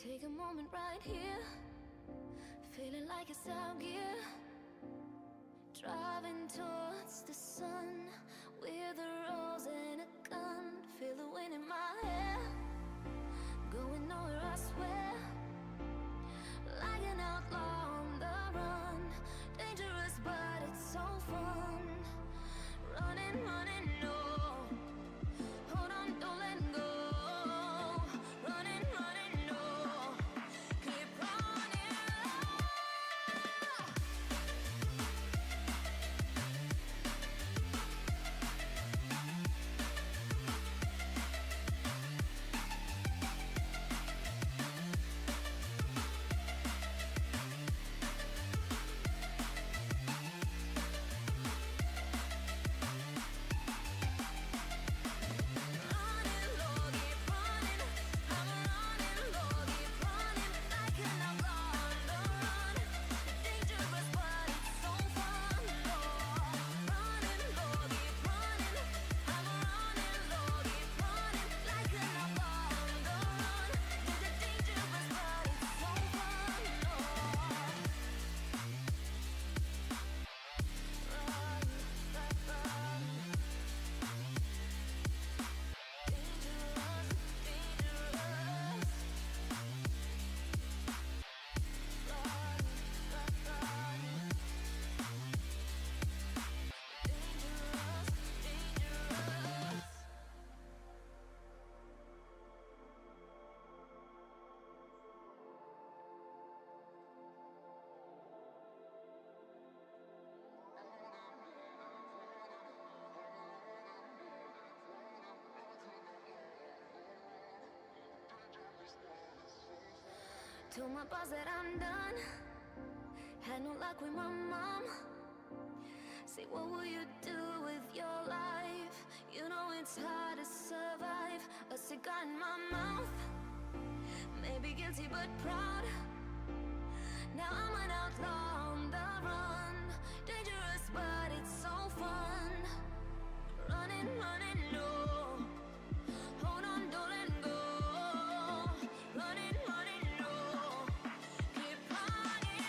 Take a moment right here, feeling like it's out gear. Driving towards the sun with a rose and a gun. Feel the wind in my hair, going nowhere I swear. Like an outlaw on the run, dangerous but it's so fun. Running, running, no. Hold on, don't let go. Running, running, no. Keep running. Told my boss that I'm done. Had no luck with my mom. Say, what will you do with your life? You know it's hard to survive. A cigar in my mouth, maybe guilty but proud. Now I'm an outlaw on the run. Dangerous but it's so fun. Running, running, no. Hold on, don't let go. Running, running, no. Keep running.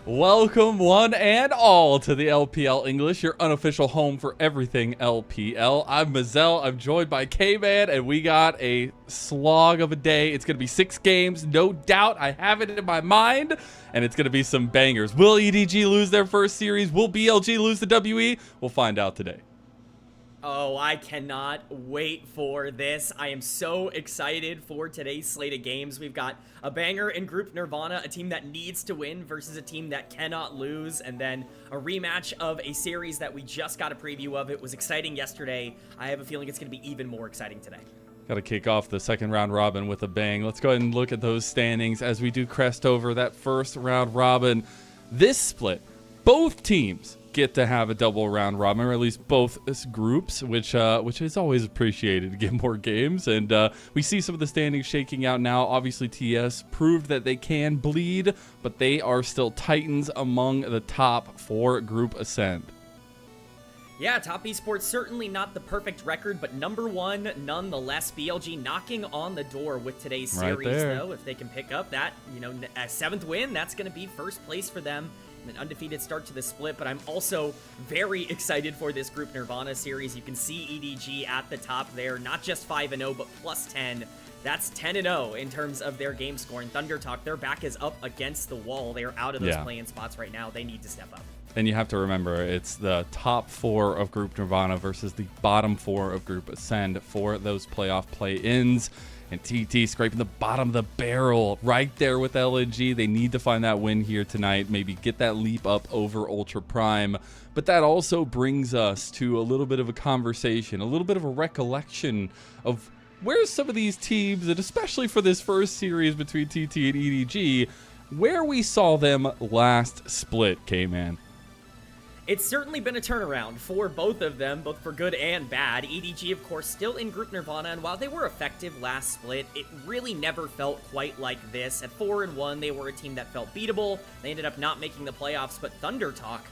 Welcome one and all to the LPL English, your unofficial home for everything LPL. I'm Mazel, I'm joined by K-Man, and we got a slog of a day. It's going to be 6 games, no doubt. I have it in my mind, and it's going to be some bangers. Will EDG lose their first series? Will BLG lose the WE? We'll find out today. Oh, I cannot wait for this. I am so excited for today's slate of games. We've got a banger in Group Nirvana, a team that needs to win versus a team that cannot lose, and then a rematch of a series that we just got a preview of. It was exciting yesterday. I have a feeling it's going to be even more exciting today. Got to kick off the second round robin with a bang. Let's go ahead and look at those standings as we do crest over that first round robin. This split, both teams get to have a double round robin, or at least both groups, which is always appreciated to get more games. And we see some of the standings shaking out now. Obviously, TS proved that they can bleed, but they are still titans among the top 4 group ascend. Yeah, Top Esports certainly not the perfect record, but #1 nonetheless. BLG knocking on the door with today's series, though. If they can pick up that, a 7th win, that's going to be first place for them. An undefeated start to the split, but I'm also very excited for this Group Nirvana series. You can see EDG at the top there, not just 5-0, but +10. That's 10-0 in terms of their game score. And Thunder Talk, their back is up against the wall. They are out of those play-in spots right now. They need to step up. And you have to remember, it's the top 4 of Group Nirvana versus the bottom 4 of Group Ascend for those playoff play-ins. And TT scraping the bottom of the barrel right there with LNG. They need to find that win here tonight, maybe get that leap up over Ultra Prime. But that also brings us to a little bit of a conversation, a little bit of a recollection of where some of these teams, and especially for this first series between TT and EDG, where we saw them last split, K-Man. It's certainly been a turnaround for both of them, both for good and bad. EDG, of course, still in Group Nirvana, and while they were effective last split, it really never felt quite like this. At 4-1, they were a team that felt beatable. They ended up not making the playoffs, but Thunder Talk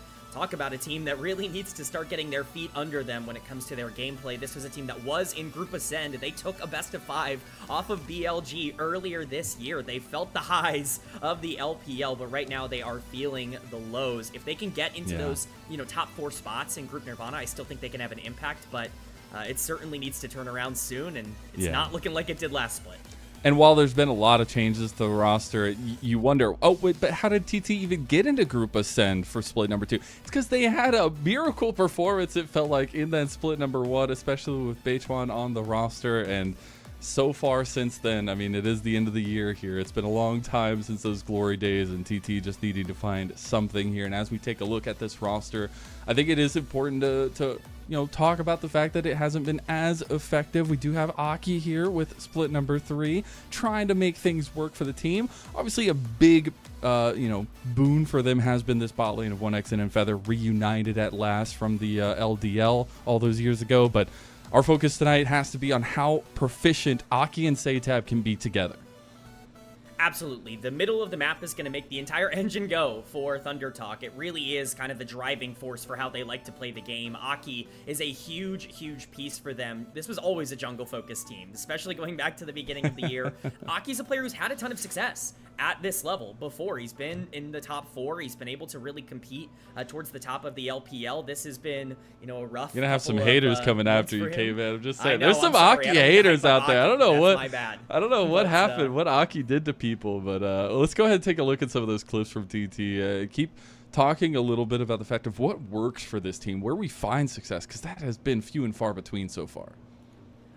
about a team that really needs to start getting their feet under them when it comes to their gameplay. This was a team that was in Group Ascend. They took a best of 5 off of BLG earlier this year. They felt the highs of the LPL, but right now they are feeling the lows. If they can get into those, top 4 spots in Group Nirvana, I still think they can have an impact, but it certainly needs to turn around soon, and it's not looking like it did last split. And while there's been a lot of changes to the roster, you wonder, oh, wait, but how did TT even get into Group Ascend for split number 2? It's because they had a miracle performance, it felt like, in that split number 1, especially with Beichuan on the roster. And so far since then, I mean, it is the end of the year here. It's been a long time since those glory days, and TT just needing to find something here. And as we take a look at this roster, I think it is important to talk about the fact that it hasn't been as effective. We do have Aki here with split number 3, trying to make things work for the team. Obviously, a big, boon for them has been this bot lane of 1xN and Feather reunited at last from the LDL all those years ago. But our focus tonight has to be on how proficient Aki and Saytab can be together. Absolutely. The middle of the map is going to make the entire engine go for Thunder Talk. It really is kind of the driving force for how they like to play the game. Aki is a huge, huge piece for them. This was always a jungle-focused team, especially going back to the beginning of the year. Aki's a player who's had a ton of success at this level before. He's been in the top 4. He's been able to really compete towards the top of the LPL. This has been, a rough. You're gonna have some haters coming after you, K-Man. I'm just saying. Know, there's some Aki haters out there. I don't know my bad. I don't know what happened, what Aki did to people, but let's go ahead and take a look at some of those clips from TT. Keep talking a little bit about the fact of what works for this team, where we find success, because that has been few and far between so far.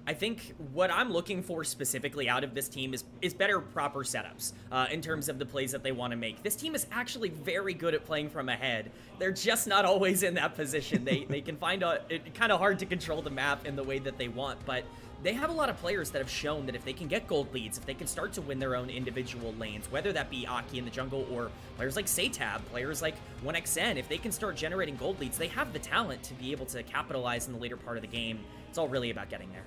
I think what I'm looking for specifically out of this team is better proper setups in terms of the plays that they want to make. This team is actually very good at playing from ahead. They're just not always in that position. They can find it kind of hard to control the map in the way that they want, but they have a lot of players that have shown that if they can get gold leads, if they can start to win their own individual lanes, whether that be Aki in the jungle or players like Saytab, players like 1xN, if they can start generating gold leads, they have the talent to be able to capitalize in the later part of the game. It's all really about getting there.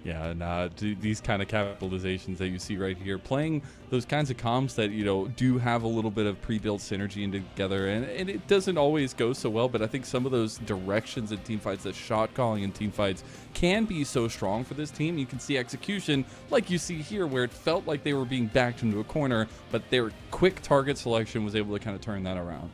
Yeah, and these kind of capitalizations that you see right here, playing those kinds of comps that, do have a little bit of pre-built synergy in together, and it doesn't always go so well, but I think some of those directions in team fights, the shot calling in team fights, can be so strong for this team. You can see execution, like you see here, where it felt like they were being backed into a corner, but their quick target selection was able to kind of turn that around.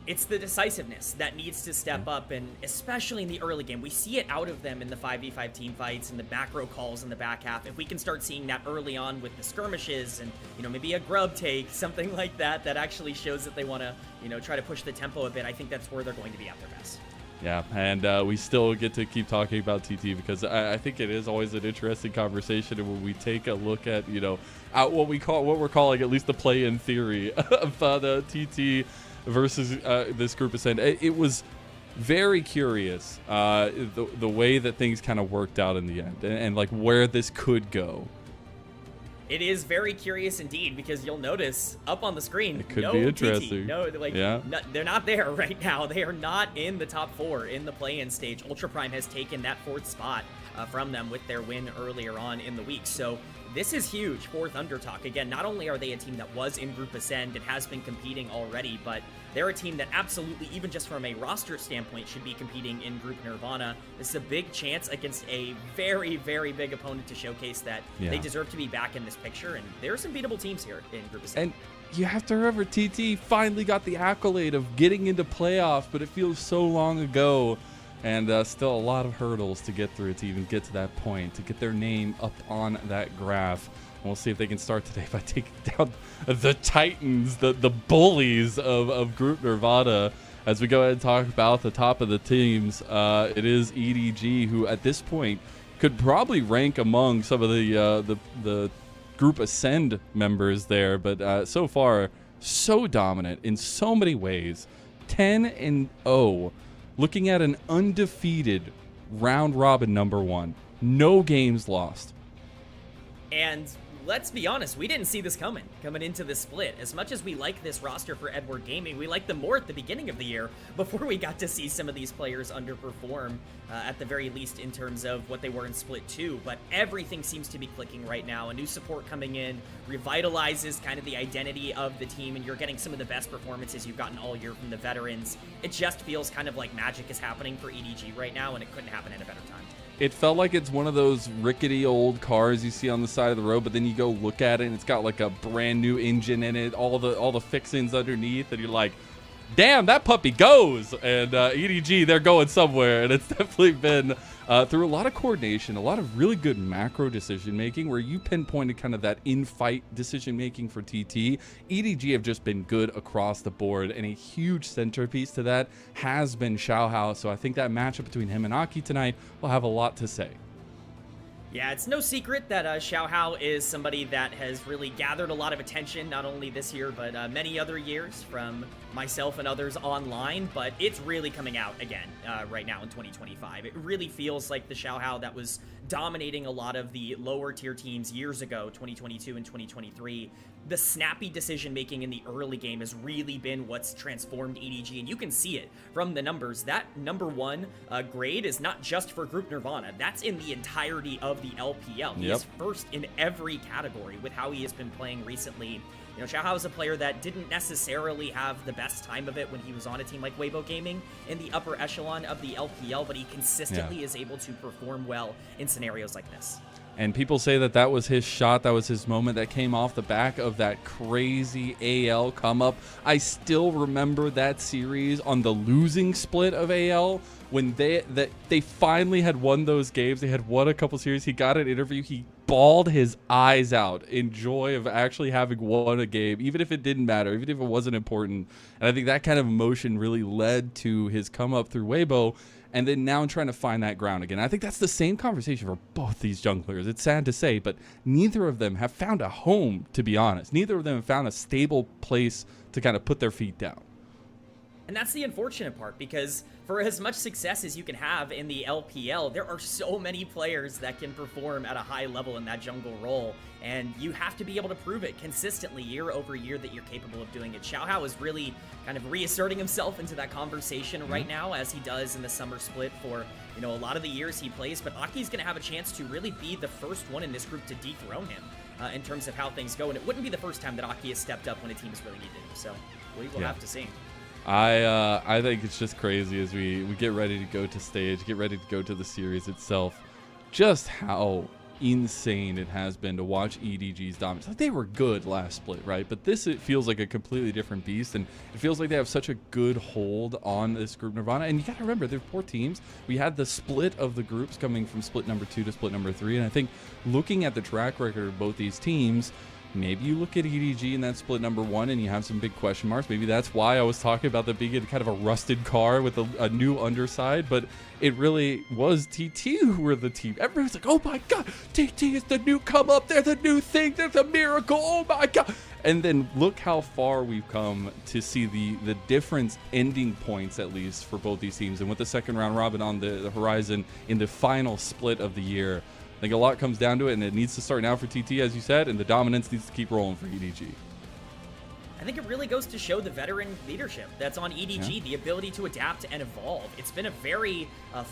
It's the decisiveness that needs to step up, and especially in the early game. We see it out of them in the 5v5 team fights and the back row calls in the back half. If we can start seeing that early on with the skirmishes and, maybe a grub take, something like that, that actually shows that they want to, try to push the tempo a bit, I think that's where they're going to be at their best. Yeah, and we still get to keep talking about TT because I think it is always an interesting conversation. And when we take a look at, what we're calling at least the play-in theory of the TT versus this group ascend, it was very curious the way that things kind of worked out in the end, and like where this could go. It is very curious indeed, because you'll notice up on the screen, it could be interesting. They're not there right now. They are not in the top 4 in the play-in stage. Ultra Prime has taken that 4th spot from them with their win earlier on in the week. So this is huge for Thundertalk. Again, not only are they a team that was in Group Ascend and has been competing already, but they're a team that absolutely, even just from a roster standpoint, should be competing in Group Nirvana. This is a big chance against a very, very big opponent to showcase that they deserve to be back in this picture, and there are some beatable teams here in Group Ascend. And you have to remember, TT finally got the accolade of getting into playoffs, but it feels so long ago. And still a lot of hurdles to get through to even get to that point, to get their name up on that graph. And we'll see if they can start today by taking down the Titans, the bullies of Group Nirvana. As we go ahead and talk about the top of the teams, it is EDG, who at this point could probably rank among some of the Group Ascend members there. But so far, so dominant in so many ways. 10-0. Looking at an undefeated round robin #1. No games lost. And let's be honest, we didn't see this coming into the split. As much as we like this roster for Edward Gaming, we liked them more at the beginning of the year before we got to see some of these players underperform, at the very least in terms of what they were in Split 2. But everything seems to be clicking right now. A new support coming in revitalizes kind of the identity of the team, and you're getting some of the best performances you've gotten all year from the veterans. It just feels kind of like magic is happening for EDG right now, and it couldn't happen at a better time. It felt like it's one of those rickety old cars you see on the side of the road, but then you go look at it and it's got like a brand new engine in it, all the fixings underneath, and you're like, damn, that puppy goes. And EDG, they're going somewhere, and it's definitely been through a lot of coordination, a lot of really good macro decision making, where you pinpointed kind of that in-fight decision making for TT. EDG have just been good across the board, and a huge centerpiece to that has been Xiaohao. So I think that matchup between him and Aki tonight will have a lot to say. Yeah, it's no secret that Xiaohao is somebody that has really gathered a lot of attention, not only this year, but many other years from myself and others online, but it's really coming out again right now in 2025. It really feels like the Xiaohao that was dominating a lot of the lower tier teams years ago, 2022 and 2023. The snappy decision-making in the early game has really been what's transformed EDG, and you can see it from the numbers. That #1 grade is not just for Group Nirvana. That's in the entirety of the LPL. He is first in every category with how he has been playing recently. You know, Xiaohao is a player that didn't necessarily have the best time of it when he was on a team like Weibo Gaming in the upper echelon of the LPL, but he consistently is able to perform well in scenarios like this. And people say that that was his shot, that was his moment that came off the back of that crazy AL come up. I still remember that series on the losing split of AL when they finally had won those games. They had won a couple series. He got an interview. He bawled his eyes out in joy of actually having won a game, even if it didn't matter, even if it wasn't important. And I think that kind of emotion really led to his come up through Weibo. And then now I'm trying to find that ground again. I think that's the same conversation for both these junglers. It's sad to say, but neither of them have found a home, to be honest. Neither of them have found a stable place to kind of put their feet down. And that's the unfortunate part, because for as much success as you can have in the LPL, there are so many players that can perform at a high level in that jungle role, and you have to be able to prove it consistently year over year that you're capable of doing it. Xiaohao is really kind of reasserting himself into that conversation right now, as he does in the summer split for, you know, a lot of the years he plays, but Aki's going to have a chance to really be the first one in this group to dethrone him in terms of how things go, and it wouldn't be the first time that Aki has stepped up when a team has really needed him, so we will have to see. I think it's just crazy as we get ready to go to stage, get ready to go to the series itself, just how insane it has been to watch EDG's dominance. Like, they were good last split, right? But this, it feels like a completely different beast, and it feels like they have such a good hold on this group Nirvana. And you got to remember, they're 4 teams. We had the split of the groups coming from split number 2 to split number 3, and I think looking at the track record of both these teams, maybe you look at EDG in that split number 1 and you have some big question marks. Maybe that's why I was talking about the being kind of a rusted car with a new underside, but it really was TT who were the team. Everybody's like, oh my God, TT is the new come up. They're the new thing. They're the miracle. Oh my God. And then look how far we've come to see the difference ending points, at least for both these teams. And with the second round robin on the horizon in the final split of the year, I think a lot comes down to it, and it needs to start now for TT, as you said, and the dominance needs to keep rolling for EDG. I think it really goes to show the veteran leadership that's on EDG, the ability to adapt and evolve. It's been a very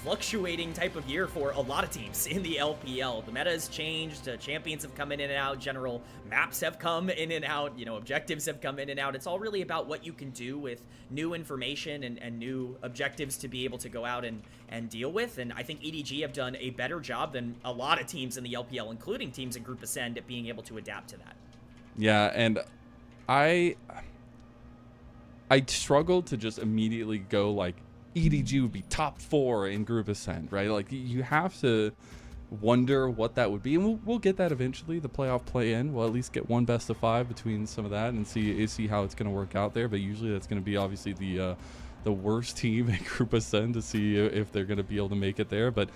fluctuating type of year for a lot of teams in the LPL. The meta has changed, champions have come in and out, general maps have come in and out, you know, objectives have come in and out. It's all really about what you can do with new information and new objectives to be able to go out and deal with. And I think EDG have done a better job than a lot of teams in the LPL, including teams in Group Ascend, at being able to adapt to that. Yeah, and I struggled to just immediately go like EDG would be top 4 in Group Ascend, right? Like, you have to wonder what that would be, and we'll get that eventually. The playoff play-in, we'll at least get one best of 5 between some of that and see how it's going to work out there. But usually that's going to be obviously the worst team in Group Ascend to see if they're going to be able to make it there. But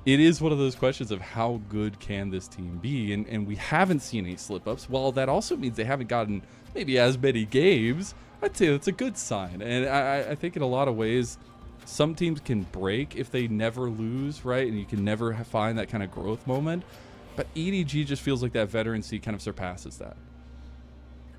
it is one of those questions of how good can this team be, and we haven't seen any slip-ups. Well, that also means they haven't gotten maybe as many games. I'd say that's a good sign, and I think in a lot of ways, some teams can break if they never lose, right? And you can never find that kind of growth moment, but EDG just feels like that veterancy kind of surpasses that.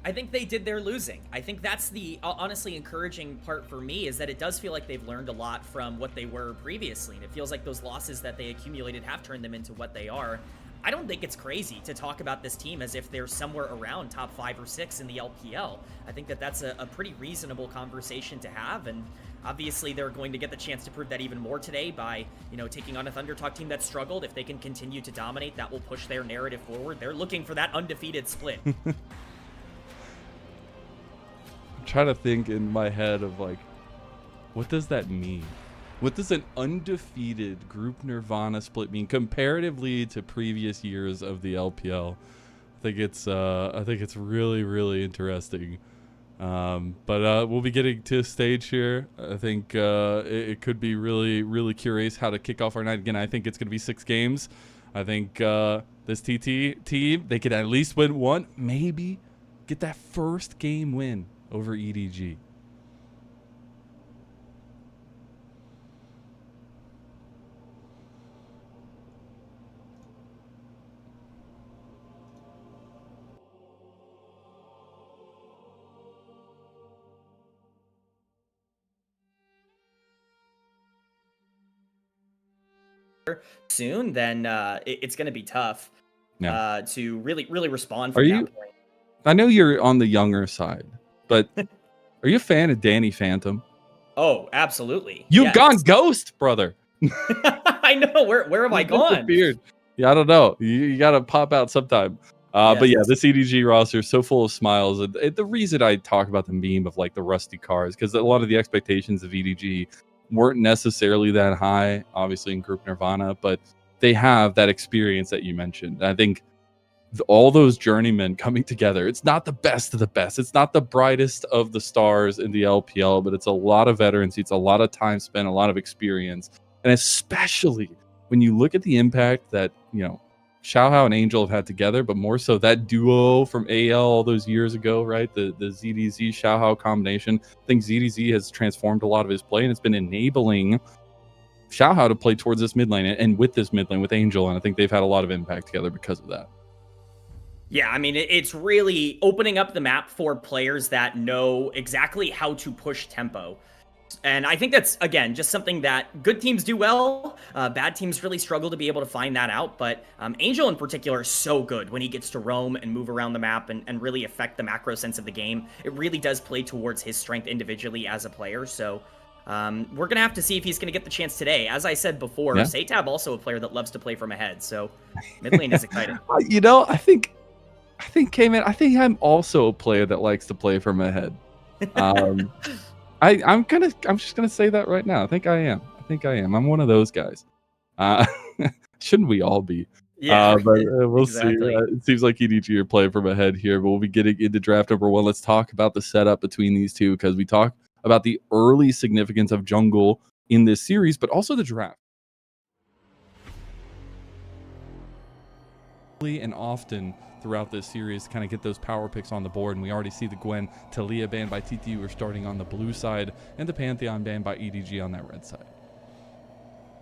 I think they did their losing. I think that's the honestly encouraging part for me, is that it does feel like they've learned a lot from what they were previously. And it feels like those losses that they accumulated have turned them into what they are. I don't think it's crazy to talk about this team as if they're somewhere around top 5 or 6 in the LPL. I think that that's a pretty reasonable conversation to have. And obviously they're going to get the chance to prove that even more today by, you know, taking on a Thundertalk team that struggled. If they can continue to dominate, that will push their narrative forward. They're looking for that undefeated split. Trying to think in my head of like, what does that mean? What does an undefeated group Nirvana split mean comparatively to previous years of the LPL? I think it's really, really interesting. But we'll be getting to a stage here. I think it could be really, really curious how to kick off our night. Again, I think it's going to be 6 games. I think this TT team, they could at least win 1, maybe get that first game win over EDG. Soon, then it's going to be tough to really respond from that point. I know you're on the younger side, but are you a fan of Danny Phantom? Oh, absolutely. You've gone ghost, brother. I know. Where have I gone? Disappeared. Yeah, I don't know. You got to pop out sometime. But yeah, this EDG roster is so full of smiles. And the reason I talk about the meme of like the rusty cars, because a lot of the expectations of EDG weren't necessarily that high, obviously in Group Nirvana, but they have that experience that you mentioned. I think all those journeymen coming together, it's not the best of the best. It's not the brightest of the stars in the LPL, but it's a lot of veterancy. It's a lot of time spent, a lot of experience. And especially when you look at the impact that, you know, Xiaohao and Angel have had together, but more so that duo from AL all those years ago, right? The ZDZ Xiaohao combination. I think ZDZ has transformed a lot of his play, and it's been enabling Xiaohao to play towards this mid lane and with this mid lane with Angel, and I think they've had a lot of impact together because of that. Yeah, I mean, it's really opening up the map for players that know exactly how to push tempo. And I think that's, again, just something that good teams do well. Bad teams really struggle to be able to find that out. But Angel in particular is so good when he gets to roam and move around the map and really affect the macro sense of the game. It really does play towards his strength individually as a player. So we're going to have to see if he's going to get the chance today. As I said before, Satab also a player that loves to play from ahead. So mid lane is exciting. You know, I think K-Man, I think I'm also a player that likes to play from ahead. I'm just gonna say that right now. I think I am. I'm one of those guys. Shouldn't we all be? Yeah, but we'll exactly. see. It seems like EDG are playing from ahead here, but we'll be getting into draft number 1. Let's talk about the setup between these two, because we talk about the early significance of jungle in this series, but also the draft. And often throughout this series to kind of get those power picks on the board, and we already see the Gwen Talia ban by TT. We're starting on the blue side, and the Pantheon ban by EDG on that red side.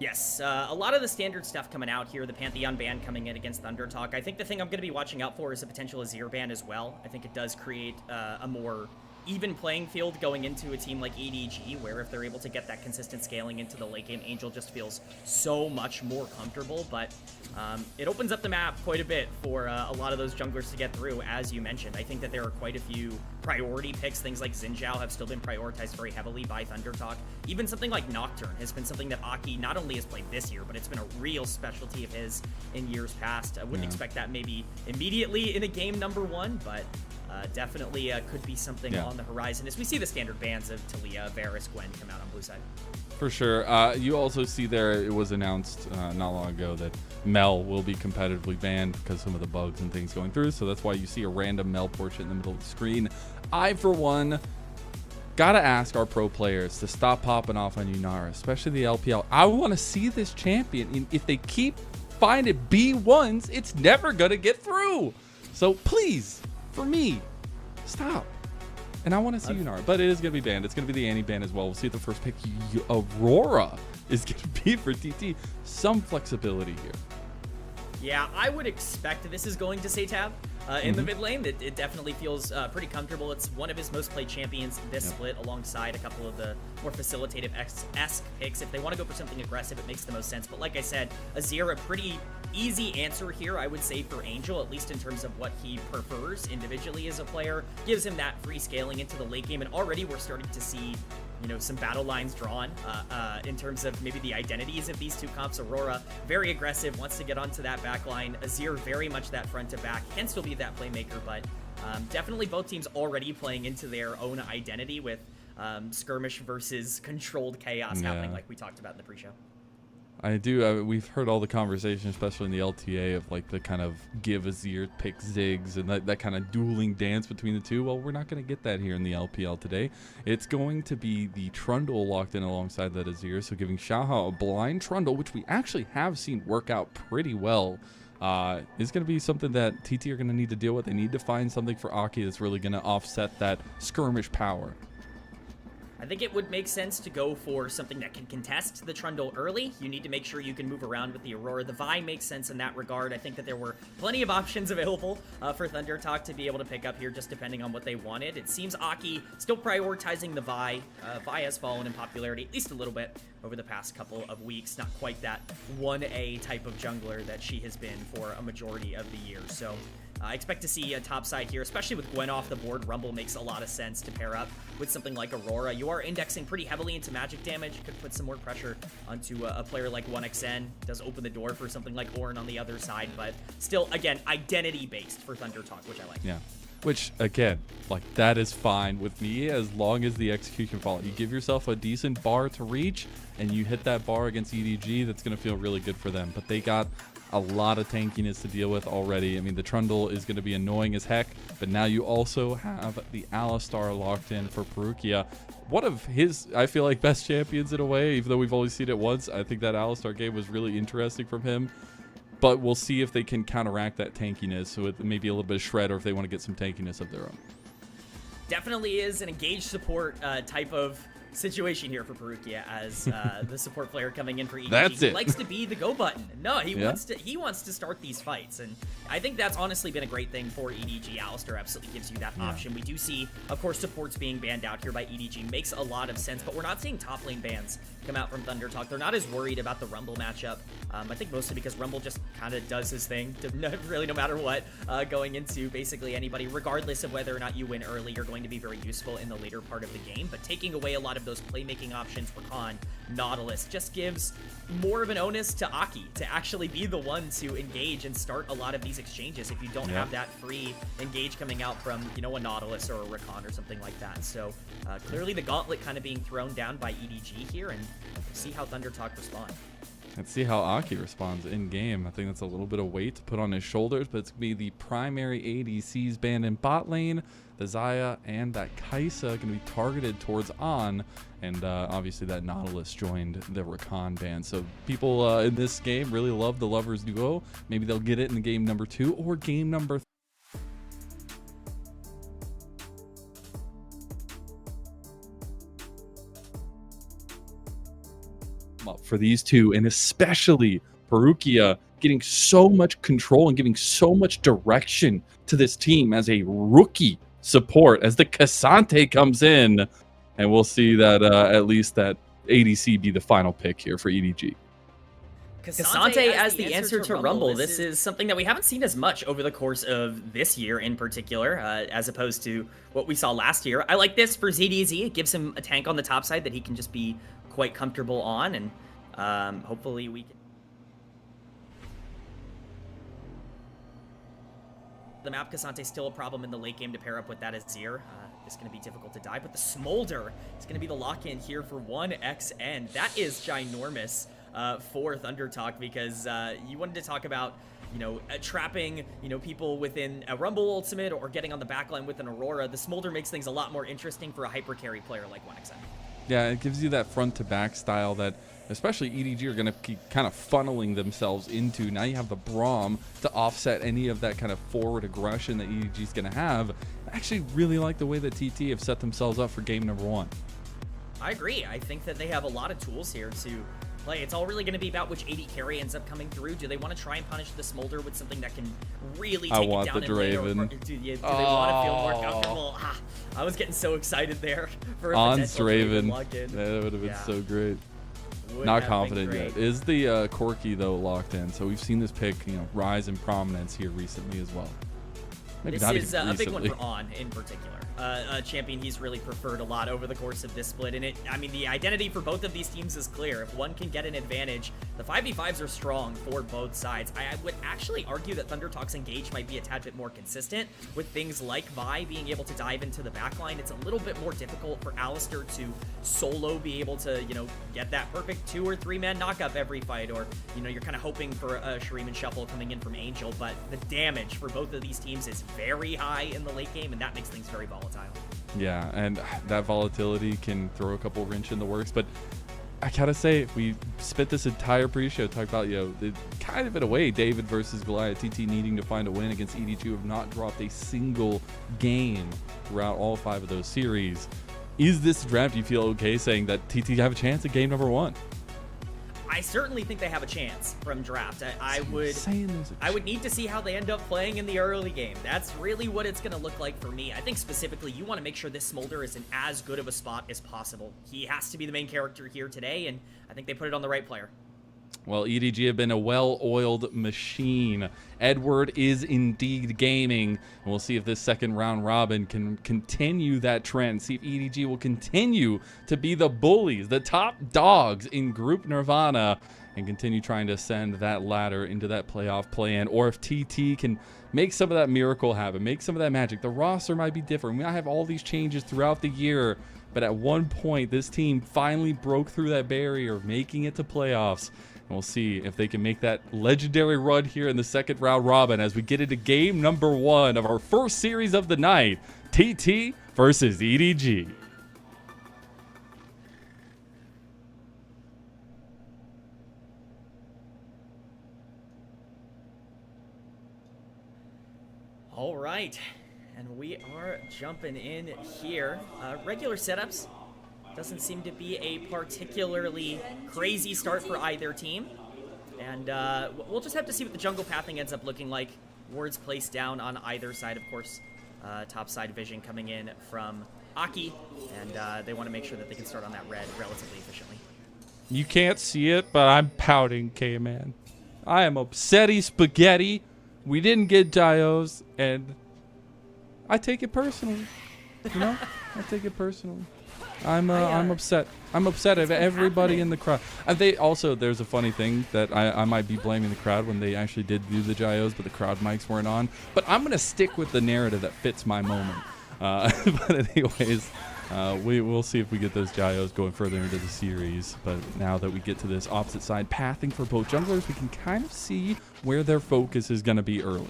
Yes, a lot of the standard stuff coming out here, the Pantheon ban coming in against Thundertalk. I think the thing I'm going to be watching out for is a potential Azir ban as well. I think it does create a more even playing field going into a team like EDG, where if they're able to get that consistent scaling into the late game, Angel just feels so much more comfortable. But it opens up the map quite a bit for a lot of those junglers to get through, as you mentioned. I think that there are quite a few priority picks. Things like Xin Zhao have still been prioritized very heavily by Thundertalk. Even something like Nocturne has been something that Aki not only has played this year, but it's been a real specialty of his in years past. I wouldn't expect that maybe immediately in a game number 1, but definitely could be something on the horizon as we see the standard bans of Talia, Varus, Gwen come out on blue side. For sure. You also see there, it was announced not long ago that Mel will be competitively banned because some of the bugs and things going through. So that's why you see a random Mel portrait in the middle of the screen. I, for one, gotta ask our pro players to stop popping off on Yunara, especially the LPL. I want to see this champion. If they keep finding B1s, it's never gonna get through. So please, for me, stop. And I want to see Yunara, but it is going to be banned. It's going to be the Annie ban as well. We'll see if the first pick, Aurora, is going to be for TT. Some flexibility here. Yeah, I would expect this is going to Satab in the mid lane. It definitely feels pretty comfortable. It's one of his most played champions this split, alongside a couple of the more facilitative-esque picks. If they want to go for something aggressive, it makes the most sense. But like I said, Azir, a pretty easy answer here, I would say, for Angel, at least in terms of what he prefers individually as a player. Gives him that free scaling into the late game, and already we're starting to see, you know, some battle lines drawn in terms of maybe the identities of these two comps. Aurora, very aggressive, wants to get onto that back line. Azir, very much that front to back, can still be that playmaker, but definitely both teams already playing into their own identity with skirmish versus controlled chaos happening, like we talked about in the pre-show. I do. We've heard all the conversation, especially in the LTA, of like the kind of give Azir, pick Ziggs, and that kind of dueling dance between the two. Well, we're not going to get that here in the LPL today. It's going to be the Trundle locked in alongside that Azir, so giving Xiaohao a blind Trundle, which we actually have seen work out pretty well, is going to be something that TT are going to need to deal with. They need to find something for Aki that's really going to offset that skirmish power. I think it would make sense to go for something that can contest the Trundle early. You need to make sure you can move around with the Aurora. The Vi makes sense in that regard. I think that there were plenty of options available for Thundertalk to be able to pick up here, just depending on what they wanted. It seems Aki still prioritizing the Vi. Vi has fallen in popularity at least a little bit over the past couple of weeks. Not quite that 1A type of jungler that she has been for a majority of the year. So I expect to see a top side here, especially with Gwen off the board. Rumble makes a lot of sense to pair up with something like Aurora. You are indexing pretty heavily into magic damage. Could put some more pressure onto a player like 1xN. Does open the door for something like Ornn on the other side, but still, again, identity-based for Thundertalk, which I like. Yeah. Which, again, like, that is fine with me as long as the execution follows. You give yourself a decent bar to reach, and you hit that bar against EDG, that's going to feel really good for them. But they got a lot of tankiness to deal with already. I mean, the Trundle is going to be annoying as heck, but now you also have the Alistar locked in for Perukia. One of his, I feel like, best champions in a way, even though we've only seen it once. I think that Alistar game was really interesting from him. but we'll see if they can counteract that tankiness with maybe a little bit of shred, or if they want to get some tankiness of their own. Definitely is an engaged support type of situation here for Perugia as the support player coming in for EDG. That's He it. likes to be the go button. No, he wants to start these fights, and I think that's honestly been a great thing for EDG. Alistair absolutely gives you that option. We do see, of course, supports being banned out here by EDG. Makes a lot of sense, but we're not seeing top lane bans come out from Thunder Talk. They're not as worried about the Rumble matchup. I think mostly because Rumble just kind of does his thing, really no matter what, going into basically anybody, regardless of whether or not you win early, you're going to be very useful in the later part of the game. But taking away a lot of those playmaking options for Khan, Nautilus just gives more of an onus to Aki to actually be the one to engage and start a lot of these exchanges if you don't have that free engage coming out from, you know, a Nautilus or a Rakan or something like that. So clearly the gauntlet kind of being thrown down by EDG here, and see how Thunder Talk respond. Let's see how Aki responds in game. I think that's a little bit of weight to put on his shoulders, but it's going to be the primary ADCs banned in bot lane. The Xayah and that Kaisa going to be targeted towards On, and obviously that Nautilus joined the Rakan ban. So people in this game really love the Lovers duo. Maybe they'll get it in game number 2 or game number 3. Up for these two, and especially Perugia getting so much control and giving so much direction to this team as a rookie support as the Cassante comes in, and we'll see that at least that ADC be the final pick here for EDG. Cassante as the answer to Rumble. This is something that we haven't seen as much over the course of this year in particular, as opposed to what we saw last year. I like this for ZDZ. It gives him a tank on the top side that he can just be quite comfortable on, and hopefully we can. The map Cassante still a problem in the late game to pair up with that Azir. It's going to be difficult to die, but the Smolder is going to be the lock-in here for 1xN. That is ginormous for Thunder Talk, because you wanted to talk about, you know, trapping, you know, people within a Rumble ultimate or getting on the backline with an Aurora. The Smolder makes things a lot more interesting for a hyper carry player like 1xN. Yeah, it gives you that front to back style that especially EDG are going to keep kind of funneling themselves into. Now you have the Braum to offset any of that kind of forward aggression that EDG is going to have. I actually really like the way that TT have set themselves up for game number 1. I agree. I think that they have a lot of tools here to play. It's all really going to be about which AD carry ends up coming through. Do they want to try and punish the Smolder with something that can really take it down in lane, or do they want to feel more comfortable? I was getting so excited there for a potential Draven. lock-in. That would have been so great. Not confident yet. Is the Corki though locked in? So we've seen this pick, you know, rise in prominence here recently as well. Maybe this is a big one for On in particular. A champion he's really preferred a lot over the course of this split. And I mean, the identity for both of these teams is clear. If one can get an advantage, the 5v5s are strong for both sides. I would actually argue that Thunder Talk's engage might be a tad bit more consistent with things like Vi being able to dive into the backline. It's a little bit more difficult for Alistair to solo be able to, you know, get that perfect 2 or 3 man knockup every fight, or, you know, you're kind of hoping for a Shuriman shuffle coming in from Angel. But the damage for both of these teams is very high in the late game, and that makes things very volatile. Yeah, and that volatility can throw a couple wrench in the works, but I gotta say, we spent this entire pre-show talking about, you know, kind of in a way, David versus Goliath, TT needing to find a win against EDG, who have not dropped a single game throughout all 5 of those series. Is this draft, you feel okay saying that TT have a chance at game number 1? I certainly think they have a chance from draft. I would need to see how they end up playing in the early game. That's really what it's going to look like for me. I think specifically you want to make sure this Smolder is in as good of a spot as possible. He has to be the main character here today, and I think they put it on the right player. Well, EDG have been a well-oiled machine. Edward is indeed gaming. And we'll see if this second round robin can continue that trend. See if EDG will continue to be the bullies, the top dogs in Group Nirvana, and continue trying to ascend that ladder into that playoff play-in. Or if TT can make some of that miracle happen, make some of that magic. The roster might be different. We might have all these changes throughout the year, but at one point, this team finally broke through that barrier, making it to playoffs. And we'll see if they can make that legendary run here in the second round robin as we get into game number 1 of our first series of the night, TT versus EDG. All right, and we are jumping in here. Regular setups. Doesn't seem to be a particularly crazy start for either team. And we'll just have to see what the jungle pathing ends up looking like. Wards placed down on either side, of course. Top side vision coming in from Aki, and they want to make sure that they can start on that red relatively efficiently. You can't see it, but I'm pouting, K-Man. I am upsetty spaghetti. We didn't get Dios, and I take it personally. You know? I take it personally. I'm upset. I'm upset of everybody in the crowd. They also, there's a funny thing that I might be blaming the crowd when they actually did do the gyos, but the crowd mics weren't on. But I'm gonna stick with the narrative that fits my moment. But anyways, we'll see if we get those gyos going further into the series. But now that we get to this opposite side pathing for both junglers, we can kind of see where their focus is gonna be early.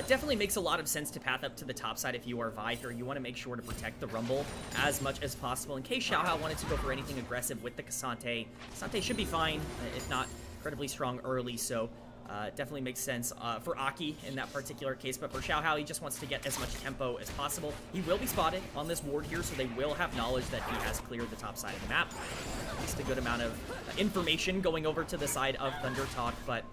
Definitely makes a lot of sense to path up to the top side if you are Vi here. You want to make sure to protect the Rumble as much as possible. In case Xiaohao wanted to go for anything aggressive with the K'Sante, K'Sante should be fine, if not incredibly strong early, so definitely makes sense for Aki in that particular case. But for Xiaohao, he just wants to get as much tempo as possible. He will be spotted on this ward here, so they will have knowledge that he has cleared the top side of the map. At least a good amount of information going over to the side of Thunder Talk, but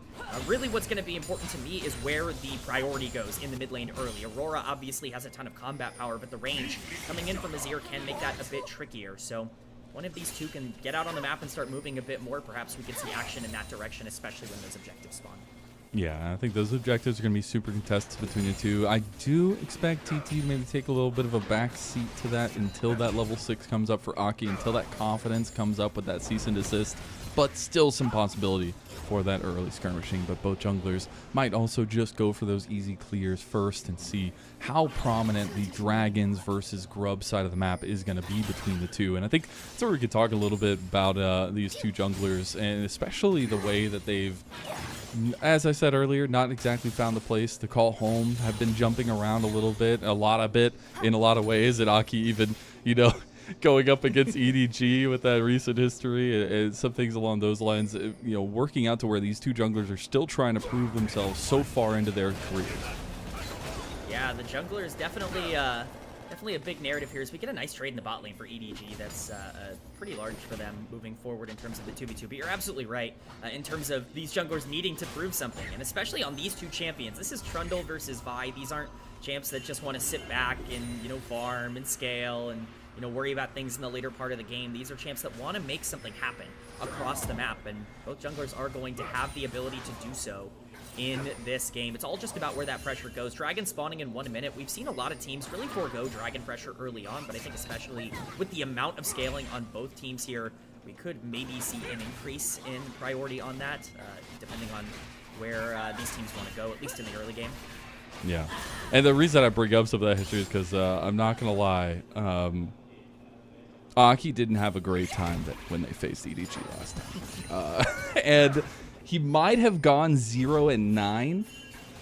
really what's going to be important to me is where the priority goes in the mid lane early. Aurora obviously has a ton of combat power, but the range coming in from Azir can make that a bit trickier. So one of these two can get out on the map and start moving a bit more. Perhaps we could see action in that direction, especially when those objectives spawn. Yeah, I think those objectives are going to be super contested between the two. I do expect TT to maybe take a little bit of a back seat to that until that level 6 comes up for Aki, until that confidence comes up with that cease and desist. But still some possibility for that early skirmishing. But both junglers might also just go for those easy clears first and see how prominent the Dragons versus Grub side of the map is going to be between the two. And I think that's where we could talk a little bit about these two junglers, and especially the way that they've, as I said earlier, not exactly found the place to call home, have been jumping around a little bit, in a lot of ways. And Aki even, you know, going up against EDG with that recent history and some things along those lines, you know, working out to where these two junglers are still trying to prove themselves so far into their careers. Yeah, the jungler is definitely a big narrative here as we get a nice trade in the bot lane for EDG. That's pretty large for them moving forward in terms of the 2v2. But you're absolutely right in terms of these junglers needing to prove something, and especially on these two champions. This is Trundle versus Vi. These aren't champs that just want to sit back and, you know, farm and scale and, you know, worry about things in the later part of the game. These are champs that want to make something happen across the map, and both junglers are going to have the ability to do so in this game. It's all just about where that pressure goes. Dragon spawning in 1 minute. We've seen a lot of teams really forego dragon pressure early on, but I think especially with the amount of scaling on both teams here, we could maybe see an increase in priority on that, depending on where these teams want to go, at least in the early game. Yeah, and the reason I bring up some of that history is because I'm not going to lie, Aki didn't have a great time when they faced EDG last time. And he might have gone 0-9,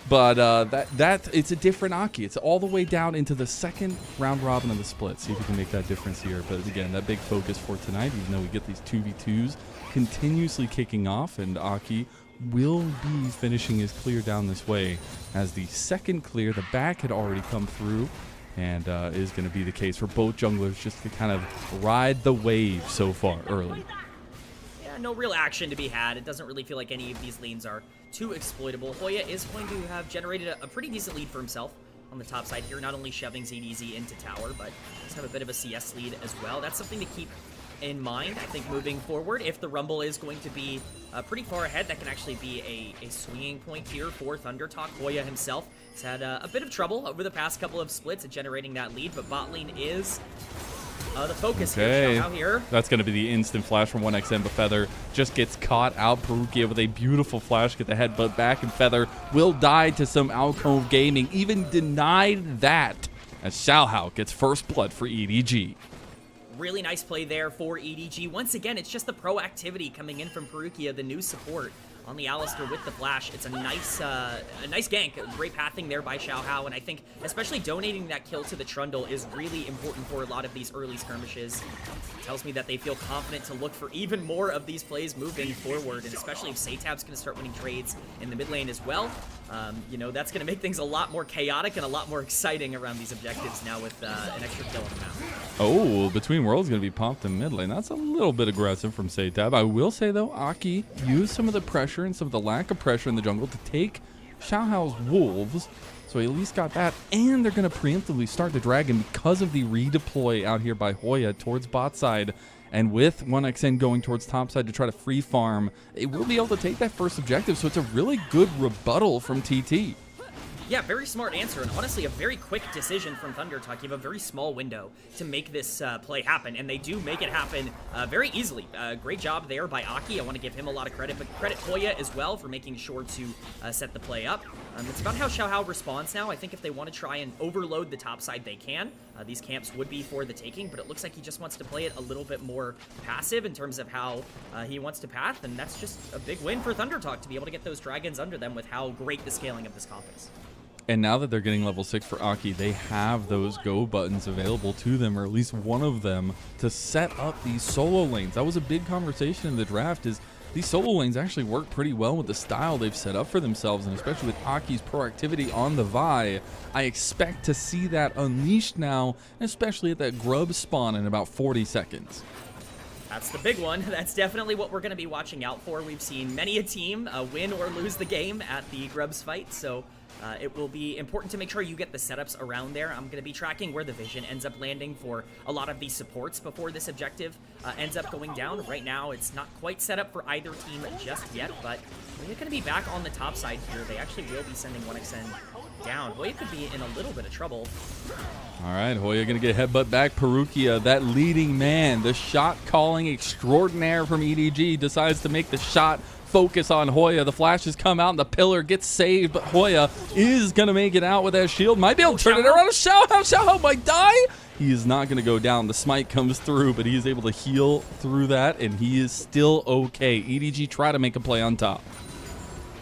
but it's a different Aki. It's all the way down into the second round robin of the split. See if we can make that difference here. But again, that big focus for tonight, even though we get these 2v2s continuously kicking off, and Aki will be finishing his clear down this way as the second clear, the back had already come through, and is going to be the case for both junglers just to kind of ride the wave so far early. Yeah, no real action to be had. It doesn't really feel like any of these lanes are too exploitable. Hoya is going to have generated a pretty decent lead for himself on the top side here, not only shoving ZDZ into tower, but does have a bit of a CS lead as well. That's something to keep in mind, I think, moving forward. If the Rumble is going to be pretty far ahead, that can actually be a swinging point here for Thunder Talk. Hoya himself has had a bit of trouble over the past couple of splits at generating that lead, but bot lane is the focus here. That's going to be the instant flash from 1xM, but Feather just gets caught out. Perukia with a beautiful flash, get the headbutt back, and Feather will die to some Alcove Gaming, even denied that, as Xiaohao gets first blood for EDG. Really nice play there for EDG. Once again, it's just the proactivity coming in from Perukia, the new support on the Alistair with the flash. It's a nice gank, great pathing there by Xiaohao, and I think especially donating that kill to the Trundle is really important for a lot of these early skirmishes. tells me that they feel confident to look for even more of these plays moving forward, and especially if Satab's going to start winning trades in the mid lane as well. You know, that's going to make things a lot more chaotic and a lot more exciting around these objectives now with an extra kill on the map. Oh, Between Worlds going to be popped in mid lane. That's a little bit aggressive from Satab. I will say, though, Aki used some of the pressure and some of the lack of pressure in the jungle to take Xiaohao's Wolves. So he at least got that, and they're going to preemptively start the Dragon because of the redeploy out here by Hoya towards bot side. And with 1xN going towards top side to try to free farm, it will be able to take that first objective. So it's a really good rebuttal from TT. Yeah, very smart answer, and honestly a very quick decision from ThunderTalk. You have a very small window to make this play happen, and they do make it happen very easily. Great job there by Aki. I want to give him a lot of credit, but credit Hoya as well for making sure to set the play up. It's about how Xiaohao responds now. I think if they want to try and overload the top side, they can. These camps would be for the taking, but it looks like he just wants to play it a little bit more passive in terms of how he wants to path, and that's just a big win for ThunderTalk to be able to get those dragons under them with how great the scaling of this comp is. And now that they're getting level 6 for Aki, they have those go buttons available to them, or at least one of them, to set up these solo lanes. That was a big conversation in the draft, is these solo lanes actually work pretty well with the style they've set up for themselves, and especially with Aki's proactivity on the Vi. I expect to see that unleashed now, especially at that grub spawn in about 40 seconds. That's the big one. That's definitely what we're going to be watching out for. We've seen many a team win or lose the game at the grubs fight, so it will be important to make sure you get the setups around there. I'm going to be tracking where the vision ends up landing for a lot of these supports before this objective ends up going down. Right now, it's not quite set up for either team just yet, but we're going to be back on the top side here. They actually will be sending 1xN down. Hoya could be in a little bit of trouble. All right, Hoya going to get headbutt back. Perukia, that leading man, the shot calling extraordinaire from EDG, decides to make the shot focus on Hoya. The flashes come out and the pillar gets saved, but Hoya is going to make it out with that shield. Might be able to turn it around. Xiaohao might die. He is not going to go down. The smite comes through, but he is able to heal through that, and he is still okay. EDG try to make a play on top.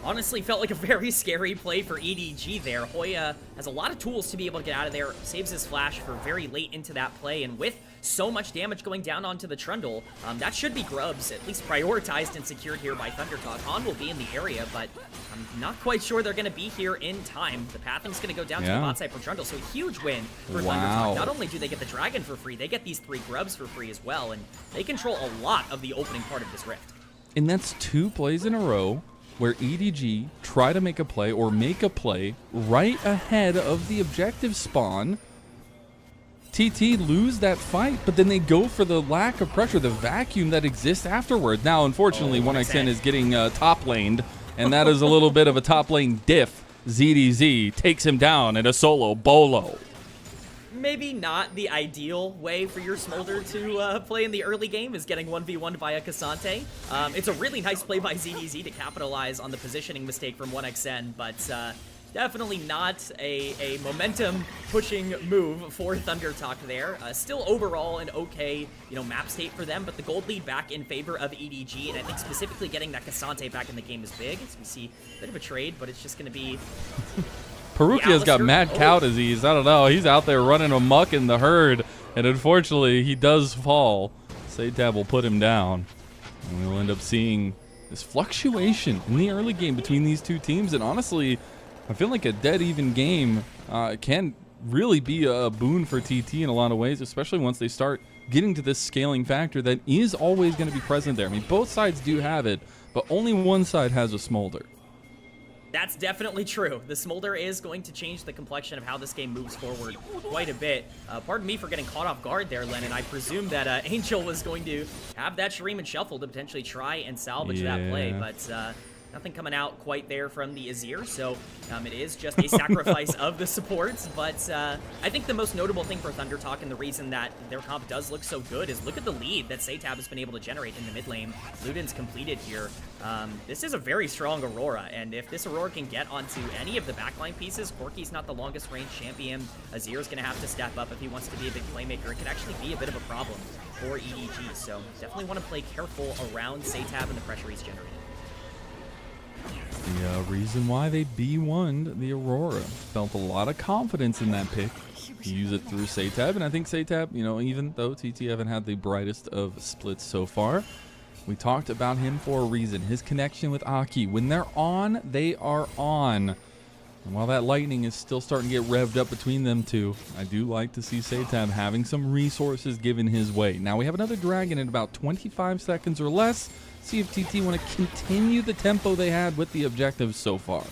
Honestly, felt like a very scary play for EDG there. Hoya has a lot of tools to be able to get out of there, saves his flash for very late into that play, and with so much damage going down onto the Trundle, that should be grubs, at least prioritized and secured here by ThunderTalk. Han will be in the area, but I'm not quite sure they're going to be here in time. The pathing's going to go down to the bot side for Trundle, so a huge win for ThunderTalk. Not only do they get the Dragon for free, they get these 3 grubs for free as well, and they control a lot of the opening part of this rift. And that's 2 plays in a row where EDG try to make a play or make a play right ahead of the objective spawn. TT lose that fight, but then they go for the lack of pressure, the vacuum that exists afterward. Now, unfortunately, 1xN is getting top laned, and that is a little bit of a top lane diff. ZDZ takes him down in a solo bolo. Maybe not the ideal way for your Smolder to play in the early game is getting 1v1 via Cassante. It's a really nice play by ZDZ to capitalize on the positioning mistake from 1xN, but definitely not a momentum-pushing move for ThunderTalk there. Still overall an okay, map state for them, but the gold lead back in favor of EDG, and I think specifically getting that Cassante back in the game is big. So we see a bit of a trade, but it's just going to be... Perukia's got mad cow disease. I don't know. He's out there running amok in the herd, and unfortunately, he does fall. Satab will put him down, and we'll end up seeing this fluctuation in the early game between these two teams. And honestly, I feel like a dead even game can really be a boon for TT in a lot of ways, especially once they start getting to this scaling factor that is always going to be present there. I mean, both sides do have it, but only one side has a Smolder. That's definitely true. The Smolder is going to change the complexion of how this game moves forward quite a bit. Pardon me for getting caught off guard there, Lennon. I presume that Angel was going to have that Shuriman shuffle to potentially try and salvage that play, but nothing coming out quite there from the Azir, so it is just a sacrifice of the supports. But I think the most notable thing for ThunderTalk and the reason that their comp does look so good is look at the lead that Satab has been able to generate in the mid lane. Luden's completed here. This is a very strong Aurora, and if this Aurora can get onto any of the backline pieces, Corki's not the longest range champion. Azir's going to have to step up if he wants to be a big playmaker. It could actually be a bit of a problem for EDG, so definitely want to play careful around Satab and the pressure he's generated. The reason why they B1'd the Aurora. Felt a lot of confidence in that pick. use it through Satab, and I think Satab, you know, even though TT haven't had the brightest of splits so far, we talked about him for a reason. His connection with Aki, when they're on, they are on. And while that lightning is still starting to get revved up between them two, I do like to see Satab having some resources given his way. Now we have another dragon in about 25 seconds or less. See if TT want to continue the tempo they had with the objectives so far.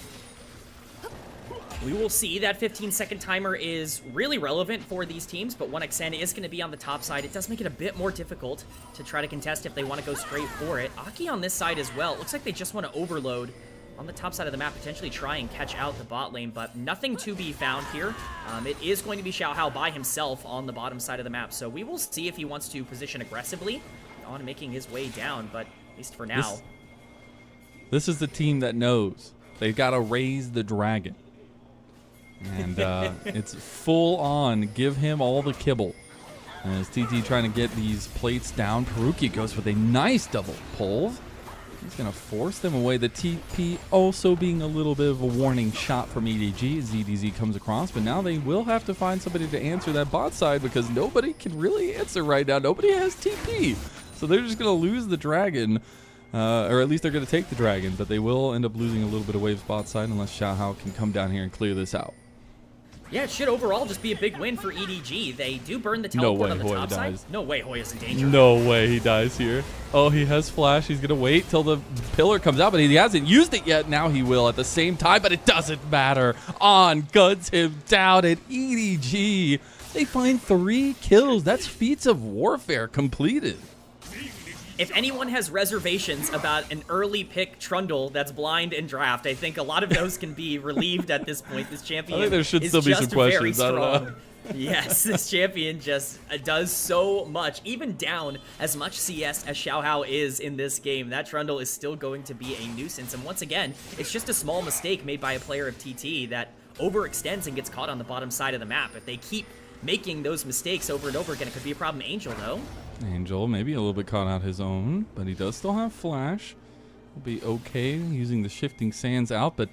We will see. That 15-second timer is really relevant for these teams, but 1xN is going to be on the top side. It does make it a bit more difficult to try to contest if they want to go straight for it. Aki on this side as well. It looks like they just want to overload on the top side of the map, potentially try and catch out the bot lane, but nothing to be found here. It is going to be Xiaohao by himself on the bottom side of the map, so we will see if he wants to position aggressively on making his way down, but at least for now. This is the team that knows they've got to raise the dragon. And it's full on. Give him all the kibble. As TT trying to get these plates down, Peruki goes with a nice double pull. He's going to force them away. The TP also being a little bit of a warning shot from EDG as EDZ comes across. But now they will have to find somebody to answer that bot side because nobody can really answer right now. Nobody has TP. So they're just going to lose the dragon. Or at least they're going to take the dragon. But they will end up losing a little bit of waves bot side unless Xiaohao can come down here and clear this out. Yeah, it should overall just be a big win for EDG. They do burn the teleport on the top side. No way Hoya's in danger. No way he dies here. Oh, he has flash. He's going to wait till the pillar comes out, but he hasn't used it yet. Now he will at the same time, but it doesn't matter. On guns him down at EDG. They find 3 kills. That's feats of warfare completed. If anyone has reservations about an early pick Trundle that's blind in draft, I think a lot of those can be relieved at this point. This champion I think there should is still be just some questions. very strong. I don't know. Yes, this champion just does so much. Even down as much CS as Xiaohao is in this game, that Trundle is still going to be a nuisance. And once again, it's just a small mistake made by a player of TT that overextends and gets caught on the bottom side of the map. If they keep making those mistakes over and over again, it could be a problem. Angel, though. Angel maybe a little bit caught out his own, but he does still have flash. He'll be okay using the shifting sands out, but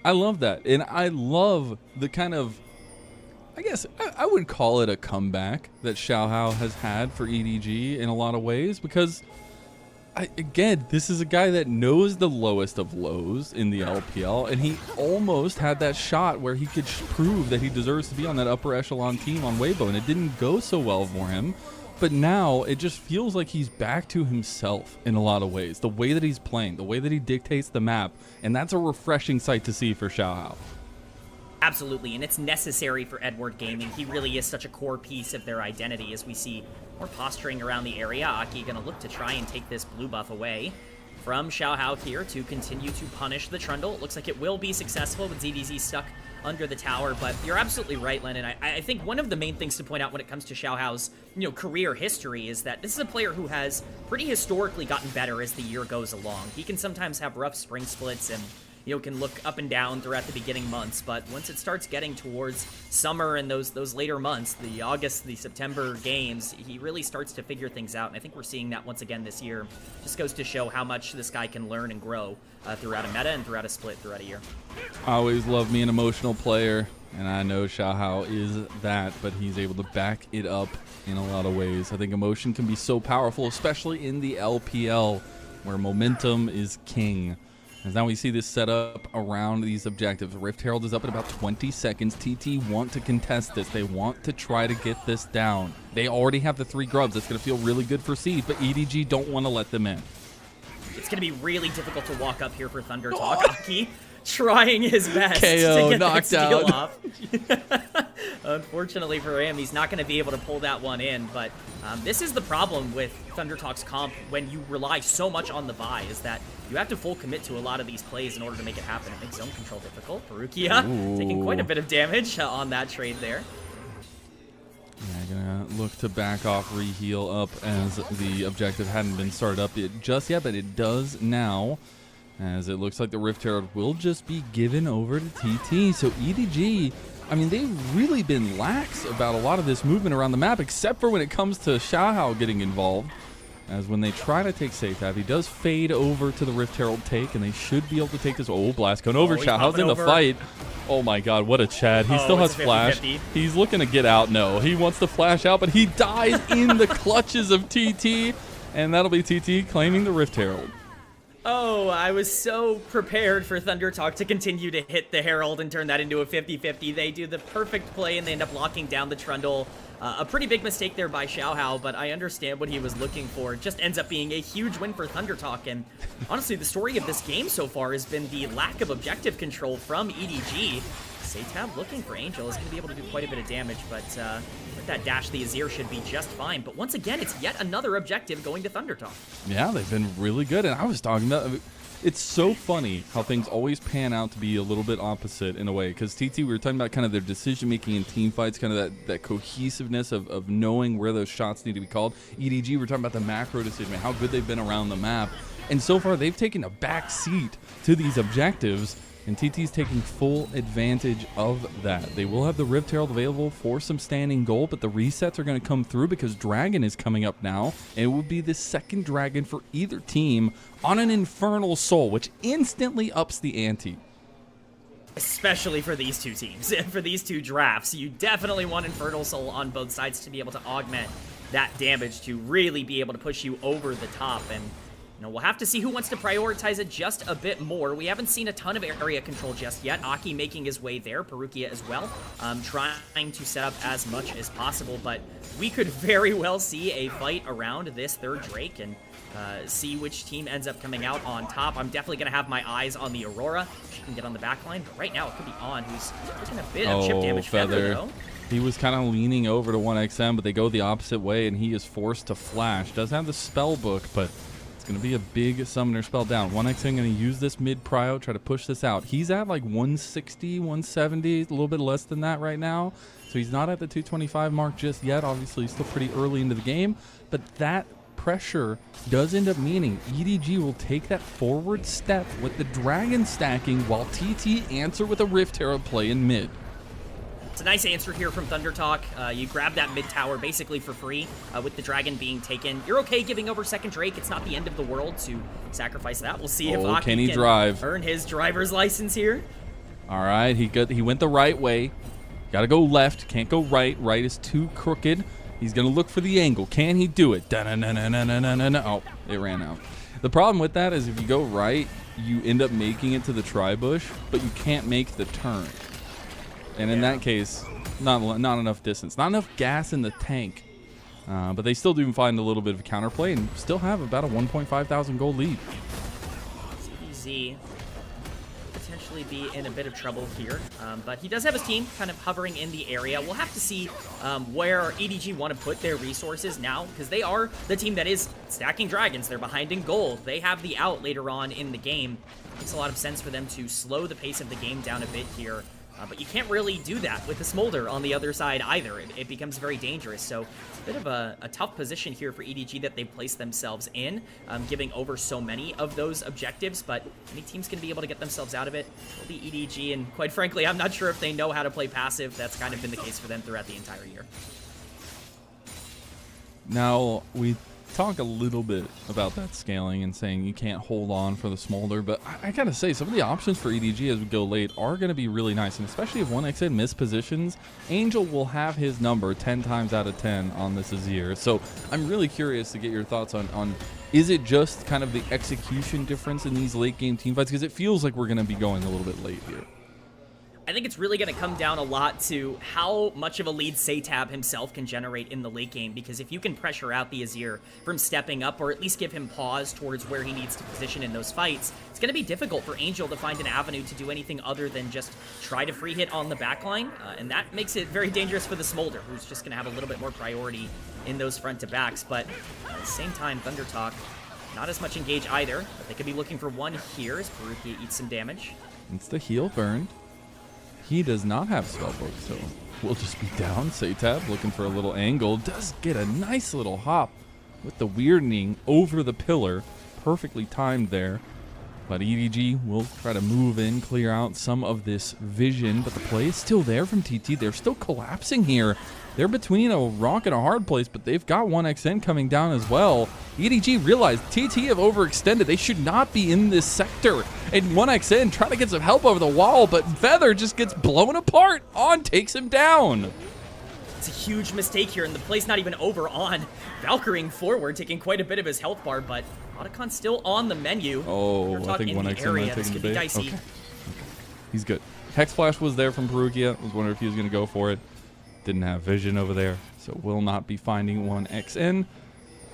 I love that. And I love the kind of, I guess I would call it a comeback that Xiaohao has had for EDG in a lot of ways, because again, this is a guy that knows the lowest of lows in the LPL, and he almost had that shot where he could prove that he deserves to be on that upper echelon team on Weibo, and it didn't go so well for him. But now it just feels like he's back to himself in a lot of ways. The way that he's playing, the way that he dictates the map, and that's a refreshing sight to see for Xiaohao. Absolutely, and it's necessary for Edward Gaming. He really is such a core piece of their identity as we see more posturing around the area. Aki gonna look to try and take this blue buff away from Xiaohao here to continue to punish the Trundle. It looks like it will be successful with ZDZ stuck under the tower, but you're absolutely right, Lennon. I think one of the main things to point out when it comes to Xiaohao's career history is that this is a player who has pretty historically gotten better as the year goes along. He can sometimes have rough spring splits and can look up and down throughout the beginning months, but once it starts getting towards summer and those later months, the August, the September games, he really starts to figure things out, and I think we're seeing that once again this year. Just goes to show how much this guy can learn and grow throughout a meta and throughout a split throughout a year. I always love me an emotional player, and I know Xiaohao is that, but he's able to back it up in a lot of ways. I think emotion can be so powerful, especially in the LPL, where momentum is king. As now we see this set up around these objectives. Rift Herald is up in about 20 seconds. TT want to contest this. They want to try to get this down. They already have the 3 grubs. That's going to feel really good for Seed, but EDG don't want to let them in. It's going to be really difficult to walk up here for Thunder Talk. Aki trying his best KO, to get knocked that steal out. off. Unfortunately for him, he's not going to be able to pull that one in, but this is the problem with Thunder Talk's comp when you rely so much on the buy, is that you have to full commit to a lot of these plays in order to make it happen. It makes zone control difficult. Perukia taking quite a bit of damage on that trade there. Yeah, gonna look to back off, re-heal up as the objective hadn't been started up just yet, but it does now, as it looks like the Rift Herald will just be given over to TT. So EDG, I mean, they've really been lax about a lot of this movement around the map, except for when it comes to Xiaohao getting involved. As when they try to take Safe, he does fade over to the Rift Herald take, and they should be able to take this. Oh, Blast Cone over. Xiaohao's in the fight. Oh my god, what a Chad. He still has it's a flash. 50-50. He's looking to get out. No, he wants to flash out, but he dies in the clutches of TT. And that'll be TT claiming the Rift Herald. Oh, I was so prepared for Thunder Talk to continue to hit the Herald and turn that into a 50-50. They do the perfect play and they end up locking down the Trundle. A pretty big mistake there by Xiaohao, but I understand what he was looking for. It just ends up being a huge win for Thunder Talk. And honestly, the story of this game so far has been the lack of objective control from EDG. Saytab looking for Angel is going to be able to do quite a bit of damage, but with that dash, the Azir should be just fine. But once again, it's yet another objective going to Thunder Talk. Yeah, they've been really good. And I was talking about, it's so funny how things always pan out to be a little bit opposite in a way. Because TT, we were talking about kind of their decision-making in team fights, kind of that cohesiveness of knowing where those shots need to be called. EDG, we're talking about the macro decision, how good they've been around the map. And so far, they've taken a back seat to these objectives. And TT's taking full advantage of that. They will have the Rift Herald available for some standing gold, but the resets are going to come through because Dragon is coming up now. And it will be the second Dragon for either team on an Infernal Soul, which instantly ups the ante. Especially for these two teams, for these two drafts. You definitely want Infernal Soul on both sides to be able to augment that damage to really be able to push you over the top. And you know, we'll have to see who wants to prioritize it just a bit more. We haven't seen a ton of area control just yet. Aki making his way there, Perukia as well, trying to set up as much as possible, but we could very well see a fight around this third Drake and see which team ends up coming out on top. I'm definitely going to have my eyes on the Aurora. She can get on the back line, but right now it could be On, who's taking a bit of chip damage. Feather, though. He was kind of leaning over to 1XM, but they go the opposite way, and he is forced to flash. Does have the spell book, but going to be a big summoner spell down. 1XM going to use this mid prio, try to push this out. He's at like 160, 170, a little bit less than that right now. So he's not at the 225 mark just yet. Obviously, he's still pretty early into the game. But that pressure does end up meaning EDG will take that forward step with the Dragon stacking while TT answer with a Rift Herald play in mid. It's a nice answer here from Thunder Talk. You grab that mid tower basically for free with the Dragon being taken. You're okay giving over second Drake. It's not the end of the world to sacrifice that. We'll see if Aki can earn his driver's license here. All right, he went the right way. Got to go left. Can't go right. Right is too crooked. He's going to look for the angle. Can he do it? Oh, it ran out. The problem with that is if you go right, you end up making it to the tri-bush, but you can't make the turn. And in that case, not enough distance. Not enough gas in the tank. But they still do find a little bit of counterplay and still have about a 1.5 thousand gold lead. CBZ potentially be in a bit of trouble here. But he does have his team kind of hovering in the area. We'll have to see where EDG want to put their resources now, because they are the team that is stacking dragons. They're behind in gold. They have the out later on in the game. Makes a lot of sense for them to slow the pace of the game down a bit here. But you can't really do that with the Smolder on the other side either. It becomes very dangerous. So it's a bit of a tough position here for EDG that they've placed themselves in, giving over so many of those objectives. But any team's going to be able to get themselves out of it. It'll be EDG, and quite frankly, I'm not sure if they know how to play passive. That's kind of been the case for them throughout the entire year. Now, we talk a little bit about that scaling and saying you can't hold on for the Smolder, but I gotta say, some of the options for EDG as we go late are going to be really nice, and especially if 1XM mispositions, Angel will have his number 10 times out of 10 on this Azir. So I'm really curious to get your thoughts on is it just kind of the execution difference in these late game team fights, because it feels like we're going to be going a little bit late here. I think it's really going to come down a lot to how much of a lead Saytab himself can generate in the late game, because if you can pressure out the Azir from stepping up, or at least give him pause towards where he needs to position in those fights, it's going to be difficult for Angel to find an avenue to do anything other than just try to free hit on the backline, and that makes it very dangerous for the Smolder, who's just going to have a little bit more priority in those front to backs. But at the same time, Thunder Talk, not as much engage either, but they could be looking for one here as Perukia eats some damage. It's the heal burned. He does not have spellbook, so we'll just be down. Saytab looking for a little angle. Does get a nice little hop with the weirding over the pillar. Perfectly timed there. But EDG will try to move in, clear out some of this vision. But the play is still there from TT. They're still collapsing here. they're between a rock and a hard place, but they've got 1XN coming down as well. EDG realized TT have overextended. They should not be in this sector. And 1XN trying to get some help over the wall, but Feather just gets blown apart. On takes him down. It's a huge mistake here, and the play's not even over on. Valkyrieing forward, taking quite a bit of his health bar, but Otacon still on the menu. Oh, I think 1XN might take him to bait. Dicey. Okay. He's good. Hex Flash was there from Perugia. Was wondering if he was going to go for it. Didn't have vision over there, so will not be finding 1XN.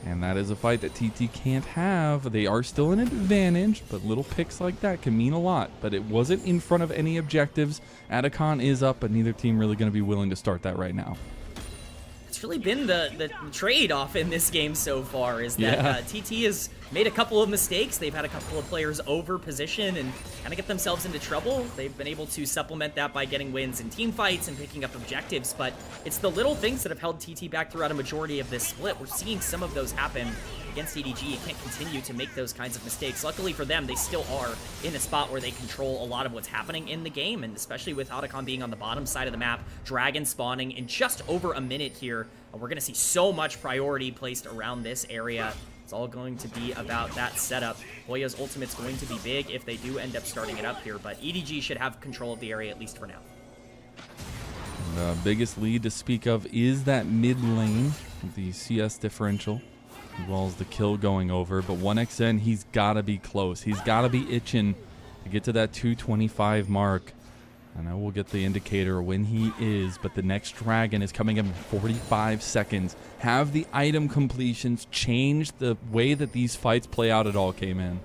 And that is a fight that TT can't have. They are still an advantage, but little picks like that can mean a lot. But it wasn't in front of any objectives. Otacon is up, but neither team really going to be willing to start that right now. It's really been the trade-off in this game so far, is that TT has made a couple of mistakes. They've had a couple of players over position and kind of get themselves into trouble. They've been able to supplement that by getting wins in team fights and picking up objectives, but it's the little things that have held TT back throughout a majority of this split. We're seeing some of those happen against EDG. You can't continue to make those kinds of mistakes. Luckily for them, they still are in a spot where they control a lot of what's happening in the game, and especially with Otacon being on the bottom side of the map, Dragon spawning in just over a minute here. We're going to see so much priority placed around this area. It's all going to be about that setup. Hoya's ultimate's going to be big if they do end up starting it up here, but EDG should have control of the area, at least for now. The biggest lead to speak of is that mid lane, the CS differential, as well as the kill going over. But 1XN, he's got to be close. He's got to be itching to get to that 225 mark. And I will get the indicator when he is, but the next Dragon is coming in 45 seconds. Have the item completions changed the way that these fights play out at all, K-Man?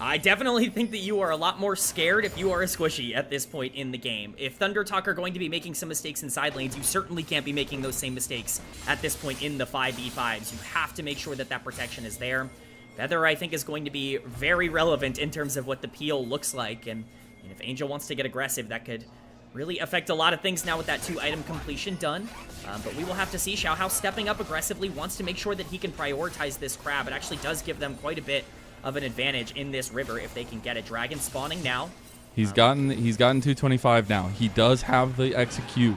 I definitely think that you are a lot more scared if you are a squishy at this point in the game. If ThunderTalk are going to be making some mistakes in side lanes, you certainly can't be making those same mistakes at this point in the 5v5s. You have to make sure that that protection is there. Feather, I think, is going to be very relevant in terms of what the peel looks like, and if Angel wants to get aggressive, that could really affect a lot of things now with that 2-item completion done. But we will have to see. Xiaohao stepping up aggressively, wants to make sure that he can prioritize this crab. It actually does give them quite a bit of an advantage in this river if they can get a Dragon spawning now. He's gotten 225 now. He does have the execute.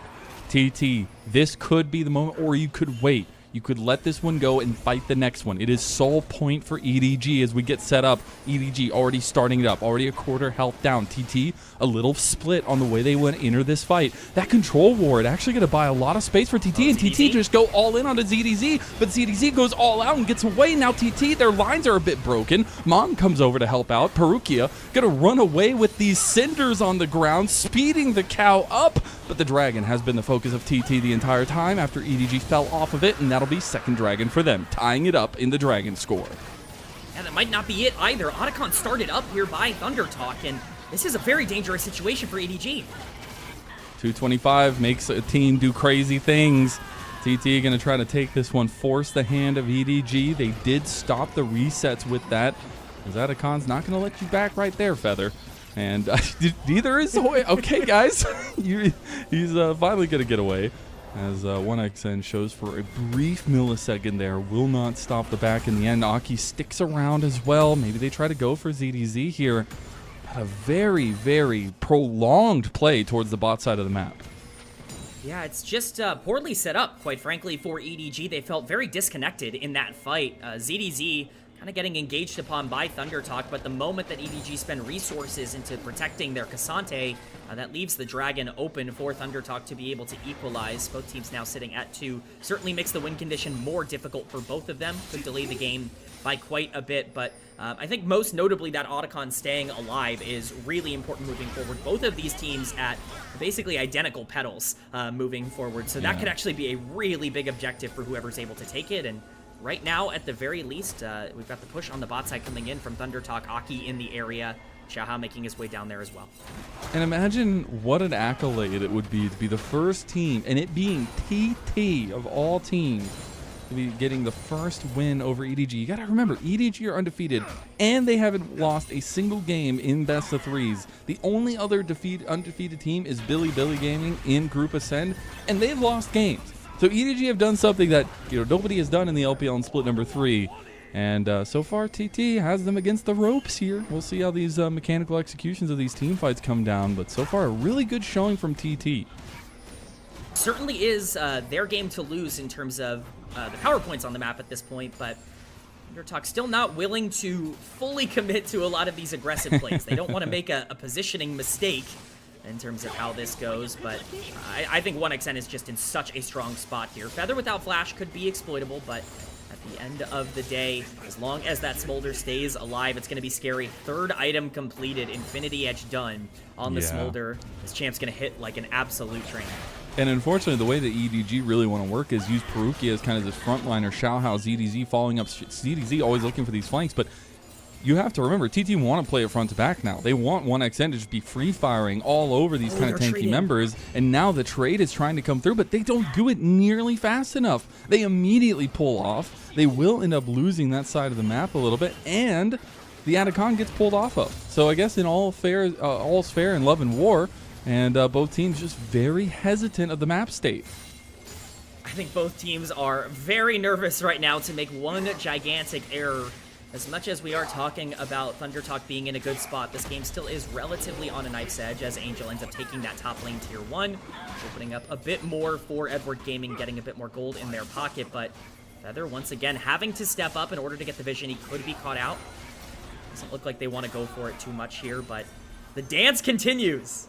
TT, this could be the moment, or you could wait. You could let this one go and fight the next one. It is sole point for EDG as we get set up. EDG already starting it up, already a quarter health down. TT, a little split on the way they went enter this fight. That control ward actually going to buy a lot of space for TT, and TT just go all in onto ZDZ, but ZDZ goes all out and gets away. Now TT, their lines are a bit broken. Mom comes over to help out. Perugia going to run away with these cinders on the ground, speeding the cow up, but the Dragon has been the focus of TT the entire time after EDG fell off of it, and that'll be second Dragon for them, tying it up in the Dragon score. Yeah, that might not be it either. Otacon started up here by ThunderTalk, and this is a very dangerous situation for EDG. 225 makes a team do crazy things. TT going to try to take this one, force the hand of EDG. They did stop the resets with that, because Otacon's not going to let you back right there, Feather. And neither is Hoy. Okay, guys. He's finally going to get away. As 1XN shows for a brief millisecond there. Will not stop the back in the end. Aki sticks around as well. Maybe they try to go for ZDZ here. But a very, very prolonged play towards the bot side of the map. Yeah, it's just poorly set up, quite frankly, for EDG. They felt very disconnected in that fight. ZDZ kind of getting engaged upon by ThunderTalk, but the moment that EDG spend resources into protecting their Cassante, that leaves the Dragon open for ThunderTalk to be able to equalize. Both teams now sitting at 2. Certainly makes the win condition more difficult for both of them. Could delay the game by quite a bit, but I think most notably that Otacon staying alive is really important moving forward. Both of these teams at basically identical pedals moving forward, so that could actually be a really big objective for whoever's able to take it. And right now, at the very least, we've got the push on the bot side coming in from ThunderTalk. Aki in the area. Xiaohao making his way down there as well. And imagine what an accolade it would be to be the first team, and it being TT of all teams, to be getting the first win over EDG. You got to remember, EDG are undefeated, and they haven't lost a single game in best of threes. The only other undefeated team is Billy Gaming in Group Ascend, and they've lost games. So EDG have done something that nobody has done in the LPL in split number 3. And so far, TT has them against the ropes here. We'll see how these mechanical executions of these team fights come down. But so far, a really good showing from TT. certainly is their game to lose in terms of the power points on the map at this point, but Thundertalk still not willing to fully commit to a lot of these aggressive plays. They don't want to make a positioning mistake in terms of how this goes, but I think 1xN is just in such a strong spot here. Feather without Flash could be exploitable, but at the end of the day, as long as that Smolder stays alive, it's going to be scary. Third item completed, Infinity Edge done on the Smolder. This champ's going to hit like an absolute train. And unfortunately, the way that EDG really want to work is use Perukia as kind of this frontliner, Xiaohao, ZDZ following up. ZDZ always looking for these flanks, but you have to remember, TT want to play it front to back now. They want 1xN to just be free-firing all over these kind of tanky members, and now the trade is trying to come through, but they don't do it nearly fast enough. They immediately pull off. They will end up losing that side of the map a little bit, and the Atacon gets pulled off of. So I guess in all's fair in love and war, and both teams just very hesitant of the map state. I think both teams are very nervous right now to make one gigantic error. As much as we are talking about Thundertalk being in a good spot, this game still is relatively on a knife's edge as Angel ends up taking that top lane tier 1, opening up a bit more for Edward Gaming, getting a bit more gold in their pocket, but Feather once again having to step up in order to get the vision. He could be caught out. Doesn't look like they want to go for it too much here, but the dance continues.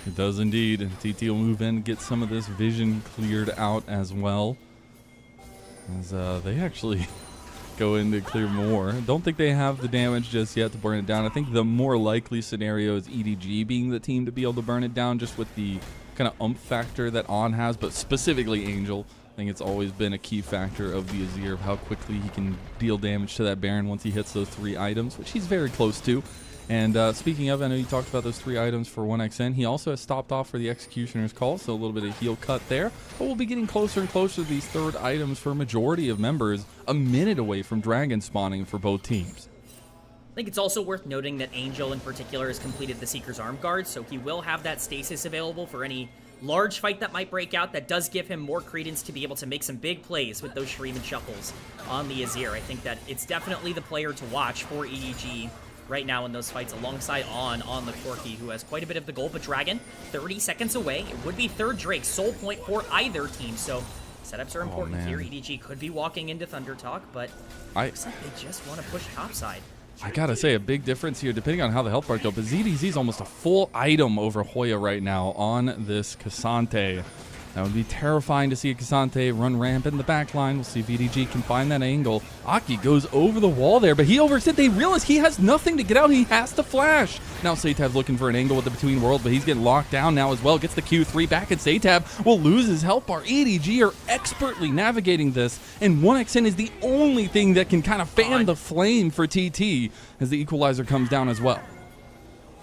It does indeed. TT will move in, get some of this vision cleared out as well, as they actually go in to clear more. Don't think they have the damage just yet to burn it down. I think the more likely scenario is EDG being the team to be able to burn it down, just with the kind of ump factor that On has, but specifically Angel. I think it's always been a key factor of the Azir, of how quickly he can deal damage to that Baron once he hits those 3 items, which he's very close to. And speaking of, I know you talked about those 3 items for 1xN. He also has stopped off for the Executioner's Call, so a little bit of heal cut there. But we'll be getting closer and closer to these 3rd items for a majority of members, a minute away from Dragon spawning for both teams. I think it's also worth noting that Angel in particular has completed the Seeker's Arm Guard, so he will have that stasis available for any large fight that might break out. That does give him more credence to be able to make some big plays with those Shreem and Shuffles on the Azir. I think that it's definitely the player to watch for EDG right now in those fights, alongside on the Corki, who has quite a bit of the gold, but Dragon 30 seconds away. It would be 3rd Drake, soul point for either team, so setups are important here. EDG could be walking into Thundertalk, but looks like they just want to push topside. I gotta say, a big difference here, depending on how the health bar go, but ZDZ is almost a full item over Hoya right now on this Cassante. That would be terrifying to see a Cassante run rampant in the back line. We'll see if EDG can find that angle. Aki goes over the wall there, but he overextended. They realize he has nothing to get out. He has to flash. Now Satab's looking for an angle with the Between World, but he's getting locked down now as well. Gets the Q3 back, and Satab will lose his health bar. EDG are expertly navigating this, and 1xN is the only thing that can kind of fan the flame for TT as the equalizer comes down as well.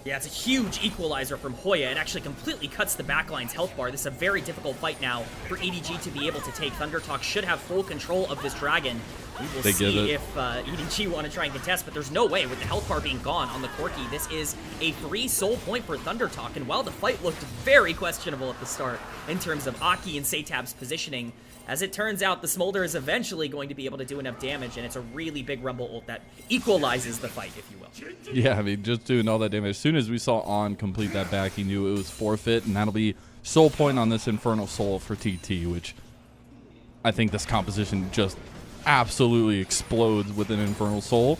Yeah, it's a huge equalizer from Hoya. It actually completely cuts the backline's health bar. This is a very difficult fight now for EDG to be able to take. Thundertalk should have full control of this Dragon. We will see if EDG want to try and contest, but there's no way with the health bar being gone on the Corki. This is a free soul point for Thundertalk, and while the fight looked very questionable at the start in terms of Aki and Satab's positioning, as it turns out, the Smolder is eventually going to be able to do enough damage, and it's a really big Rumble ult that equalizes the fight, if you will. Yeah, I mean, just doing all that damage. As soon as we saw On complete that back, he knew it was forfeit, and that'll be soul point on this Infernal Soul for TT, which I think this composition just absolutely explodes with an Infernal Soul.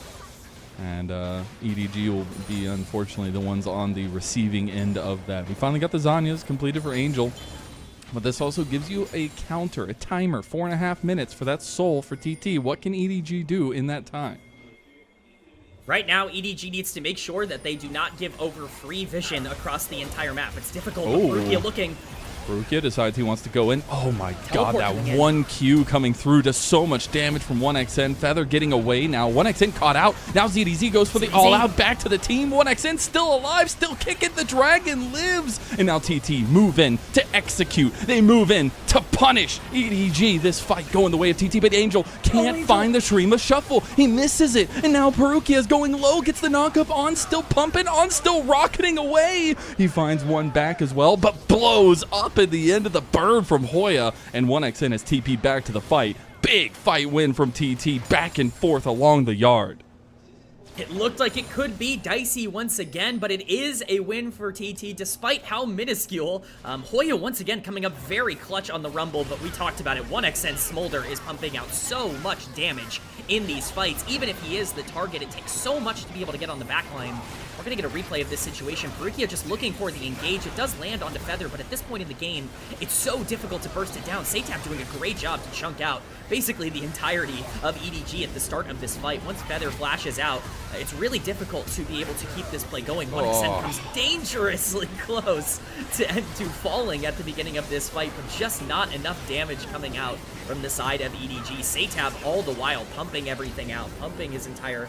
And EDG will be, unfortunately, the ones on the receiving end of that. We finally got the Zanyas completed for Angel. But this also gives you a counter, a timer, 4.5 minutes for that soul for TT. What can EDG do in that time? Right now, EDG needs to make sure that they do not give over free vision across the entire map. It's difficult. Perukia looking. Perukia decides he wants to go in. Oh my god, that 1Q coming through does so much damage from 1xN. Feather getting away now. 1xN caught out. Now ZDZ goes for the all-out back to the team. 1xN still alive, still kicking. The Dragon lives. And now TT move in to execute. They move in to punish EDG. This fight going the way of TT, but Angel can't find the Shrima Shuffle. He misses it. And now Perukia is going low, gets the knockup. On still pumping, On still rocketing away. He finds one back as well, but blows up at the end of the burn from Hoya, and 1xN has TP'd back to the fight. Big fight win from TT, back and forth along the yard. It looked like it could be dicey once again, but it is a win for TT despite how minuscule. Hoya once again coming up very clutch on the Rumble, but we talked about it. 1xN Smolder is pumping out so much damage in these fights. Even if he is the target, it takes so much to be able to get on the backline. We're going to get a replay of this situation. Perukia just looking for the engage. It does land onto Feather, but at this point in the game, it's so difficult to burst it down. Satap doing a great job to chunk out basically the entirety of EDG at the start of this fight. Once Feather flashes out, it's really difficult to be able to keep this play going. 1xN comes dangerously close to falling at the beginning of this fight, but just not enough damage coming out from the side of EDG. Satap all the while pumping everything out, pumping his entire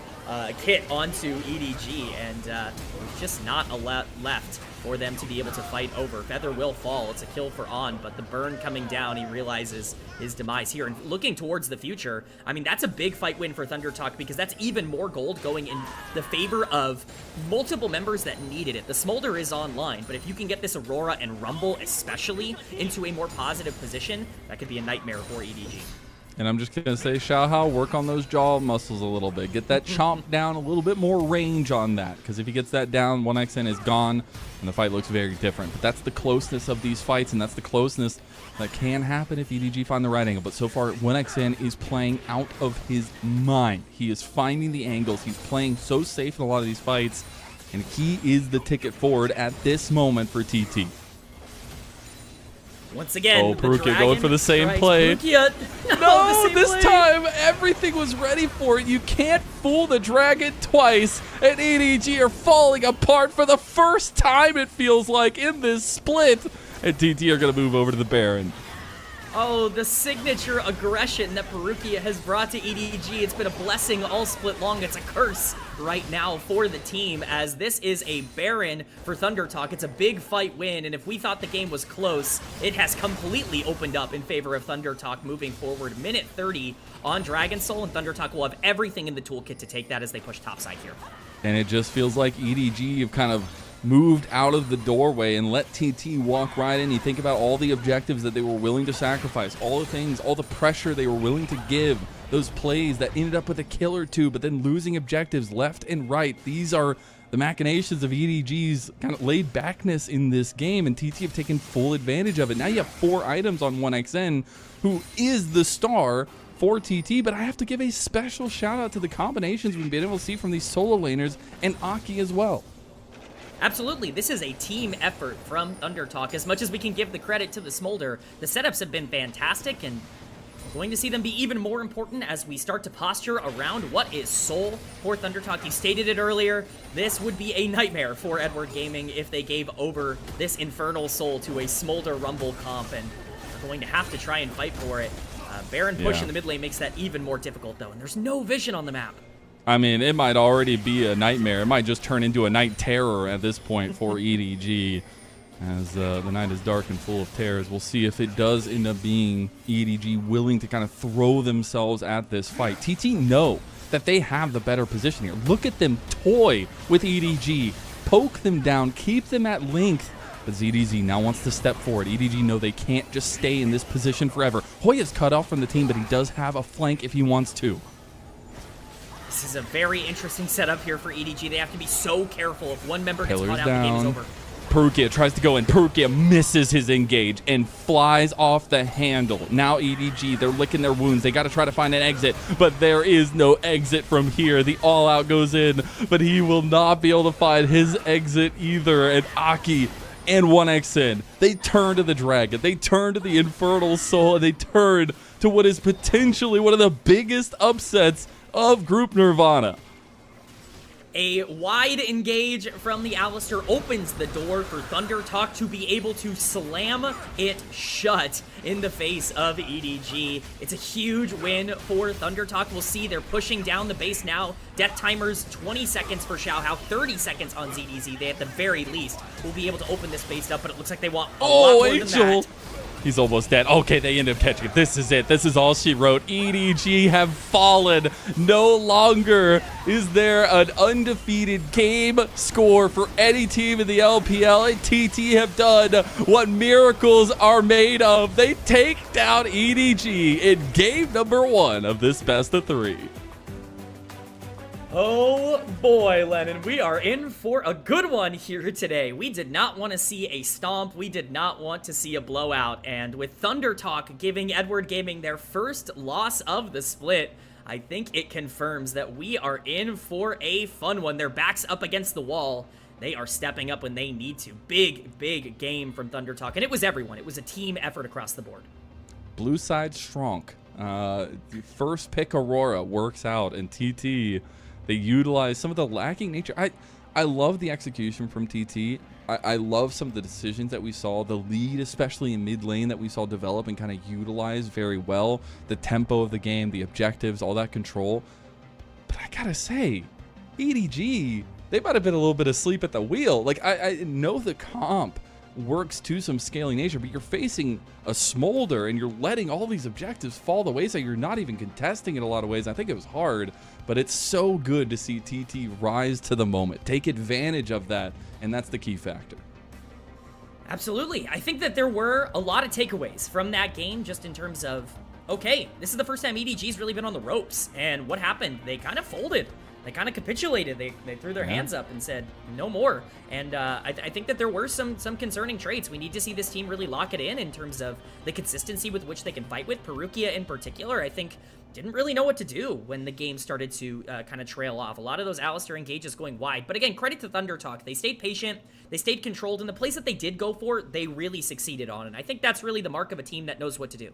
kit onto EDG, and there's just not a lot left for them to be able to fight over. Feather will fall. It's a kill for On, but the burn coming down, he realizes his demise here. And looking towards the future, I mean, that's a big fight win for Thunder Talk, because that's even more gold going in the favor of multiple members that needed it. The Smolder is online, but if you can get this Aurora and Rumble especially into a more positive position, that could be a nightmare for EDG. And I'm just going to say, Xiaohao, work on those jaw muscles a little bit. Get that chomp down, a little bit more range on that. Because if he gets that down, 1xN is gone, and the fight looks very different. But that's the closeness of these fights, and that's the closeness that can happen if EDG find the right angle. But so far, 1xN is playing out of his mind. He is finding the angles. He's playing so safe in a lot of these fights, and he is the ticket forward at this moment for TT. Once again, Perukia going for the same play. No, this time everything was ready for it. You can't fool the dragon twice, and EDG are falling apart for the first time, it feels like, in this split. And TT are going to move over to the Baron. Oh, the signature aggression that Perukia has brought to EDG. It's been a blessing all split long. It's a curse right now for the team, as this is a Baron for Thunder Talk. It's a big fight win, and if we thought the game was close, it has completely opened up in favor of Thunder Talk moving forward. Minute 30 on Dragon Soul, and Thunder Talk will have everything in the toolkit to take that as they push topside here. And it just feels like EDG have kind of moved out of the doorway and let TT walk right in. You think about all the objectives that they were willing to sacrifice, all the things, all the pressure they were willing to give, those plays that ended up with a kill or two, but then losing objectives left and right. These are the machinations of EDG's kind of laid backness in this game, and TT have taken full advantage of it. Now you have 4 items on 1xN, who is the star for TT, but I have to give a special shout out to the combinations we've been able to see from these solo laners and Aki as well. Absolutely, this is a team effort from Thunder Talk. As much as we can give the credit to the Smolder, the setups have been fantastic, and we're going to see them be even more important as we start to posture around what is Soul for Thunder Talk. You stated it earlier, this would be a nightmare for Edward Gaming if they gave over this Infernal Soul to a Smolder Rumble comp, and they're going to have to try and fight for it. Baron push in the mid lane makes that even more difficult, though, and there's no vision on the map. I mean, it might already be a nightmare. It might just turn into a night terror at this point for EDG, as the night is dark and full of terrors. We'll see if it does end up being EDG willing to kind of throw themselves at this fight. TT know that they have the better position here. Look at them toy with EDG, poke them down, keep them at length. But ZDZ now wants to step forward. EDG know they can't just stay in this position forever. Hoya's cut off from the team, but he does have a flank if he wants to. This is a very interesting setup here for EDG. They have to be so careful. If one member gets caught out, down. the game is over. Perukia tries to go in. Perukia misses his engage and flies off the handle. Now EDG, they're licking their wounds. They got to try to find an exit, but there is no exit from here. The all-out goes in, but he will not be able to find his exit either. And Aki and 1xN, they turn to the dragon. They turn to the Infernal Soul, and they turn to what is potentially one of the biggest upsets of Group Nirvana. A wide engage from the Alistair opens the door for Thunder Talk to be able to slam it shut in the face of EDG. It's a huge win for Thunder Talk. We'll see they're pushing down the base now. Death timers 20 seconds for Xiaohao, 30 seconds on ZDZ. They at the very least will be able to open this base up, but it looks like they want a lot more than that. He's almost dead. Okay, they end up catching it. This is it. This is all she wrote. EDG have fallen. No longer is there an undefeated game score for any team in the LPL. And TT have done what miracles are made of. They take down EDG in game number 1 of this best of 3. Oh boy, Lennon, we are in for a good one here today. We did not want to see a stomp. We did not want to see a blowout. And with Thunder Talk giving Edward Gaming their first loss of the split, I think it confirms that we are in for a fun one. Their backs up against the wall. They are stepping up when they need to. Big game from Thunder Talk. And it was everyone. It was a team effort across the board. Blue side strong. The first pick Aurora works out, and TT, they utilize some of the lacking nature. I love the execution from TT. I love some of the decisions that we saw, the lead, especially in mid lane, that we saw develop and kind of utilize very well. The tempo of the game, the objectives, all that control. But I gotta say, EDG, they might have been a little bit asleep at the wheel. Like, I know the comp works to some scaling nature, but you're facing a Smolder and you're letting all these objectives fall the wayside. You're not even contesting in a lot of ways. I think it was hard, but it's so good to see TT rise to the moment, take advantage of that, and that's the key factor. Absolutely. I think that there were a lot of takeaways from that game, just in terms of, okay, this is the first time EDG's really been on the ropes, and what happened? They kind of folded. They kind of capitulated. They threw their hands up and said, no more. And I think that there were some concerning traits. We need to see this team really lock it in terms of the consistency with which they can fight with. Perukia in particular, I think, didn't really know what to do when the game started to kind of trail off. A lot of those Alistair engages going wide. But again, credit to Thunder Talk. They stayed patient. They stayed controlled. And the plays that they did go for, they really succeeded on. And I think that's really the mark of a team that knows what to do.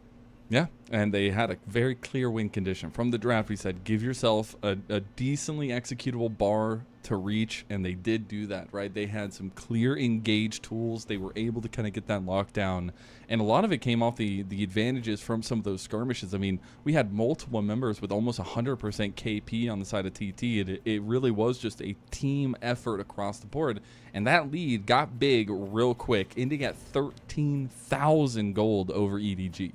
Yeah, and they had a very clear win condition. From the draft, we said, give yourself a decently executable bar to reach, and they did do that, right? They had some clear engage tools. They were able to kind of get that lockdown, and a lot of it came off the advantages from some of those skirmishes. I mean, we had multiple members with almost 100% KP on the side of TT. It really was just a team effort across the board, and that lead got big real quick, ending at 13,000 gold over EDG.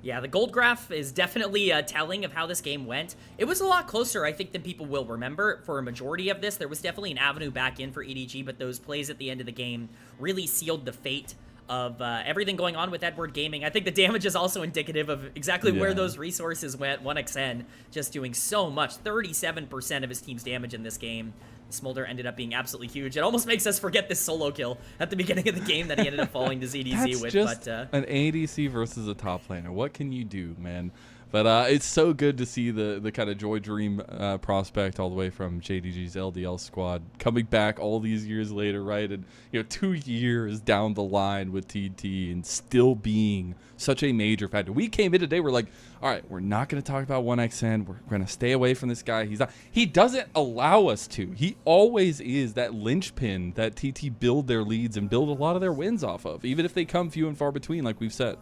Yeah, the gold graph is definitely telling of how this game went. It was a lot closer, I think, than people will remember. For a majority of this, there was definitely an avenue back in for EDG, but those plays at the end of the game really sealed the fate of everything going on with Edward Gaming. I think the damage is also indicative of exactly where those resources went. 1xN just doing so much, 37% of his team's damage in this game. Smolder ended up being absolutely huge. It almost makes us forget this solo kill at the beginning of the game that he ended up falling to ZDZ with. Just an ADC versus a top laner. What can you do, man? But it's so good to see the kind of Joy Dream prospect all the way from JDG's LDL squad coming back all these years later, right? And 2 years down the line with TT and still being such a major factor. We came in today, we're like, all right, we're not going to talk about 1xN. We're going to stay away from this guy. He doesn't allow us to. He always is that linchpin that TT build their leads and build a lot of their wins off of, even if they come few and far between, like we've said.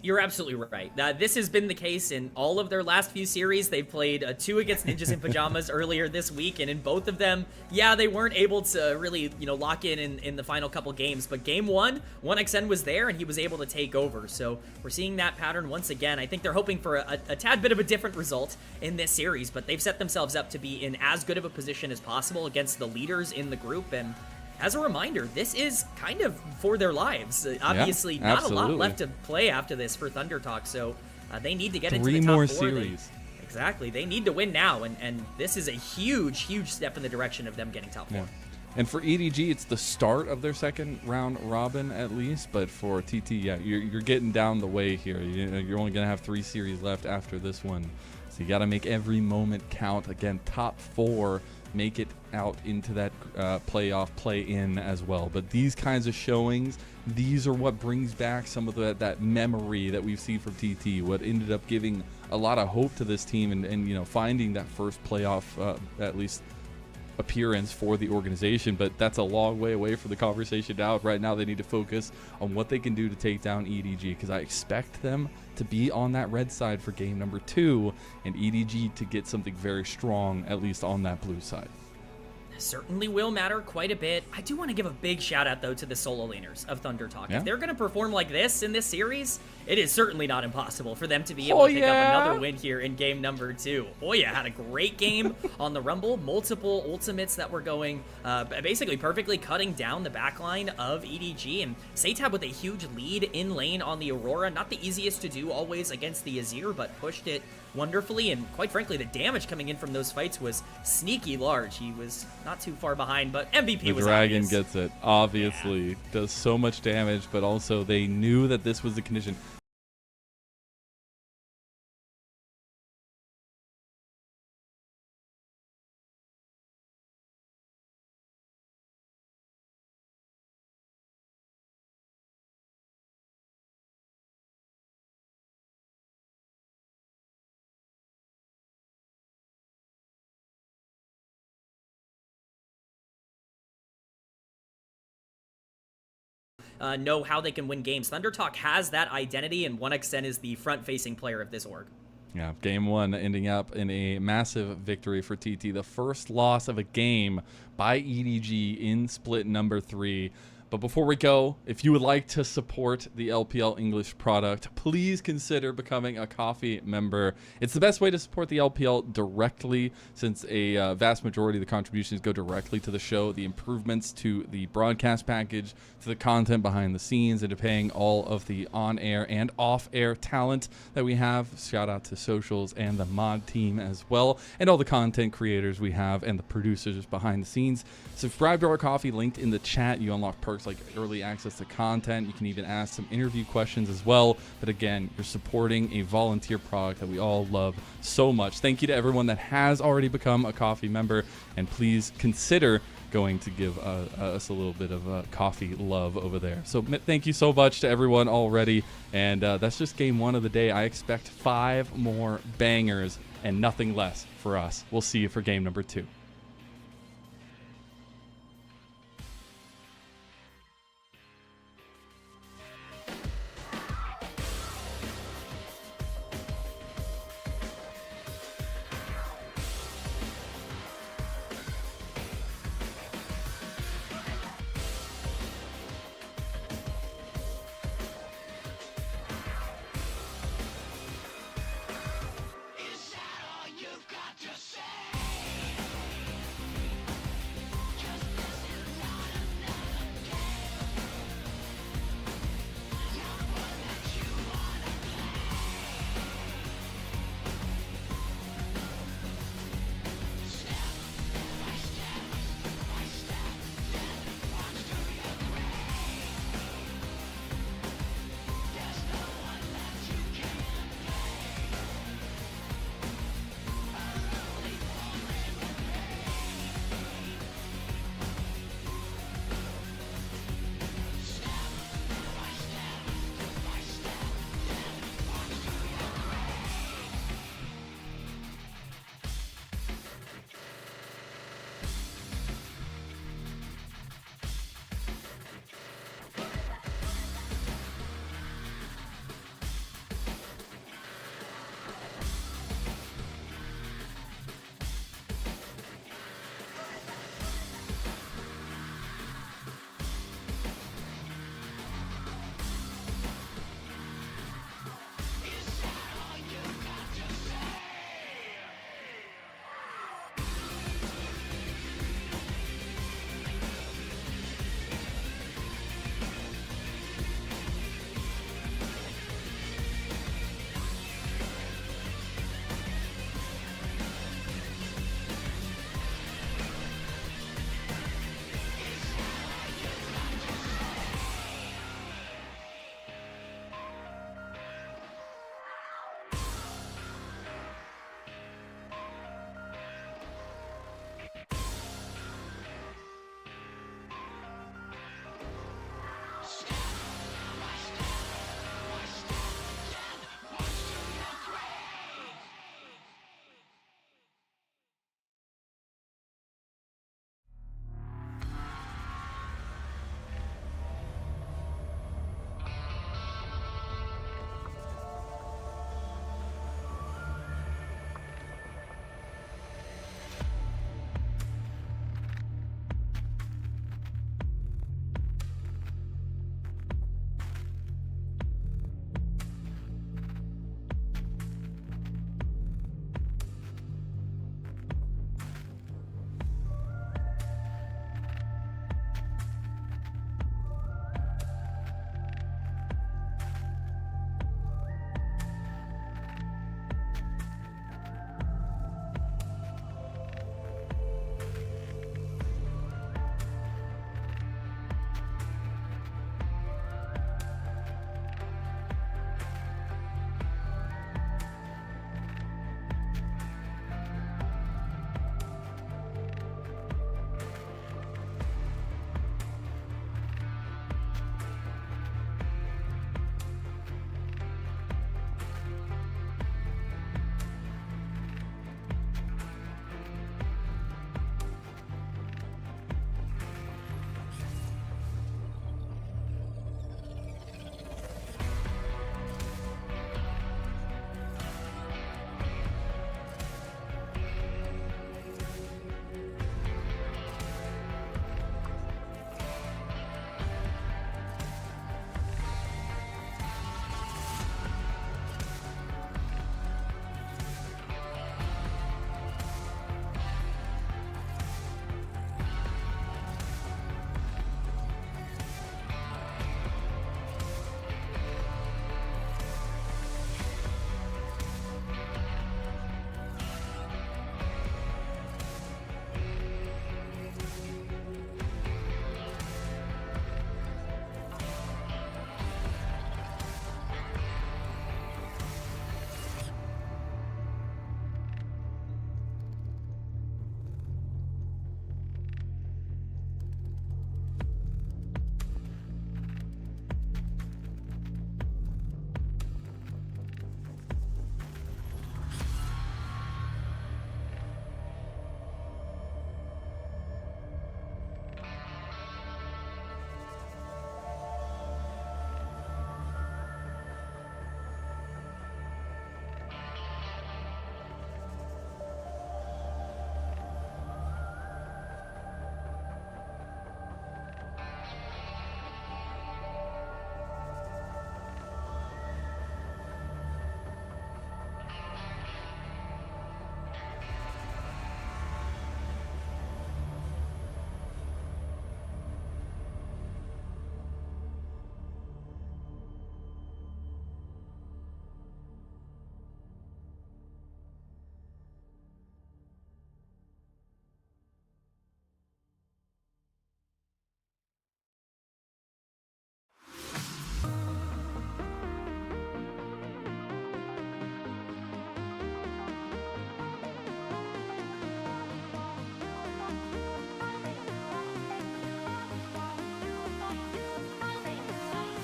You're absolutely right. This has been the case in all of their last few series. They've played 2 against Ninjas in Pajamas earlier this week, and in both of them, yeah, they weren't able to really, lock in the final couple games. But game 1xN was there, and he was able to take over. So we're seeing that pattern once again. I think they're hoping for a tad bit of a different result in this series, but they've set themselves up to be in as good of a position as possible against the leaders in the group. And as a reminder, this is kind of for their lives. Obviously, not a lot left to play after this for Thunder Talk, so they need to get into the top 4. 3 more series. Exactly. They need to win now, and this is a huge, huge step in the direction of them getting top 4. Yeah. And for EDG, it's the start of their second round robin, at least. But for TT, yeah, you're getting down the way here. You're only going to have 3 series left after this one. So you got to make every moment count. Again, top 4. Make it out into that playoff play-in as well. But these kinds of showings, these are what brings back some of that memory that we've seen from TT, what ended up giving a lot of hope to this team and finding that first playoff at least appearance for the organization. But that's a long way away from the conversation now. Right now they need to focus on what they can do to take down EDG, because I expect them to be on that red side for game number 2 and EDG to get something very strong, at least on that blue side. Certainly will matter quite a bit. I do want to give a big shout out though to the solo laners of Thunder Talk. If they're going to perform like this in this series, it is certainly not impossible for them to be able to pick up another win here in game number 2. Oya had a great game on the Rumble, multiple ultimates that were going basically perfectly cutting down the backline of EDG, and Satab with a huge lead in lane on the Aurora. Not the easiest to do always against the Azir, but pushed it wonderfully, and quite frankly, the damage coming in from those fights was sneaky large. He was not too far behind, but MVP was Dragon obvious. gets it, obviously. Does so much damage, but also they knew that this was the condition. Know how they can win games. ThunderTalk has that identity, and 1xN is the front-facing player of this org. Yeah, game one ending up in a massive victory for TT. The first loss of a game by EDG in split number 3. But before we go, if you would like to support the LPL English product, please consider becoming a coffee member. It's the best way to support the LPL directly, since a vast majority of the contributions go directly to the show, the improvements to the broadcast package, to the content behind the scenes, and to paying all of the on-air and off-air talent that we have. Shout out to socials and the mod team as well, and all the content creators we have and the producers behind the scenes. Subscribe to our coffee, linked in the chat. You unlock perks like early access to content. You can even ask some interview questions as well. But again, you're supporting a volunteer product that we all love so much. Thank you to everyone that has already become a coffee member, and please consider going to give us a little bit of coffee love over there. So thank you so much to everyone already, and that's just game one of the day. I expect 5 more bangers and nothing less for us. We'll see you for game number 2.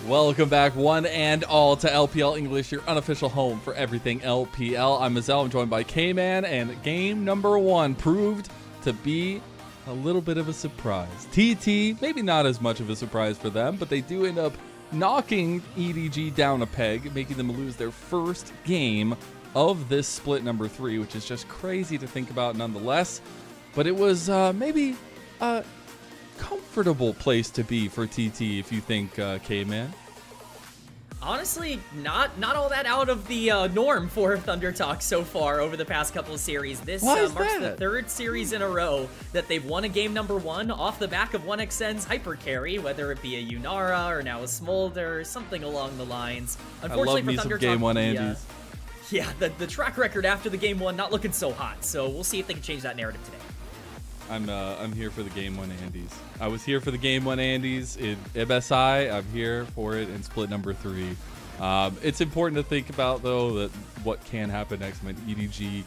Welcome back, one and all, to LPL English, your unofficial home for everything LPL. I'm Mazel, I'm joined by K-Man, and game number 1 proved to be a little bit of a surprise. TT, maybe not as much of a surprise for them, but they do end up knocking EDG down a peg, making them lose their first game of this split number 3, which is just crazy to think about nonetheless. But it was maybe a comfortable place to be for TT, if you think, K-Man. Honestly, not all that out of the norm for Thunder Talk so far over the past couple of series. This marks the 3rd series in a row that they've won a game number 1 off the back of 1xN's hyper carry, whether it be a Yunara or now a Smolder or something along the lines. Unfortunately, I love me for Thunder some game Talk, 1 Andes. Yeah, the track record after the game 1 not looking so hot. So we'll see if they can change that narrative today. I'm here for the game 1 Andes. I was here for the game 1 Andes in MSI. I'm here for it in split number 3. It's important to think about, though, that what can happen next. I mean, EDG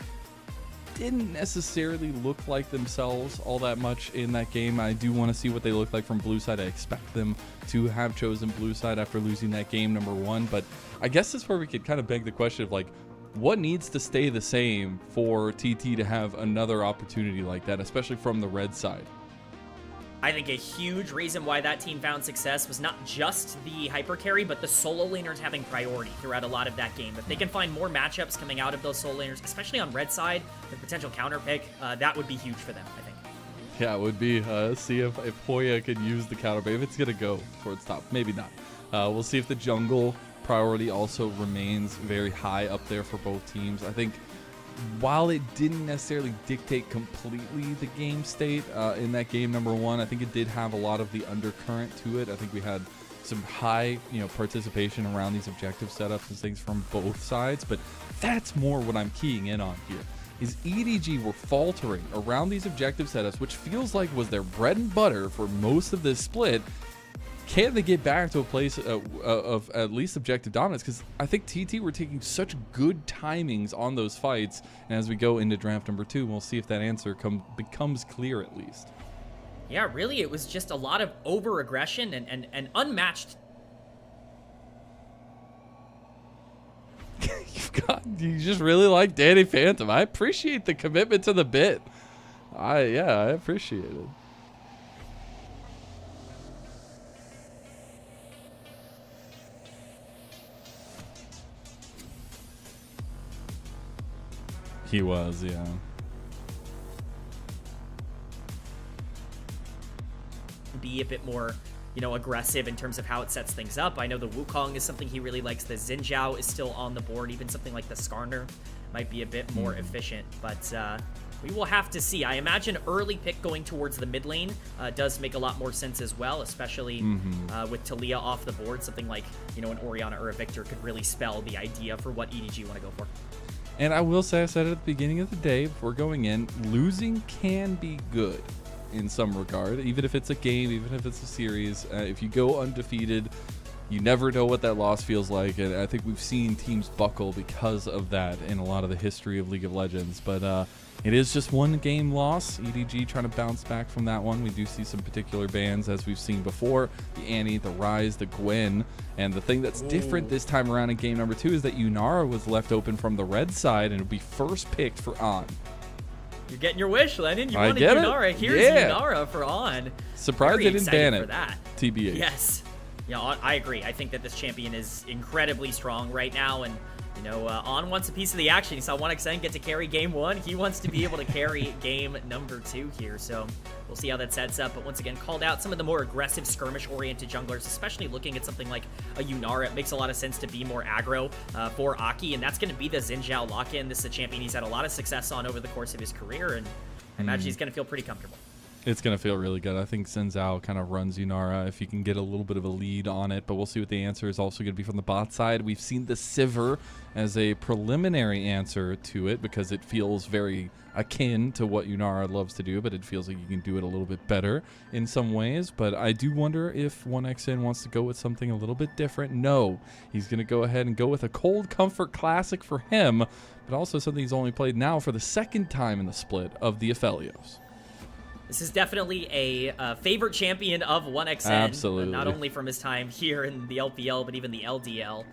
didn't necessarily look like themselves all that much in that game. I do want to see what they look like from blue side. I expect them to have chosen blue side after losing that game number 1. But I guess that's where we could kind of beg the question of, like, what needs to stay the same for TT to have another opportunity like that, especially from the red side? I think a huge reason why that team found success was not just the hyper carry, but the solo laners having priority throughout a lot of that game. If they can find more matchups coming out of those solo laners, especially on red side, the potential counter pick, that would be huge for them, I think. Yeah, it would be. See if Hoya could use the counter pick. If it's going to go towards top, maybe not. We'll see if the jungle priority also remains very high up there for both teams. I think while it didn't necessarily dictate completely the game state in that game number 1, I think it did have a lot of the undercurrent to it. I think we had some high, participation around these objective setups and things from both sides, but that's more what I'm keying in on here. Is EDG were faltering around these objective setups, which feels like was their bread and butter for most of this split. Can they get back to a place of at least objective dominance? Because I think TT were taking such good timings on those fights. And as we go into draft number 2, we'll see if that answer becomes clear at least. Yeah, really, it was just a lot of over-aggression and unmatched. You just really like Danny Phantom. I appreciate the commitment to the bit. I appreciate it. He was, yeah. Be a bit more, aggressive in terms of how it sets things up. I know the Wukong is something he really likes. The Xin Zhao is still on the board. Even something like the Skarner might be a bit more efficient, but we will have to see. I imagine early pick going towards the mid lane does make a lot more sense as well, especially with Talia off the board. Something like, an Orianna or a Victor could really spell the idea for what EDG want to go for. And I will say, I said it at the beginning of the day, before going in, losing can be good in some regard. Even if it's a game, even if it's a series, if you go undefeated, you never know what that loss feels like. And I think we've seen teams buckle because of that in a lot of the history of League of Legends. But it is just one game loss. EDG trying to bounce back from that one. We do see some particular bans, as we've seen before. The Annie, the Ryze, the Gwen. And the thing that's different this time around in game number 2 is that Yunara was left open from the red side and would be first picked for On. You're getting your wish, Lennon. You wanted Yunara. Here's Yunara for On. Surprised they didn't ban it. For that. TBH. Yes. Yeah, I agree. I think that this champion is incredibly strong right now, and On wants a piece of the action. He saw 1xN get to carry game 1. He wants to be able to carry game number 2 here, so we'll see how that sets up. But once again, called out some of the more aggressive skirmish-oriented junglers, especially looking at something like a Yunara. It makes a lot of sense to be more aggro for Aki, and that's going to be the Xin Zhao lock-in. This is a champion he's had a lot of success on over the course of his career, and I imagine he's going to feel pretty comfortable. It's going to feel really good. I think Xin Zhao kind of runs Yunara if you can get a little bit of a lead on it, but we'll see what the answer is also going to be from the bot side. We've seen the Sivir as a preliminary answer to it because it feels very akin to what Yunara loves to do, but it feels like you can do it a little bit better in some ways. But I do wonder if 1xN wants to go with something a little bit different. No, he's going to go ahead and go with a Cold Comfort Classic for him, but also something he's only played now for the 2nd time in the split of the Aphelios. This is definitely a favorite champion of 1xn. Absolutely. Not only from his time here in the LPL, but even the LDL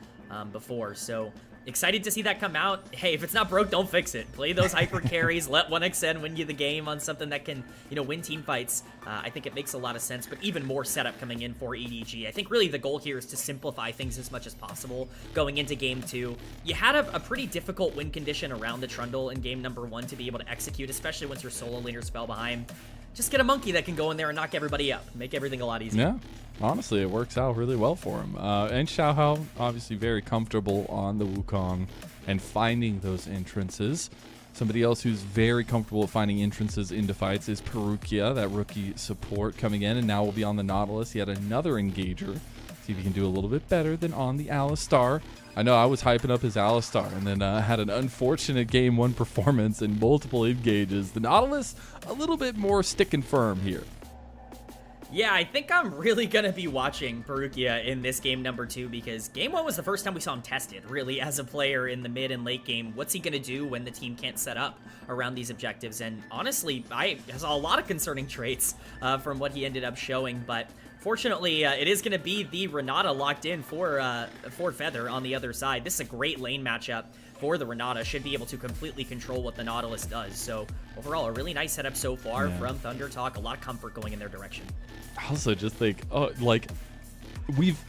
before. So excited to see that come out. Hey, if it's not broke, don't fix it. Play those hyper carries. Let 1xn win you the game on something that can, you know, win team fights. I think it makes a lot of sense, but even more setup coming in for EDG. I think really the goal here is to simplify things as much as possible going into game 2. You had a pretty difficult win condition around the Trundle in game number 1 to be able to execute, especially once your solo laners fell behind. Just get a monkey that can go in there and knock everybody up. Make everything a lot easier. Yeah, honestly, it works out really well for him. And Xiaohao, obviously very comfortable on the Wukong and finding those entrances. Somebody else who's very comfortable at finding entrances into fights is Perukia, that rookie support coming in, and now will be on the Nautilus. Yet another engager. See if he can do a little bit better than on the Alistar. I know I was hyping up his Alistar and then had an unfortunate game 1 performance in multiple engages. The Nautilus, a little bit more stick and firm here. Yeah, I think I'm really going to be watching Perukia in this game number 2 because game 1 was the first time we saw him tested, really, as a player in the mid and late game. What's he going to do when the team can't set up around these objectives? And honestly, I saw a lot of concerning traits from what he ended up showing, but fortunately, it is going to be the Renata locked in for Feather on the other side. This is a great lane matchup for the Renata. Should be able to completely control what the Nautilus does. So overall, a really nice setup so far from Thunder Talk. A lot of comfort going in their direction. I also just think, like,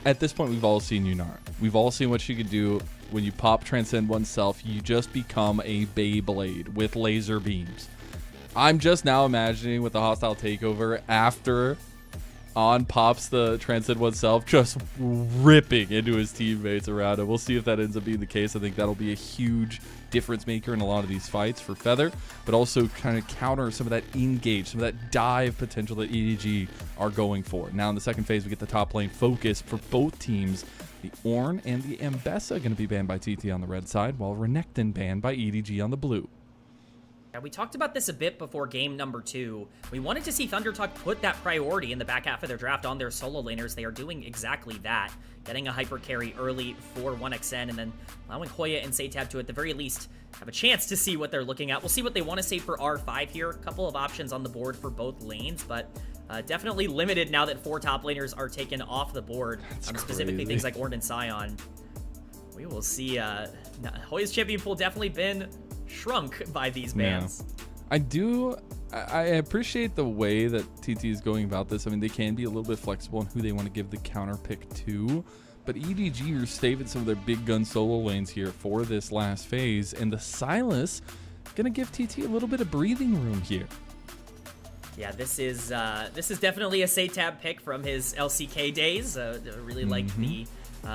at this point, we've all seen Yunara. We've all seen what she could do when you pop Transcend oneself. You just become a Beyblade with laser beams. I'm just now imagining with the hostile takeover after On pops the Transcend oneself, just ripping into his teammates around him. We'll see if that ends up being the case. I think that'll be a huge difference maker in a lot of these fights for Feather, but also kind of counter some of that engage, some of that dive potential that EDG are going for. Now in the second phase, we get the top lane focus for both teams. The Ornn and the Ambessa going to be banned by TT on the red side, while Renekton banned by EDG on the blue. We talked about this a bit before game number 2. We wanted to see Thunder Talk put that priority in the back half of their draft on their solo laners. They are doing exactly that, getting a hyper carry early for 1xn and then allowing Hoya and Satab to at the very least have a chance to see what they're looking at. We'll see what they want to say for R5 here. A couple of options on the board for both lanes, but definitely limited now that 4 top laners are taken off the board. Specifically things like Ornn and Sion. We will see. Hoya's champion pool definitely been shrunk by these bans. Yeah. I appreciate the way that TT is going about this. I mean, they can be a little bit flexible on who they want to give the counter pick to, but EDG are saving some of their big gun solo lanes here for this last phase, and the Silas gonna give TT a little bit of breathing room here. Yeah, this is definitely a Satab pick from his LCK days. Really like the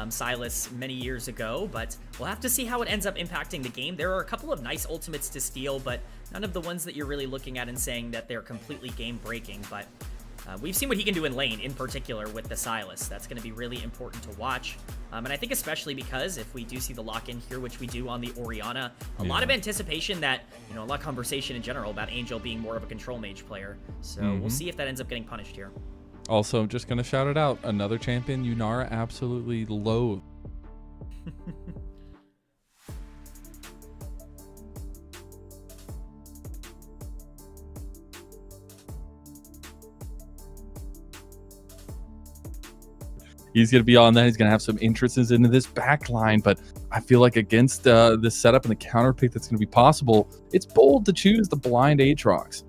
Silas many years ago, but we'll have to see how it ends up impacting the game. There are a couple of nice ultimates to steal, but none of the ones that you're really looking at and saying that they're completely game-breaking, but we've seen what he can do in lane, in particular with the Silas. That's going to be really important to watch, and I think especially because if we do see the lock-in here, which we do on the Orianna, a lot of anticipation that, you know, a lot of conversation in general about Angel being more of a control mage player, so we'll see if that ends up getting punished here. Also, I'm just going to shout it out. Another champion Yunara absolutely loathes. He's going to be on that. He's going to have some entrances into this back line, but I feel like against this setup and the counter pick that's going to be possible, it's bold to choose the blind Aatrox.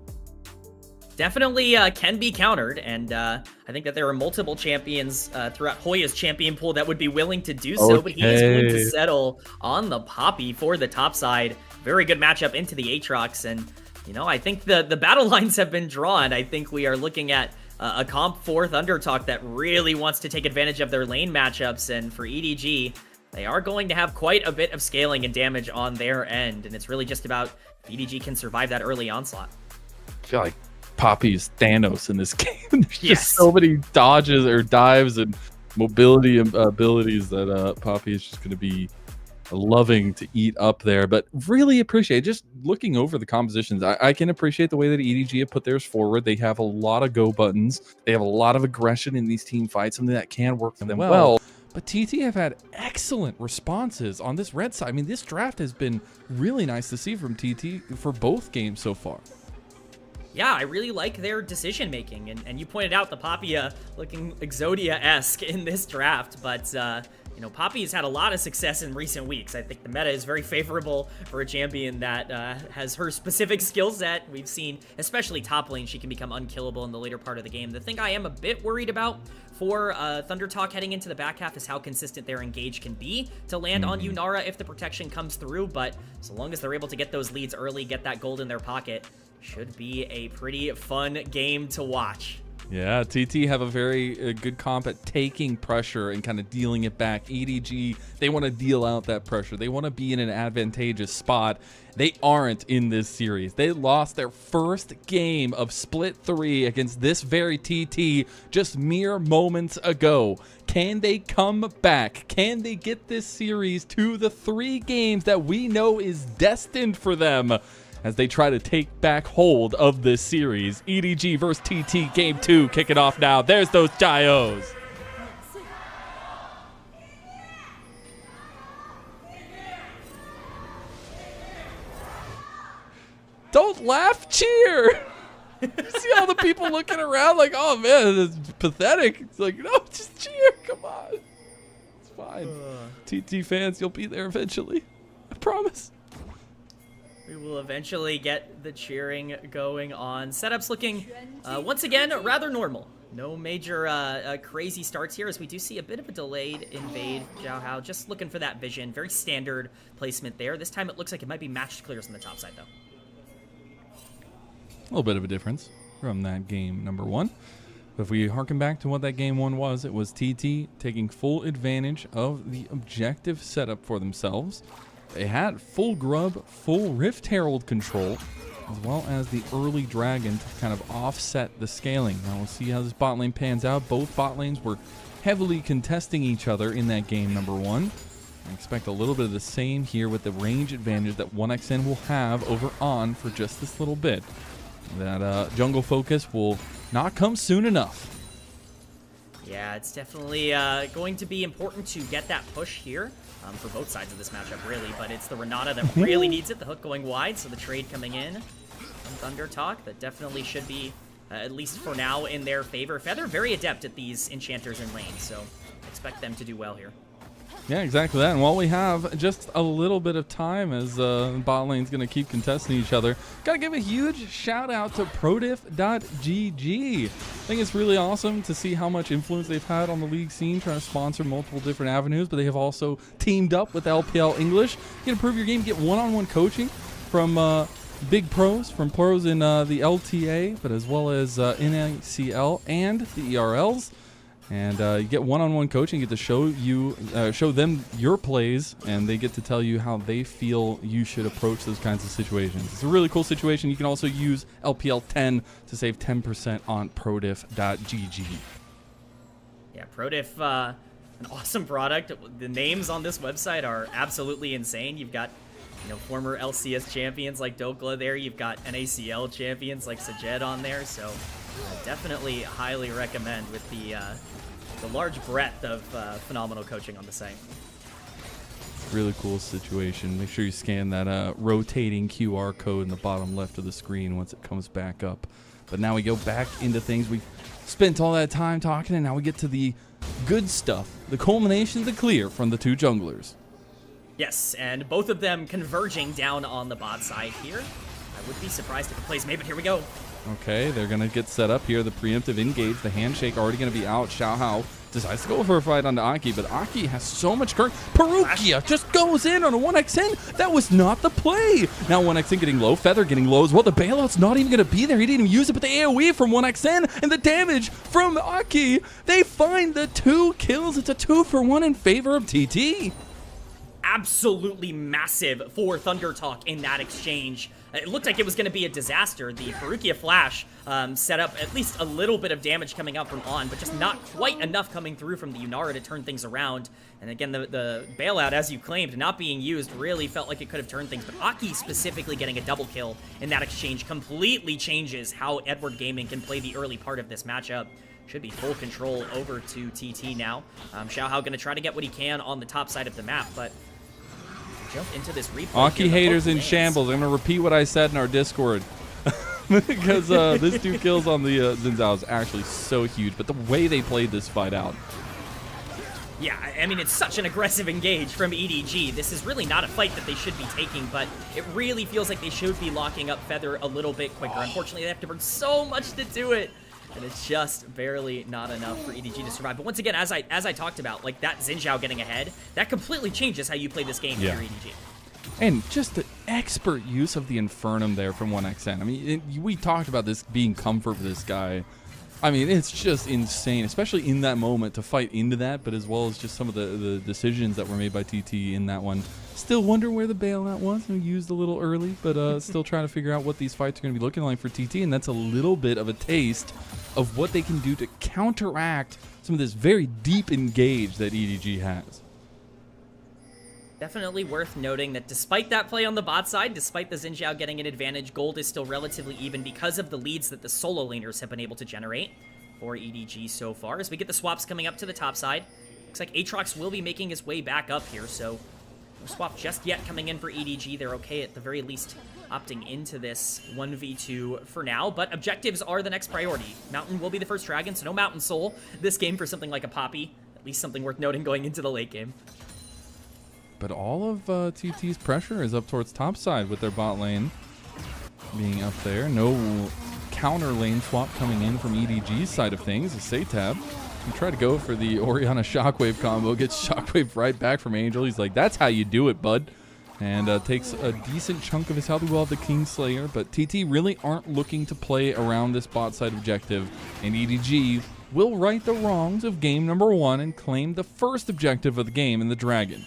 Definitely can be countered, and I think that there are multiple champions throughout Hoya's champion pool that would be willing to do so, but he is going to settle on the Poppy for the top side. Very good matchup into the Aatrox, and you know, I think the battle lines have been drawn. I think we are looking at a comp for Thunder Talk that really wants to take advantage of their lane matchups, and for EDG, they are going to have quite a bit of scaling and damage on their end, and it's really just about if EDG can survive that early onslaught. I feel like Poppy is Thanos in this game. There's just so many dodges or dives and mobility abilities that Poppy is just going to be loving to eat up there. But really appreciate just looking over the compositions. I can appreciate the way that EDG have put theirs forward. They have a lot of go buttons. They have a lot of aggression in these team fights, something that can work for them well. But TT have had excellent responses on this red side. I mean, this draft has been really nice to see from TT for both games so far. Yeah, I really like their decision making, and you pointed out the Papia looking Exodia-esque in this draft, but you know, Poppy's had a lot of success in recent weeks. I think the meta is very favorable for a champion that has her specific skill set. We've seen, especially top lane, she can become unkillable in the later part of the game. The thing I am a bit worried about for Thunder Talk heading into the back half is how consistent their engage can be to land on Yunara if the protection comes through, but so long as they're able to get those leads early, get that gold in their pocket, should be a pretty fun game to watch. Yeah, TT have a very good comp at taking pressure and kind of dealing it back. EDG, they want to deal out that pressure. They want to be in an advantageous spot. They aren't in this series. They lost their first game of Split 3 against this very TT just mere moments ago. Can they come back? Can they get this series to the 3 games that we know is destined for them as they try to take back hold of this series? EDG versus TT Game 2 kicking off now. There's those Gios. Don't laugh, cheer. See all the people looking around like, oh man, it's pathetic. It's like, no, just cheer, come on. It's fine. TT fans, you'll be there eventually. I promise. We will eventually get the cheering going on. Setups looking, once again, rather normal. No major crazy starts here, as we do see a bit of a delayed invade. Xiaohao just looking for that vision. Very standard placement there. This time it looks like it might be matched clears on the top side, though. A little bit of a difference from that game number 1. But if we harken back to what that game 1 was, it was TT taking full advantage of the objective setup for themselves. They had full grub, full Rift Herald control, as well as the early dragon to kind of offset the scaling. Now we'll see how this bot lane pans out. Both bot lanes were heavily contesting each other in that game number 1. I expect a little bit of the same here with the range advantage that 1xN will have over On for just this little bit. That jungle focus will not come soon enough. Yeah, it's definitely going to be important to get that push here for both sides of this matchup, really. But it's the Renata that really needs it. The hook going wide, so the trade coming in from Thunder Talk that definitely should be, at least for now, in their favor. Feather very adept at these enchanters in lane, so expect them to do well here. Yeah, exactly that. And while we have just a little bit of time as bot lane's going to keep contesting each other, got to give a huge shout out to prodiff.gg. I think it's really awesome to see how much influence they've had on the league scene, trying to sponsor multiple different avenues, but they have also teamed up with LPL English. You can improve your game, get one-on-one coaching from big pros, from pros in the LTA, but as well as NACL and the ERLs. And you get one-on-one coaching, you get to show them your plays, and they get to tell you how they feel you should approach those kinds of situations. It's a really cool situation. You can also use LPL 10 to save 10% on prodiff.gg. Yeah, Prodiff, an awesome product. The names on this website are absolutely insane. You've got, you know, former LCS champions like Dokla there. You've got NACL champions like Sajed on there. So definitely highly recommend with the large breadth of phenomenal coaching on the site. Really cool situation. Make sure you scan that rotating QR code in the bottom left of the screen once it comes back up. But now we go back into things. We've spent all that time talking, and now we get to the good stuff. The culmination, the clear from the 2 junglers. Yes, and both of them converging down on the bot side here. I would be surprised if it plays May, but here we go. Okay, they're going to get set up here. The preemptive engage, the handshake already going to be out. Xiaohao decides to go for a fight onto Aki, but Aki has so much current. Perukia just goes in on a 1xN. That was not the play. Now 1xN getting low, Feather getting low as well. The bailout's not even going to be there. He didn't even use it, but the AoE from 1xN and the damage from Aki. They find the 2 kills. It's a 2-for-1 in favor of TT. Absolutely massive for Thunder Talk in that exchange. It looked like it was going to be a disaster. The Perukia Flash set up at least a little bit of damage coming out from On, but just not quite enough coming through from the Yunara to turn things around. And again, the bailout, as you claimed, not being used really felt like it could have turned things. But Aki specifically getting a double kill in that exchange completely changes how Edward Gaming can play the early part of this matchup. Should be full control over to TT now. Xiaohao going to try to get what he can on the top side of the map, but jump into this replay. Aki haters in shambles. I'm going to repeat what I said in our Discord. because this 2 kills on the Xin Zhao is actually so huge. But the way they played this fight out. Yeah, I mean, it's such an aggressive engage from EDG. This is really not a fight that they should be taking, but it really feels like they should be locking up Feather a little bit quicker. Unfortunately, they have to burn so much to do it, and it's just barely not enough for EDG to survive. But once again, as I talked about, like that Xin Zhao getting ahead, that completely changes how you play this game if you're EDG. And just the expert use of the Infernum there from 1XN. I mean, we talked about this being comfort for this guy. I mean, it's just insane, especially in that moment to fight into that, but as well as just some of the decisions that were made by TT in that one. Still wonder where the bailout was. We used a little early, but still trying to figure out what these fights are going to be looking like for TT, and that's a little bit of a taste of what they can do to counteract some of this very deep engage that EDG has. Definitely worth noting that despite that play on the bot side, despite the Xin Zhao getting an advantage, gold is still relatively even because of the leads that the solo laners have been able to generate for EDG so far. As we get the swaps coming up to the top side, looks like Aatrox will be making his way back up here, so no swap just yet coming in for EDG. They're okay at the very least opting into this 1v2 for now, but objectives are the next priority. Mountain will be the first dragon, so no Mountain Soul this game for something like a Poppy. At least something worth noting going into the late game. But all of TT's pressure is up towards top side with their bot lane being up there. No counter lane swap coming in from EDG's side of things. As Satab try to go for the Orianna Shockwave combo, gets Shockwave right back from Angel. He's like, that's how you do it, bud. And takes a decent chunk of his health. We will have the Kingslayer, but TT really aren't looking to play around this bot side objective. And EDG will right the wrongs of game number 1 and claim the first objective of the game in the Dragon.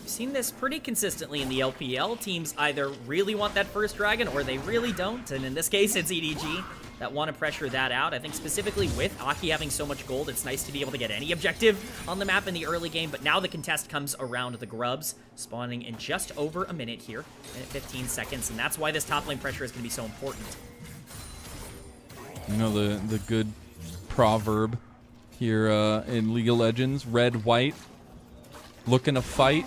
Seen this pretty consistently in the LPL. Teams either really want that first dragon or they really don't, and in this case it's EDG that want to pressure that out. I think specifically with Aki having so much gold, it's nice to be able to get any objective on the map in the early game, but now the contest comes around the Grubs, spawning in just over a minute here, minute 15 seconds, and that's why this top lane pressure is going to be so important. You know the good proverb here in League of Legends, red, white, looking to fight.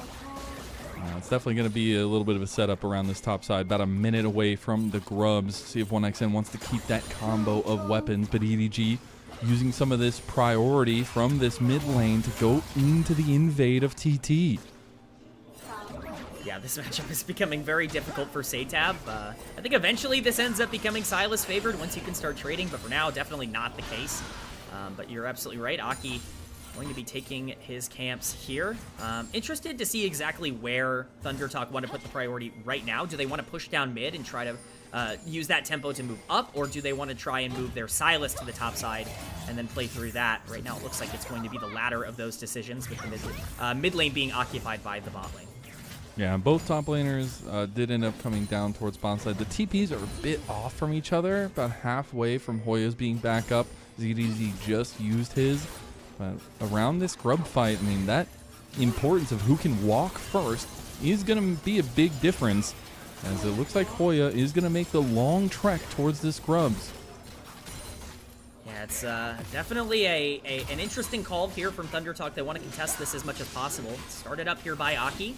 It's definitely going to be a little bit of a setup around this top side. About a minute away from the Grubs. See if 1XN wants to keep that combo of weapons. But EDG using some of this priority from this mid lane to go into the invade of TT. Yeah, this matchup is becoming very difficult for Satab. I think eventually this ends up becoming Sylas favored once you can start trading. But for now, definitely not the case. But you're absolutely right. Aki going to be taking his camps here. Interested to see exactly where ThunderTalk want to put the priority right now. Do they want to push down mid and try to use that tempo to move up, or do they want to try and move their Sylas to the top side and then play through that? Right now it looks like it's going to be the latter of those decisions, with the mid lane being occupied by the bot lane. Yeah, both top laners did end up coming down towards bot side. The TPs are a bit off from each other, about halfway from Hoya's being back up. ZDZ just used his. But around this Grub fight, I mean, that importance of who can walk first is going to be a big difference, as it looks like Hoya is going to make the long trek towards this Grubs. Yeah, it's definitely an interesting call here from ThunderTalk. They want to contest this as much as possible. Started up here by Aki.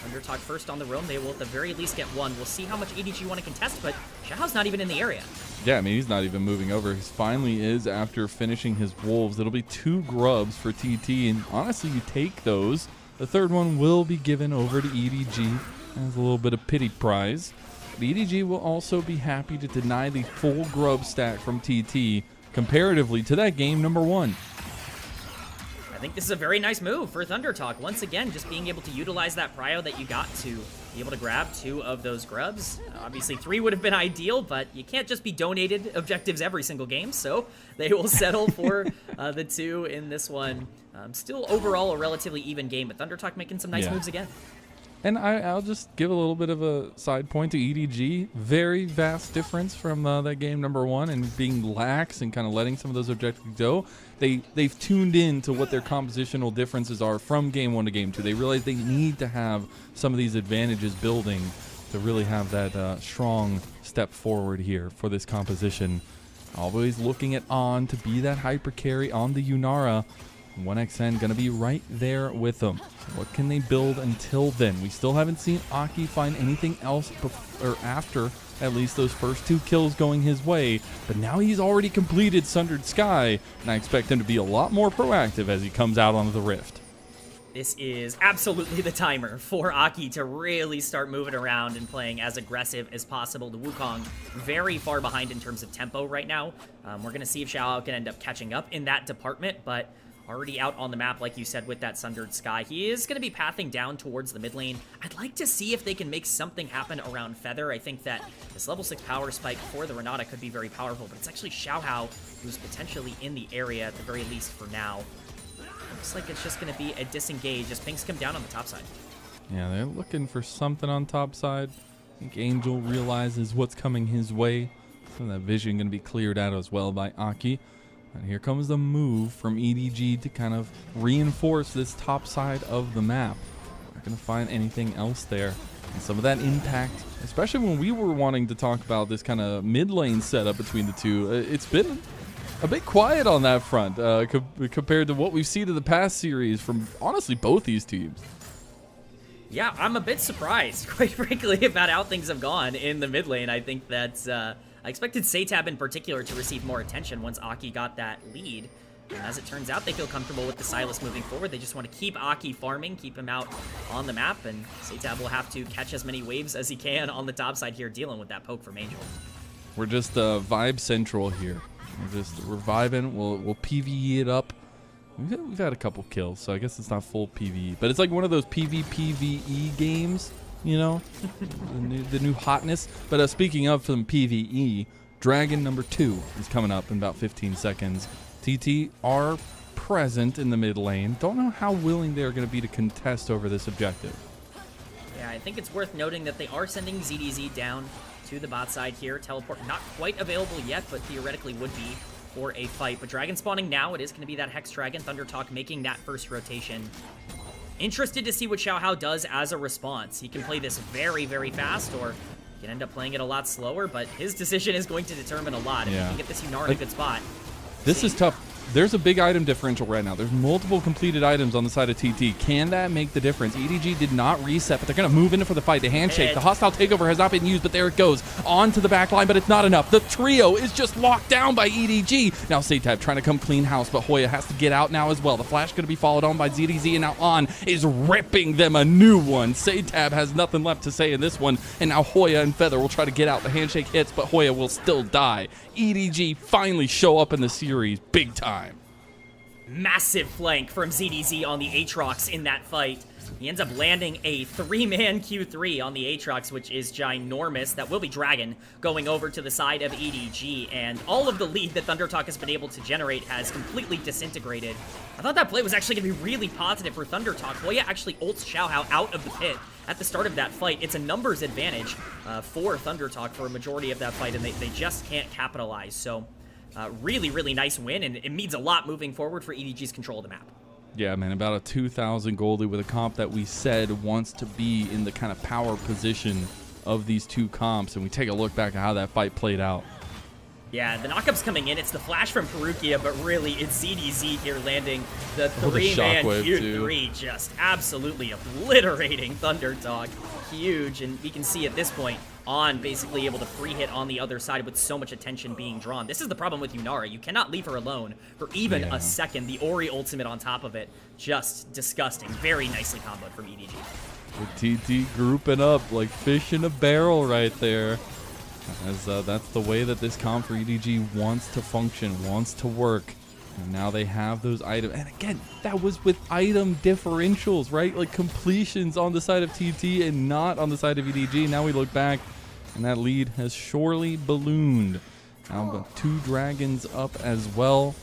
ThunderTalk first on the roam. They will at the very least get one. We'll see how much EDG want to contest, but Xiao's not even in the area. Yeah, I mean, he's not even moving over. He finally is after finishing his Wolves. It'll be 2 Grubs for TT, and honestly, you take those. The third one will be given over to EDG as a little bit of pity prize. But EDG will also be happy to deny the full Grub stack from TT comparatively to that game number 1. I think this is a very nice move for ThunderTalk. Once again, just being able to utilize that prio that you got to be able to grab 2 of those Grubs. Obviously, 3 would have been ideal, but you can't just be donated objectives every single game, so they will settle for the 2 in this one. Still, overall, a relatively even game, but ThunderTalk making some nice moves again. And I'll just give a little bit of a side point to EDG. Very vast difference from that game number 1 and being lax and kind of letting some of those objectives go. They've tuned in to what their compositional differences are from game 1 to game 2. They realize they need to have some of these advantages building to really have that strong step forward here for this composition. Always looking at On to be that hyper carry on the Yunara. 1XN going to be right there with them. So what can they build until then? We still haven't seen Aki find anything else after at least those first 2 kills going his way, but now he's already completed Sundered Sky, and I expect him to be a lot more proactive as he comes out onto the Rift. This is absolutely the timer for Aki to really start moving around and playing as aggressive as possible. The Wukong very far behind in terms of tempo right now. We're going to see if Xiao can end up catching up in that department, but already out on the map, like you said, with that Sundered Sky. He is going to be pathing down towards the mid lane. I'd like to see if they can make something happen around Feather. I think that this level 6 power spike for the Renata could be very powerful, but it's actually Xiao who's potentially in the area at the very least for now. Looks like it's just going to be a disengage as Pinks come down on the top side. Yeah, they're looking for something on top side. I think Angel realizes what's coming his way. Some of that vision going to be cleared out as well by Aki. And here comes the move from EDG to kind of reinforce this top side of the map. Not going to find anything else there. And some of that impact, especially when we were wanting to talk about this kind of mid lane setup between the two, it's been a bit quiet on that front compared to what we've seen in the past series from, honestly, both these teams. Yeah, I'm a bit surprised, quite frankly, about how things have gone in the mid lane. I think that I expected Satab in particular to receive more attention once Aki got that lead. And as it turns out, they feel comfortable with the Sylas moving forward. They just want to keep Aki farming, keep him out on the map, and Satab will have to catch as many waves as he can on the top side here, dealing with that poke from Angel. We're just vibe central here. We're vibing. We'll PvE it up. We've had a couple kills, so I guess it's not full PvE, but it's like one of those PvPvE games, you know, the new hotness. But speaking of some PvE, Dragon number 2 is coming up in about 15 seconds. TT are present in the mid lane. Don't know how willing they're going to be to contest over this objective. Yeah, I think it's worth noting that they are sending ZDZ down to the bot side here. Teleport not quite available yet, but theoretically would be for a fight. But Dragon spawning now. It is going to be that Hex Dragon. Thunder Talk making that first rotation. Interested to see what Xiaohao does as a response. He can play this very, very fast, or he can end up playing it a lot slower, but his decision is going to determine a lot. If he can get this Yunar in a good spot. This is tough. There's a big item differential right now. There's multiple completed items on the side of TT. Can that make the difference? EDG did not reset, but they're going to move into for the fight. The handshake, the hostile takeover has not been used, but there it goes. On to the back line, but it's not enough. The trio is just locked down by EDG. Now Satab trying to come clean house, but Hoya has to get out now as well. The flash going to be followed on by ZDZ, and now On is ripping them a new one. Satab has nothing left to say in this one, and now Hoya and Feather will try to get out. The handshake hits, but Hoya will still die. EDG finally show up in the series big time. Massive flank from ZDZ on the Aatrox in that fight. He ends up landing a 3-man Q3 on the Aatrox, which is ginormous. That will be Dragon going over to the side of EDG, and all of the lead that Thunder Talk has been able to generate has completely disintegrated. I thought that play was actually going to be really positive for Thunder Talk. Hoya actually ults Xiaohao out of the pit at the start of that fight. It's a numbers advantage for Thunder Talk for a majority of that fight, and they just can't capitalize. So really, really nice win, and it means a lot moving forward for EDG's control of the map. Yeah, man, about a 2,000 goldie with a comp that we said wants to be in the kind of power position of these two comps, and we take a look back at how that fight played out. Yeah, the knockup's coming in. It's the flash from Perukia, but really it's ZDZ here landing the 3-man Q3, just absolutely obliterating Thunder Talk. Huge, and we can see at this point, On basically able to free hit on the other side with so much attention being drawn. This is the problem with Yunara. You cannot leave her alone for even a second. The Ori ultimate on top of it, just disgusting. Very nicely comboed from EDG. The TT grouping up like fish in a barrel right there. As that's the way that this comp for EDG wants to function, wants to work. And now they have those items. And again, that was with item differentials, right? Like completions on the side of TT and not on the side of EDG. Now we look back, and that lead has surely ballooned. Now 2 dragons up as well.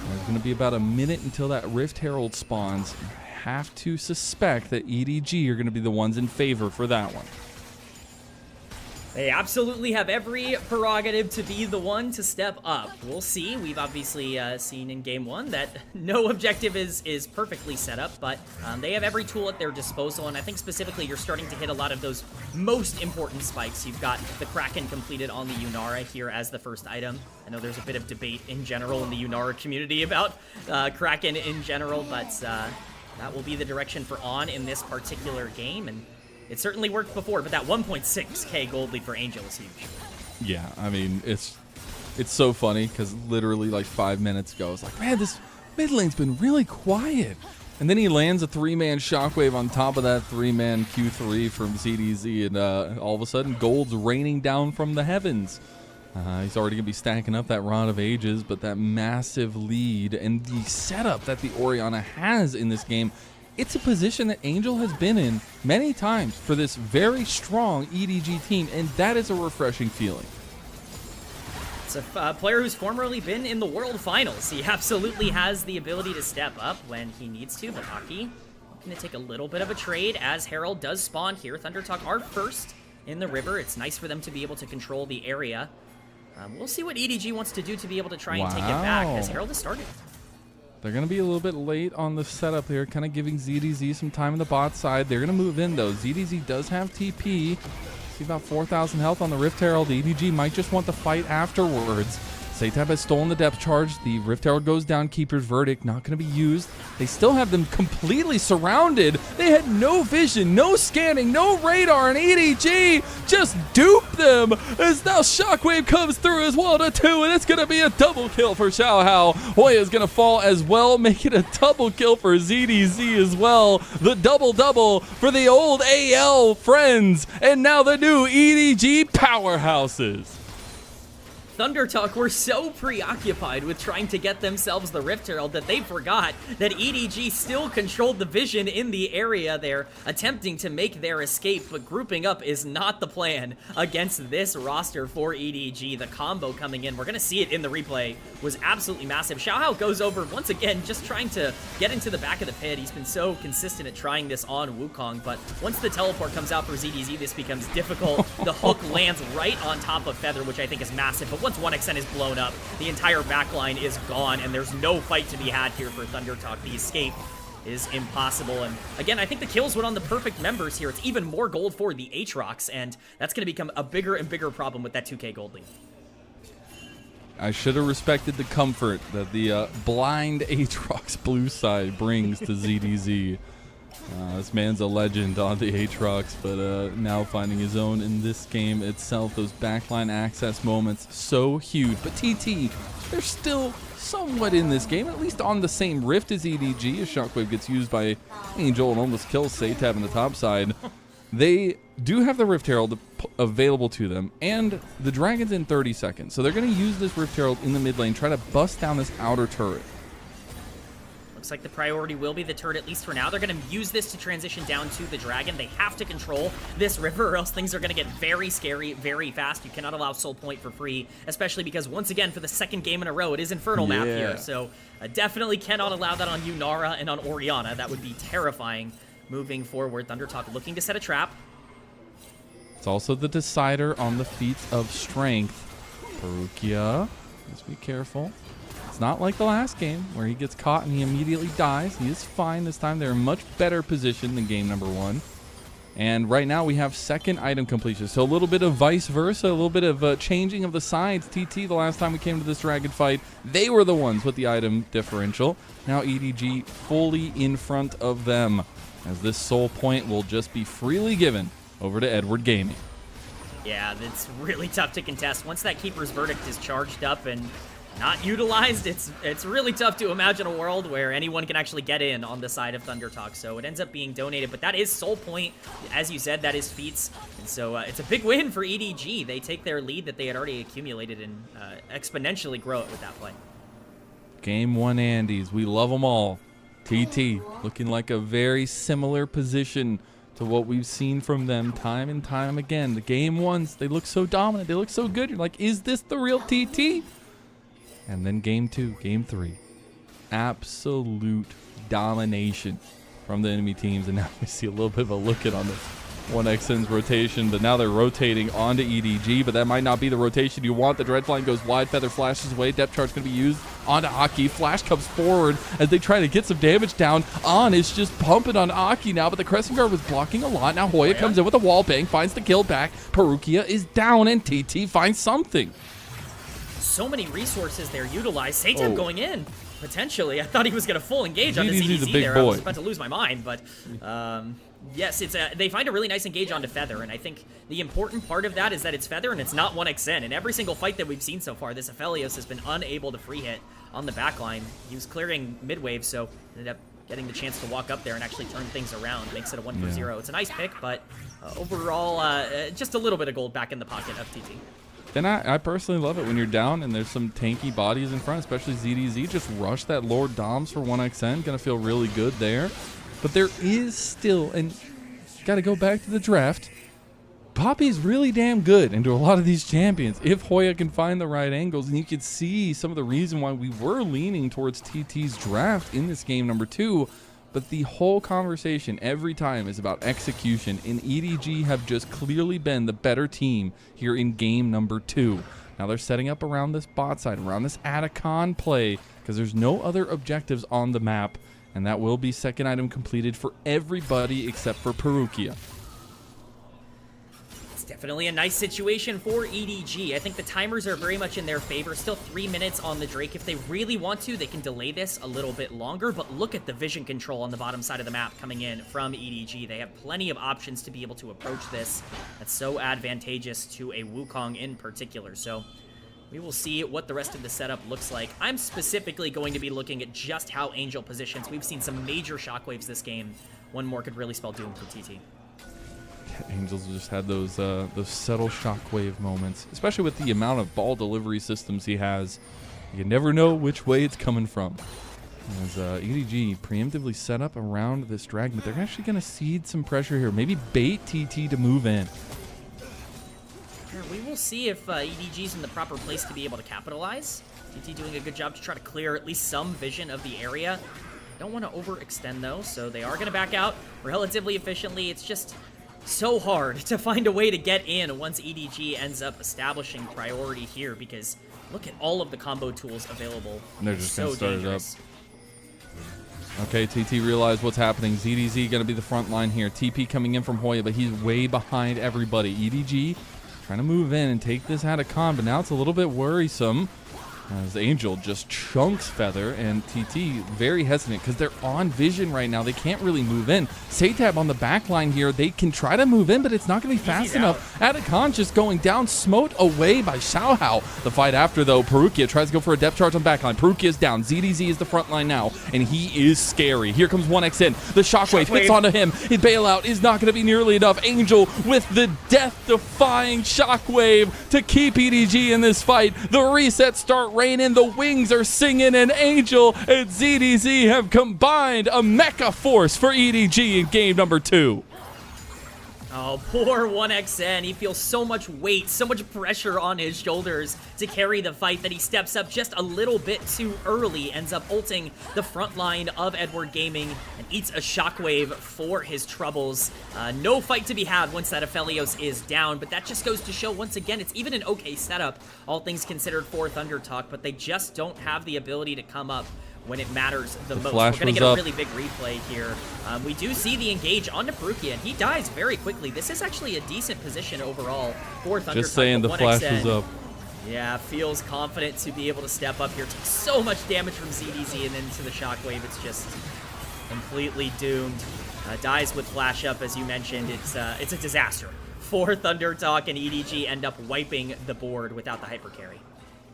There's going to be about a minute until that Rift Herald spawns. I have to suspect that EDG are going to be the ones in favor for that one. They absolutely have every prerogative to be the one to step up. We'll see. We've obviously seen in Game 1 that no objective is perfectly set up, but they have every tool at their disposal, and I think specifically you're starting to hit a lot of those most important spikes. You've got the Kraken completed on the Yunara here as the first item. I know there's a bit of debate in general in the Yunara community about Kraken in general, but that will be the direction for On in this particular game, and it certainly worked before, but that 1.6k gold lead for Angel is huge. Yeah, I mean, it's so funny because literally like 5 minutes ago, I was like, man, this mid lane's been really quiet. And then he lands a 3-man Shockwave on top of that 3-man Q3 from ZDZ, and all of a sudden, gold's raining down from the heavens. He's already going to be stacking up that Rod of Ages, but that massive lead and the setup that the Orianna has in this game, it's a position that Angel has been in many times for this very strong EDG team, and that is a refreshing feeling. It's a player who's formerly been in the World Finals. He absolutely has the ability to step up when he needs to, but Aki going to take a little bit of a trade as Herald does spawn here. ThunderTalk are first in the river. It's nice for them to be able to control the area. We'll see what EDG wants to do to be able to try and take it back as Herald has started. They're going to be a little bit late on the setup here, kind of giving ZDZ some time on the bot side. They're going to move in, though. ZDZ does have TP. See about 4,000 health on the Rift Herald. EDG might just want the fight afterwards. Satab has stolen the depth charge. The Rift Herald goes down. Keeper's Verdict not going to be used. They still have them completely surrounded. They had no vision, no scanning, no radar, and EDG just duped them as now Shockwave comes through as well to 2, and it's going to be a double kill for Xiao Hao. Hoya is going to fall as well, make it a double kill for ZDZ as well. The double-double for the old AL friends, and now the new EDG powerhouses. ThunderTalk were so preoccupied with trying to get themselves the Rift Herald that they forgot that EDG still controlled the vision in the area. They're attempting to make their escape, but grouping up is not the plan against this roster for EDG. The combo coming in, we're going to see it in the replay, was absolutely massive. Xiao Hao goes over once again, just trying to get into the back of the pit. He's been so consistent at trying this on Wukong, but once the teleport comes out for ZDZ, this becomes difficult. The hook lands right on top of Feather, which I think is massive, but once 1xN is blown up, the entire backline is gone, and there's no fight to be had here for ThunderTalk. The escape is impossible, and again, I think the kills went on the perfect members here. It's even more gold for the Aatrox, and that's going to become a bigger and bigger problem with that 2k gold lead. I should have respected the comfort that the blind Aatrox blue side brings to ZDZ. This man's a legend on the Aatrox, but now finding his own in this game itself. Those backline access moments, so huge. But TT, they're still somewhat in this game, at least on the same rift as EDG, as Shockwave gets used by Angel and almost kills Satab on the top side. They do have the Rift Herald available to them, and the Dragon's in 30 seconds. So they're going to use this Rift Herald in the mid lane, try to bust down this outer turret. Looks like the priority will be the turret, at least for now. They're going to use this to transition down to the Dragon. They have to control this river, or else things are going to get very scary very fast. You cannot allow Soul Point for free, especially because, once again, for the second game in a row, it is Infernal Map here. So definitely cannot allow that on Yunara and on Orianna. That would be terrifying moving forward. ThunderTalk looking to set a trap. It's also the decider on the feats of strength. Perukia, just be careful. It's not like the last game where he gets caught and he immediately dies. He is fine this time. They're in much better position than game number 1. And right now we have second item completion. So a little bit of vice versa, a little bit of changing of the sides. TT, the last time we came to this Dragon fight, they were the ones with the item differential. Now EDG fully in front of them, as this soul point will just be freely given over to Edward Gaming. Yeah, it's really tough to contest. Once that Keeper's Verdict is charged up and not utilized, it's really tough to imagine a world where anyone can actually get in on the side of ThunderTalk. So it ends up being donated, but that is Soul Point. As you said, that is feats. And so it's a big win for EDG. They take their lead that they had already accumulated and exponentially grow it with that play. Game 1 Andes, we love them all. TT looking like a very similar position to what we've seen from them time and time again. The game 1s, they look so dominant, they look so good. You're like, is this the real TT? And then game 2, game 3, absolute domination from the enemy teams. And now we see a little bit of a look at on the 1xN's rotation, but now they're rotating onto EDG, but that might not be the rotation you want. The Dreadflying goes wide, Feather flashes away, depth charge going to be used onto Aki. Flash comes forward as they try to get some damage down. On is just pumping on Aki now, but the Crescent Guard was blocking a lot. Now Hoya comes in with a wall bang, finds the kill back. Perukia is down, and TT finds something. So many resources there utilized. Satab Oh. going in, potentially. I thought he was going to full engage on the ZDZ 's a ZDZ big there. I was boy. about to lose my mind, but yes, they find a really nice engage onto Feather, and I think the important part of that is that it's Feather and it's not 1xN. In every single fight that we've seen so far, this Aphelios has been unable to free hit on the backline. He was clearing mid-wave, so ended up getting the chance to walk up there and actually turn things around. Makes it a 1-for-0. It's a nice pick, but overall, just a little bit of gold back in the pocket of TT. And I personally love it when you're down and there's some tanky bodies in front, especially ZDZ. Just rush that Lord Doms for 1xN. Gonna feel really good there. But there is still, and got to go back to the draft, Poppy's really damn good into a lot of these champions if Hoya can find the right angles. And you can see some of the reason why we were leaning towards TT's draft in this game number 2. But the whole conversation every time is about execution, and EDG have just clearly been the better team here in game number 2. Now they're setting up around this bot side, around this Atacon play, because there's no other objectives on the map, and that will be second item completed for everybody except for Perukia. It's definitely a nice situation for EDG. I think the timers are very much in their favor. Still 3 minutes on the Drake. If they really want to, they can delay this a little bit longer, but look at the vision control on the bottom side of the map coming in from EDG. They have plenty of options to be able to approach this. That's so advantageous to a Wukong in particular. So we will see what the rest of the setup looks like. I'm specifically going to be looking at just how Angel positions. We've seen some major shockwaves this game. One more could really spell doom for TT. Angels just had those subtle shockwave moments, especially with the amount of ball delivery systems he has. You never know which way it's coming from. As EDG preemptively set up around this drag, but they're actually going to cede some pressure here. Maybe bait TT to move in. We will see if EDG's in the proper place to be able to capitalize. TT doing a good job to try to clear at least some vision of the area. Don't want to overextend though, so they are going to back out relatively efficiently. It's just so hard to find a way to get in once EDG ends up establishing priority here, because look at all of the combo tools available. And they're just going to so start dangerous. it up. Okay, TT realized what's happening. ZDZ going to be the front line here. TP coming in from Hoya, but he's way behind everybody. EDG trying to move in and take this Atacon, but now it's a little bit worrisome as Angel just chunks Feather, and TT very hesitant because they're on vision right now. They can't really move in. Satab on the back line here. They can try to move in, but it's not going to be fast enough. Atacon just going down, smote away by Xiaohao. The fight after, though, Perukia tries to go for a depth charge on back line. Perukia is down. ZDZ is the front line now, and he is scary. Here comes 1xN. The shockwave hits onto him. His bailout is not going to be nearly enough. Angel with the death-defying shockwave to keep EDG in this fight. The resets start raining, the wings are singing, and Angel and ZDZ have combined a mecha force for EDG in game number 2. Oh, poor 1xN. He feels so much weight, so much pressure on his shoulders to carry the fight that he steps up just a little bit too early, ends up ulting the front line of Edward Gaming and eats a shockwave for his troubles. No fight to be had once that Aphelios is down, but that just goes to show once again it's even an okay setup, all things considered, for Thunder Talk, but they just don't have the ability to come up when it matters the most. We're going to get a really big replay here. We do see the engage onto Perukia, and he dies very quickly. This is actually a decent position overall for Thunder Talk. Just saying, the flash was up. Yeah, feels confident to be able to step up here. Takes so much damage from ZDZ, and then to the shockwave, it's just completely doomed. Dies with flash up, as you mentioned. It's a disaster for Thunder Talk, and EDG end up wiping the board without the hyper carry.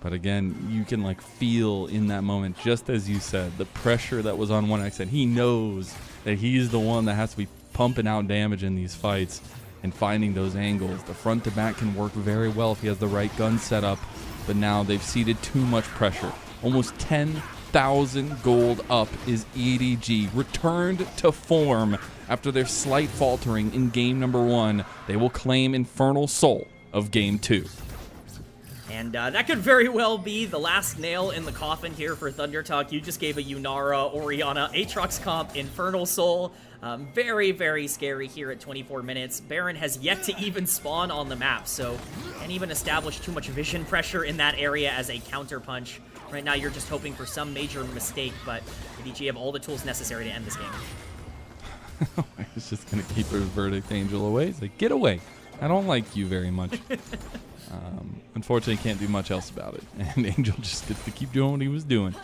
But again, you can like feel in that moment, just as you said, the pressure that was on 1xN. He knows that he's the one that has to be pumping out damage in these fights and finding those angles. The front to back can work very well if he has the right gun set up, but now they've ceded too much pressure. Almost 10,000 gold up is EDG, returned to form after their slight faltering in game number 1. They will claim Infernal Soul of game 2. And that could very well be the last nail in the coffin here for Thunder Talk. You just gave a Yunara, Orianna, Aatrox comp, Infernal Soul. Very, very scary here at 24 minutes. Baron has yet to even spawn on the map, so can't even establish too much vision pressure in that area as a counterpunch. Right now, you're just hoping for some major mistake, but EDG have all the tools necessary to end this game. I was just going to keep his verdict Angel away. He's like, get away. I don't like you very much. Unfortunately, can't do much else about it. And Angel just gets to keep doing what he was doing.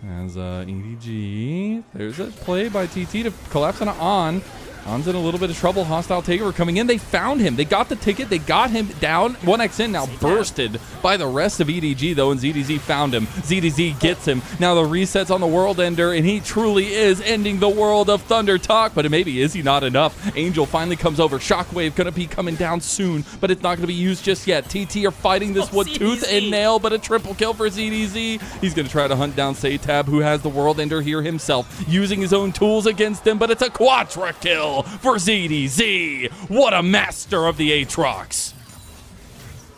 As EDG, there's a play by TT to collapse on On. On's in a little bit of trouble. Hostile takeover coming in. They found him. They got the ticket. They got him down. 1xN now bursted by the rest of EDG, though, and ZDZ found him. ZDZ gets him. Now the resets on the World Ender, and he truly is ending the world of Thunder Talk. But maybe is he not enough? Angel finally comes over. Shockwave going to be coming down soon, but it's not going to be used just yet. TT are fighting this with tooth and nail, but a triple kill for ZDZ. He's going to try to hunt down Satab, who has the World Ender here himself, using his own tools against him, but it's a quadra kill for ZDZ. What a master of the Aatrox.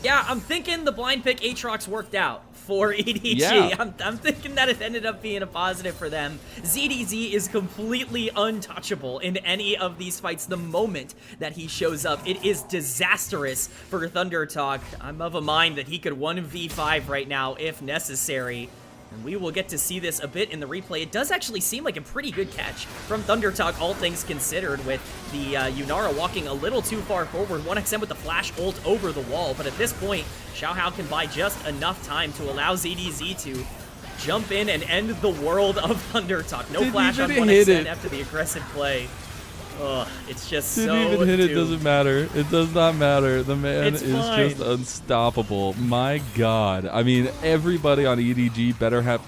Yeah, I'm thinking the blind pick Aatrox worked out for EDG. Yeah. I'm thinking that it ended up being a positive for them. ZDZ is completely untouchable in any of these fights the moment that he shows up. It is disastrous for Thunder Talk. I'm of a mind that he could 1v5 right now if necessary. And we will get to see this a bit in the replay. It does actually seem like a pretty good catch from Thunder Talk, all things considered, with the Yunara walking a little too far forward. 1xN with the flash ult over the wall. But at this point, Xiaohao can buy just enough time to allow ZDZ to jump in and end the world of Thunder Talk. No flash on 1xN after the aggressive play. Ugh, it's just so Didn't even hit doomed. it, doesn't matter. It does not matter. The man It's is fine. just unstoppable. My God. I mean, everybody on EDG better have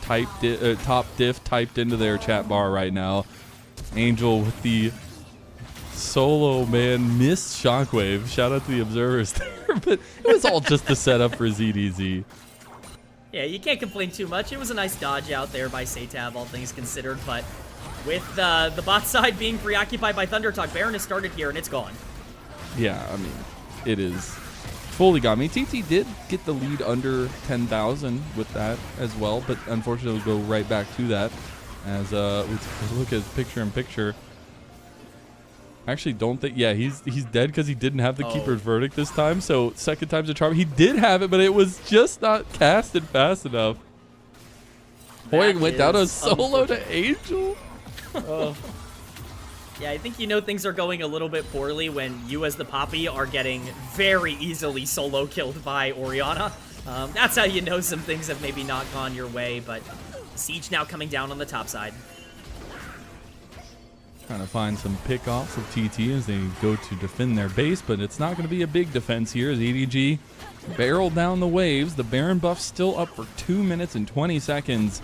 top diff typed into their chat bar right now. Angel with the solo, man, missed Shockwave. Shout out to the observers there, but it was all just a setup for ZDZ. Yeah, you can't complain too much. It was a nice dodge out there by Satab, all things considered, but with the bot side being preoccupied by Thunder Talk, Baron has started here and it's gone. Yeah, I mean, it is fully gone. I mean, TT did get the lead under 10,000 with that as well, but unfortunately we'll go right back to that as we look at picture-in-picture. I actually don't think, yeah, he's dead because he didn't have the keeper's verdict this time, so second time's a charm. He did have it, but it was just not casted fast enough. Boy, went down a solo to Angel. Oh. Yeah, I think you know things are going a little bit poorly when you as the Poppy are getting very easily solo killed by Orianna. That's how you know some things have maybe not gone your way, but Siege now coming down on the top side. Trying to find some pick-offs of TT as they go to defend their base, but it's not going to be a big defense here as EDG barrel down the waves. The Baron buff still up for 2 minutes and 20 seconds.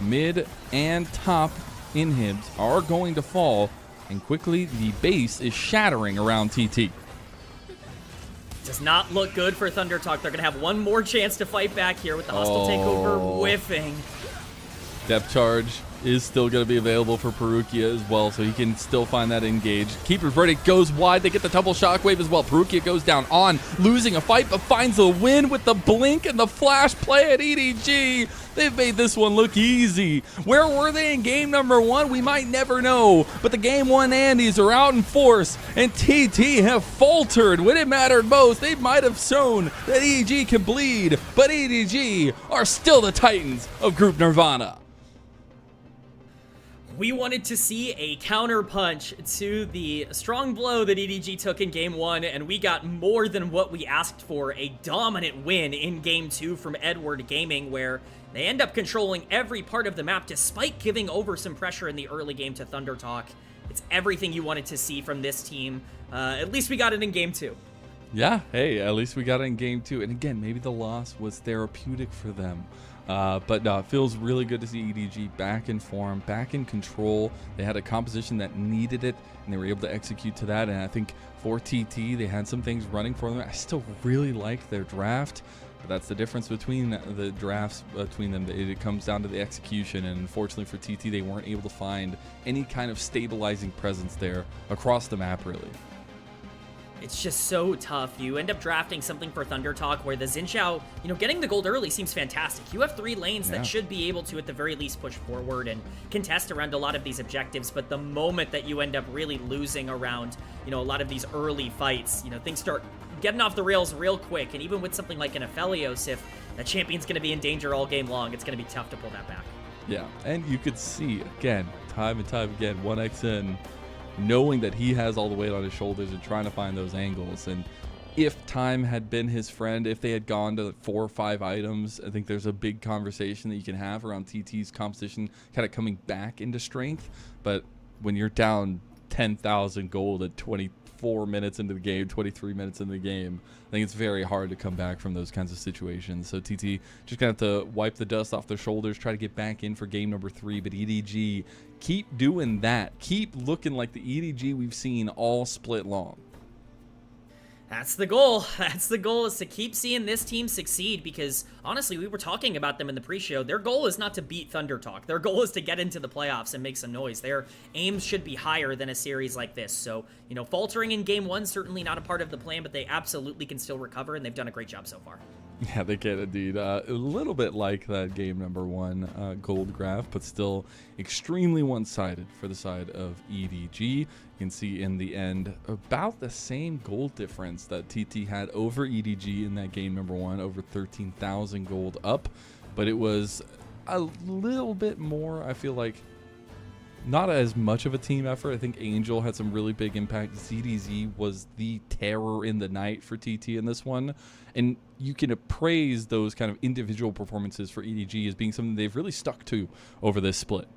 Mid and top inhibs are going to fall, and quickly the base is shattering around TT. Does not look good for Thunder Talk. They're going to have one more chance to fight back here with the hostile takeover whiffing. Depth charge is still going to be available for Perukia as well, so he can still find that engage. Keeper's verdict goes wide. They get the double shockwave as well. Perukia goes down on losing a fight, but finds the win with the blink and the flash play at EDG. They've made this one look easy. Where were they in game number 1? We might never know, but the game 1 Andes are out in force, and TT have faltered when it mattered most. They might have shown that EDG can bleed, but EDG are still the Titans of Group Nirvana. We wanted to see a counter punch to the strong blow that EDG took in game 1, and we got more than what we asked for. A dominant win in game 2 from Edward Gaming, where they end up controlling every part of the map despite giving over some pressure in the early game to Thunder Talk. It's everything you wanted to see from this team. At least we got it in game 2. Yeah, hey, at least we got it in game 2. And again, maybe the loss was therapeutic for them. But no, it feels really good to see EDG back in form, back in control. They had a composition that needed it, and they were able to execute to that. And I think for TT, they had some things running for them. I still really like their draft, but that's the difference between the drafts between them. It comes down to the execution, and unfortunately for TT, they weren't able to find any kind of stabilizing presence there across the map, really. It's just so tough. You end up drafting something for Thunder Talk where the Xin Zhao, getting the gold early seems fantastic. You have 3 lanes that should be able to, at the very least, push forward and contest around a lot of these objectives. But the moment that you end up really losing around, a lot of these early fights, things start getting off the rails real quick. And even with something like an Aphelios, if the champion's going to be in danger all game long, it's going to be tough to pull that back. Yeah, and you could see, again, time and time again, 1xN knowing that he has all the weight on his shoulders and trying to find those angles. And if time had been his friend, if they had gone to 4 or 5 items, I think there's a big conversation that you can have around TT's composition kind of coming back into strength. But when you're down 10,000 gold at 24 minutes into the game, 23 minutes into the game, I think it's very hard to come back from those kinds of situations. So TT just going to have to wipe the dust off their shoulders, try to get back in for game number 3. But EDG, keep doing that. Keep looking like the EDG we've seen all split long. That's the goal. That's the goal, is to keep seeing this team succeed, because honestly, we were talking about them in the pre-show. Their goal is not to beat Thunder Talk. Their goal is to get into the playoffs and make some noise. Their aims should be higher than a series like this. So, you know, faltering in game 1, certainly not a part of the plan, but they absolutely can still recover, and they've done a great job so far. Yeah, they can indeed. A little bit like that game number 1 gold graph, but still extremely one-sided for the side of EDG. You can see in the end about the same gold difference that TT had over EDG in that game number 1, over 13,000 gold up. But it was a little bit more, I feel like, not as much of a team effort. I think Angel had some really big impact. ZDZ was the terror in the night for TT in this one. And you can appraise those kind of individual performances for EDG as being something they've really stuck to over this split.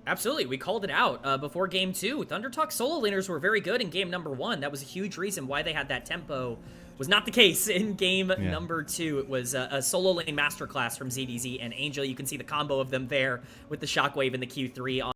Absolutely. We called it out before game 2. Thunder Talk solo laners were very good in game number 1. That was a huge reason why they had that tempo. Was not the case in game number 2. It was a solo lane masterclass from ZDZ and Angel. You can see the combo of them there with the Shockwave and the Q3 on.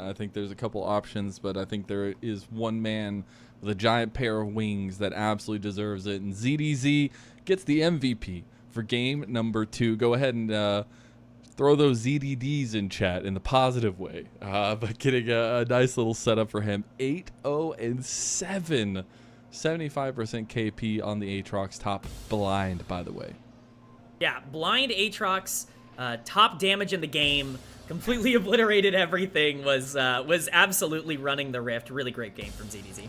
I think there's a couple options, but I think there is one man with a giant pair of wings that absolutely deserves it. And ZDZ gets the MVP for game number 2. Go ahead and throw those ZDDs in chat in the positive way. But getting a nice little setup for him. 8-0-7. 75% KP on the Aatrox top blind, by the way. Yeah, blind Aatrox, top damage in the game, completely obliterated everything, was absolutely running the Rift. Really great game from ZDZ.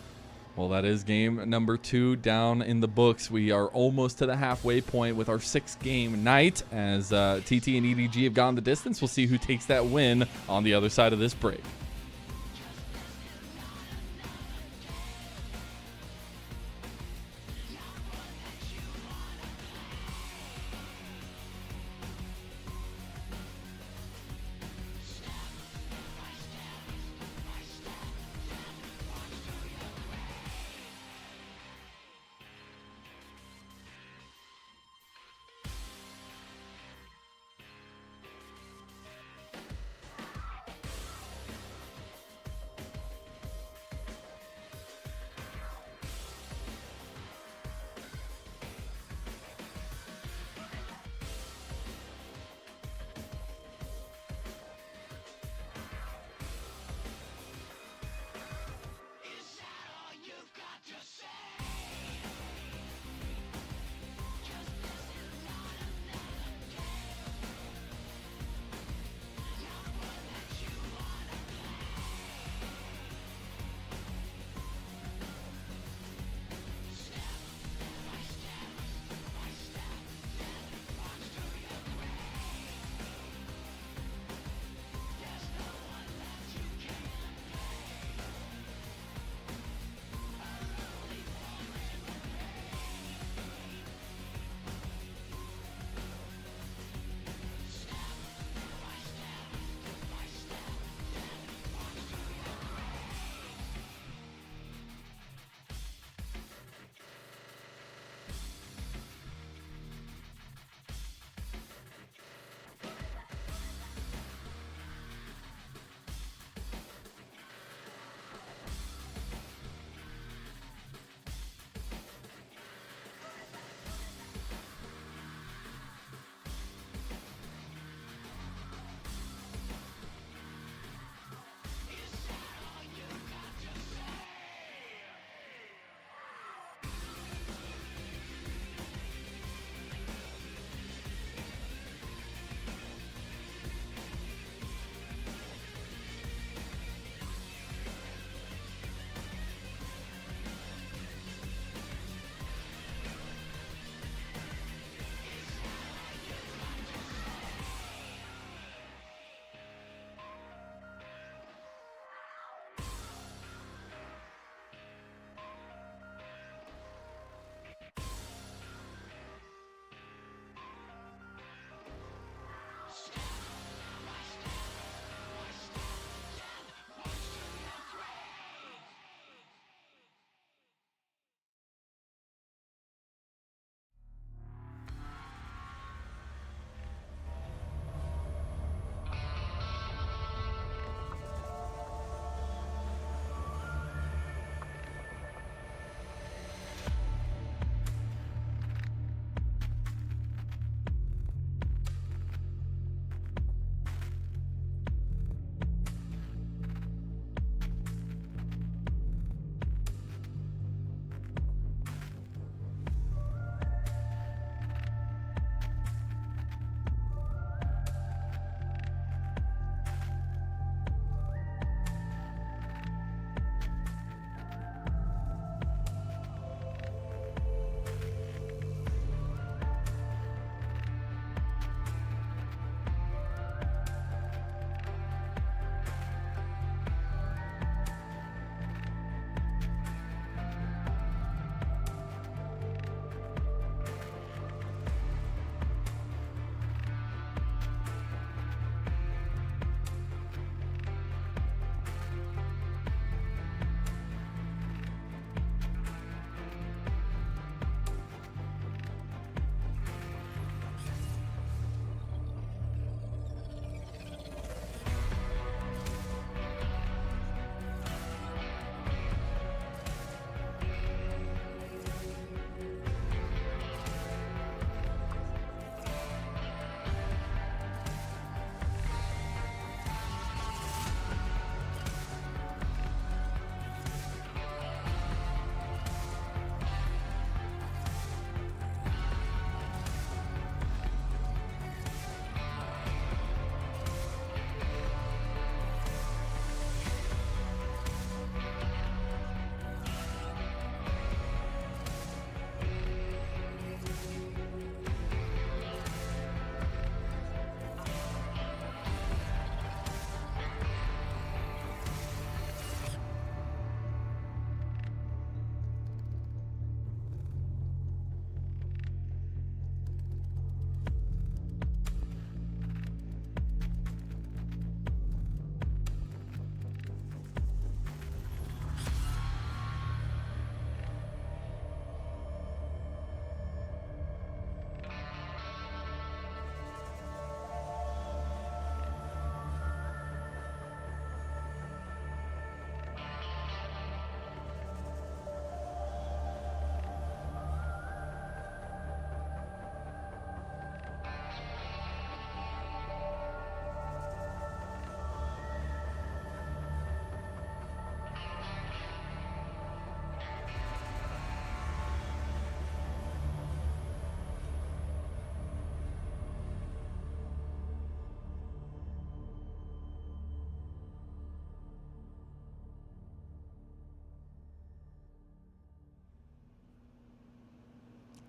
Well, that is game number 2 down in the books. We are almost to the halfway point with our 6-game night as TT and EDG have gone the distance. We'll see who takes that win on the other side of this break.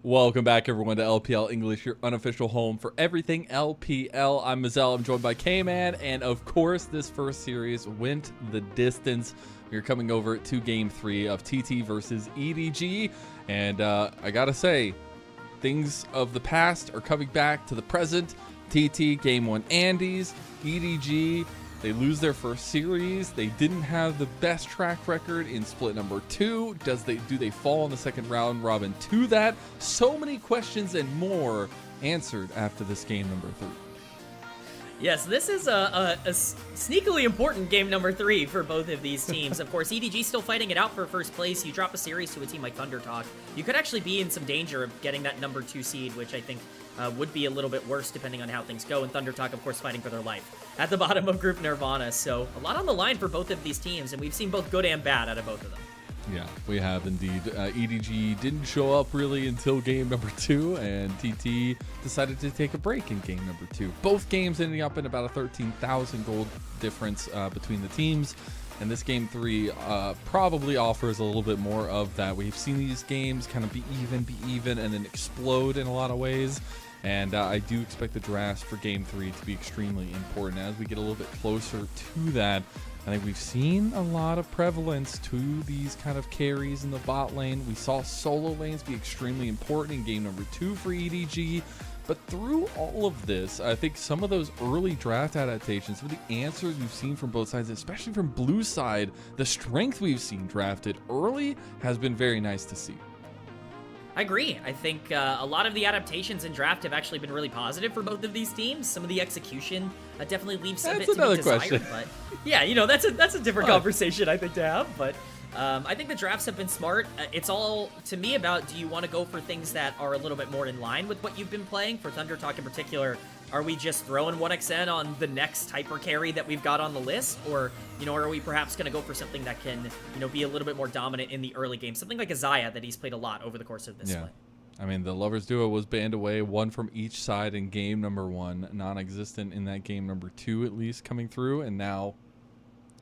Welcome back, everyone, to LPL English, your unofficial home for everything LPL. I'm Mazel. I'm joined by K-Man, and of course, this first series went the distance. We're coming over to Game 3 of TT versus EDG, and I gotta say, things of the past are coming back to the present. TT, Game 1 Andes, EDG, they lose their first series. They didn't have the best track record in split number 2. Do they fall in the second round robin to that? So many questions and more answered after this game number 3. Yes, this is a sneakily important game number 3 for both of these teams. Of course, EDG still fighting it out for first place. You drop a series to a team like ThunderTalk, you could actually be in some danger of getting that number 2 seed, which I think would be a little bit worse depending on how things go. And ThunderTalk, of course, fighting for their life at the bottom of Group Nirvana. So a lot on the line for both of these teams, and we've seen both good and bad out of both of them. Yeah, we have indeed. EDG didn't show up really until game number 2, and TT decided to take a break in game number 2. Both games ending up in about a 13,000 gold difference between the teams, and this game 3 probably offers a little bit more of that. We've seen these games kind of be even, and then explode in a lot of ways. And I do expect the drafts for Game 3 to be extremely important. As we get a little bit closer to that, I think we've seen a lot of prevalence to these kind of carries in the bot lane. We saw solo lanes be extremely important in Game number 2 for EDG. But through all of this, I think some of those early draft adaptations, some of the answers we've seen from both sides, especially from blue side, the strength we've seen drafted early has been very nice to see. I agree. I think a lot of the adaptations in draft have actually been really positive for both of these teams. Some of the execution definitely leaves a bit to be desired. But yeah, you know, that's a different conversation I think to have. But I think the drafts have been smart. It's all, to me, about, do you want to go for things that are a little bit more in line with what you've been playing? For ThunderTalk in particular, are we just throwing 1xN on the next hyper carry that we've got on the list? Or, you know, are we perhaps going to go for something that can, you know, be a little bit more dominant in the early game? Something like a Xayah that he's played a lot over the course of this split. I mean, the Lovers duo was banned away, one from each side in game number 1, non-existent in that game number 2 at least coming through, and now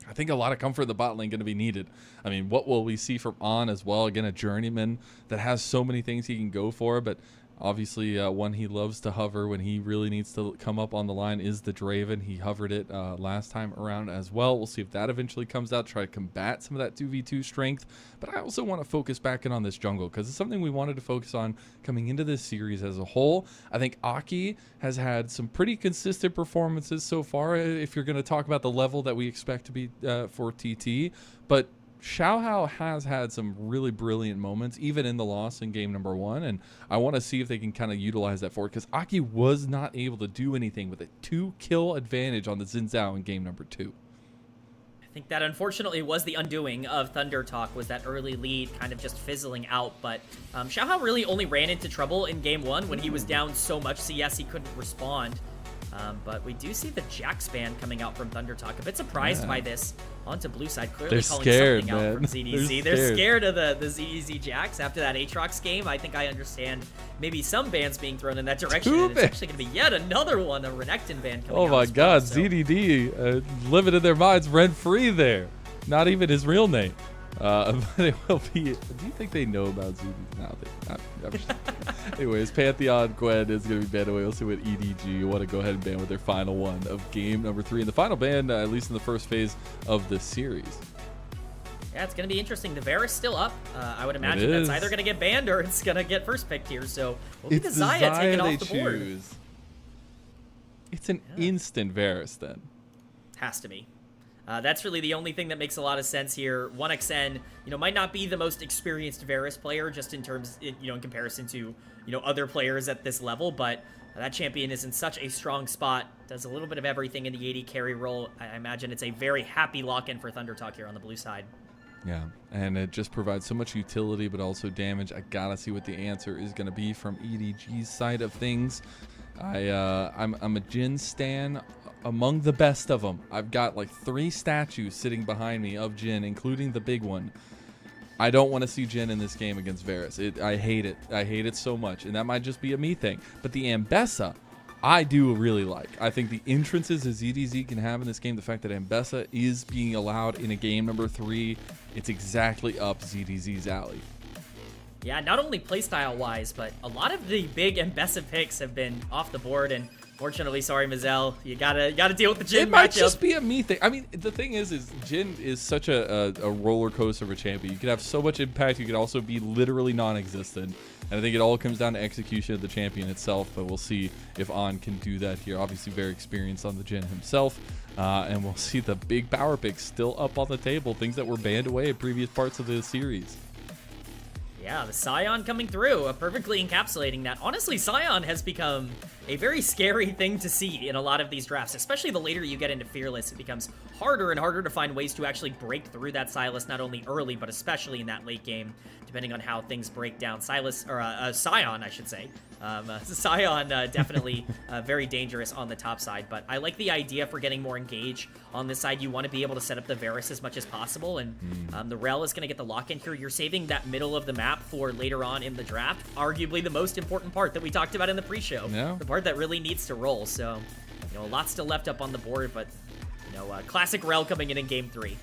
I think a lot of comfort in the bot lane going to be needed. I mean, what will we see from On as well? Again, a journeyman that has so many things he can go for, but obviously one he loves to hover when he really needs to come up on the line is the Draven. He hovered it last time around as well. We'll see if that eventually comes out, try to combat some of that 2v2 strength. But I also want to focus back in on this jungle because it's something we wanted to focus on coming into this series as a whole. I think Aki has had some pretty consistent performances so far if you're going to talk about the level that we expect to be for TT. But Xiaohao has had some really brilliant moments, even in the loss in game number 1, and I want to see if they can kind of utilize that forward, because Aki was not able to do anything with a 2-kill advantage on the Xin Zhao in game number 2. I think that unfortunately was the undoing of ThunderTalk, was that early lead kind of just fizzling out, but Xiaohao really only ran into trouble in game 1 when he was down so much, so yes, he couldn't respond. But we do see the Jax ban coming out from ThunderTalk. A bit surprised by this onto blue side. Clearly They're calling scared, something out from ZDZ. They're scared of the ZDZ Jax after that Aatrox game. I think I understand maybe some bans being thrown in that direction. And it's actually going to be yet another one, a Renekton ban coming out. Oh my god, so. ZDD living in their minds rent-free there. Not even his real name. But it will be. Do you think they know about ZDD? No, anyways, Pantheon Gwen is going to be banned away. We'll see what EDG want to go ahead and ban with their final one of game number 3. And the final ban, at least in the first phase of this series. Yeah, it's going to be interesting. The Varus still up. I would imagine that's either going to get banned or it's going to get first picked here. So we'll be the Xayah taking off the board. It's an instant Varus then. Has to be. That's really the only thing that makes a lot of sense here. 1xN, you know, might not be the most experienced Varus player just in terms, you know, in comparison to, you know, other players at this level, but that champion is in such a strong spot, does a little bit of everything in the AD carry role. I imagine it's a very happy lock-in for ThunderTalk here on the blue side. Yeah, and it just provides so much utility, but also damage. I gotta see what the answer is gonna be from EDG's side of things. I'm a Jhin stan among the best of them. I've got like 3 statues sitting behind me of Jhin, including the big one. I don't want to see Jhin in this game against Varus. I hate it. I hate it so much, and that might just be a me thing. But the Ambessa, I do really like. I think the entrances that ZDZ can have in this game, the fact that Ambessa is being allowed in a game number 3, it's exactly up ZDZ's alley. Yeah, not only playstyle wise, but a lot of the big Mbessa picks have been off the board, and fortunately, sorry, Mazel, you gotta deal with the Jhin It might matchup. just be a me thing. I mean, the thing is Jhin is such a roller coaster of a champion. You can have so much impact. You can also be literally non-existent. And I think it all comes down to execution of the champion itself. But we'll see if On can do that here. Obviously, very experienced on the Jhin himself. And we'll see the big power picks still up on the table. Things that were banned away at previous parts of the series. Yeah, the Scion coming through, perfectly encapsulating that. Honestly, Scion has become a very scary thing to see in a lot of these drafts, especially the later you get into Fearless. It becomes harder and harder to find ways to actually break through that Sylas, not only early, but especially in that late game, depending on how things break down. Scion, I should say. Scion definitely very dangerous on the top side, but I like the idea for getting more engage on this side. You want to be able to set up the Varus as much as possible, and the Rel is going to get the lock-in here. You're saving that middle of the map for later on in the draft, arguably the most important part that we talked about in the pre-show. Yeah. The part that really needs to roll, so, a lot still left up on the board, but, classic Rel coming in game 3.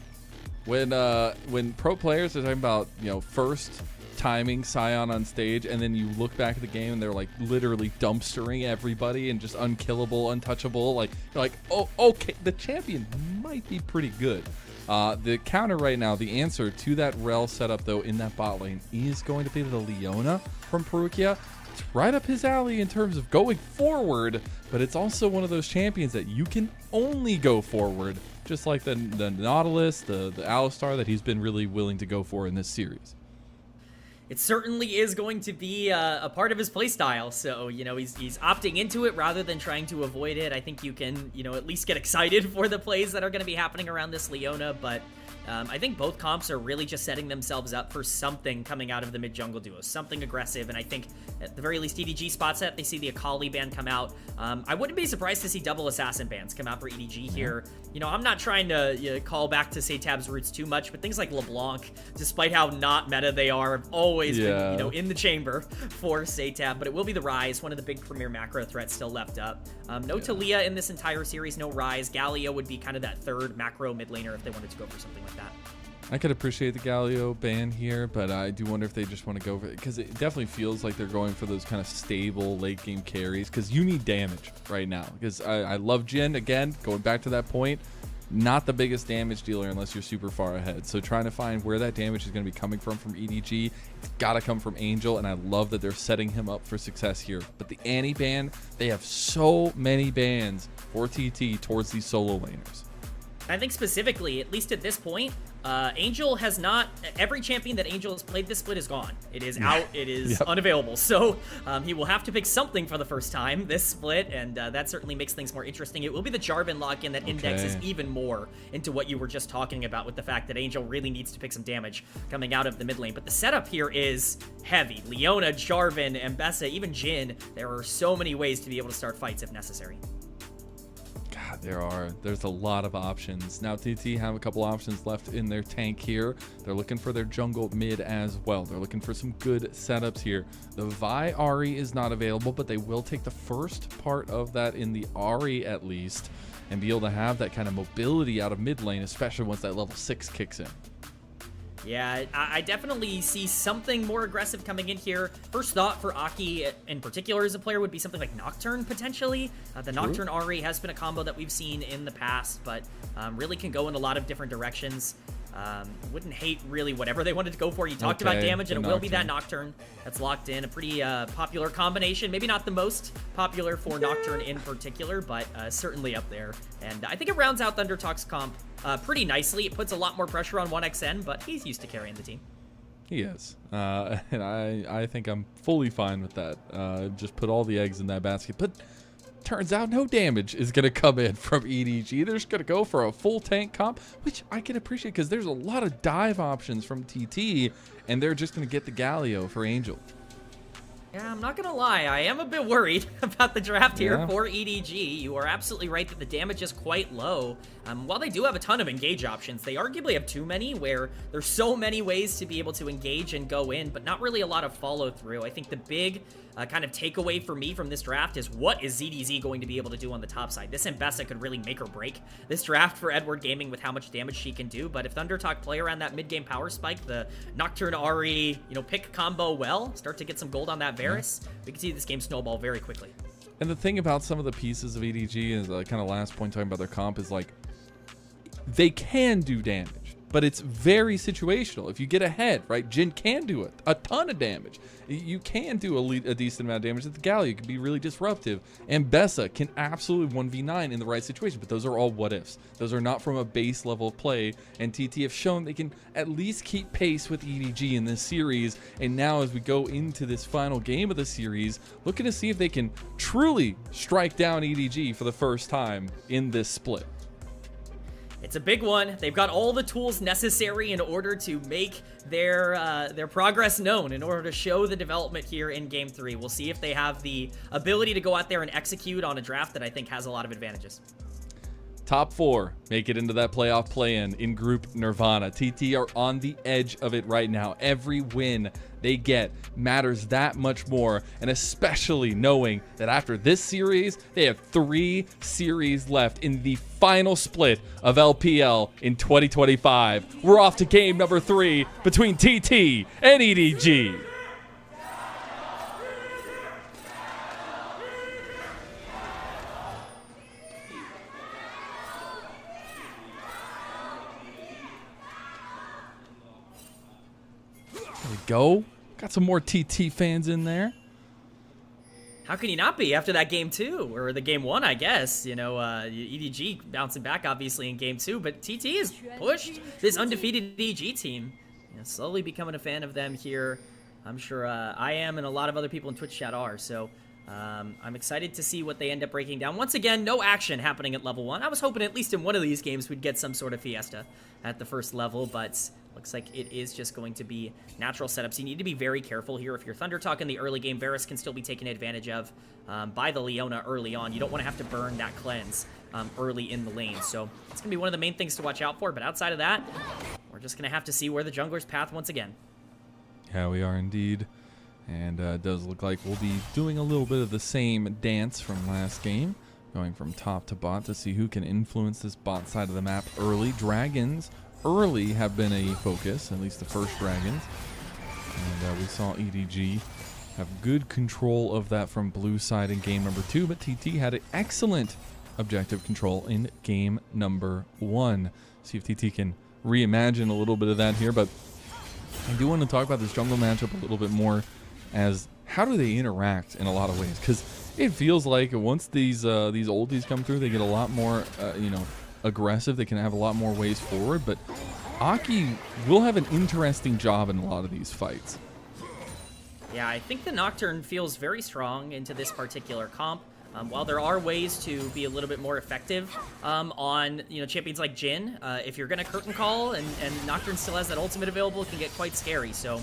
When pro players are talking about, first timing Scion on stage, and then you look back at the game and they're like literally dumpstering everybody and just unkillable, untouchable, you're like, oh, okay, the champion might be pretty good. The counter right now, the answer to that Rel setup though in that bot lane is going to be the Leona from Perugia. It's right up his alley in terms of going forward, but it's also one of those champions that you can only go forward, just like the Nautilus, the Alistar that he's been really willing to go for in this series. It certainly is going to be a part of his playstyle, so, he's opting into it rather than trying to avoid it. I think you can, at least get excited for the plays that are going to be happening around this Leona, but I think both comps are really just setting themselves up for something coming out of the mid-jungle duo, something aggressive, and I think at the very least EDG spots that, they see the Akali ban come out. I wouldn't be surprised to see double assassin bans come out for EDG here. I'm not trying to call back to Satab's roots too much, but things like LeBlanc, despite how not meta they are, have always been, in the chamber for Satab, but it will be the Ryze, one of the big premier macro threats still left up. No Talia in this entire series, no Ryze. Galio would be kind of that third macro mid laner if they wanted to go for something like that. I could appreciate the Galio ban here, but I do wonder if they just want to go for it, because it definitely feels like they're going for those kind of stable late game carries, because you need damage right now. Because I love Jhin, again, going back to that point, not the biggest damage dealer unless you're super far ahead. So trying to find where that damage is going to be coming from EDG, it's got to come from Angel, and I love that they're setting him up for success here. But the Annie ban, they have so many bans for TT towards these solo laners. I think specifically, at least at this point, Angel has not, every champion that Angel has played this split is gone. It is out, it is unavailable. So he will have to pick something for the first time this split, and that certainly makes things more interesting. It will be the Jarvan lock-in that indexes even more into what you were just talking about with the fact that Angel really needs to pick some damage coming out of the mid lane. But the setup here is heavy. Leona, Jarvan, Mbessa, even Jhin, there are so many ways to be able to start fights if necessary. There's a lot of options. Now TT have a couple options left in their tank here. They're looking for their jungle mid as well. They're looking for some good setups here. The Vi Ahri is not available, but they will take the first part of that in the Ahri at least, and be able to have that kind of mobility out of mid lane, especially once that level 6 kicks in. Yeah, I definitely see something more aggressive coming in here. First thought for Aki in particular as a player would be something like Nocturne, potentially. The Nocturne Ahri has been a combo that we've seen in the past, but really can go in a lot of different directions. Wouldn't hate really whatever they wanted to go for. You talked about damage, and it will be that Nocturne that's locked in. A pretty popular combination. Maybe not the most popular for Nocturne in particular, but certainly up there. And I think it rounds out Thunder Talk's comp pretty nicely. It puts a lot more pressure on 1xN, but he's used to carrying the team. He is. And I think I'm fully fine with that. Just put all the eggs in that basket. But turns out no damage is going to come in from EDG. They're just going to go for a full tank comp, which I can appreciate because there's a lot of dive options from TT, and they're just going to get the Galio for Angel. Yeah, I'm not gonna lie, I am a bit worried about the draft here Yeah. for EDG. You are absolutely right that the damage is quite low. While they do have a ton of engage options, they arguably have too many, where there's so many ways to be able to engage and go in, but not really a lot of follow through. I think the big kind of takeaway for me from this draft is, what is ZDZ going to be able to do on the top side? This Mbessa could really make or break this draft for Edward Gaming with how much damage she can do, but if ThunderTalk play around that mid-game power spike, the Nocturne Ahri, pick combo well, start to get some gold on that Varus, we can see this game snowball very quickly. And the thing about some of the pieces of EDG is kind of last point talking about their comp is like, they can do damage, but it's very situational. If you get ahead, right, Jin can do a ton of damage. You can do a decent amount of damage. At the Galio, it can be really disruptive. And Bessa can absolutely 1v9 in the right situation, but those are all what ifs. Those are not from a base level of play, and TT have shown they can at least keep pace with EDG in this series. And now as we go into this final game of the series, looking to see if they can truly strike down EDG for the first time in this split. It's a big one. They've got all the tools necessary in order to make their progress known, in order to show the development here in Game 3. We'll see if they have the ability to go out there and execute on a draft that I think has a lot of advantages. Top 4 make it into that playoff play-in in Group Nirvana. TT are on the edge of it right now. Every win they get matters that much more, and especially knowing that after this series, they have 3 series left in the final split of LPL in 2025. We're off to game number 3 between TT and EDG. There we go. Got some more TT fans in there. How can you not be after that game 2, or the game 1, I guess? EDG bouncing back obviously in game 2, but TT has pushed this undefeated EDG team. Slowly becoming a fan of them here. I'm sure I am, and a lot of other people in Twitch chat are. So I'm excited to see what they end up breaking down. Once again, no action happening at level 1. I was hoping at least in one of these games we'd get some sort of fiesta at the first level, but looks like it is just going to be natural setups. You need to be very careful here. If you're ThunderTalk in the early game, Varus can still be taken advantage of by the Leona early on. You don't want to have to burn that cleanse early in the lane. So it's going to be one of the main things to watch out for. But outside of that, we're just going to have to see where the jungler's path once again. Yeah, we are indeed. And it does look like we'll be doing a little bit of the same dance from last game, going from top to bot to see who can influence this bot side of the map early. Dragons early have been a focus, at least the first dragons. And we saw EDG have good control of that from blue side in game number 2, but TT had an excellent objective control in game number 1. See if TT can reimagine a little bit of that here, but I do want to talk about this jungle matchup a little bit more, as how do they interact in a lot of ways, because it feels like once these oldies come through, they get a lot more aggressive. They can have a lot more ways forward, but Aki will have an interesting job in a lot of these fights. Yeah, I think the Nocturne feels very strong into this particular comp. While there are ways to be a little bit more effective on champions like Jhin, if you're going to curtain call and Nocturne still has that ultimate available, it can get quite scary. So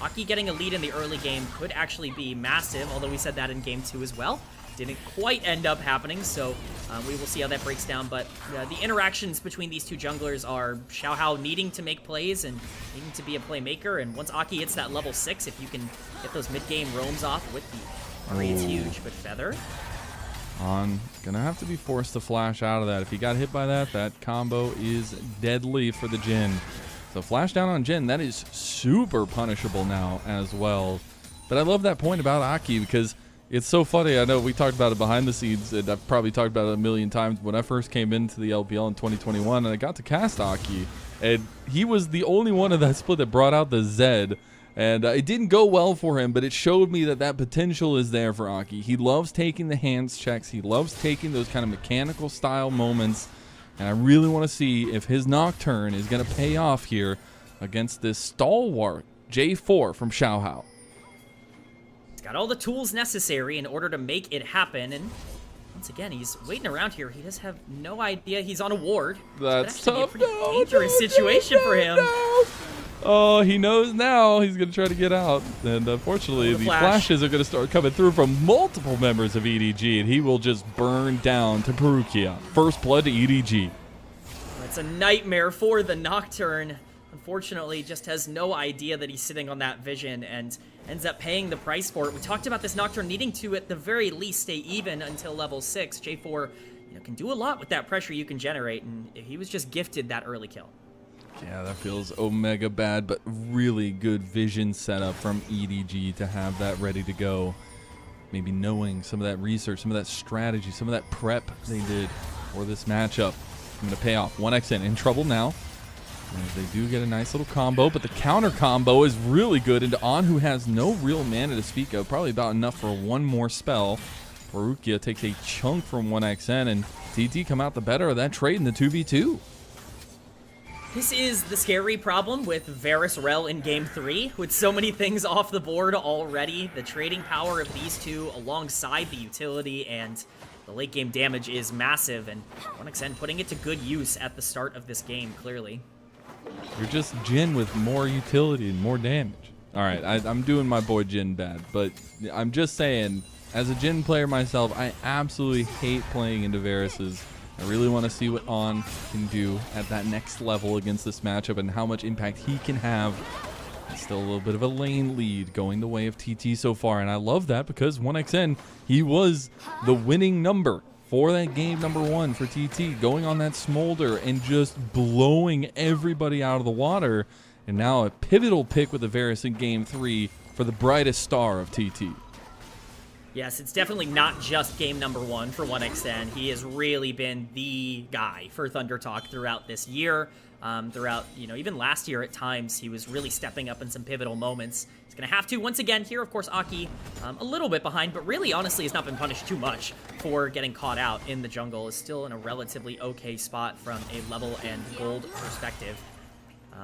Aki getting a lead in the early game could actually be massive, although we said that in game 2 as well. Didn't quite end up happening, so we will see how that breaks down. But the interactions between these two junglers are Xiaohao needing to make plays and needing to be a playmaker. And once Aki hits that level 6, if you can get those mid-game roams off with the Ahri, it's huge. But Feather gonna have to be forced to flash out of that. If he got hit by that, that combo is deadly for the Jhin. So flash down on Jhin, that is super punishable now as well. But I love that point about Aki, because it's so funny. I know we talked about it behind the scenes, and I've probably talked about it a million times. When I first came into the LPL in 2021, and I got to cast Aki, and he was the only one of that split that brought out the Zed. And it didn't go well for him, but it showed me that that potential is there for Aki. He loves taking the hands checks. He loves taking those kind of mechanical style moments. And I really want to see if his Nocturne is going to pay off here against this stalwart J4 from Xiaohao. He's got all the tools necessary in order to make it happen. And once again, he's waiting around here. He does have no idea he's on a ward. That's tough. Be a pretty dangerous situation for him. Oh, he knows now. He's going to try to get out. And unfortunately, the flashes are going to start coming through from multiple members of EDG, and he will just burn down to Perukia. First blood to EDG. It's a nightmare for the Nocturne. Unfortunately, just has no idea that he's sitting on that vision and ends up paying the price for it. We talked about this Nocturne needing to, at the very least, stay even until level 6. J4 can do a lot with that pressure you can generate, and he was just gifted that early kill. Yeah, that feels omega bad, but really good vision setup from EDG to have that ready to go. Maybe knowing some of that research, some of that strategy, some of that prep they did for this matchup. I'm going to pay off. 1xN in trouble now. As they do get a nice little combo, but the counter combo is really good into On, who has no real mana to speak of. Probably about enough for one more spell. Perukia takes a chunk from 1xN, and TT come out the better of that trade in the 2v2. This is the scary problem with Varus Rel in Game 3, with so many things off the board already. The trading power of these two alongside the utility and the late game damage is massive, and 1xN putting it to good use at the start of this game, clearly. You're just Jhin with more utility and more damage. All right, I'm doing my boy Jhin bad, but I'm just saying, as a Jhin player myself, I absolutely hate playing into Varus's. I really want to see what On can do at that next level against this matchup and how much impact he can have. Still a little bit of a lane lead going the way of TT so far, and I love that because 1xN, he was the winning number for that game number 1 for TT, going on that smolder and just blowing everybody out of the water. And now a pivotal pick with the Varus in Game 3 for the brightest star of TT. Yes, it's definitely not just game number 1 for 1xN. He has really been the guy for Thunder Talk throughout this year. Throughout, even last year at times, he was really stepping up in some pivotal moments. He's going to have to, once again, here, of course, Aki a little bit behind, but really, honestly, has not been punished too much for getting caught out in the jungle. Is still in a relatively okay spot from a level and gold perspective.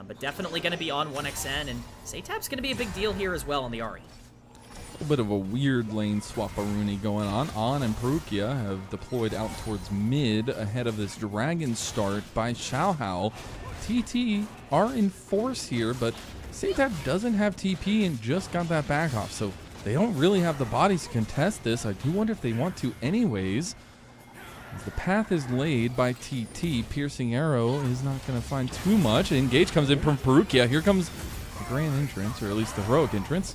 But definitely going to be on 1xN, and Saytab's going to be a big deal here as well on the Ahri. A little bit of a weird lane swap-a-rooney going on. On and Perukia have deployed out towards mid ahead of this dragon start by Xiaohao. TT are in force here, but Saytab doesn't have TP and just got that back off, so they don't really have the bodies to contest this. I do wonder if they want to anyways. As the path is laid by TT, Piercing Arrow is not going to find too much. Engage comes in from Perukia. Here comes the grand entrance, or at least the heroic entrance.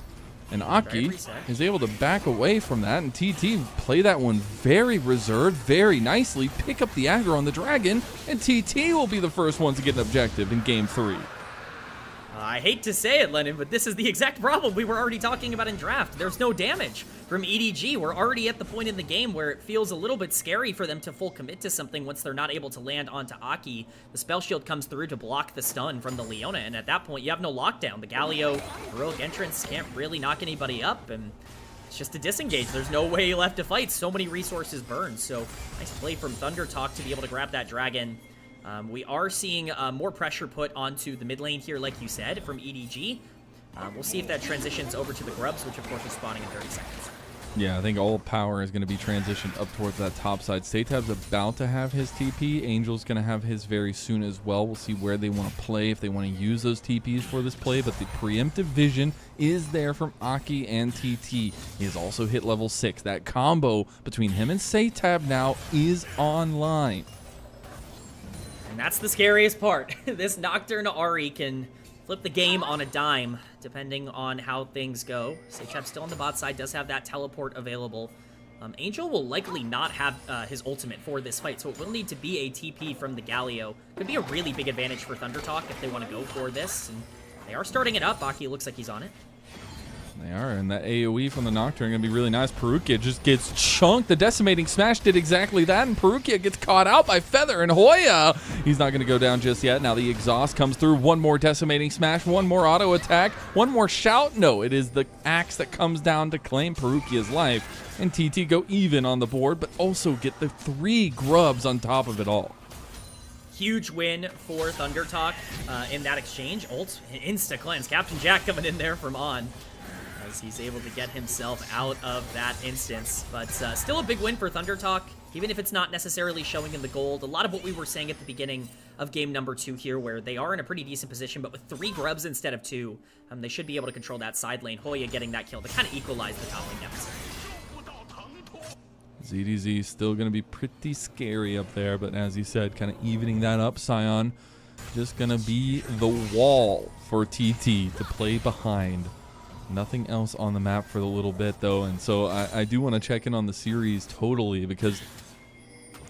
And Aki is able to back away from that, and TT play that one very reserved, very nicely, pick up the aggro on the dragon, and TT will be the first one to get an objective in Game 3. I hate to say it, Lennon, but this is the exact problem we were already talking about in draft. There's no damage from EDG. We're already at the point in the game where it feels a little bit scary for them to full commit to something once they're not able to land onto Aki. The spell shield comes through to block the stun from the Leona, and at that point, you have no lockdown. The Galio heroic entrance can't really knock anybody up, and it's just a disengage. There's no way left to fight. So many resources burned, so nice play from Thunder Talk to be able to grab that dragon. We are seeing more pressure put onto the mid lane here, like you said, from EDG. We'll see if that transitions over to the Grubs, which of course is spawning in 30 seconds. Yeah, I think all power is going to be transitioned up towards that top side. Saytab's about to have his TP. Angel's going to have his very soon as well. We'll see where they want to play, if they want to use those TPs for this play, but the preemptive vision is there from Aki and TT. He has also hit level 6. That combo between him and Saytab now is online. And that's the scariest part. This Nocturne Ahri can flip the game on a dime, depending on how things go. Saytab still on the bot side, does have that teleport available. Angel will likely not have his ultimate for this fight, so it will need to be a TP from the Galio. Could be a really big advantage for Thunder Talk if they want to go for this. And they are starting it up. Aki looks like he's on it. They are, and that AoE from the Nocturne going to be really nice. Perukia just gets chunked. The Decimating Smash did exactly that, and Perukia gets caught out by Feather and Hoya. He's not going to go down just yet. Now the exhaust comes through. One more Decimating Smash, one more auto attack, one more shout. No, it is the axe that comes down to claim Perukia's life. And TT go even on the board, but also get the 3 grubs on top of it all. Huge win for Thunder Talk in that exchange. Ult, insta-cleanse. Captain Jack coming in there from On. as he's able to get himself out of that instance. But still a big win for ThunderTalk, even if it's not necessarily showing in the gold. A lot of what we were saying at the beginning of game number 2 here, where they are in a pretty decent position, but with 3 grubs instead of 2, they should be able to control that side lane. Hoya getting that kill to kind of equalize the top lane deficit. ZDZ still going to be pretty scary up there, but as you said, kind of evening that up. Sion just going to be the wall for TT to play behind. Nothing else on the map for a little bit, though, and so I do want to check in on the series totally, because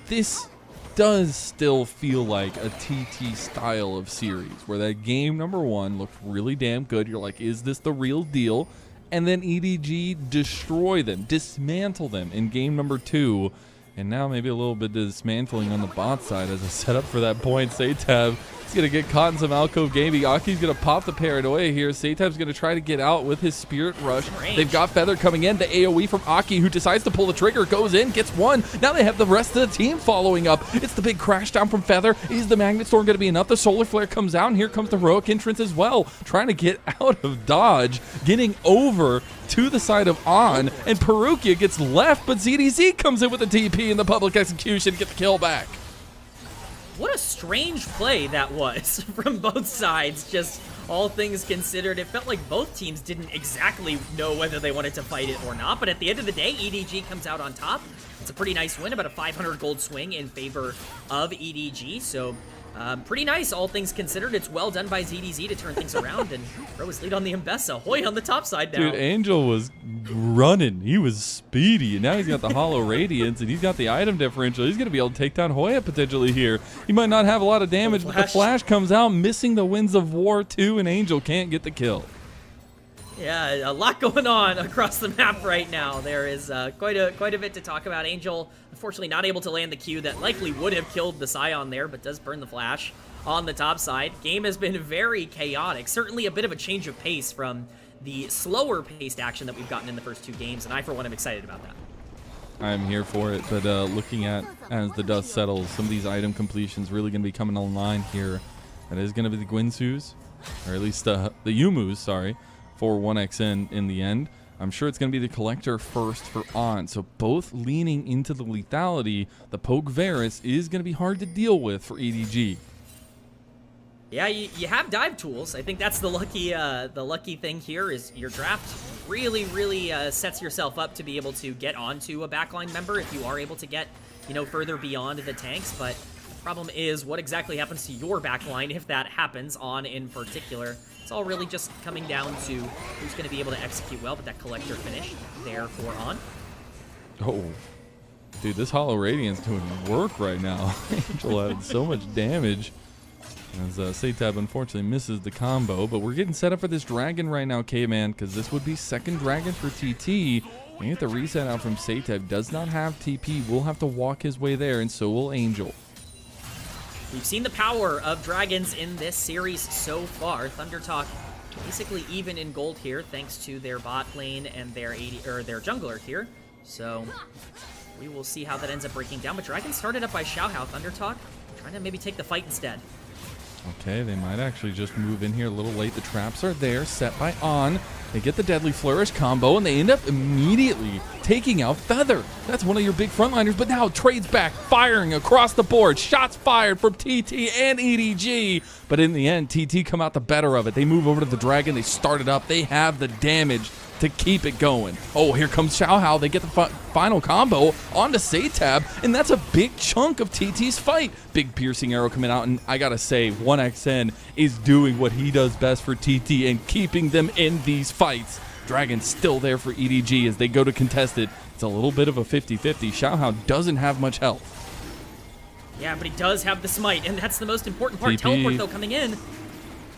this does still feel like a TT style of series, where that game number 1 looked really damn good. You're like, is this the real deal? And then EDG destroy them, dismantle them in game number 2. And now maybe a little bit of dismantling on the bot side as a setup for that point. Satab is going to get caught in some alcove gaming. Aki's going to pop the paranoia here. Satab's going to try to get out with his Spirit Rush. They've got Feather coming in. The AoE from Aki, who decides to pull the trigger, goes in, gets one. Now they have the rest of the team following up. It's the big crash down from Feather. Is the Magnet Storm going to be enough? The Solar Flare comes out, and here comes the Heroic Entrance as well. Trying to get out of dodge, getting over to the side of On, and Perukia gets left, but ZDZ comes in with a TP in the public execution to get the kill back. What a strange play that was from both sides, just all things considered. It felt like both teams didn't exactly know whether they wanted to fight it or not, but at the end of the day, EDG comes out on top. It's a pretty nice win, about a 500 gold swing in favor of EDG, so pretty nice, all things considered. It's well done by ZDZ to turn things around and throw his lead on the Mbessa. Hoy on the top side now. Dude, Angel was running. He was speedy, and now he's got the Hollow Radiance, and he's got the item differential. He's going to be able to take down Hoya potentially here. He might not have a lot of damage, but the flash comes out, missing the Winds of War too, and Angel can't get the kill. Yeah, a lot going on across the map right now. There is quite a bit to talk about. Angel, unfortunately, not able to land the Q that likely would have killed the Scion there, but does burn the flash on the top side. Game has been very chaotic. Certainly a bit of a change of pace from the slower paced action that we've gotten in the first 2 games, and I, for one, am excited about that. I'm here for it, but looking at as the dust settles, some of these item completions really going to be coming online here. That is going to be the Gwinsus, or at least the Yumus, sorry, for 1xN in the end. I'm sure it's going to be the Collector first for On. So both leaning into the lethality. The Poke Varus is going to be hard to deal with for EDG. Yeah, you have dive tools. I think that's the lucky thing here is your draft really sets yourself up to be able to get onto a backline member if you are able to get, further beyond the tanks. But the problem is what exactly happens to your backline if that happens, On in particular. It's all really just coming down to who's going to be able to execute well, but that Collector finish there for On. Oh, dude, this Hollow Radiance doing work right now. Angel had so much damage. As Satab unfortunately misses the combo, but we're getting set up for this dragon right now, K-Man, because this would be second dragon for TT. We get the reset out from Satab. Does not have TP. Will have to walk his way there, and so will Angel. We've seen the power of dragons in this series so far. ThunderTalk basically even in gold here, thanks to their bot lane and their their jungler here. So we will see how that ends up breaking down. But Dragon started up by Xiaohao. ThunderTalk trying to maybe take the fight instead. Okay, they might actually just move in here a little late. The traps are there, set by On. They get the Deadly Flourish combo, and they end up immediately taking out Feather. That's one of your big frontliners, but now trades back, firing across the board. Shots fired from TT and EDG. But in the end, TT come out the better of it. They move over to the Dragon. They start it up. They have the damage to keep it going. Oh, here comes Xiaohao. They get the final combo onto Satab, and that's a big chunk of TT's fight. Big piercing arrow coming out, and I gotta say, 1xN is doing what he does best for TT and keeping them in these fights. Dragon's still there for EDG as they go to contest it. It's a little bit of a 50-50. Xiaohao doesn't have much health. Yeah, but he does have the smite, and that's the most important part. TP. Teleport, though, coming in.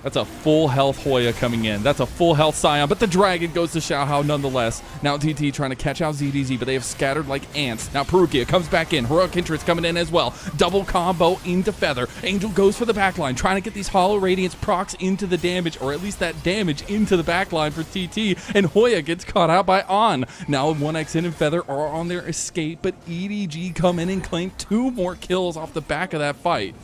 That's a full health Hoya coming in. That's a full health Scion, but the Dragon goes to Xiaohao nonetheless. Now TT trying to catch out ZDZ, but they have scattered like ants. Now Perukia comes back in. Heroic Entrance coming in as well. Double combo into Feather. Angel goes for the backline, trying to get these Hollow Radiance procs into the damage, or at least that damage into the backline for TT, and Hoya gets caught out by On. Now 1xN and Feather are on their escape, but EDG come in and claim 2 more kills off the back of that fight.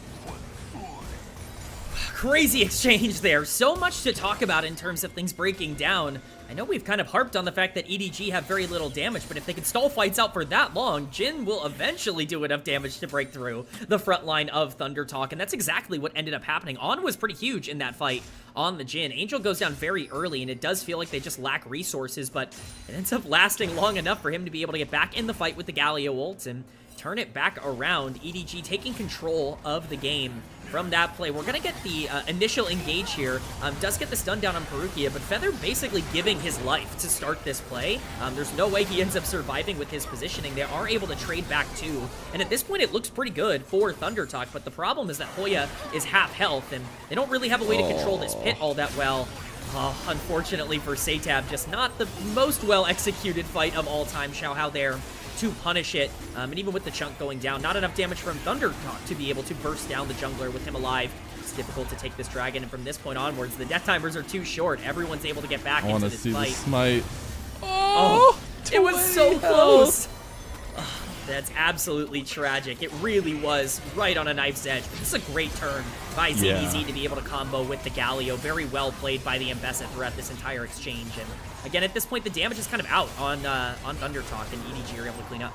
Crazy exchange there. So much to talk about in terms of things breaking down. I know we've kind of harped on the fact that EDG have very little damage, but if they can stall fights out for that long, Jin will eventually do enough damage to break through the front line of Thunder Talk, and that's exactly what ended up happening. On was pretty huge in that fight on the Jin. Angel goes down very early, and it does feel like they just lack resources, but it ends up lasting long enough for him to be able to get back in the fight with the Galio ult and turn it back around. EDG taking control of the game from that play. We're going to get the initial engage here. Does get the stun down on Perukia, but Feather basically giving his life to start this play. There's no way he ends up surviving with his positioning. They are able to trade back too, and at this point it looks pretty good for Thunder Talk, but the problem is that Hoya is half health, and they don't really have a way to control this pit all that well. Unfortunately for Satab, just not the most well-executed fight of all time. Xiaohao there to punish it, and even with the chunk going down, not enough damage from Thunder Talk to be able to burst down the jungler with him alive. It's difficult to take this dragon, and from this point onwards, the death timers are too short. Everyone's able to get back into this fight. The smite. It was so close. That's absolutely tragic. It really was right on a knife's edge. But this is a great turn by ZDZ to be able to combo with the Galio. Very well played by the Mbessa throughout this entire exchange. And again, at this point, the damage is kind of out on Thunder Talk, and EDG are able to clean up.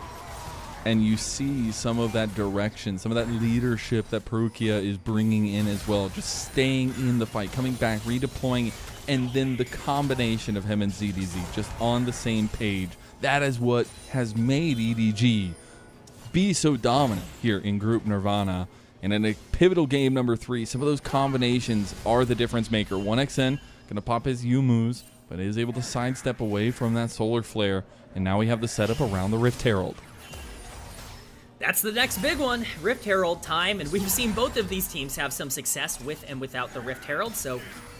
And you see some of that direction, some of that leadership that Perukia is bringing in as well. Just staying in the fight, coming back, redeploying, and then the combination of him and ZDZ just on the same page. That is what has made EDG be so dominant here in Group Nirvana. And in a pivotal game number 3, some of those combinations are the difference maker. 1xN going to pop his Yumu's, but is able to sidestep away from that Solar Flare. And now we have the setup around the Rift Herald. That's the next big one, Rift Herald time, and we've seen both of these teams have some success with and without the Rift Herald, so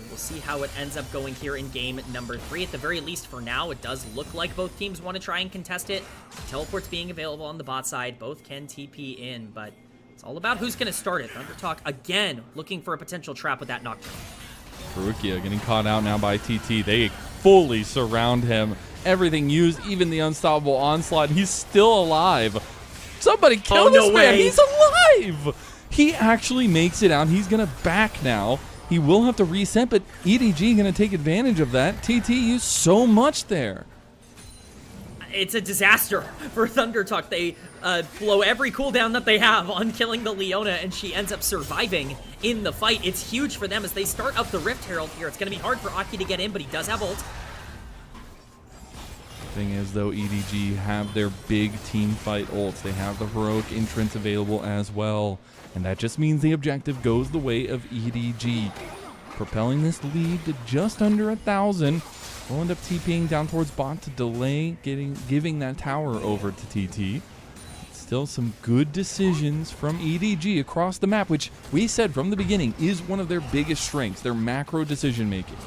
we'll see how it ends up going here in game number 3. At the very least for now, it does look like both teams want to try and contest it. Teleports being available on the bot side, both can TP in, but it's all about who's going to start it. Thunder Talk, again, looking for a potential trap with that Nocturne. Perukia getting caught out now by TT. They fully surround him. Everything used, even the unstoppable onslaught. He's still alive. Somebody kill this man. He's alive. He actually makes it out. He's going to back now. He will have to reset, but EDG going to take advantage of that. TT used so much there. It's a disaster for Thunder Talk. They blow every cooldown that they have on killing the Leona, and she ends up surviving in the fight. It's huge for them as they start up the Rift Herald here. It's going to be hard for Aki to get in, but he does have ult. Thing is, though, EDG have their big team fight ults. They have the heroic entrance available as well, and that just means the objective goes the way of EDG, propelling this lead to just under 1,000. We'll end up TPing down towards bot to delay giving that tower over to TT. Still some good decisions from EDG across the map, which we said from the beginning is one of their biggest strengths, their macro decision making.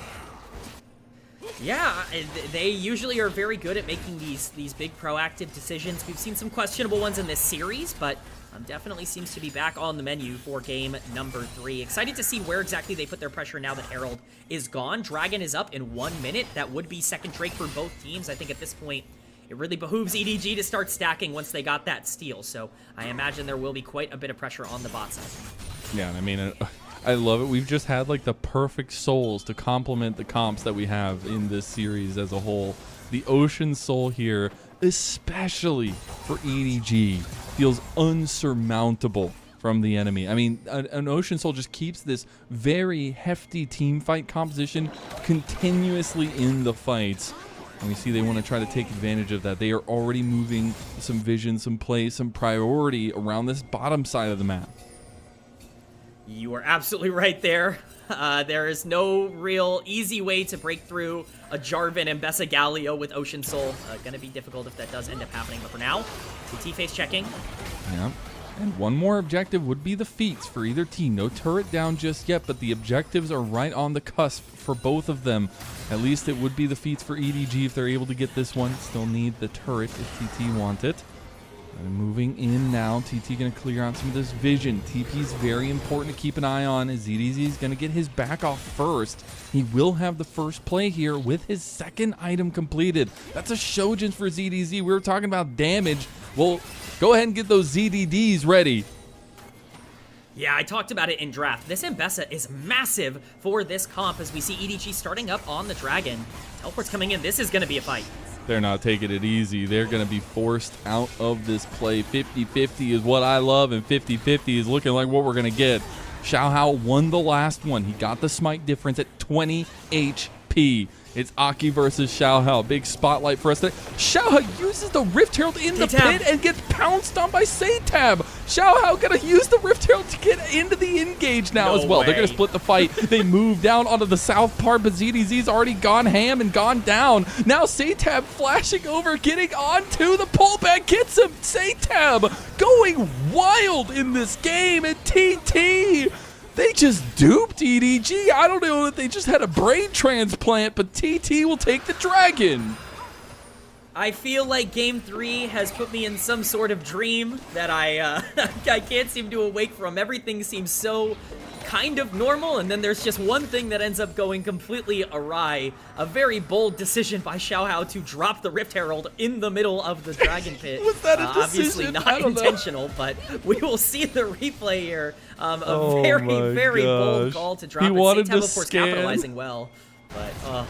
Yeah, they usually are very good at making these big proactive decisions. We've seen some questionable ones in this series, but definitely seems to be back on the menu for game number 3. Excited to see where exactly they put their pressure now that Herald is gone. Dragon is up in 1 minute. That would be second Drake for both teams. I think at this point, it really behooves EDG to start stacking once they got that steal. So I imagine there will be quite a bit of pressure on the bot side. Yeah, and I mean, I love it. We've just had like the perfect souls to complement the comps that we have in this series as a whole. The Ocean Soul here, especially for EDG, feels unsurmountable from the enemy. I mean, an Ocean Soul just keeps this very hefty team fight composition continuously in the fights. And we see they want to try to take advantage of that. They are already moving some vision, some play, some priority around this bottom side of the map. You are absolutely right there. There is no real easy way to break through a Jarvan and Mbessa Galio with Ocean Soul. Gonna be difficult if that does end up happening, but for now, TT face checking. Yeah, and one more objective would be the feats for either team. No turret down just yet, but the objectives are right on the cusp for both of them. At least it would be the feats for EDG if they're able to get this one. Still need the turret if TT want it. And moving in now, TT going to clear out some of this vision. TP is very important to keep an eye on as ZDZ is going to get his back off first. He will have the first play here with his second item completed. That's a Shojin for ZDZ. We were talking about damage. Well, go ahead and get those ZDDs ready. Yeah, I talked about it in draft. This Ambessa is massive for this comp as we see EDG starting up on the Dragon. Teleport's coming in. This is going to be a fight. They're not taking it easy. They're going to be forced out of this play. 50-50 is what I love, and 50-50 is looking like what we're going to get. Xiaohao won the last one. He got the smite difference at 20 HP. It's Aki versus Xiaohao. Big spotlight for us today. Xiaohao uses the Rift Herald in the pit and gets pounced on by Satab. Xiaohao gonna use the Rift Herald to get into the engage now as well. They're gonna split the fight. They move down onto the south part, but ZDZ's already gone ham and gone down. Now Satab flashing over, getting onto the pullback, gets him. Satab going wild in this game, and TT, they just duped EDG. I don't know if they just had a brain transplant, but TT will take the Dragon. I feel like Game 3 has put me in some sort of dream that I can't seem to awake from. Everything seems so kind of normal, and then there's just one thing that ends up going completely awry. A very bold decision by Xiaohao to drop the Rift Herald in the middle of the Dragon Pit. Was that a decision? Obviously not intentional, but we will see the replay here. A very bold call to drop. He wanted to of course, capitalizing well, but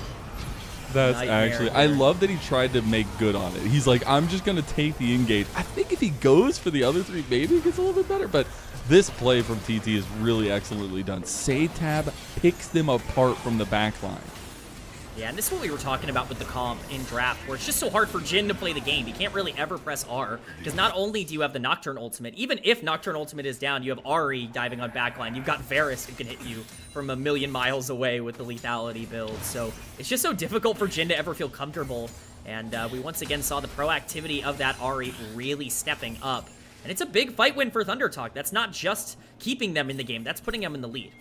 that's nightmare. I love that he tried to make good on it. He's like, I'm just going to take the engage. I think if he goes for the other three, maybe it gets a little bit better, but this play from TT is really excellently done. Satab picks them apart from the back line. Yeah, and this is what we were talking about with the comp in draft, where it's just so hard for Jhin to play the game. You can't really ever press R, because not only do you have the Nocturne ultimate, even if Nocturne ultimate is down, you have Ahri diving on backline. You've got Varus who can hit you from a million miles away with the lethality build. So it's just so difficult for Jhin to ever feel comfortable. And we once again saw the proactivity of that Ahri really stepping up. And it's a big fight win for ThunderTalk. That's not just keeping them in the game, that's putting them in the lead.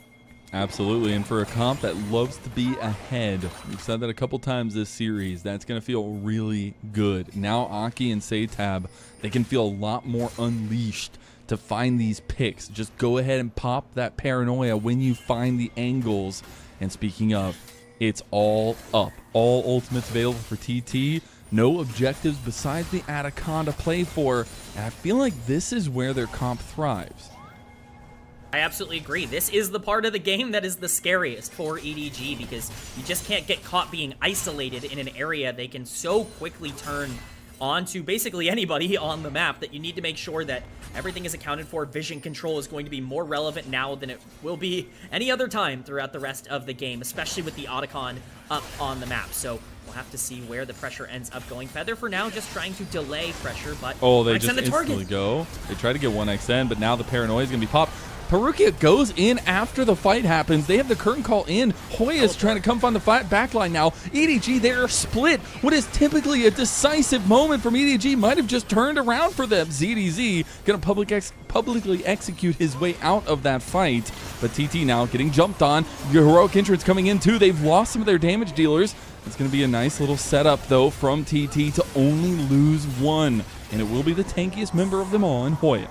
Absolutely, and for a comp that loves to be ahead, we've said that a couple times this series, that's going to feel really good. Now Aki and Satab, they can feel a lot more unleashed to find these picks. Just go ahead and pop that paranoia when you find the angles. And speaking of, it's all up. All ultimates available for TT. No objectives besides the Atacon to play for. And I feel like this is where their comp thrives. I absolutely agree. This is the part of the game that is the scariest for EDG, because you just can't get caught being isolated in an area they can so quickly turn onto basically anybody on the map that you need to make sure that everything is accounted for. Vision control is going to be more relevant now than it will be any other time throughout the rest of the game, especially with the Otacon up on the map. So we'll have to see where the pressure ends up going. Feather for now just trying to delay pressure, but they just instantly go. They try to get 1xN, but now the paranoia is going to be popped. Perukia goes in after the fight happens. They have the curtain call in. Hoya's trying to come find the fight backline now. EDG, they're split. What is typically a decisive moment from EDG might have just turned around for them. ZDZ going to publicly execute his way out of that fight. But TT now getting jumped on. Your heroic entrance coming in too. They've lost some of their damage dealers. It's going to be a nice little setup though from TT to only lose one. And it will be the tankiest member of them all in Hoya.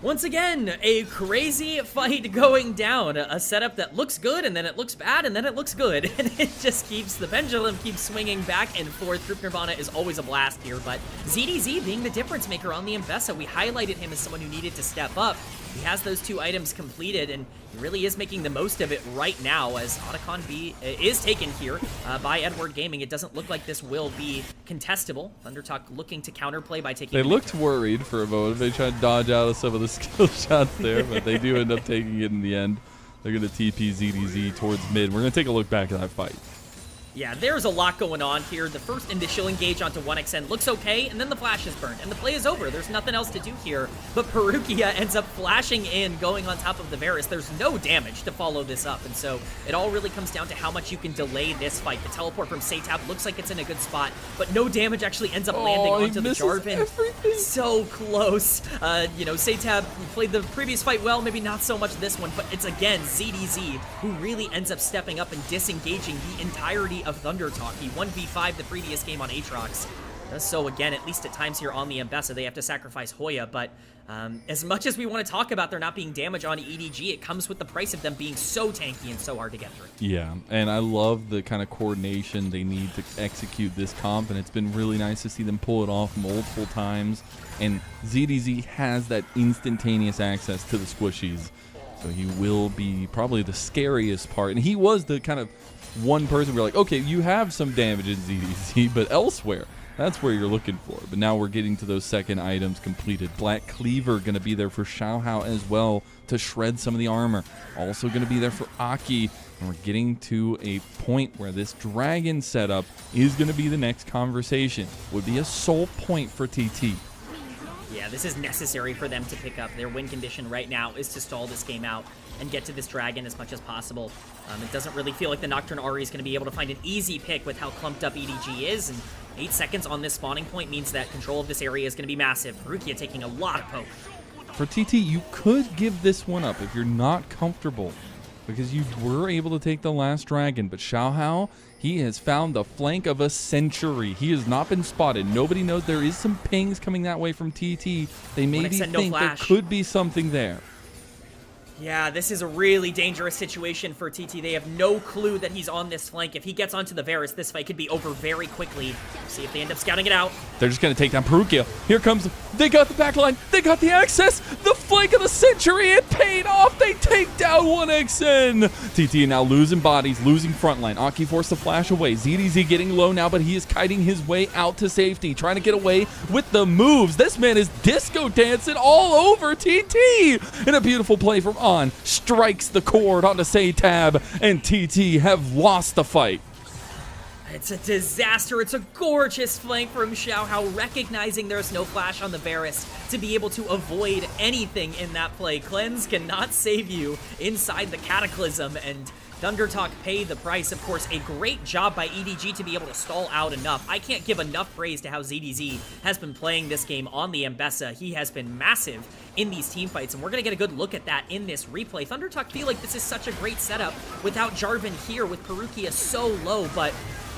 Once again, a crazy fight going down. A setup that looks good, and then it looks bad, and then it looks good. And it just keeps, the pendulum keeps swinging back and forth. Group Nirvana is always a blast here, but ZDZ being the difference maker on the Ambessa, we highlighted him as someone who needed to step up. He has those 2 items completed, and he really is making the most of it right now as Otacon B is taken here by Edward Gaming. It doesn't look like this will be contestable. ThunderTalk looking to counterplay by taking... They looked worried for a moment. They tried to dodge out of some of the skill shots there, but they do end up taking it in the end. They're going to TP ZDZ towards mid. We're going to take a look back at that fight. Yeah, there's a lot going on here. The first initial engage onto 1xN looks okay, and then the flash is burned, and the play is over. There's nothing else to do here, but Perukia ends up flashing in, going on top of the Varus. There's no damage to follow this up, and so it all really comes down to how much you can delay this fight. The teleport from Satab looks like it's in a good spot, but no damage actually ends up landing onto the Jarvan. So close. You know, Satab played the previous fight well, maybe not so much this one, but it's again ZDZ who really ends up stepping up and disengaging the entirety of ThunderTalk. He 1v5 the previous game on Aatrox. Does so again, at least at times here on the Mbessa. They have to sacrifice Hoya, but as much as we want to talk about there not being damage on EDG, it comes with the price of them being so tanky and so hard to get through. Yeah, and I love the kind of coordination they need to execute this comp, and it's been really nice to see them pull it off multiple times. And ZDZ has that instantaneous access to the squishies, so he will be probably the scariest part. And he was the kind of one person we're like, okay, you have some damage in ZDZ, but elsewhere, that's where you're looking for. But now we're getting to those second items completed. Black Cleaver going to be there for Xiaohao as well to shred some of the armor. Also going to be there for Aki. And we're getting to a point where this dragon setup is going to be the next conversation. Would be a soul point for TT. Yeah, this is necessary for them to pick up. Their win condition right now is to stall this game out and get to this dragon as much as possible. It doesn't really feel like the Nocturne Ari is going to be able to find an easy pick with how clumped up EDG is, and 8 seconds on this spawning point means that control of this area is going to be massive. Rukia taking a lot of poke. For TT, you could give this one up if you're not comfortable, because you were able to take the last dragon, but Xiaohao, he has found the flank of a century. He has not been spotted. Nobody knows. There is some pings coming that way from TT. They maybe think there could be something there. Yeah, this is a really dangerous situation for TT. They have no clue that he's on this flank. If he gets onto the Varus, this fight could be over very quickly. See if they end up scouting it out. They're just going to take down Perukia. Here comes, they got the backline, they got the access, the flank of the century, it paid off. They take down 1XN. TT now losing bodies, losing frontline. Aki forced to flash away. ZDZ getting low now, but he is kiting his way out to safety, trying to get away with the moves. This man is disco dancing all over TT. And a beautiful play from On strikes the cord onto Saytab, and TT have lost the fight. It's a disaster. It's a gorgeous flank from Xiaohao, recognizing there's no flash on the Varus to be able to avoid anything in that play. Cleanse cannot save you inside the Cataclysm, and Thundertalk paid the price. Of course, a great job by EDG to be able to stall out enough. I can't give enough praise to how ZDZ has been playing this game on the Mbessa. He has been massive in these team fights, and we're going to get a good look at that in this replay. Thundertalk feel like this is such a great setup without Jarvan here, with Perukia so low, but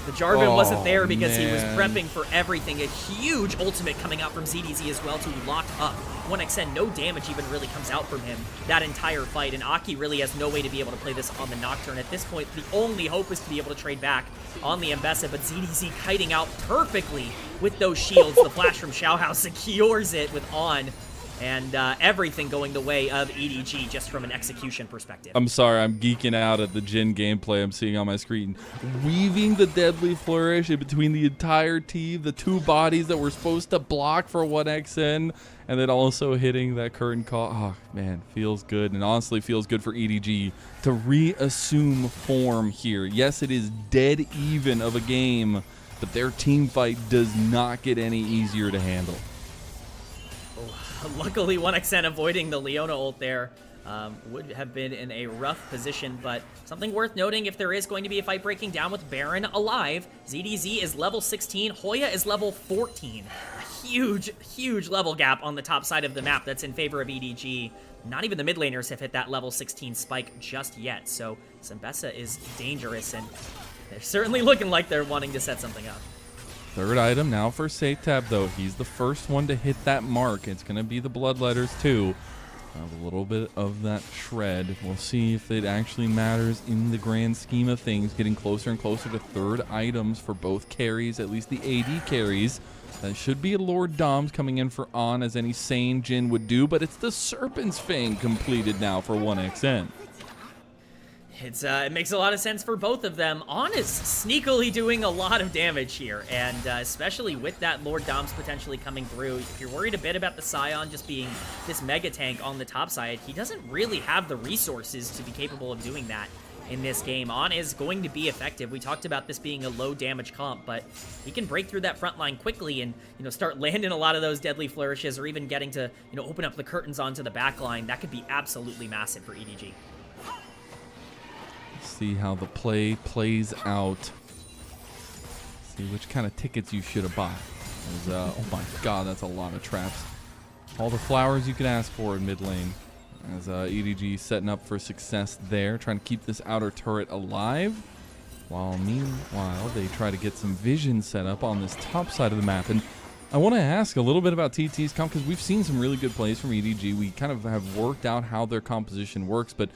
the Jarvan wasn't there because he was prepping for everything. A huge ultimate coming out from ZDZ as well to lock up 1XN. No damage even really comes out from him that entire fight, and Aki really has no way to be able to play this on the Nocturne. At this point, the only hope is to be able to trade back on the Mbessa, but ZDZ kiting out perfectly with those shields. The flash from Xiaohao secures it with On, and everything going the way of EDG just from an execution perspective. I'm sorry, I'm geeking out at the Jhin gameplay I'm seeing on my screen. Weaving the deadly flourish in between the entire team, the two bodies that were supposed to block for 1XN, and then also hitting that curtain call. Oh, man, feels good, and honestly feels good for EDG to reassume form here. Yes, it is dead even of a game, but their team fight does not get any easier to handle. Luckily, 1XN avoiding the Leona ult there would have been in a rough position, but something worth noting, if there is going to be a fight breaking down with Baron alive, ZDZ is level 16, Hoya is level 14. A huge level gap on the top side of the map that's in favor of EDG. Not even the mid laners have hit that level 16 spike just yet, so Mbessa is dangerous, and they're certainly looking like they're wanting to set something up. Third item now for Saytab, though. He's the first one to hit that mark. It's going to be the Bloodletters, too. A little bit of that shred. We'll see if it actually matters in the grand scheme of things. Getting closer and closer to third items for both carries, at least the AD carries. That should be a Lord Doms coming in for On, as any sane Jhin would do, but it's the Serpent's Fang completed now for 1XN. It makes a lot of sense for both of them. On is sneakily doing a lot of damage here, and especially with that Lord Doms potentially coming through. If you're worried a bit about the Scion just being this mega tank on the top side, he doesn't really have the resources to be capable of doing that in this game. On is going to be effective. We talked about this being a low damage comp, but he can break through that front line quickly and, you know, start landing a lot of those deadly flourishes, or even getting to, you know, open up the curtains onto the back line. That could be absolutely massive for EDG. See how the play plays out. See which kind of tickets you should have bought. Oh my god, that's a lot of traps. All the flowers you could ask for in mid lane. As EDG setting up for success there, trying to keep this outer turret alive. while meanwhile they try to get some vision set up on this top side of the map. And I want to ask a little bit about TT's comp, because we've seen some really good plays from EDG. We kind of have worked out how their composition works, but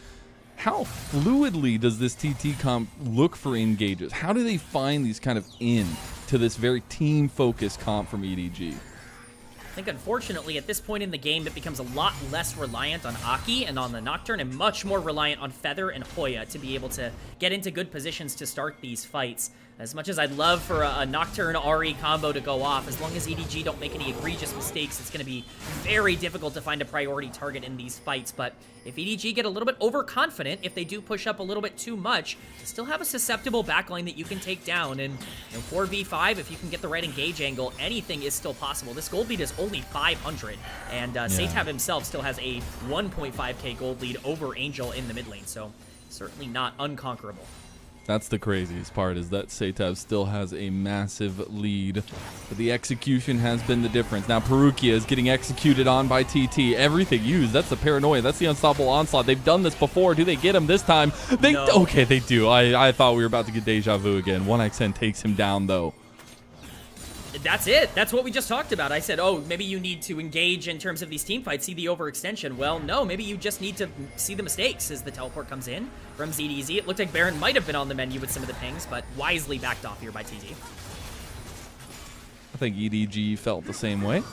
how fluidly does this TT comp look for engages? How do they find these kind of in to this very team-focused comp from EDG? I think, unfortunately, at this point in the game, it becomes a lot less reliant on Aki and on the Nocturne, and much more reliant on Feather and Hoya to be able to get into good positions to start these fights. As much as I'd love for a Nocturne Ahri combo to go off, as long as EDG don't make any egregious mistakes, it's going to be very difficult to find a priority target in these fights. But if EDG get a little bit overconfident, if they do push up a little bit too much, you still have a susceptible backline that you can take down. And 4v5, if you can get the right engage angle, anything is still possible. This gold lead is only 500, and Seitab himself still has a 1.5k gold lead over Angel in the mid lane, so certainly not unconquerable. That's the craziest part, is that Seitab still has a massive lead, but the execution has been the difference. Now Perukia is getting executed on by TT. Everything used. That's the paranoia. That's the unstoppable onslaught. They've done this before. Do they get him this time? No. Okay, they do. I thought we were about to get deja vu again. 1xN takes him down, though. That's it. That's what we just talked about. I said, oh, maybe you need to engage in terms of these team fights, see the overextension. Well, no, maybe you just need to see the mistakes as the teleport comes in from ZDZ. It looked like Baron might have been on the menu with some of the pings, but wisely backed off here by TT. I think EDG felt the same way.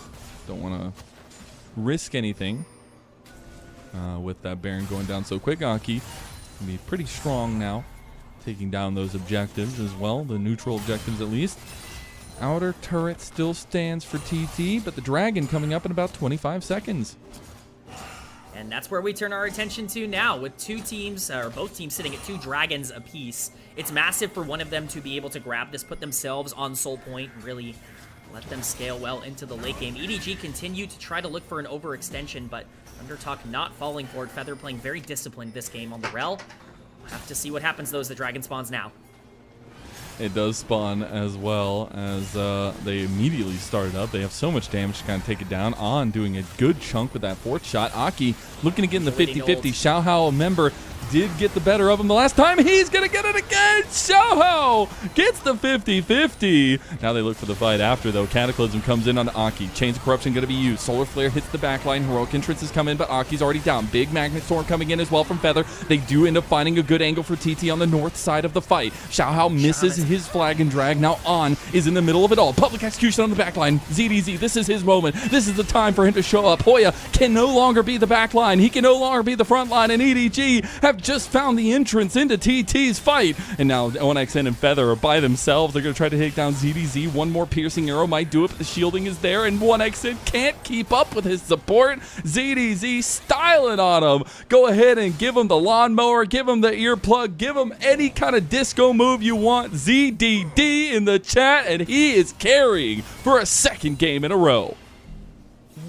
Don't want to risk anything with that Baron going down so quick. Aki can be pretty strong now, taking down those objectives as well, the neutral objectives at least. Outer turret still stands for TT, but the Dragon coming up in about 25 seconds. And that's where we turn our attention to now, with both teams sitting at 2 dragons apiece. It's massive for one of them to be able to grab this, put themselves on soul point, and really let them scale well into the late game. EDG continue to try to look for an overextension, but Undertalk not falling for it. Feather playing very disciplined this game on the Rel. We'll have to see what happens though as the Dragon spawns now. It does spawn as well, as they immediately started up. They have so much damage to kind of take it down. On doing a good chunk with that 4th shot. Aki looking to get in the 50-50. Xiaohao, a member, did get the better of him the last time. He's going to get it again. Xiaohao gets the 50-50. Now they look for the fight after, though. Cataclysm comes in on Aki. Chains of Corruption going to be used. Solar Flare hits the backline. Heroic Entrances come in, but Aki's already down. Big Magnet Storm coming in as well from Feather. They do end up finding a good angle for TT on the north side of the fight. Xiaohao misses his flag and drag. Now On is in the middle of it all. Public execution on the backline. ZDZ, this is his moment. This is the time for him to show up. Hoya can no longer be the backline. He can no longer be the front line, and EDG have just found the entrance into TT's fight. And now 1xN and Feather are by themselves. They're going to try to take down ZDZ. One more piercing arrow might do it, but the shielding is there, and 1xN can't keep up with his support. ZDZ styling on him. Go ahead and give him the lawnmower, give him the earplug, give him any kind of disco move you want. ZDD in the chat, and he is carrying for a 2nd game in a row.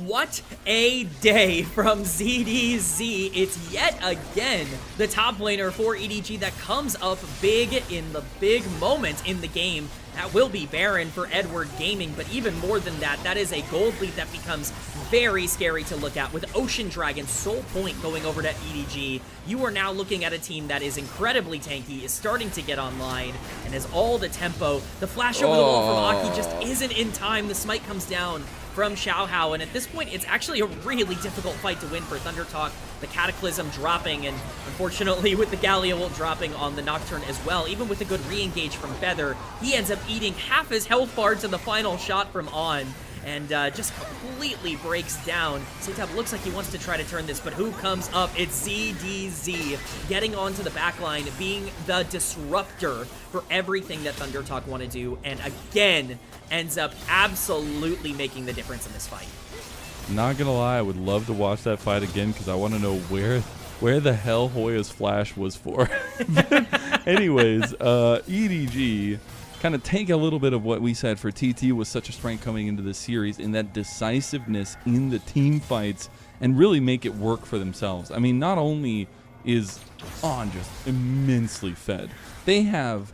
What a day from ZDZ. It's yet again the top laner for EDG that comes up big in the big moment in the game. That will be Baron for Edward Gaming, but even more than that, that is a gold lead that becomes very scary to look at. With Ocean Dragon Soul Point going over to EDG, you are now looking at a team that is incredibly tanky, is starting to get online, and has all the tempo. The flash over the wall from Aki just isn't in time. The smite comes down from Xiaohao, and at this point, it's actually a really difficult fight to win for Thundertalk. The Cataclysm dropping, and unfortunately with the Galliot dropping on the Nocturne as well, even with a good re-engage from Feather, he ends up eating half his health bar to the final shot from On, and just completely breaks down. Seitab looks like he wants to try to turn this, but who comes up? It's ZDZ getting onto the backline, being the disruptor for everything that Thundertalk want to do, and again ends up absolutely making the difference in this fight. Not gonna lie, I would love to watch that fight again, because I want to know where the hell Hoya's flash was for. Anyways, EDG kind of take a little bit of what we said for TT was such a strength coming into this series, in that decisiveness in the team fights, and really make it work for themselves. I mean, not only is On just immensely fed, they have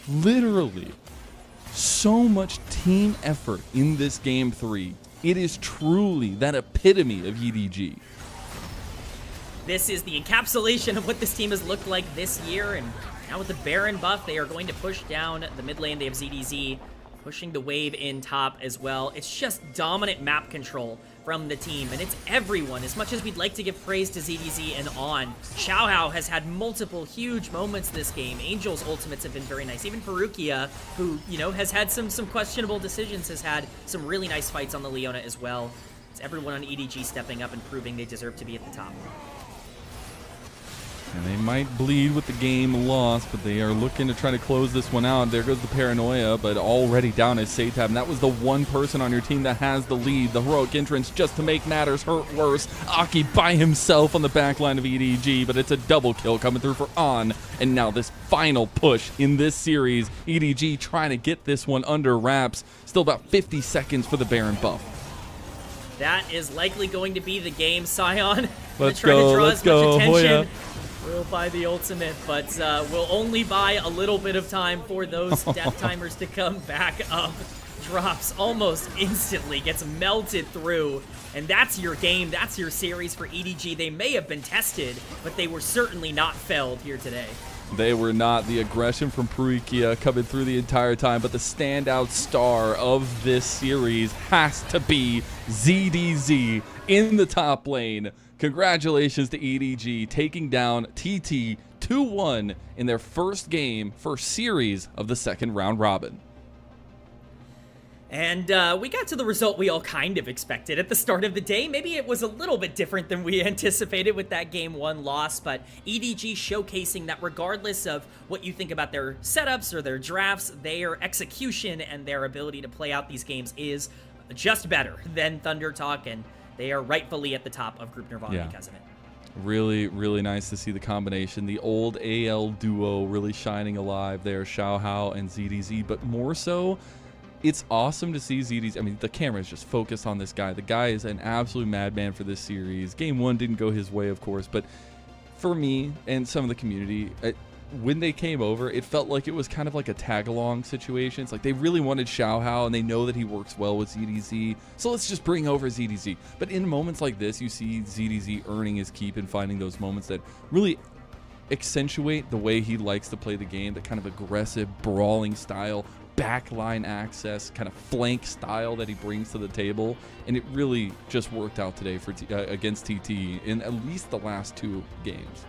literally so much team effort in this game 3. It is truly that epitome of EDG. This is the encapsulation of what this team has looked like this year, and Now with the Baron buff, they are going to push down the mid lane. They have ZDZ pushing the wave in top as well. It's just dominant map control from the team, and it's everyone. As much as we'd like to give praise to ZDZ and On, Xiaohao has had multiple huge moments this game. Angel's ultimates have been very nice. Even Perukia, who, you know, has had some questionable decisions, has had some really nice fights on the Leona as well. It's everyone on EDG stepping up and proving they deserve to be at the top. And they might bleed with the game lost, but they are looking to try to close this one out. There goes the paranoia, but already down is Satab. And that was the one person on your team that has the lead. The heroic entrance just to make matters hurt worse. Aki by himself on the back line of EDG, but it's a double kill coming through for On. And now this final push in this series. EDG trying to get this one under wraps. Still about 50 seconds for the Baron buff. That is likely going to be the game. Sion Let's try to go, draw let's as go, much attention. Hoya. We'll buy the ultimate, but we'll only buy a little bit of time for those death timers to come back up. Drops almost instantly, gets melted through, and that's your game, that's your series for EDG. They may have been tested, but they were certainly not felled here today. They were not. The aggression from Perukia coming through the entire time, but the standout star of this series has to be ZDZ in the top lane. Congratulations to EDG taking down TT 2-1 in their first series of the second round robin. And we got to the result we all kind of expected at the start of the day. Maybe it was a little bit different than we anticipated with that game 1 loss, but EDG showcasing that regardless of what you think about their setups or their drafts, their execution and their ability to play out these games is just better than Thunder Talk, and they are rightfully at the top of Group Nirvana because of it. Really, really nice to see the combination. The old AL duo really shining alive there, Xiaohao and ZDZ, but more so, it's awesome to see ZDZ. I mean, the camera is just focused on this guy. The guy is an absolute madman for this series. Game 1 didn't go his way, of course, but for me and some of the community, when they came over, it felt like it was kind of like a tag-along situation. It's like they really wanted Xiaohao, and they know that he works well with ZDZ, so let's just bring over ZDZ. But in moments like this, you see ZDZ earning his keep and finding those moments that really accentuate the way he likes to play the game, that kind of aggressive, brawling style, backline access, kind of flank style that he brings to the table, and it really just worked out today for against TT in at least the last 2 games.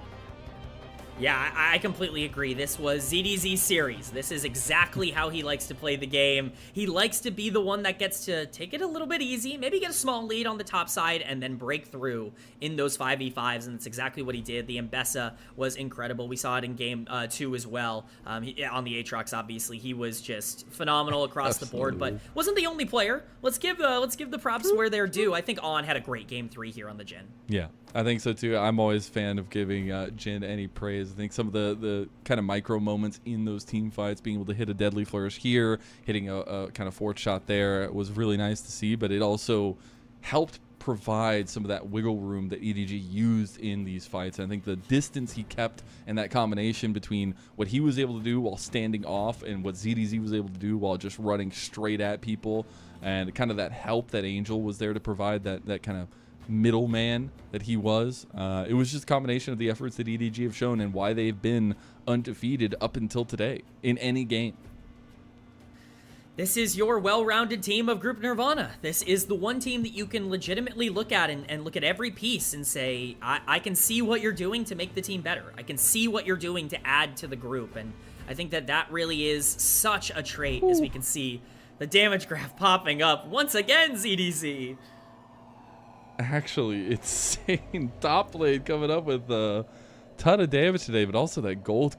Yeah, I completely agree. This was ZDZ's series. This is exactly how he likes to play the game. He likes to be the one that gets to take it a little bit easy, maybe get a small lead on the top side, and then break through in those 5v5s, and that's exactly what he did. The Mbessa was incredible. We saw it in game 2 as well. On the Aatrox, obviously, he was just phenomenal across the board, but wasn't the only player. Let's give the props where they're due. I think On had a great game 3 here on the Jhin. Yeah, I think so too. I'm always a fan of giving Jhin any praise. I think some of the kind of micro moments in those team fights, being able to hit a deadly flourish here, hitting a kind of fourth shot there, was really nice to see, but it also helped provide some of that wiggle room that EDG used in these fights. I think the distance he kept and that combination between what he was able to do while standing off and what ZDZ was able to do while just running straight at people, and kind of that help that Angel was there to provide, that kind of middleman that he was. It was just a combination of the efforts that EDG have shown and why they've been undefeated up until today in any game. This is your well-rounded team of Group Nirvana. This is the one team that you can legitimately look at and look at every piece and say, I can see what you're doing to make the team better. I can see what you're doing to add to the group. And I think that really is such a trait, as we can see the damage graph popping up once again, ZDZ. Actually, it's insane. Top lane coming up with a ton of damage today, but also that gold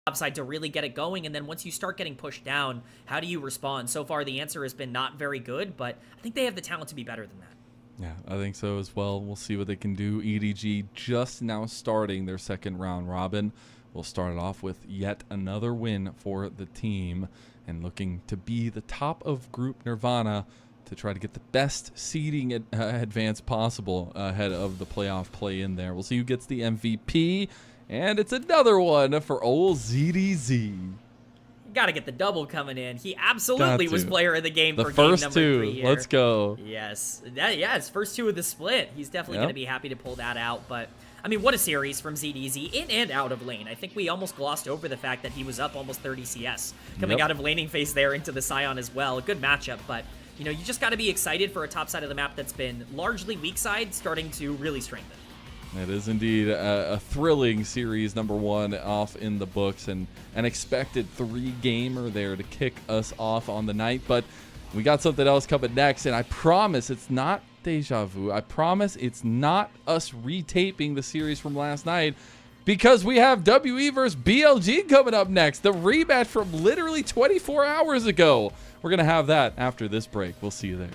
upside to really get it going, and then once you start getting pushed down, how do you respond? So far, the answer has been not very good, but I think they have the talent to be better than that. Yeah, I think so as well. We'll see what they can do. EDG just now starting their second round robin. We'll start it off with yet another win for the team and looking to be the top of Group Nirvana to try to get the best seeding advance possible ahead of the playoff play-in there. We'll see who gets the MVP, and it's another one for old ZDZ. Got to get the double coming in. He absolutely was player of the game for first game number two. 3 here. Let's go. Yes. His first 2 of the split. He's definitely going to be happy to pull that out. But, I mean, what a series from ZDZ in and out of lane. I think we almost glossed over the fact that he was up almost 30 CS coming out of laning phase there into the Scion as well. A good matchup, but, you know, you just got to be excited for a top side of the map that's been largely weak side starting to really strengthen. It is indeed a thrilling series, number 1 off in the books, and an expected 3-gamer there to kick us off on the night. But we got something else coming next, and I promise it's not deja vu. I promise it's not us retaping the series from last night, because we have WE versus BLG coming up next, the rematch from literally 24 hours ago. We're going to have that after this break. We'll see you there.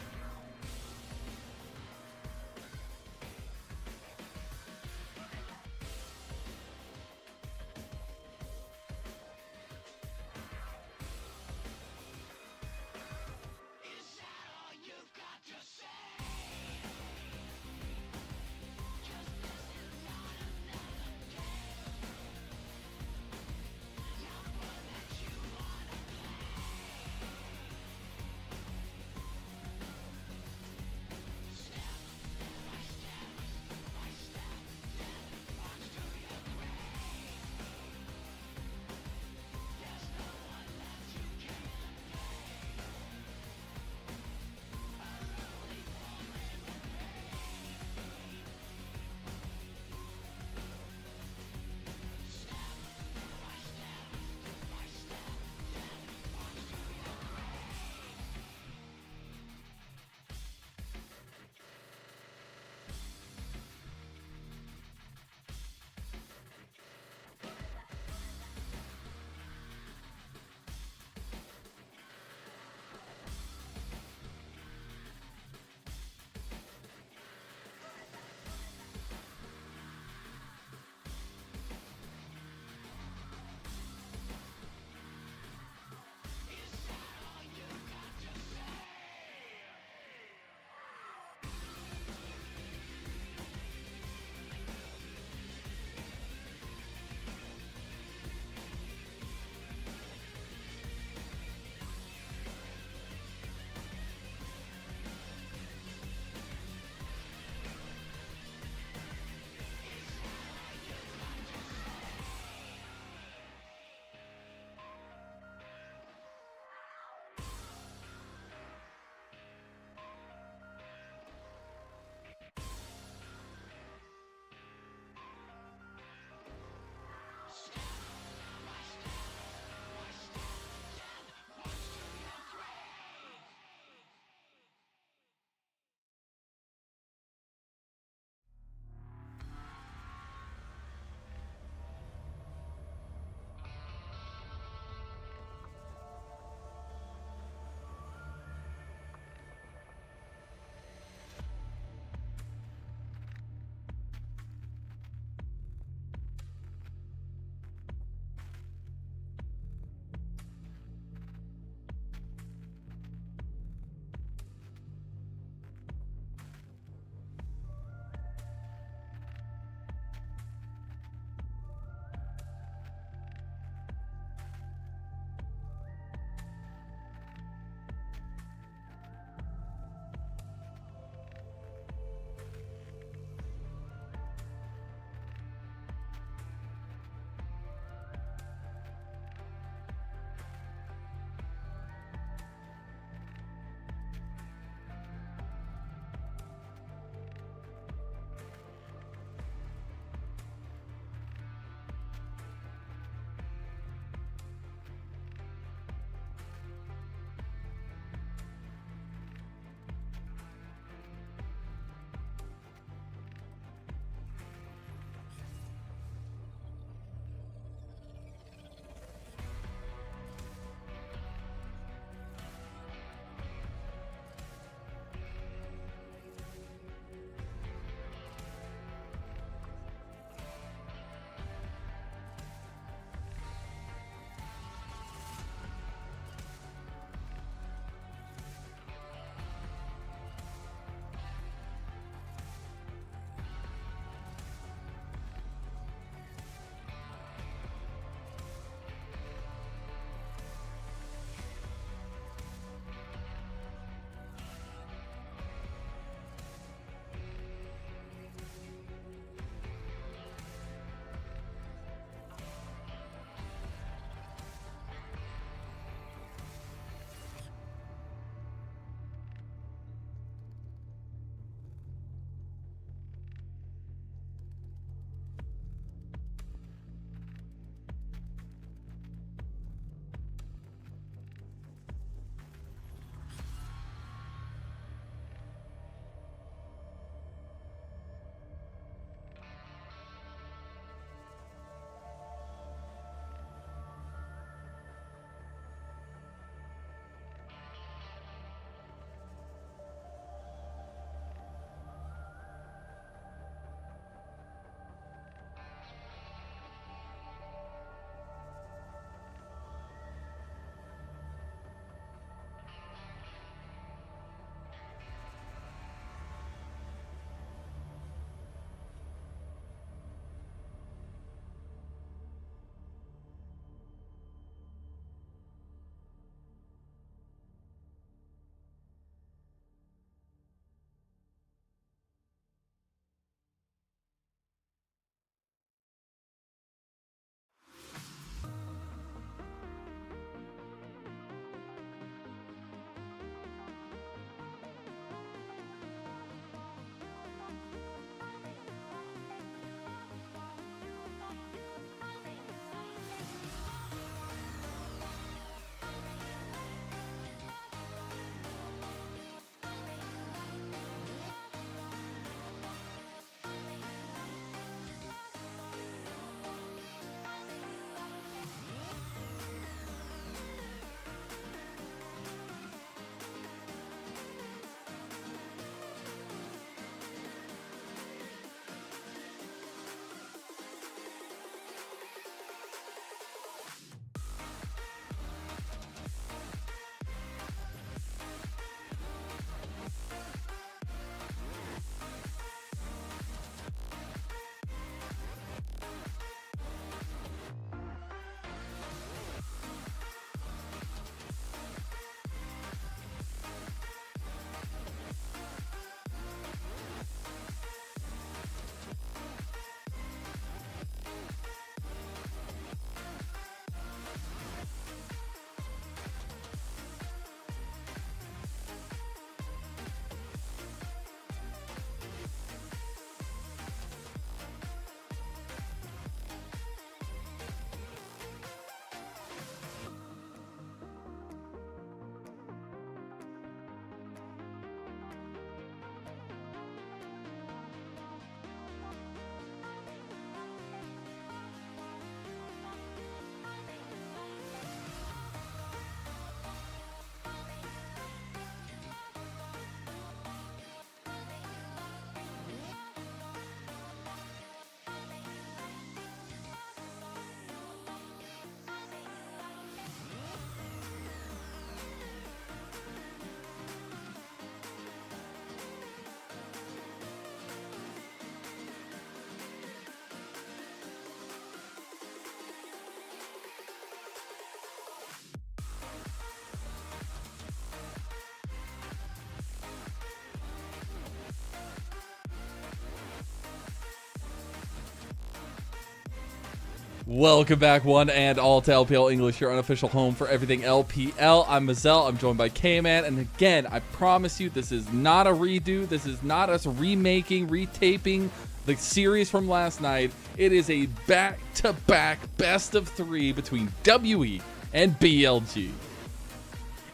Welcome back, one and all, to LPL English, your unofficial home for everything LPL. I'm Mazel. I'm joined by K-Man. And again, I promise you, this is not a redo. This is not us remaking, retaping the series from last night. It is a back-to-back best of 3 between WE and BLG.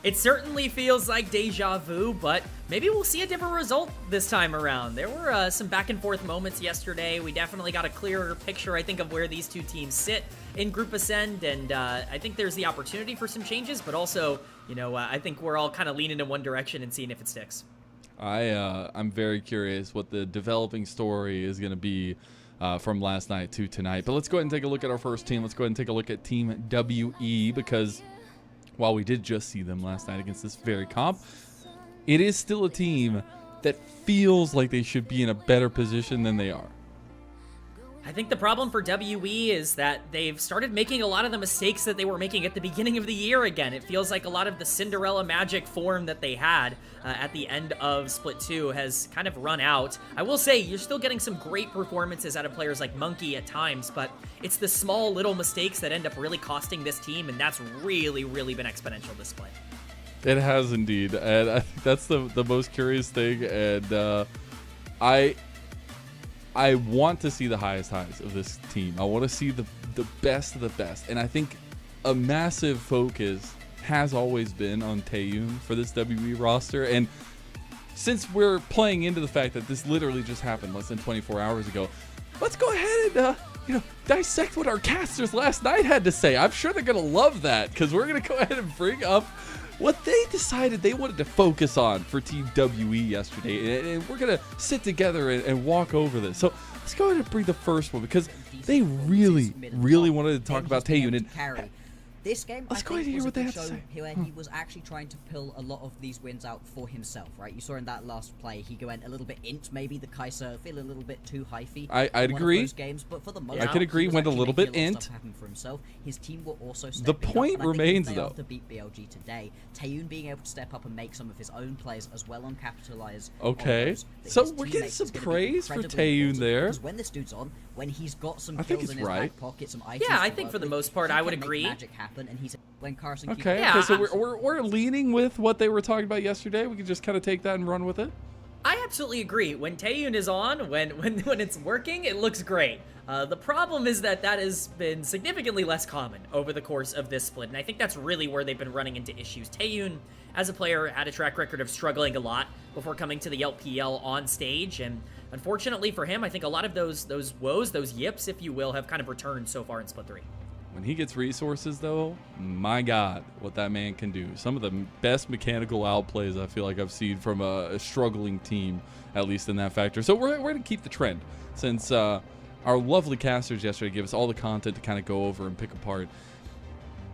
It certainly feels like deja vu, but maybe we'll see a different result this time around. There were some back and forth moments yesterday. We definitely got a clearer picture, I think, of where these two teams sit in Group Ascend, and I think there's the opportunity for some changes, but also, you know, I think we're all kind of leaning in one direction and seeing if it sticks. I'm very curious what the developing story is going to be from last night to tonight. But let's go ahead and take a look at our first team. Let's go ahead and take a look at Team WE, because while we did just see them last night against this very comp, it is still a team that feels like they should be in a better position than they are. I think the problem for WE is that they've started making a lot of the mistakes that they were making at the beginning of the year again. It feels like a lot of the Cinderella magic form that they had at the end of Split 2 has kind of run out. I will say, you're still getting some great performances out of players like Monkey at times, but it's the small little mistakes that end up really costing this team, and that's really, really been exponential this split. It has indeed, and I think that's the most curious thing, and I want to see the highest highs of this team. I want to see the best of the best. And I think a massive focus has always been on Taeyun for this WE roster. And since we're playing into the fact that this literally just happened less than 24 hours ago, let's go ahead and dissect what our casters last night had to say. I'm sure they're going to love that, because we're going to go ahead and bring up what they decided they wanted to focus on for Team WE yesterday, and we're going to sit together and walk over this. So let's go ahead and bring the first one, because they really, really wanted to talk about Taeyun. And this game, let's go ahead and hear what they had to say. Where he was actually trying to pull a lot of these wins out for himself, right? You saw in that last play, he went a little bit int, maybe the Kaiser feeling a little bit too hyphy. I'd agree. Those games, but for the most I could agree, went a little bit int. For himself. His team were also the point remains, though, to beat BLG today, Taeyun being able to step up and make some of his own plays as well on capitalize. Okay, so we're getting some praise for Taeyun there. Because when this dude's on, when he's got some I think kills he's in his right. back pocket, some items. Yeah, I think for the most part, I would agree. Magic happen, and he's when Carson. Okay, yeah, so we're leaning with what they were talking about yesterday. We can just kind of take that and run with it. I absolutely agree. When Taeyun is on, when it's working, it looks great. The problem is that has been significantly less common over the course of this split, and I think that's really where they've been running into issues. Taeyun, as a player, had a track record of struggling a lot before coming to the LPL on stage, and unfortunately for him, I think a lot of those woes, those yips, if you will, have kind of returned so far in Split 3. When he gets resources, though, my God, what that man can do. Some of the best mechanical outplays I feel like I've seen from a struggling team, at least in that factor. So we're going to keep the trend, since our lovely casters yesterday gave us all the content to kind of go over and pick apart.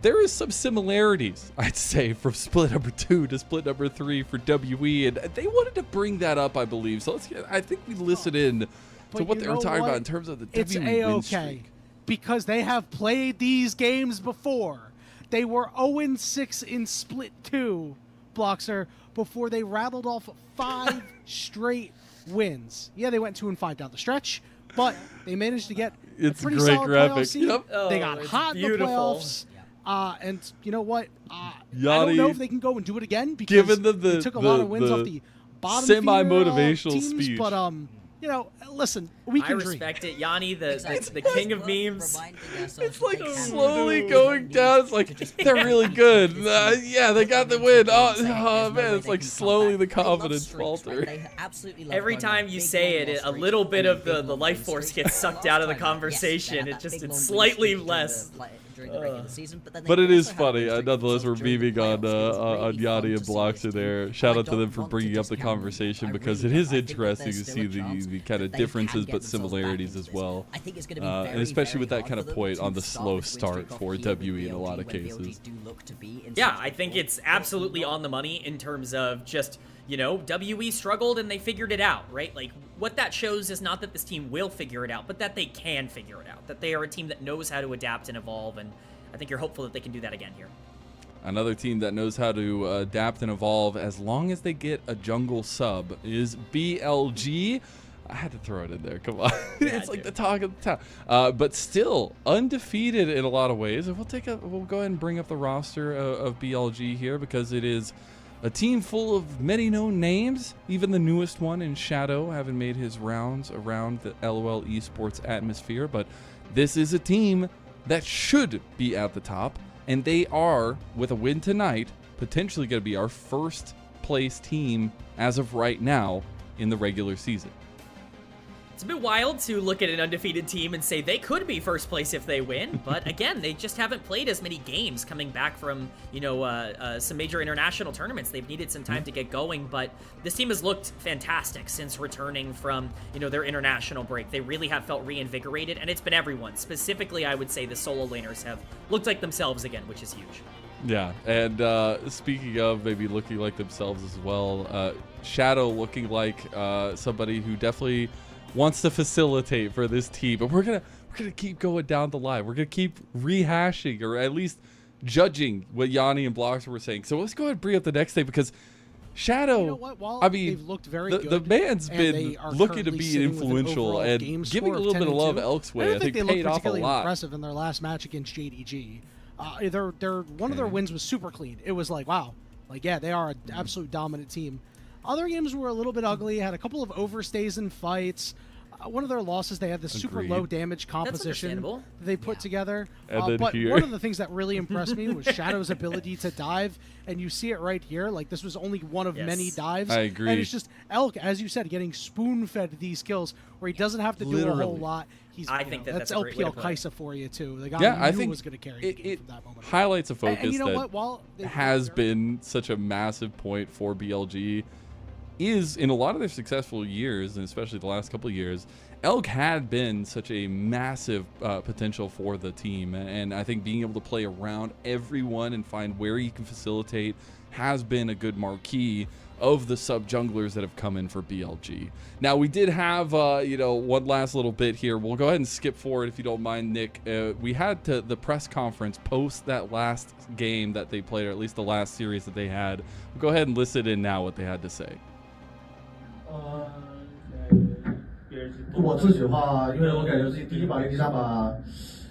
There is some similarities, I'd say, from split number 2 to split number 3 for WE, and they wanted to bring that up, I believe. So I think we listened in to what they were talking about in terms of the WE win streak. Because they have played these games before. They were 0-6 in Split 2, Bloxer, before they rattled off 5 straight wins. Yeah, they went 2-5 down the stretch, but they managed to get a pretty solid playoff seed. Yep. They got hot in the playoffs. And you know what? I Yanni, don't know if they can go and do it again, because given they took a lot of wins off the bottom semi-motivational teams, speech. But you know, listen, we can dream. I respect it. Yanni, the king of memes. It's like slowly going down. It's like, they're really good. Yeah, they got the win. Oh man, it's like slowly the confidence falters. Every time you say it, a little bit of the life force gets sucked out of the conversation. It's slightly less. During the regular season, but it is funny. Nonetheless, we're memeing on Yanni and Bloxer there. Shout out to them for bringing up the conversation, because it is interesting to see the kind of differences but similarities as well. And especially with that kind of point on the slow start for WE in a lot of cases. Yeah, I think it's absolutely on the money in terms of just, you know, WE struggled and they figured it out, right? Like, what that shows is not that this team will figure it out, but that they can figure it out, that they are a team that knows how to adapt and evolve, and I think you're hopeful that they can do that again here. Another team that knows how to adapt and evolve as long as they get a jungle sub is BLG. I had to throw it in there. Come on. It's like the talk of the town. But still undefeated in a lot of ways. And we'll go ahead and bring up the roster of BLG here, because it is a team full of many known names. Even the newest one in Shadow having made his rounds around the LOL esports atmosphere. But this is a team that should be at the top. And they are, with a win tonight, potentially going to be our first place team as of right now in the regular season. It's a bit wild to look at an undefeated team and say they could be first place if they win, but again, they just haven't played as many games coming back from, some major international tournaments. They've needed some time to get going, but this team has looked fantastic since returning from, their international break. They really have felt reinvigorated, and it's been everyone. Specifically, I would say the solo laners have looked like themselves again, which is huge. Yeah, and speaking of maybe looking like themselves as well, Shadow looking like somebody who definitely wants to facilitate for this team. But we're gonna keep going down the line. We're gonna keep rehashing, or at least judging, what Yanni and Bloxer were saying. So let's go ahead and bring up the next thing, because Shadow, You know what? While I mean, they've looked very the good, man's and been they are looking to currently be sitting with an influential overall and game giving a score little bit of love 10-2. elsewhere. I I don't think think they paid looked off a particularly lot. impressive in their last match against JDG. One of their wins was super clean. It was like, wow, they are an absolute dominant team. Other games were a little bit ugly. Had a couple of overstays in fights. One of their losses, they had the super Agreed. low damage composition understandable. that they put together. And then But here- one of the things that really impressed me was Shadow's ability to dive, and you see it right here. Like, this was only one of Yes. many dives. I agree. And it's just Elk, as you said, getting spoon-fed these kills where he doesn't have to do a Literally. whole lot. I think that's a great way LPL to play it. Kaisa for you too. The guy Yeah, who I knew think was going to carry the game it from that moment. highlights a focus And you know that what? While they has been such a massive point for BLG, is in a lot of their successful years, and especially the last couple of years, Elk had been such a massive potential for the team. And I think being able to play around everyone and find where you can facilitate has been a good marquee of the sub junglers that have come in for BLG. Now, we did have one last little bit here. We'll go ahead and skip forward if you don't mind, Nick. We had the press conference post that last game that they played, or at least the last series that they had. We'll go ahead and listen in now what they had to say. 我自己的话，因为我感觉自己第一把、第三把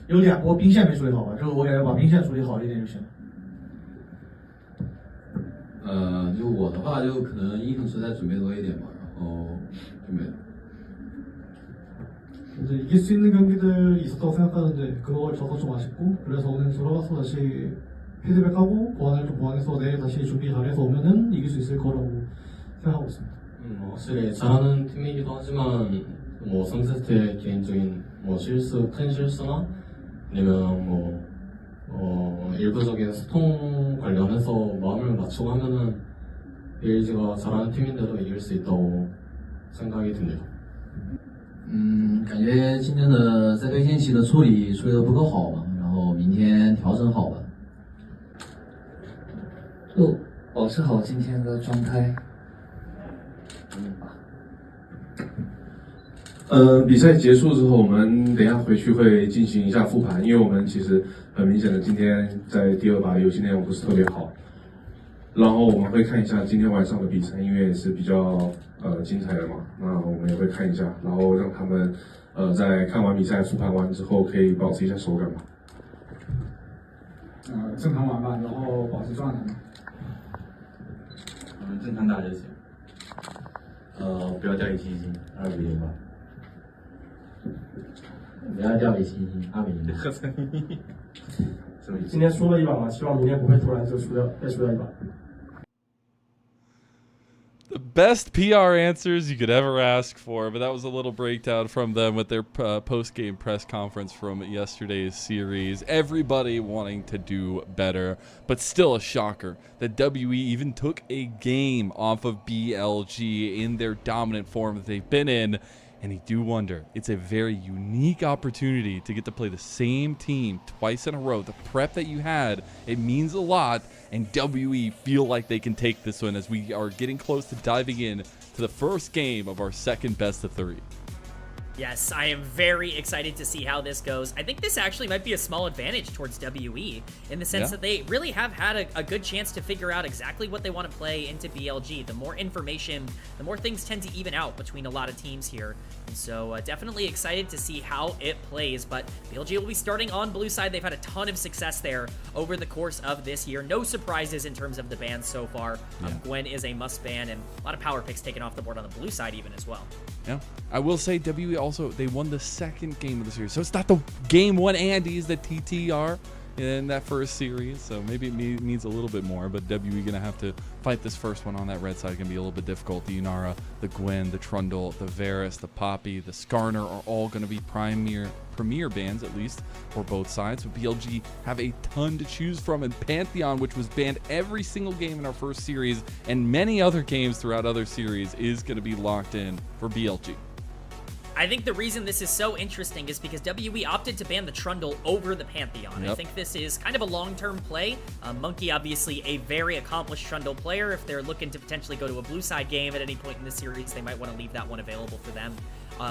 有2波兵线没处理好吧，就是我感觉把兵线处理好一点就行了。就我的话，就可能一同时在准备多一点吧，然后就没了。 이제 이길 수 있는 경기들 있었다고 생각하는데 그걸 저도 좀 아쉽고 그래서 오늘 돌아가서 다시 피드백하고 보완을 좀 보완해서 내일 다시 준비 잘해서 오면은 이길 수 있을 거라고 생각하고 있습니다. 확실히 잘하는 팀이기도 하지만 뭐 상세 때 개인적인 뭐 실수, 큰 실수나 아니면 일부적인 소통 관련해서 마음을 맞추고 하면은 BLG가 잘하는 팀인데도 이길 수 있다고 생각이 듭니다. 感觉今天的在对线期的处理得不够好嘛，然后明天调整好吧，就保持好今天的状态。比赛结束之后，我们等一下回去会进行一下复盘，因为我们其实很明显的今天在第2把游戏内容不是特别好，然后我们会看一下今天晚上的比赛，因为也是比较精彩的嘛，那我们也会看一下，然后让他们在看完比赛复盘完之后可以保持一下手感吧。正常玩吧，然后保持状态。正常打就行。不要掉以轻心，2比0吧。不要掉以轻心，2比0。今天输了一把嘛，希望明天不会突然就再输掉一把。 The best PR answers you could ever ask for, but that was a little breakdown from them with their post-game press conference from yesterday's series. Everybody wanting to do better, but still a shocker that WE even took a game off of BLG in their dominant form that they've been in. And you do wonder, it's a very unique opportunity to get to play the same team twice in a row. The prep that you had, it means a lot, and WE feel like they can take this one as we are getting close to diving in to the first game of our second best of 3. Yes, I am very excited to see how this goes. I think this actually might be a small advantage towards WE in the sense that they really have had a good chance to figure out exactly what they want to play into BLG. The more information, the more things tend to even out between a lot of teams here. And so definitely excited to see how it plays, but BLG will be starting on blue side. They've had a ton of success there over the course of this year. No surprises in terms of the bans so far. Gwen is a must ban, and a lot of power picks taken off the board on the blue side even as well. Yeah, I will say WE also, they won the second game of the series. So it's not the game one Andes that TT are in that first series. So maybe it needs a little bit more, but WE going to have to fight this first one on that red side. Going to be a little bit difficult. The Inara, the Gwen, the Trundle, the Varus, the Poppy, the Skarner are all going to be premier bans, at least, for both sides. But BLG have a ton to choose from, and Pantheon, which was banned every single game in our first series and many other games throughout other series, is going to be locked in for BLG. I think the reason this is so interesting is because WE opted to ban the Trundle over the Pantheon. I think this is kind of a long-term play. Monkey, obviously a very accomplished Trundle player. If they're looking to potentially go to a blue side game at any point in the series, they might want to leave that one available for them.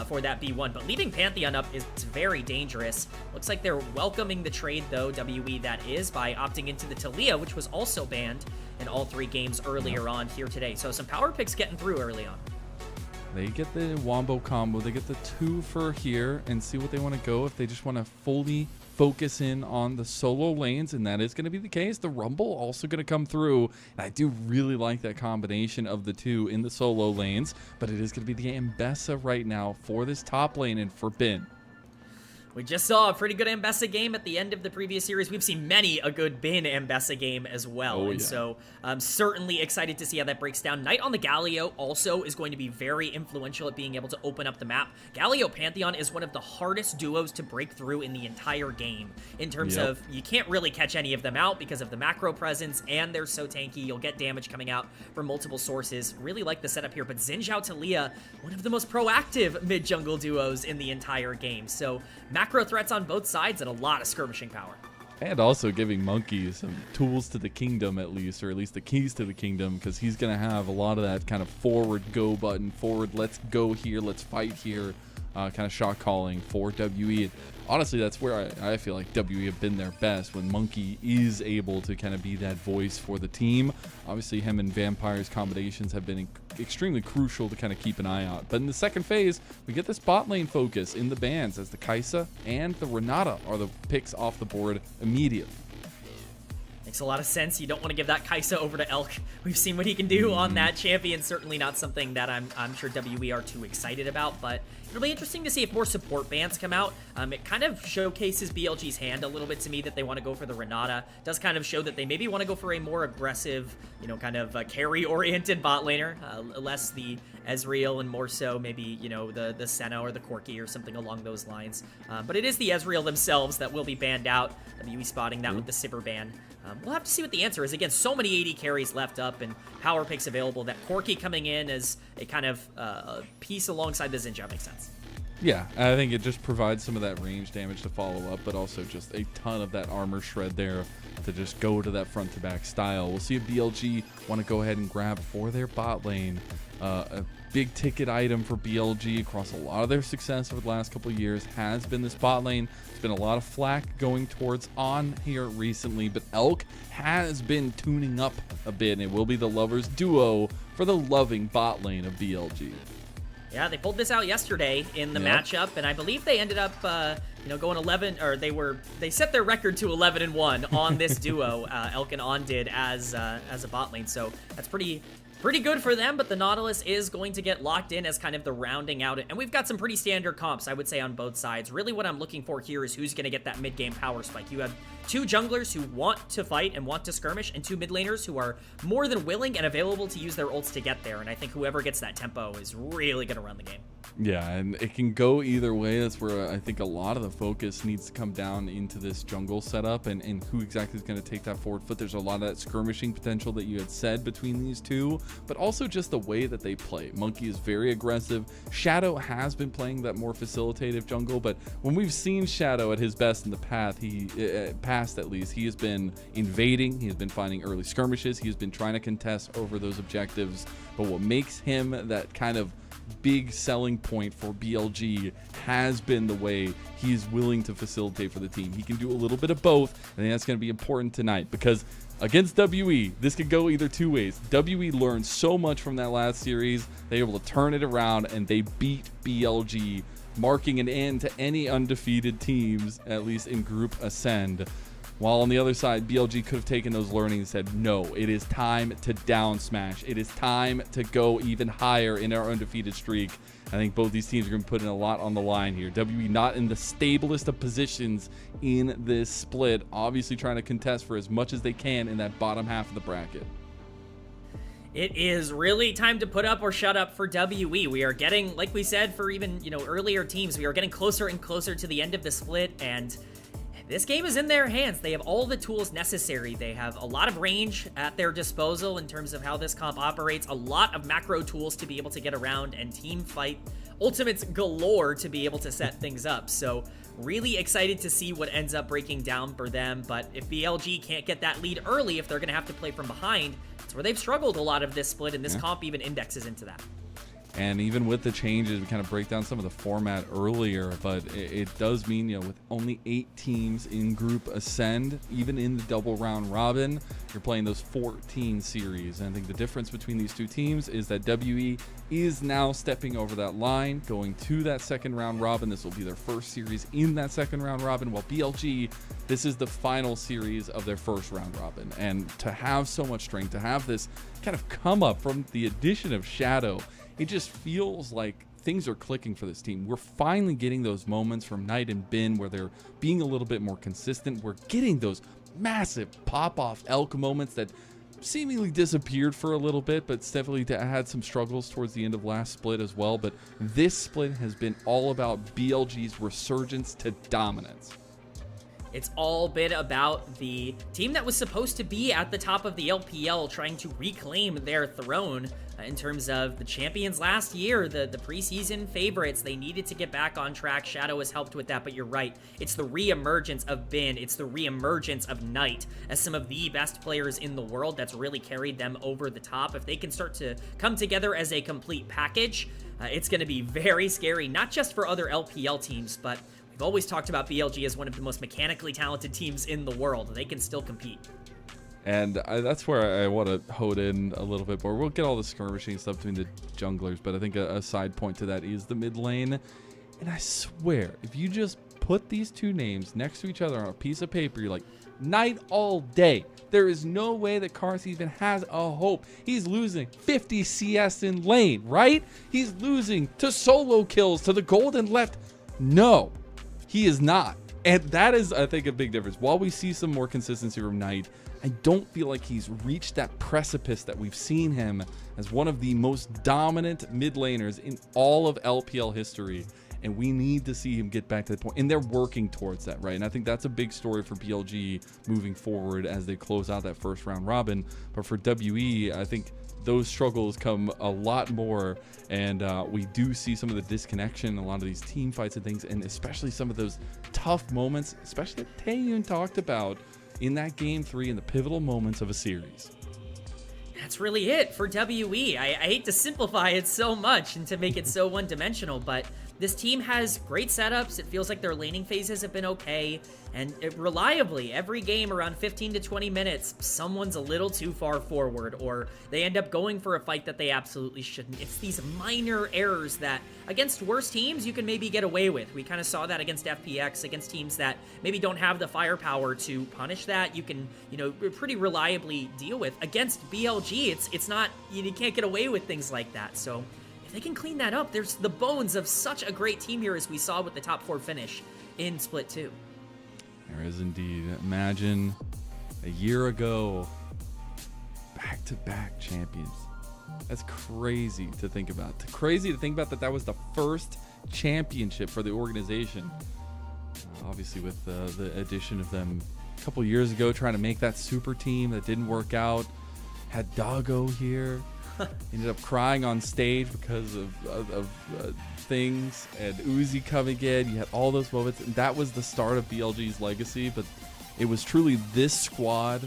For that B1, but leaving Pantheon up is very dangerous. Looks like they're welcoming the trade, though, WE that is, by opting into the Talia, which was also banned in all 3 games earlier on here today. So some power picks getting through early on. They get the Wombo combo, they get the 2 for here, and see what they want to go. If they just want to fully focus in on the solo lanes, and that is going to be the case. The Rumble also going to come through, and I do really like that combination of the 2 in the solo lanes, but it is going to be the Ambessa right now for this top lane and for Bin. We just saw a pretty good Ambessa game at the end of the previous series. We've seen many a good Bin Ambessa game as well. And so I'm certainly excited to see how that breaks down. Knight on the Galio also is going to be very influential at being able to open up the map. Galio Pantheon is one of the hardest duos to break through in the entire game in terms of you can't really catch any of them out because of the macro presence, and they're so tanky. You'll get damage coming out from multiple sources. Really like the setup here, but Xin Zhao Talia, one of the most proactive mid-jungle duos in the entire game. So macro threats on both sides and a lot of skirmishing power. And also giving Monkey some tools to the kingdom, at least, or at least the keys to the kingdom, because he's going to have a lot of that kind of forward go button, forward let's go here, let's fight here, kind of shot calling for WE. Honestly, that's where I feel like WE have been their best, when Monkey is able to kind of be that voice for the team. Obviously, him and Vampire's combinations have been extremely crucial to kind of keep an eye out. But in the second phase, we get this bot lane focus in the bans, as the Kai'Sa and the Renata are the picks off the board immediately. Makes a lot of sense. You don't want to give that Kai'Sa over to Elk. We've seen what he can do on that champion. Certainly not something that I'm sure WE are too excited about, but it'll be interesting to see if more support bans come out. It kind of showcases BLG's hand a little bit to me that they want to go for the Renata. Does kind of show that they maybe want to go for a more aggressive, you know, kind of carry-oriented bot laner, less the Ezreal and more so maybe, you know, the Senna or the Corki or something along those lines. But it is the Ezreal themselves that will be banned out. WE spotting that with the Sivir ban. We'll have to see what the answer is. Again, so many AD carries left up and power picks available that Corki coming in as a kind of piece alongside the Xin Zhao makes sense. Yeah, I think it just provides some of that range damage to follow up, but also just a ton of that armor shred there to just go to that front-to-back style. We'll see if BLG want to go ahead and grab for their bot lane. A big ticket item for BLG across a lot of their success over the last couple of years has been this bot lane. There's been a lot of flack going towards On here recently, but Elk has been tuning up a bit, and it will be the Lovers duo for the loving bot lane of BLG. Yeah, they pulled this out yesterday in the matchup, and I believe they ended up, you know, going 11, or they set their record to 11-1 on this duo. Elk and On did as a bot lane, so that's pretty good for them, but the Nautilus is going to get locked in as kind of the rounding out, and we've got some pretty standard comps, I would say, on both sides. Really what I'm looking for here is who's going to get that mid-game power spike. You have 2 junglers who want to fight and want to skirmish, and 2 mid laners who are more than willing and available to use their ults to get there, and I think whoever gets that tempo is really going to run the game. Yeah, and it can go either way. That's where I think a lot of the focus needs to come down into this jungle setup and who exactly is going to take that forward foot. There's a lot of that skirmishing potential that you had said between these two, but also just the way that they play. Monkey is very aggressive. Shadow has been playing that more facilitative jungle, but when we've seen Shadow at his best in the past at least, he has been invading, he has been finding early skirmishes, he has been trying to contest over those objectives, but what makes him that kind of big selling point for BLG has been the way he's willing to facilitate for the team. He can do a little bit of both. I think that's going to be important tonight because against WE, this could go either two ways. WE learned so much from that last series. They were able to turn it around and they beat BLG, marking an end to any undefeated teams, at least in Group Ascend. While on the other side, BLG could have taken those learnings and said, no, it is time to down smash. It is time to go even higher in our undefeated streak. I think both these teams are going to put in a lot on the line here. WE not in the stablest of positions in this split, obviously trying to contest for as much as they can in that bottom half of the bracket. It is really time to put up or shut up for WE. We are getting, like we said, for even, earlier teams, we are getting closer and closer to the end of the split, and this game is in their hands. They have all the tools necessary. They have a lot of range at their disposal in terms of how this comp operates, a lot of macro tools to be able to get around, and team fight ultimates galore to be able to set things up. So really excited to see what ends up breaking down for them. But if BLG can't get that lead early, if they're going to have to play from behind, it's where they've struggled a lot of this split, and this comp even indexes into that. And even with the changes, we kind of break down some of the format earlier, but it does mean, with only 8 teams in Group Ascend, even in the double round robin, you're playing those 14 series. And I think the difference between these two teams is that WE is now stepping over that line, going to that second round robin. This will be their first series in that second round robin, while BLG, this is the final series of their first round robin. And to have so much strength, to have this kind of come up from the addition of Shadow, it just feels like things are clicking for this team. We're finally getting those moments from Knight and Bin where they're being a little bit more consistent. We're getting those massive pop-off Elk moments that seemingly disappeared for a little bit, but definitely had some struggles towards the end of last split as well. But this split has been all about BLG's resurgence to dominance. It's all been about the team that was supposed to be at the top of the LPL trying to reclaim their throne in terms of the champions last year, the preseason favorites. They needed to get back on track. Shadow has helped with that, but you're right. It's the reemergence of Bin. It's the reemergence of Knight as some of the best players in the world that's really carried them over the top. If they can start to come together as a complete package, it's going to be very scary, not just for other LPL teams, but we've always talked about BLG as one of the most mechanically talented teams in the world. They can still compete. And that's where I want to hone in a little bit more. We'll get all the skirmishing stuff between the junglers, but I think a side point to that is the mid lane. And I swear, if you just put these two names next to each other on a piece of paper, you're like, Knight all day. There is no way that Cars even has a hope. He's losing 50 CS in lane, right? He's losing to solo kills, to the golden left. No, he is not. And that is, I think, a big difference. While we see some more consistency from Knight, I don't feel like he's reached that precipice that we've seen him as one of the most dominant mid laners in all of LPL history. And we need to see him get back to the point. And they're working towards that, right? And I think that's a big story for BLG moving forward as they close out that first round robin. But for WE, I think those struggles come a lot more. And we do see some of the disconnection in a lot of these team fights and things. And especially some of those tough moments, especially that Taeyun talked about in that game 3 in the pivotal moments of a series. That's really it for WE. I hate to simplify it so much and to make it so one-dimensional, but this team has great setups. It feels like their laning phases have been okay, and reliably, every game around 15 to 20 minutes, someone's a little too far forward, or they end up going for a fight that they absolutely shouldn't. It's these minor errors that, against worse teams, you can maybe get away with. We kind of saw that against FPX, against teams that maybe don't have the firepower to punish that. You can, pretty reliably deal with. Against BLG, it's not, you can't get away with things like that, so they can clean that up. There's the bones of such a great team here, as we saw with the top 4 finish in Split 2. There is indeed. Imagine a year ago, back-to-back champions. That's crazy to think about. Crazy to think about that was the first championship for the organization. Obviously with the addition of them a couple years ago, trying to make that super team that didn't work out. Had Doggo here. Ended up crying on stage because of things, and Uzi coming in. You had all those moments, and that was the start of BLG's legacy. But it was truly this squad,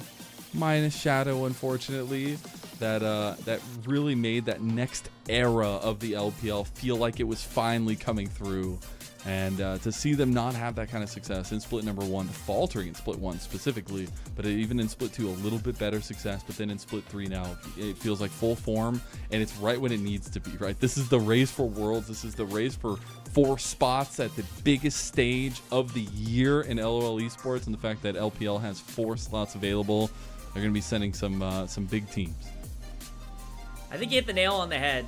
minus Shadow, unfortunately, that really made that next era of the LPL feel like it was finally coming through. And to see them not have that kind of success in split number 1, faltering in split 1 specifically, but even in split 2 a little bit better success, but then in split 3 now it feels like full form, and it's right when it needs to be, right? This is the race for worlds. This is the race for 4 spots at the biggest stage of the year in LOL esports, and the fact that LPL has 4 slots available, they're going to be sending some big teams. I think you hit the nail on the head,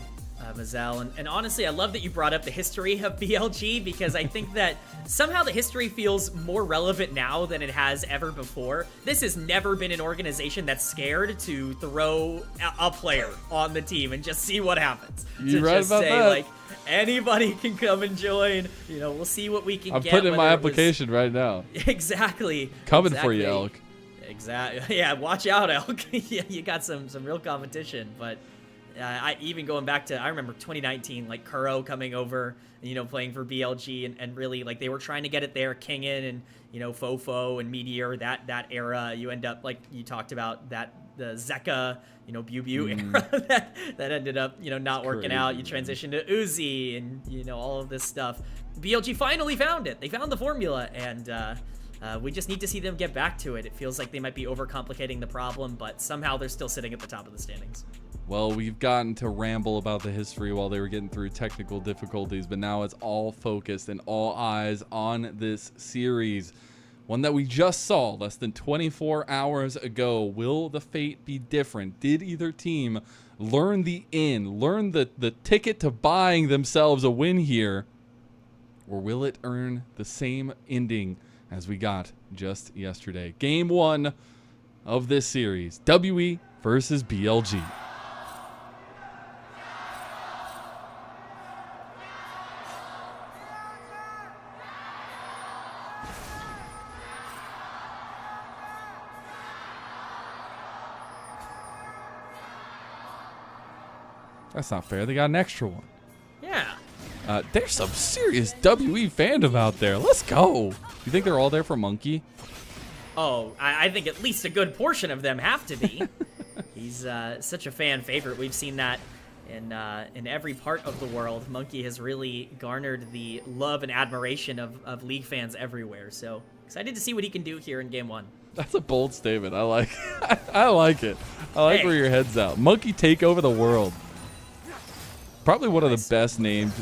Mazel, and honestly, I love that you brought up the history of BLG, because I think that somehow the history feels more relevant now than it has ever before. This has never been an organization that's scared to throw a player on the team and just see what happens. You're to right just about say, that. like, anybody can come and join. You know, we'll see what we can I'm get. putting in my application right now. Exactly. Coming for you, Elk. Exactly. Yeah, watch out, Elk. Yeah, you got some real competition, but I even going back to, I remember 2019, like Kuro coming over, you know, playing for BLG, and really like they were trying to get it there, Kingin and, you know, Fofo and Meteor, that era. You end up, like you talked about, the Zeka, you know, Bew era that ended up, you know, not working out. You transitioned to Uzi and, you know, all of this stuff. BLG finally found it. They found the formula, and we just need to see them get back to it. It feels like they might be overcomplicating the problem, but somehow they're still sitting at the top of the standings. Well, we've gotten to ramble about the history while they were getting through technical difficulties, but now it's all focused and all eyes on this series. One that we just saw less than 24 hours ago. Will the fate be different? Did either team learn the ticket to buying themselves a win here? Or will it earn the same ending as we got just yesterday? Game 1 of this series, WE versus BLG. That's not fair. They got an extra one. Yeah. There's some serious WE fandom out there. Let's go. You think they're all there for Monkey? Oh, I think at least a good portion of them have to be. He's such a fan favorite. We've seen that in every part of the world. Monkey has really garnered the love and admiration of League fans everywhere. So excited to see what he can do here in Game 1. That's a bold statement. I like I like it. I like where your head's at. Monkey take over the world. Probably one of the best named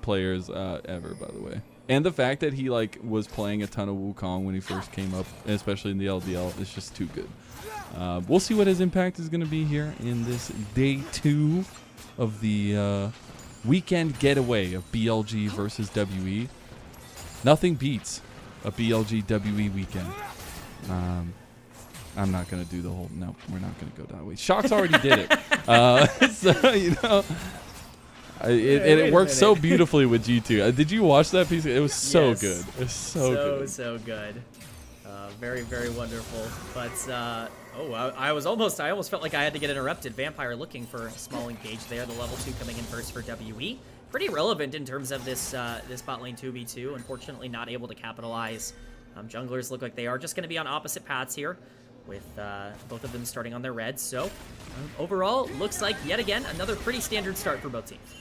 players ever, by the way. And the fact that he was playing a ton of Wukong when he first came up, especially in the LDL, is just too good. We'll see what his impact is going to be here in this day 2 of the weekend getaway of BLG versus WE. Nothing beats a BLG WE weekend. I'm not going to do the whole, no, we're not going to go that way. Shock's already did it. So, you know, it worked so beautifully with G2. Did you watch that piece? It was so good. It was so good. So good. Very, very wonderful. But, I almost felt like I had to get interrupted. Vampire looking for a small engage there. The level 2 coming in first for WE. Pretty relevant in terms of this bot lane 2v2. Unfortunately, not able to capitalize. Junglers look like they are just going to be on opposite paths here, with both of them starting on their reds. So, overall, looks like, yet again, another pretty standard start for both teams.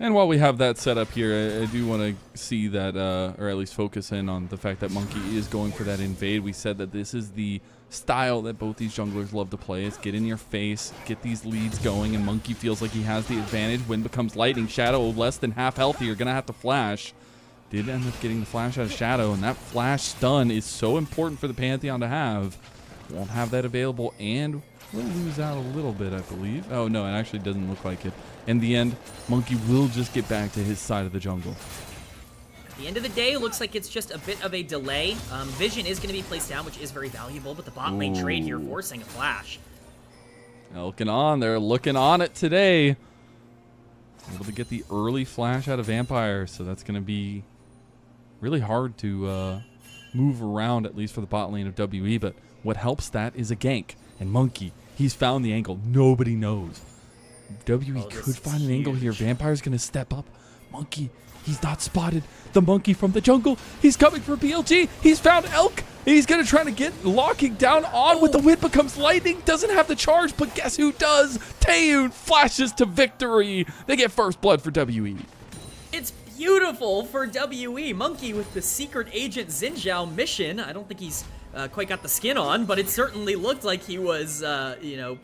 And while we have that set up here, I do want to see that, or at least focus in on the fact that Monkey is going for that invade. We said that this is the style that both these junglers love to play. Is get in your face, get these leads going, and Monkey feels like he has the advantage. Wind becomes lightning. Shadow less than half healthy. You're going to have to flash. Did end up getting the flash out of Shadow, and that flash stun is so important for the Pantheon to have. Won't have that available, and will lose out a little bit, I believe. Oh, no, it actually doesn't look like it. In the end, Monkey will just get back to his side of the jungle. At the end of the day, looks like it's just a bit of a delay. Vision is going to be placed down, which is very valuable, but the bot lane trade here forcing a flash. Looking on. They're looking on it today. Able to get the early flash out of Vampire, so that's going to be really hard to move around, at least for the bot lane of WE, but what helps that is a gank. And Monkey, he's found the angle. Nobody knows. WE could find an angle here. Vampire's going to step up. Monkey, he's not spotted. The Monkey from the jungle. He's coming for BLG. He's found Elk. He's going to try to get locking down on with the wind becomes lightning. Doesn't have the charge, but guess who does? Taeyun flashes to victory. They get first blood for WE. It's beautiful for WE. Monkey with the secret agent Xinjiao mission. I don't think he's quite got the skin on, but it certainly looked like he was, the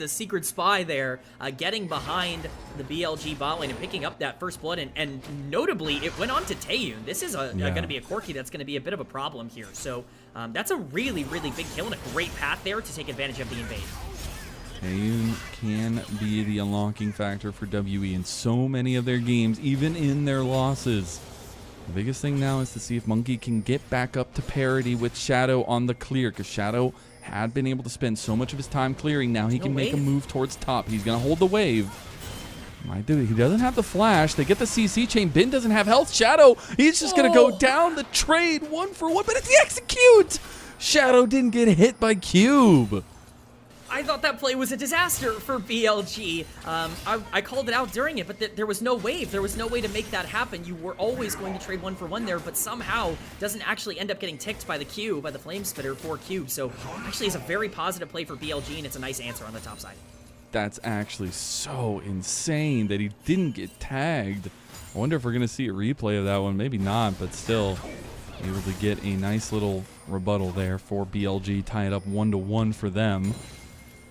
secret spy there, getting behind the BLG bot lane and picking up that first blood. And notably, it went on to Taeyun. This is going to be a Corki that's going to be a bit of a problem here. So that's a really, really big kill and a great path there to take advantage of the invade. Taeyun can be the unlocking factor for WE in so many of their games, even in their losses. The biggest thing now is to see if Monkey can get back up to parity with Shadow on the clear, because Shadow had been able to spend so much of his time clearing. Now he can make a move towards top. He's going to hold the wave. Might do it. He doesn't have the flash. They get the CC chain. Bin doesn't have health. Shadow, he's just going to go down the trade 1 for 1, but it's the execute! Shadow didn't get hit by Cube. I thought that play was a disaster for BLG. I called it out during it, but there was no wave. There was no way to make that happen. You were always going to trade 1 for 1 there, but somehow doesn't actually end up getting ticked by the Q, by the Flame Spitter for Cube. So actually it's a very positive play for BLG, and it's a nice answer on the top side. That's actually so insane that he didn't get tagged. I wonder if we're going to see a replay of that one. Maybe not, but still able to get a nice little rebuttal there for BLG, tie it up 1-1 for them.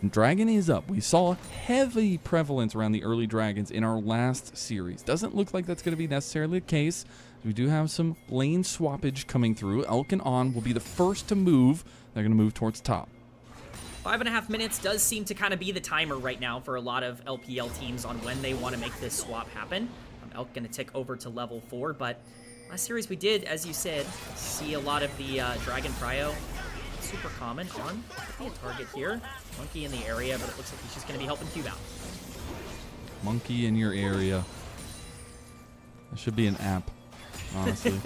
Dragon is up. We saw heavy prevalence around the early dragons in our last series. Doesn't look like that's going to be necessarily the case. We do have some lane swappage coming through. Elk and On will be the first to move. They're going to move towards top. 5.5 minutes does seem to kind of be the timer right now for a lot of LPL teams on when they want to make this swap happen. Elk going to tick over to level 4, but last series we did, as you said, see a lot of the Dragon Prio. Super common. On could be a target here. Monkey in the area, but it looks like he's just going to be helping Cube out. Monkey in your area. That should be an app, honestly.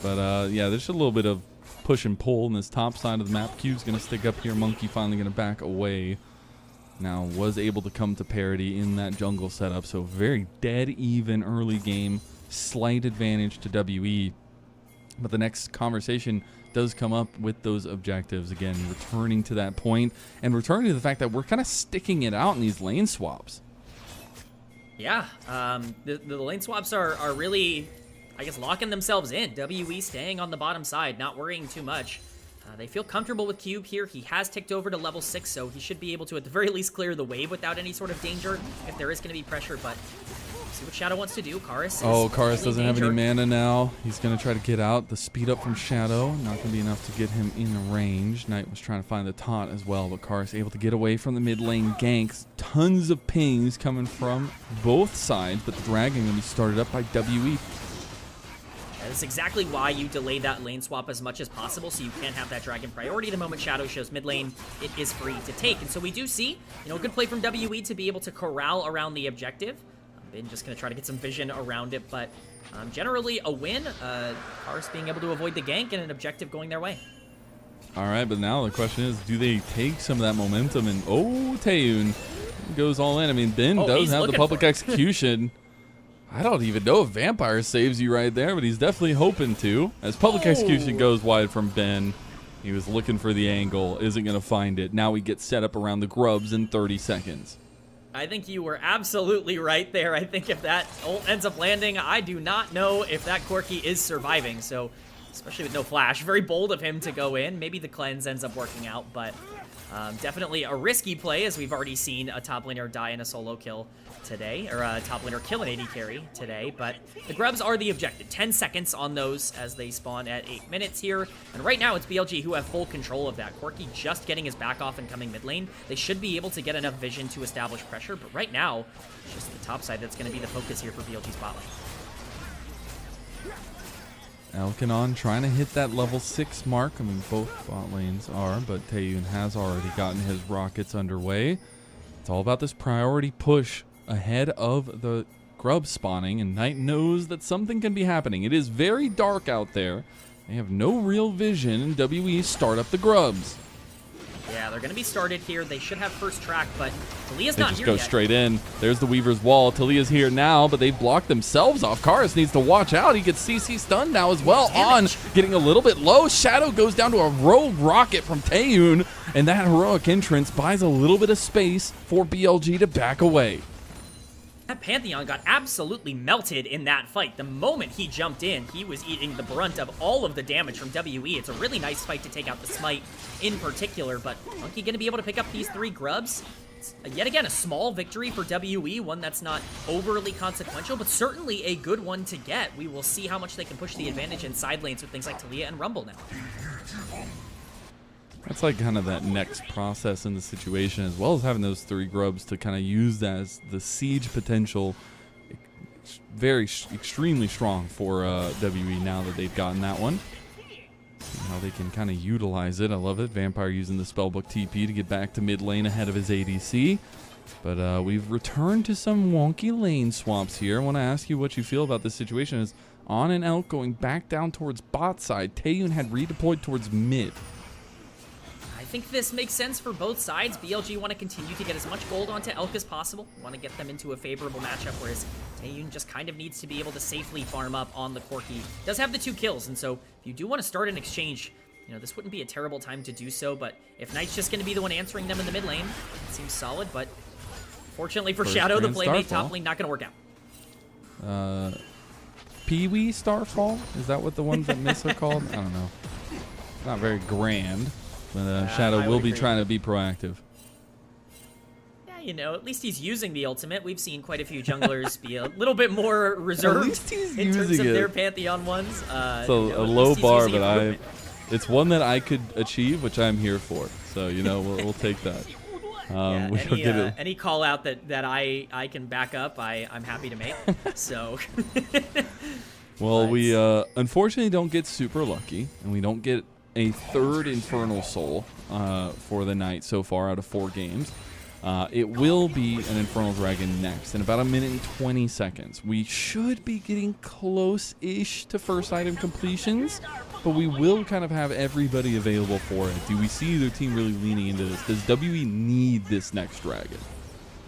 But yeah, there's a little bit of push and pull in this top side of the map. Cube's going to stick up here. Monkey finally going to back away. Now was able to come to parity in that jungle setup. So very dead even early game. Slight advantage to WE. But the next conversation does come up with those objectives. Again, returning to that point and returning to the fact that we're kind of sticking it out in these lane swaps. Yeah, the lane swaps are really, I guess, locking themselves in. WE staying on the bottom side, not worrying too much. They feel comfortable with Cube here. He has ticked over to level 6, so he should be able to, at the very least, clear the wave without any sort of danger if there is going to be pressure, but see what Shadow wants to do. Karis Karis doesn't have any mana now. He's going to try to get out. The speed up from Shadow, not going to be enough to get him in range. Knight was trying to find the taunt as well, but Karis able to get away from the mid lane ganks. Tons of pings coming from both sides, but the Dragon going to be started up by WE. That's exactly why you delay that lane swap as much as possible, so you can have that Dragon priority. The moment Shadow shows mid lane, it is free to take. And so we do see, a good play from WE to be able to corral around the objective. Bin just going to try to get some vision around it, but generally a win. Karis being able to avoid the gank and an objective going their way. All right, but now the question is, do they take some of that momentum? And Taeyun goes all in. I mean, Bin does have the public execution. I don't even know if Vampire saves you right there, but he's definitely hoping to. As public execution goes wide from Ben, he was looking for the angle, isn't going to find it. Now we get set up around the grubs in 30 seconds. I think you were absolutely right there. I think if that ult ends up landing, I do not know if that Corki is surviving. So, especially with no flash, very bold of him to go in. Maybe the cleanse ends up working out, but definitely a risky play, as we've already seen a top laner die in a solo kill today, or a top laner kill an AD carry today. But the grubs are the objective. 10 seconds on those as they spawn at 8 minutes here. And right now it's BLG who have full control of that. Corki just getting his back off and coming mid lane. They should be able to get enough vision to establish pressure, but right now it's just the top side that's going to be the focus here for BLG's bot lane. Elkanon trying to hit that level 6 mark. I mean, both bot lanes are, but Taeyun has already gotten his rockets underway. It's all about this priority push ahead of the grub spawning, and Knight knows that something can be happening. It is very dark out there. They have no real vision, and WE start up the grubs. Yeah, they're going to be started here. They should have first track, but Talia's They not just here go yet. straight in. There's the Weaver's wall. Talia's here now, but they've blocked themselves off. Karis needs to watch out. He gets CC stunned now as well. On, getting a little bit low. Shadow goes down to a rogue rocket from Taeyun, and that heroic entrance buys a little bit of space for BLG to back away. That Pantheon got absolutely melted in that fight. The moment he jumped in, he was eating the brunt of all of the damage from WE. It's a really nice fight to take out the Smite in particular, but Monkey going to be able to pick up these 3 grubs. It's, yet again, a small victory for WE, one that's not overly consequential, but certainly a good one to get. We will see how much they can push the advantage in side lanes with things like Talia and Rumble now. That's like kind of that next process in the situation, as well as having those 3 grubs to kind of use that as the siege potential. Extremely strong for WE now that they've gotten that one. See how they can kind of utilize it. I love it. Vampire using the Spellbook TP to get back to mid lane ahead of his ADC. But we've returned to some wonky lane swaps here. I want to ask you what you feel about this situation. Is On and Elk going back down towards bot side. Taeyun had redeployed towards mid. I think this makes sense for both sides. BLG want to continue to get as much gold onto Elk as possible. Want to get them into a favorable matchup, whereas Taeyun just kind of needs to be able to safely farm up on the Corki. Does have the 2 kills, and so if you do want to start an exchange, you know, this wouldn't be a terrible time to do so, but if Knight's just going to be the one answering them in the mid lane, it seems solid, but fortunately for Shadow, the playmate top lane not going to work out. Pee-wee Starfall? Is that what the ones that miss are called? I don't know. Not very grand. But Shadow will be trying to be proactive. Yeah, you know, at least he's using the ultimate. We've seen quite a few junglers be a little bit more reserved At least he's in terms of using their it. Pantheon ones. It's a low bar, but it's one that I could achieve, which I'm here for. So, you know, we'll take that. Any call out that I can back up, I'm happy to make. So. Well, we unfortunately don't get super lucky, and we don't get a 3rd Infernal Soul for the night so far out of 4 games. It will be an Infernal Dragon next in about 1 minute and 20 seconds. We should be getting close-ish to first item completions, but we will kind of have everybody available for it. Do we see their team really leaning into this? Does WE need this next dragon?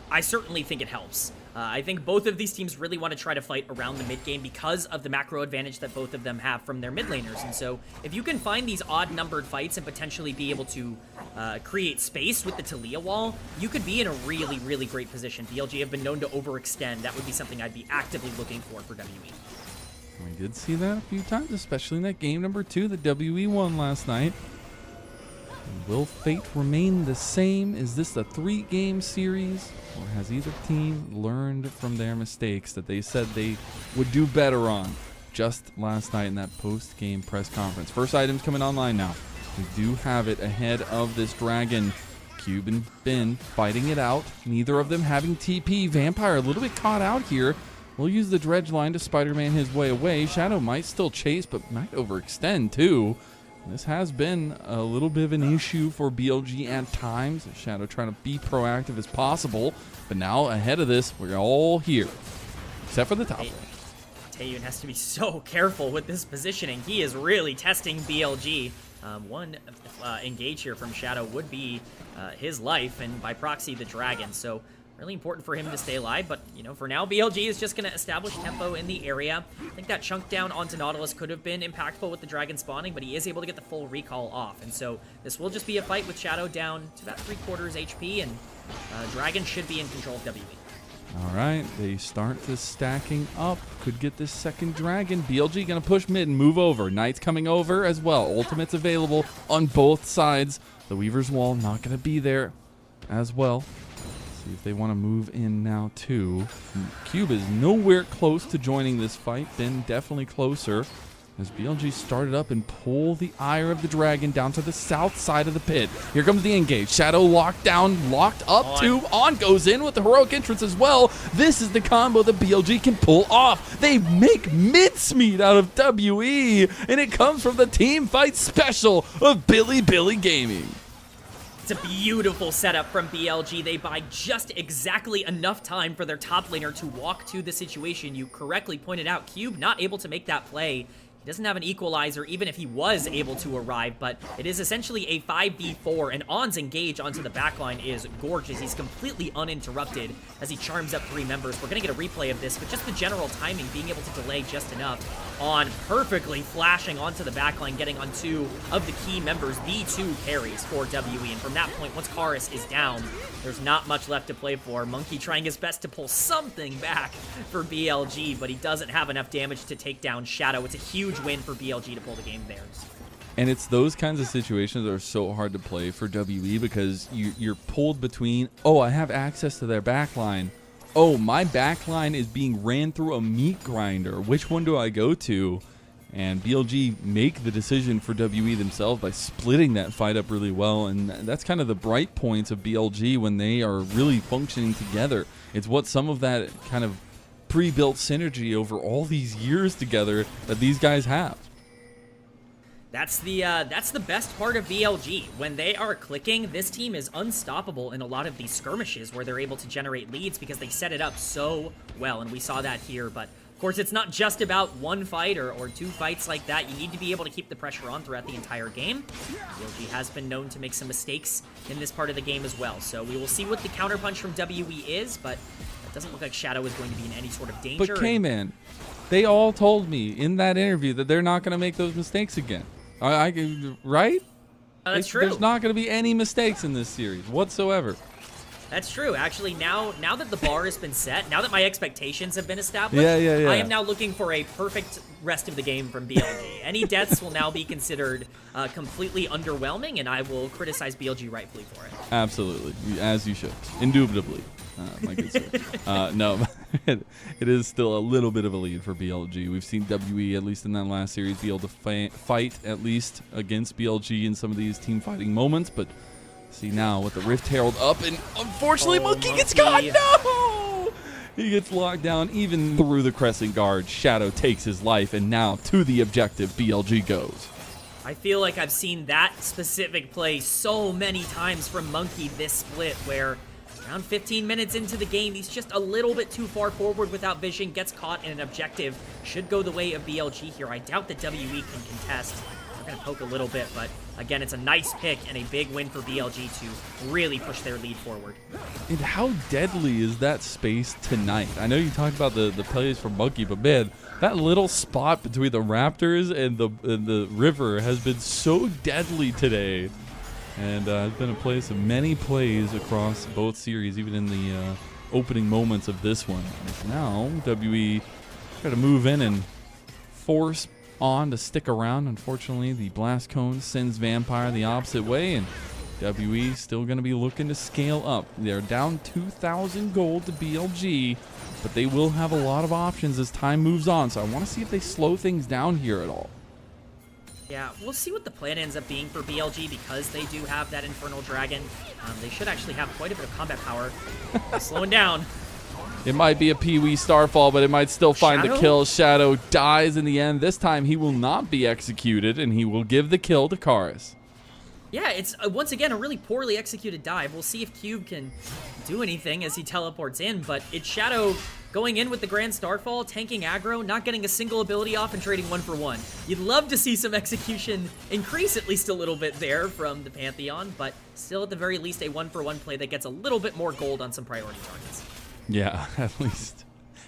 I certainly think it helps. I think both of these teams really want to try to fight around the mid game because of the macro advantage that both of them have from their mid laners. And so if you can find these odd numbered fights and potentially be able to create space with the Talia wall, you could be in a really, really great position. BLG have been known to overextend. That would be something I'd be actively looking for WE. We did see that a few times, especially in that game number 2 that WE won last night. Will fate remain the same? Is this a 3-game series? Or has either team learned from their mistakes that they said they would do better on just last night in that post-game press conference? First item's coming online now. We do have it ahead of this dragon. Cube and Ben fighting it out. Neither of them having TP. Vampire a little bit caught out here. We'll use the dredge line to Spider-Man his way away. Shadow might still chase, but might overextend too. This has been a little bit of an issue for BLG at times. Shadow trying to be proactive as possible. But now ahead of this, we're all here. Except for the top lane. Taeyun has to be so careful with this positioning. He is really testing BLG. One engage here from Shadow would be his life, and by proxy, the dragon. So really important for him to stay alive, but, you know, for now, BLG is just going to establish tempo in the area. I think that chunk down onto Nautilus could have been impactful with the dragon spawning, but he is able to get the full recall off, and so this will just be a fight with Shadow down to about 3/4 HP, and Dragon should be in control of WE. All right, they start to stacking up. Could get this second dragon. BLG going to push mid and move over. Knight's coming over as well. Ultimate's available on both sides. The Weaver's Wall not going to be there as well. See if they want to move in now too. Cube is nowhere close to joining this fight. Ben definitely closer as BLG started up and pull the ire of the dragon down to the south side of the pit. Here comes the engage. Shadow locked down, locked up too. On goes in with the heroic entrance as well. This is the combo that BLG can pull off. They make mincemeat out of WE, and it comes from the team fight special of Billy Gaming. It's a beautiful setup from BLG. They buy just exactly enough time for their top laner to walk to the situation. You correctly pointed out, Cube not able to make that play. He doesn't have an equalizer, even if he was able to arrive, but it is essentially a 5v4, and On's engage onto the backline is gorgeous. He's completely uninterrupted as he charms up 3 members. We're going to get a replay of this, but just the general timing, being able to delay just enough. On perfectly flashing onto the backline, getting on 2 of the key members, the 2 carries for WE, and from that point, once Karis is down, there's not much left to play for. Monkey trying his best to pull something back for BLG, but he doesn't have enough damage to take down Shadow. It's a huge win for BLG to pull the game theirs. And it's those kinds of situations that are so hard to play for WE because you're pulled between, oh, I have access to their backline. Oh, my backline is being ran through a meat grinder. Which one do I go to? And BLG make the decision for WE themselves by splitting that fight up really well. And that's kind of the bright points of BLG when they are really functioning together. It's what some of that kind of pre-built synergy over all these years together that these guys have. That's the best part of BLG. When they are clicking, this team is unstoppable in a lot of these skirmishes where they're able to generate leads because they set it up so well, and we saw that here. But of course, it's not just about one fight or 2 fights like that. You need to be able to keep the pressure on throughout the entire game. BLG has been known to make some mistakes in this part of the game as well, so we will see what the counterpunch from WE is, but it doesn't look like Shadow is going to be in any sort of danger. But K-Man, they all told me in that interview that they're not going to make those mistakes again. Right? That's true. There's not going to be any mistakes in this series whatsoever. That's true. Actually, now that the bar has been set, now that my expectations have been established, yeah. I am now looking for a perfect rest of the game from BLG. Any deaths will now be considered completely underwhelming, and I will criticize BLG rightfully for it. Absolutely, as you should. Indubitably. My good sir. No, it is still a little bit of a lead for BLG. We've seen WE, at least in that last series, be able to fight at least against BLG in some of these team fighting moments, but see now with the Rift Herald up, and unfortunately Monkey gets caught. No! He gets locked down even through the Crescent Guard. Shadow takes his life, and now to the objective BLG goes. I feel like I've seen that specific play so many times from Monkey this split, where around 15 minutes into the game, he's just a little bit too far forward without vision, gets caught in an objective. Should go the way of BLG here. I doubt that WE can contest. They're going to poke a little bit, but again, it's a nice pick and a big win for BLG to really push their lead forward. And how deadly is that space tonight? I know you talked about the plays from Monkey, but man, that little spot between the Raptors and the river has been so deadly today. And it's been a place of many plays across both series, even in the opening moments of this one. Now, WE try to move in and force On to stick around. Unfortunately, the Blast Cone sends Vampire the opposite way, and WE still going to be looking to scale up. They're down 2,000 gold to BLG, but they will have a lot of options as time moves on, so I want to see if they slow things down here at all. Yeah, we'll see what the plan ends up being for BLG because they do have that Infernal Dragon. They should actually have quite a bit of combat power. Slowing down. It might be a Pee-wee Starfall, but it might still find Shadow? the kill. Shadow dies in the end. This time he will not be executed, and he will give the kill to Karis. Yeah, it's once again a really poorly executed dive. We'll see if Cube can do anything as he teleports in, but it's Shadow going in with the Grand Starfall, tanking aggro, not getting a single ability off, and trading 1 for 1. You'd love to see some execution increase at least a little bit there from the Pantheon, but still at the very least a 1 for 1 play that gets a little bit more gold on some priority targets. Yeah, at least.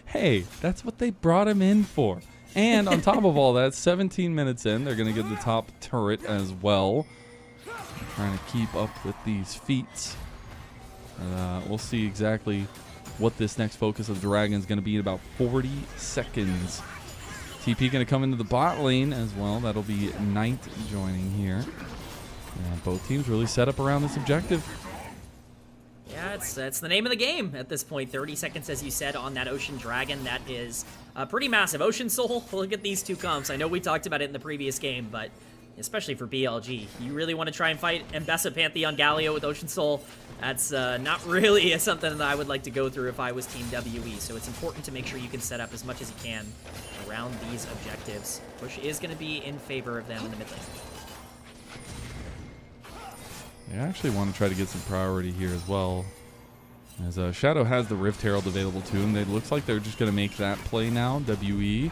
Hey, that's what they brought him in for. And on top of all that, 17 minutes in, they're going to get the top turret as well. Trying to keep up with these feats. We'll see exactly what this next focus of the Dragon is going to be in about 40 seconds. TP going to come into the bot lane as well. That'll be Knight joining here. Yeah, both teams really set up around this objective. Yeah, that's the name of the game at this point. 30 seconds, as you said, on that Ocean Dragon. That is pretty massive. Ocean Soul, look at these two comps. I know we talked about it in the previous game, but especially for BLG, you really want to try and fight Mbessa Pantheon Galio with Ocean Soul. That's not really something that I would like to go through if I was Team WE, so it's important to make sure you can set up as much as you can around these objectives. Push is going to be in favor of them in the mid lane. They actually want to try to get some priority here as well, as Shadow has the Rift Herald available to him. It looks like they're just going to make that play now, WE.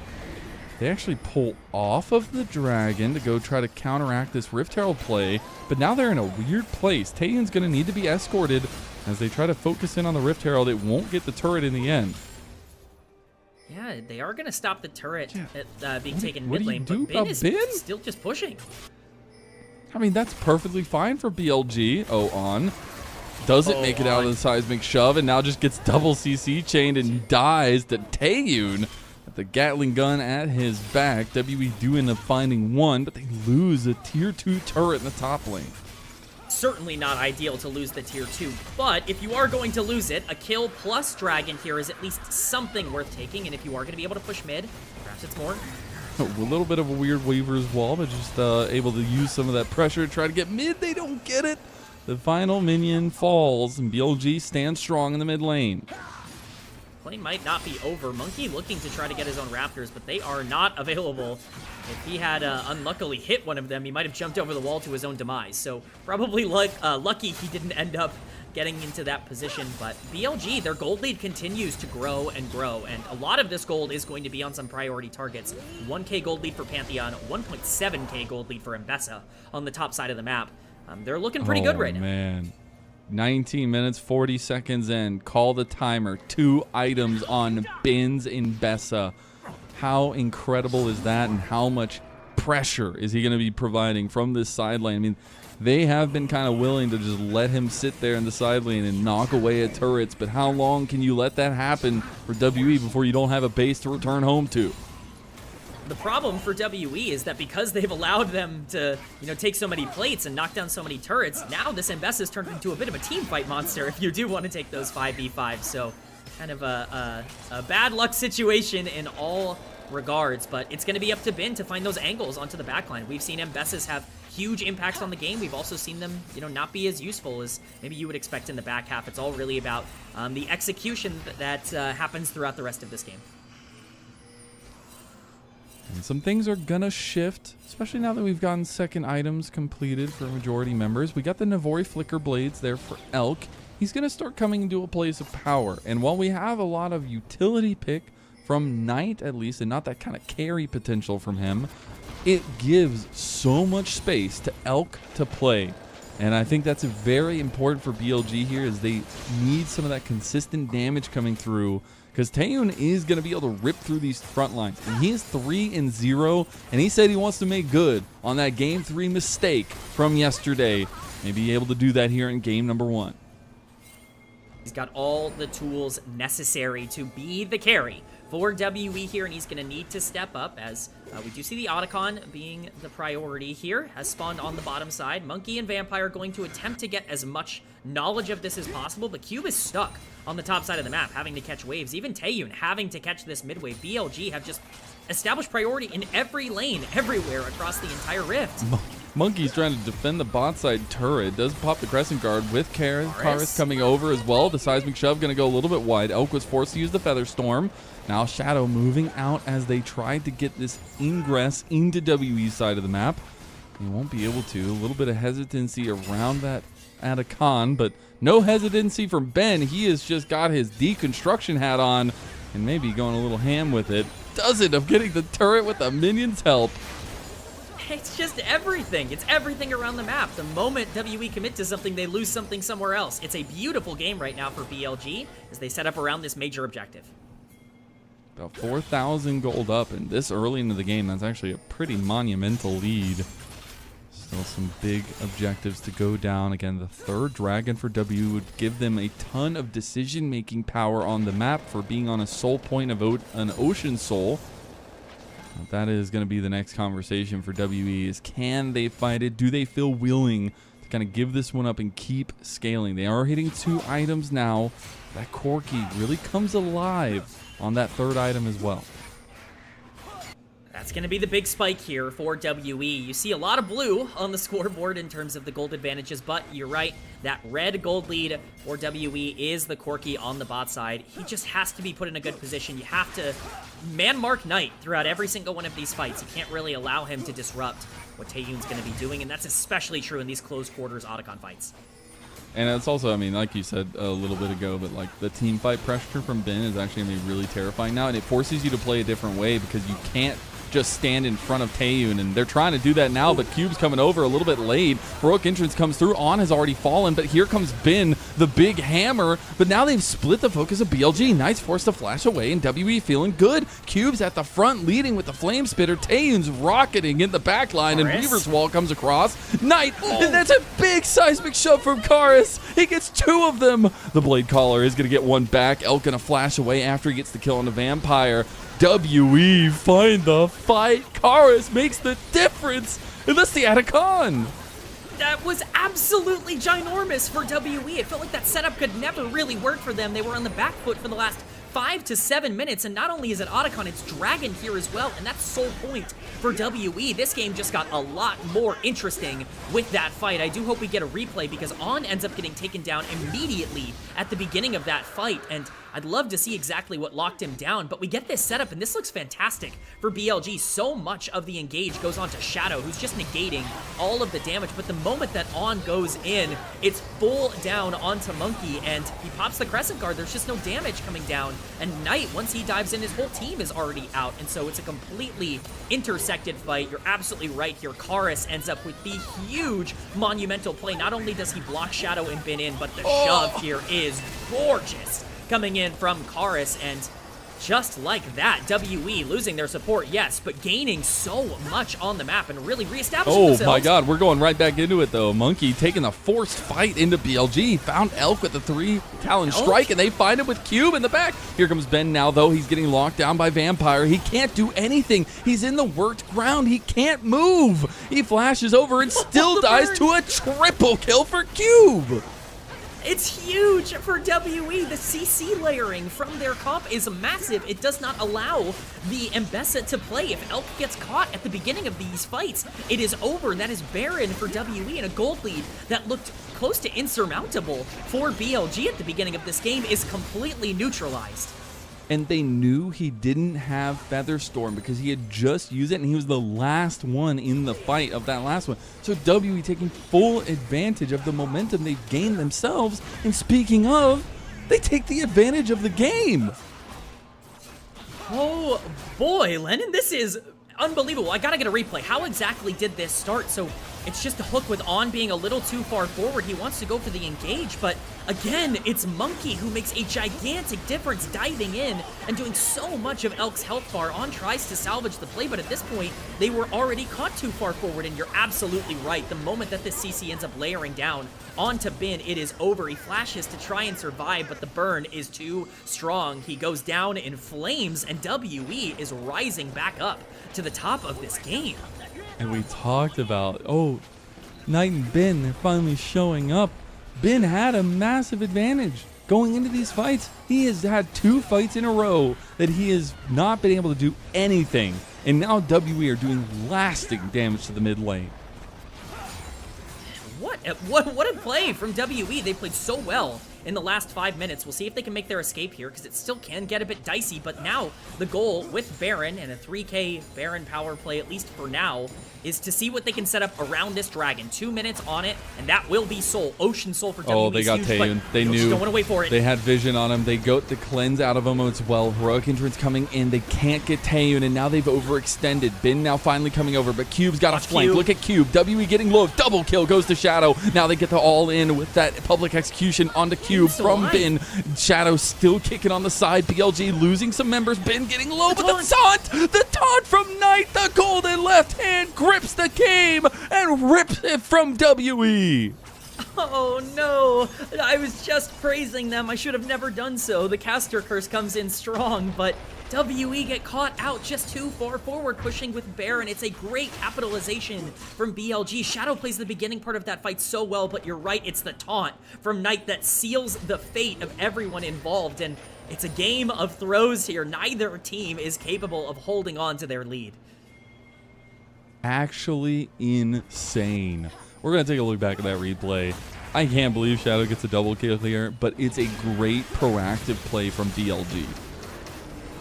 They actually pull off of the dragon to go try to counteract this Rift Herald play, but now they're in a weird place. Taeyun's going to need to be escorted as they try to focus in on the Rift Herald. It won't get the turret in the end. Yeah, they are going to stop the turret being taken what mid do you lane, do but Bin about is Bin? still just pushing. I mean, that's perfectly fine for BLG. On. Doesn't make it out of the seismic shove and now just gets double CC chained and dies to Taeyun. The Gatling gun at his back. WE do end up finding one, but they lose a tier 2 turret in the top lane. Certainly not ideal to lose the tier 2, but if you are going to lose it, a kill plus dragon here is at least something worth taking, and if you are going to be able to push mid, perhaps it's more. A little bit of a weird Weaver's wall, but just able to use some of that pressure to try to get mid. They don't get it. The final minion falls, and BLG stands strong in the mid lane. Play might not be over. Monkey looking to try to get his own Raptors, but they are not available. If he had unluckily hit one of them, he might have jumped over the wall to his own demise. So probably lucky he didn't end up getting into that position. But BLG, their gold lead continues to grow and grow, and a lot of this gold is going to be on some priority targets. 1k gold lead for Pantheon, 1.7k gold lead for Mbessa on the top side of the map. They're looking pretty good right now. Man. 19 minutes, 40 seconds in. Call the timer. 2 items on Bins in Bessa. How incredible is that, and how much pressure is he going to be providing from this side lane? I mean, they have been kind of willing to just let him sit there in the side lane and knock away at turrets, but how long can you let that happen for WE before you don't have a base to return home to? The problem for WE is that because they've allowed them to, take so many plates and knock down so many turrets, now this Mbessa has turned into a bit of a team fight monster if you do want to take those 5v5. So kind of a bad luck situation in all regards, but it's going to be up to Bin to find those angles onto the backline. We've seen Mbessas have huge impacts on the game. We've also seen them, not be as useful as maybe you would expect in the back half. It's all really about the execution that happens throughout the rest of this game. And some things are gonna shift, especially now that we've gotten second items completed for majority members. We got the Navori Flicker Blades there for Elk. He's gonna start coming into a place of power. And while we have a lot of utility pick from Knight, at least, and not that kind of carry potential from him, it gives so much space to Elk to play. And I think that's very important for BLG here, as they need some of that consistent damage coming through, because Taeyun is going to be able to rip through these front lines. And he is 3-0, and he said he wants to make good on that Game 3 mistake from yesterday. Maybe be able to do that here in Game number 1. He's got all the tools necessary to be the carry for WE here, and he's going to need to step up, as we do see the Otacon being the priority here, has spawned on the bottom side. Monkey and Vampire going to attempt to get as much knowledge of this as possible, but Cube is stuck on the top side of the map, having to catch waves. Even Taeyun having to catch this mid wave. BLG have just established priority in every lane, everywhere across the entire Rift. Monkey's trying to defend the bot side turret. Does pop the Crescent Guard with Karis coming over as well. The Seismic Shove going to go a little bit wide. Elk was forced to use the Feather Storm. Now Shadow moving out as they tried to get this ingress into WE's side of the map. They won't be able to. A little bit of hesitancy around that Atacon, but no hesitancy from Ben. He has just got his deconstruction hat on and maybe going a little ham with it. Does end up getting the turret with the minions' help. It's just everything. It's everything around the map. The moment WE commit to something, they lose something somewhere else. It's a beautiful game right now for BLG as they set up around this major objective. About 4,000 gold up, and this early into the game, that's actually a pretty monumental lead. Still some big objectives to go down. Again, the third dragon for W would give them a ton of decision-making power on the map for being on a soul point of an Ocean Soul. That is going to be the next conversation for WE, is can they fight it? Do they feel willing to kind of give this one up and keep scaling? They are hitting 2 items now. That Corki really comes alive on that third item as well. That's going to be the big spike here for WE. You see a lot of blue on the scoreboard in terms of the gold advantages, but you're right, that red gold lead for WE is the Corki on the bot side. He just has to be put in a good position. You have to man-mark Knight throughout every single one of these fights. You can't really allow him to disrupt what Taeyun's going to be doing, and that's especially true in these close quarters Otacon fights. And it's also, I mean, like you said a little bit ago, but like the team fight pressure from Ben is actually going to be really terrifying now, and it forces you to play a different way because you can't just stand in front of Taeyun, and they're trying to do that now, but Cube's coming over a little bit late. Heroic Entrance comes through. On has already fallen, but here comes Bin, the big hammer. But now they've split the focus of BLG. Knight's forced to flash away, and WE feeling good. Cube's at the front, leading with the Flame Spitter. Taeyun's rocketing in the back line, and Weaver's Wall comes across. Knight, and that's a big seismic shove from Karis. He gets 2 of them. The Blade Caller is going to get 1 back. Elk going to flash away after he gets the kill on the Vampire. WE find the fight. Karis makes the difference in the Sciaticon. That was absolutely ginormous for WE. It felt like that setup could never really work for them. They were on the back foot for the last 5 to 7 minutes, and not only is it Otacon, it's Dragon here as well, and that's sole point for WE. This game just got a lot more interesting with that fight. I do hope we get a replay, because On ends up getting taken down immediately at the beginning of that fight, and I'd love to see exactly what locked him down, but we get this setup, and this looks fantastic for BLG. So much of the engage goes on to Shadow, who's just negating all of the damage, but the moment that On goes in, it's full down onto Monkey, and he pops the Crescent Guard. There's just no damage coming down, and Knight, once he dives in, his whole team is already out, and so it's a completely intersected fight. You're absolutely right here. Karis ends up with the huge monumental play. Not only does he block Shadow and Bin in, but the shove here is gorgeous coming in from Karis, and just like that, WE losing their support, yes, but gaining so much on the map and really reestablishing themselves. Oh my god, we're going right back into it though. Monkey taking the forced fight into BLG, found Elk with the 3 Talon Strike, and they find him with Cube in the back. Here comes Ben now though, he's getting locked down by Vampire. He can't do anything. He's in the worked ground, he can't move. He flashes over and still dies to a triple kill for Cube. It's huge for WE. The CC layering from their comp is massive. It does not allow the Mbessa to play. If Elk gets caught at the beginning of these fights, it is over. That is barren for WE, and a gold lead that looked close to insurmountable for BLG at the beginning of this game is completely neutralized. And they knew he didn't have Featherstorm because he had just used it, and he was the last one in the fight of that last one. So WE taking full advantage of the momentum they've gained themselves. And speaking of, they take the advantage of the game. Oh boy, Lennon, this is unbelievable. I gotta get a replay. How exactly did this start? So it's just a hook with On being a little too far forward. He wants to go for the engage, but again, it's Monkey who makes a gigantic difference diving in and doing so much of Elk's health bar. On tries to salvage the play, but at this point, they were already caught too far forward, and you're absolutely right. The moment that this CC ends up layering down onto Bin, it is over. He flashes to try and survive, but the burn is too strong. He goes down in flames, and WE is rising back up to the top of this game. And we talked about, Knight and Bin, they're finally showing up. Bin had a massive advantage going into these fights. He has had 2 fights in a row that he has not been able to do anything. And now WE are doing lasting damage to the mid lane. What a play from WE. They played so well in the last 5 minutes. We'll see if they can make their escape here, because it still can get a bit dicey, but now the goal with Baron and a 3k Baron power play, at least for now, is to see what they can set up around this dragon. 2 minutes on it, and that will be Soul. Ocean Soul for WE. Oh, they got Taeyun. They knew. Don't want to wait for it. They had vision on him. They got the cleanse out of him as well. Heroic Entrance coming in. They can't get Taeyun, and now they've overextended. Bin now finally coming over, but Cube's got a flank. Cube. Look at Cube. WE getting low. Double kill goes to Shadow. Now they get the all-in with that public execution onto Cube from Bin. Shadow still kicking on the side. BLG losing some members. Bin getting low, but the taunt from Knight. The golden left hand grips the game and rips it from WE. Oh no, I was just praising them. I should have never done so. The caster curse comes in strong, but WE get caught out just too far forward, pushing with Baron. It's a great capitalization from BLG. Shadow plays the beginning part of that fight so well, but you're right, it's the taunt from Knight that seals the fate of everyone involved, and it's a game of throws here. Neither team is capable of holding on to their lead. Actually insane. We're going to take a look back at that replay. I can't believe Shadow gets a double kill here, but it's a great proactive play from BLG.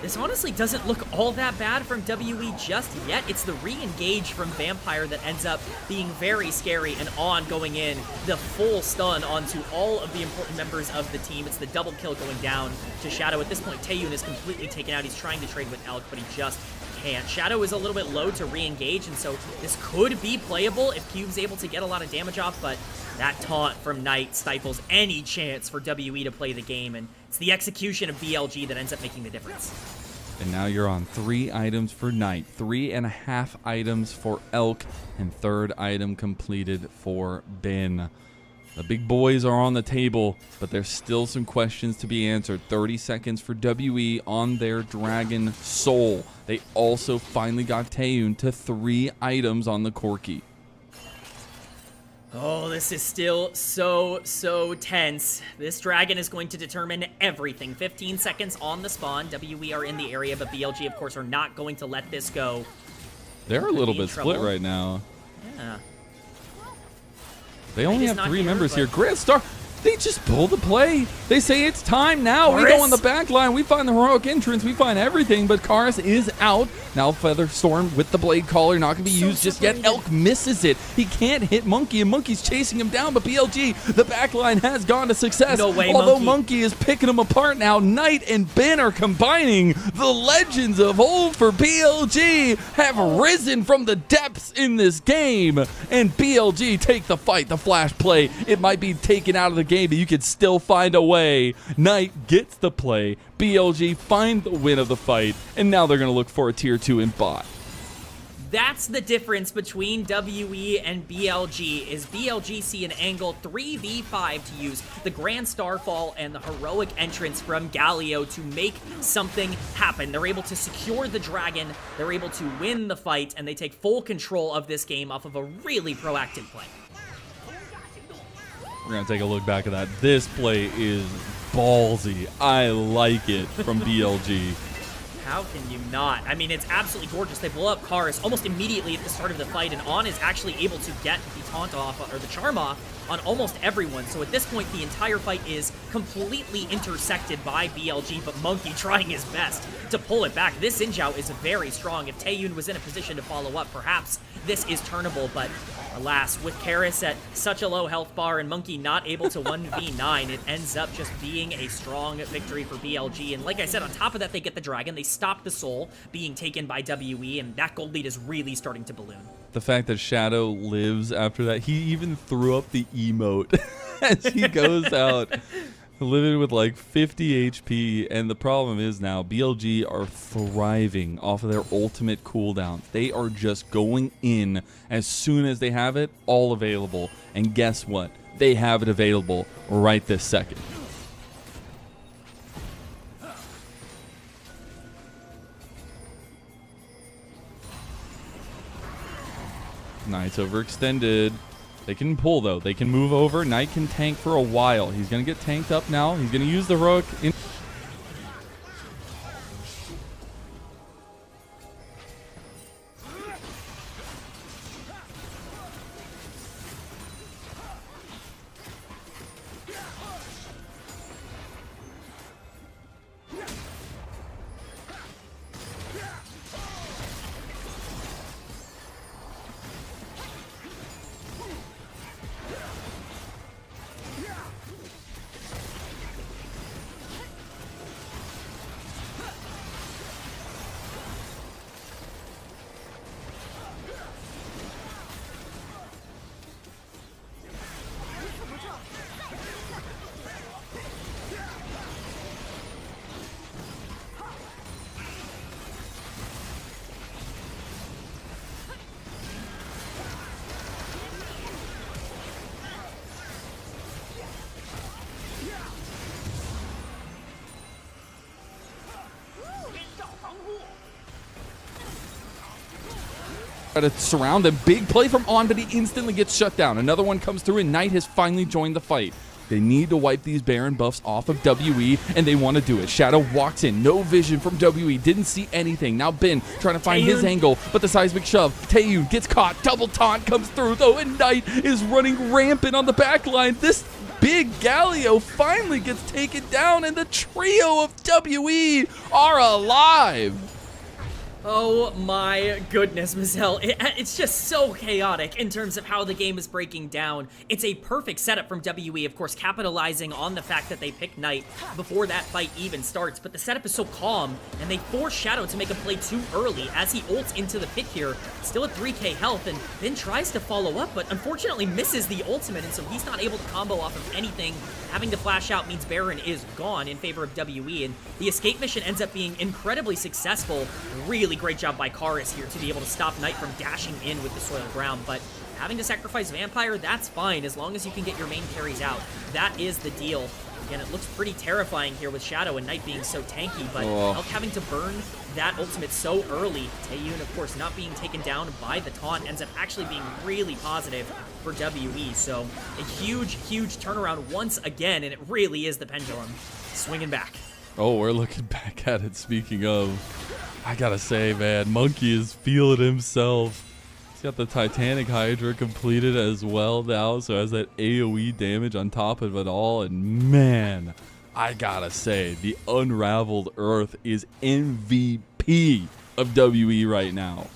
This honestly doesn't look all that bad from WE just yet. It's the re-engage from Vampire that ends up being very scary, and On going in, the full stun onto all of the important members of the team. It's the double kill going down to Shadow. At this point, Taeyun is completely taken out. He's trying to trade with Elk, but he just can't. Shadow is a little bit low to re-engage, and so this could be playable if Cube's able to get a lot of damage off, but that taunt from Knight stifles any chance for WE to play the game, and it's the execution of BLG that ends up making the difference. And now you're on 3 items for Knight, 3.5 items for Elk, and 3rd item completed for Ben. The big boys are on the table, but there's still some questions to be answered. 30 seconds for WE on their Dragon Soul. They also finally got Taeyun to 3 items on the Corki. Oh, this is still so tense. This dragon is going to determine everything. 15 seconds on the spawn. WE are in the area, but BLG, of course, are not going to let this go. They're a little bit split right now. Yeah. They only have 3 members here. Grand Star, they just pull the play. They say it's time now. Chorus. We go on the back line. We find the heroic entrance. We find everything, but Karis is out. Now Featherstorm with the Blade Caller, not going to be used just yet. Elk misses it. He can't hit Monkey, and Monkey's chasing him down, but BLG, the back line has gone to success. No way, Although Monkey is picking them apart now, Knight and Ben are combining. The legends of old for BLG have risen from the depths in this game, and BLG take the fight. The flash play, it might be taken out of the game, but you can still find a way. Knight gets the play. BLG find the win of the fight, and now they're going to look for a tier 2 in bot. That's the difference between WE and BLG, is BLG see an angle 3v5 to use the Grand Starfall and the heroic entrance from Galio to make something happen. They're able to secure the dragon, they're able to win the fight, and they take full control of this game off of a really proactive play. We're going to take a look back at that. This play is ballsy. I like it from BLG. How can you not? I mean, it's absolutely gorgeous. They blow up Karis almost immediately at the start of the fight, and On is actually able to get the taunt off, or the charm off, on almost everyone. So at this point, the entire fight is completely intersected by BLG, but Monkey trying his best to pull it back. This Injao is very strong. If Taeyun was in a position to follow up, perhaps this is turnable, but alas, with Karis at such a low health bar and Monkey not able to 1v9, it ends up just being a strong victory for BLG. And like I said, on top of that, they get the dragon. They stop the soul being taken by WE, and that gold lead is really starting to balloon. The fact that Shadow lives after that, he even threw up the emote as he goes out, living with like 50 HP. And the problem is now BLG are thriving off of their ultimate cooldown. They are just going in as soon as they have it all available. And guess what? They have it available right this second. Knight's overextended. They can pull, though. They can move over. Knight can tank for a while. He's going to get tanked up now. He's going to use the heroic. To surround them. Big play from On, but he instantly gets shut down. Another one comes through, and Knight has finally joined the fight. They need to wipe these Baron buffs off of WE, and they want to do it. Shadow walks in. No vision from WE. Didn't see anything. Now Ben trying to find his angle, but the seismic shove. Taeyun gets caught. Double taunt comes through, though, and Knight is running rampant on the back line. This big Galio finally gets taken down, and the trio of WE are alive. Oh my goodness, Mizel. It's just so chaotic in terms of how the game is breaking down. It's a perfect setup from WE, of course, capitalizing on the fact that they pick Knight before that fight even starts. But the setup is so calm, and they force Shadow to make a play too early as he ults into the pit here, still at 3k health, and then tries to follow up, but unfortunately misses the ultimate, and so he's not able to combo off of anything. Having to flash out means Baron is gone in favor of WE, and the escape mission ends up being incredibly successful. Really great job by Karis here to be able to stop Knight from dashing in with the soil ground, but having to sacrifice Vampire, that's fine as long as you can get your main carries out. That is the deal. Again, it looks pretty terrifying here with Shadow and Knight being so tanky, but Elk having to burn that ultimate so early. Taeyun, of course, not being taken down by the taunt ends up actually being really positive for WE, so a huge, huge turnaround once again, and it really is the pendulum swinging back. Oh, we're looking back at it. Speaking of, I gotta say, man, Monkey is feeling himself. He's got the Titanic Hydra completed as well now, so has that AoE damage on top of it all. And man, I gotta say, the Unraveled Earth is MVP of WE right now.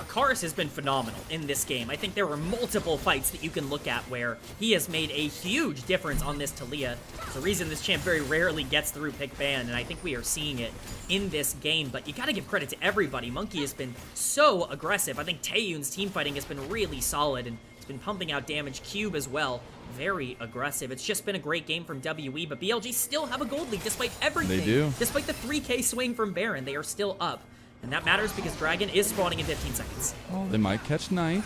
Karis has been phenomenal in this game. I think there were multiple fights that you can look at where he has made a huge difference on this Talia. It's the reason this champ very rarely gets through pick ban, and I think we are seeing it in this game, but you gotta give credit to everybody. Monkey has been so aggressive. I think Taeyun's team fighting has been really solid, and it's been pumping out damage. Cube as well, very aggressive. It's just been a great game from WE, but BLG still have a gold lead despite everything. They do. Despite the 3k swing from Baron, they are still up. And that matters because Dragon is spawning in 15 seconds. Oh, they might catch Knight.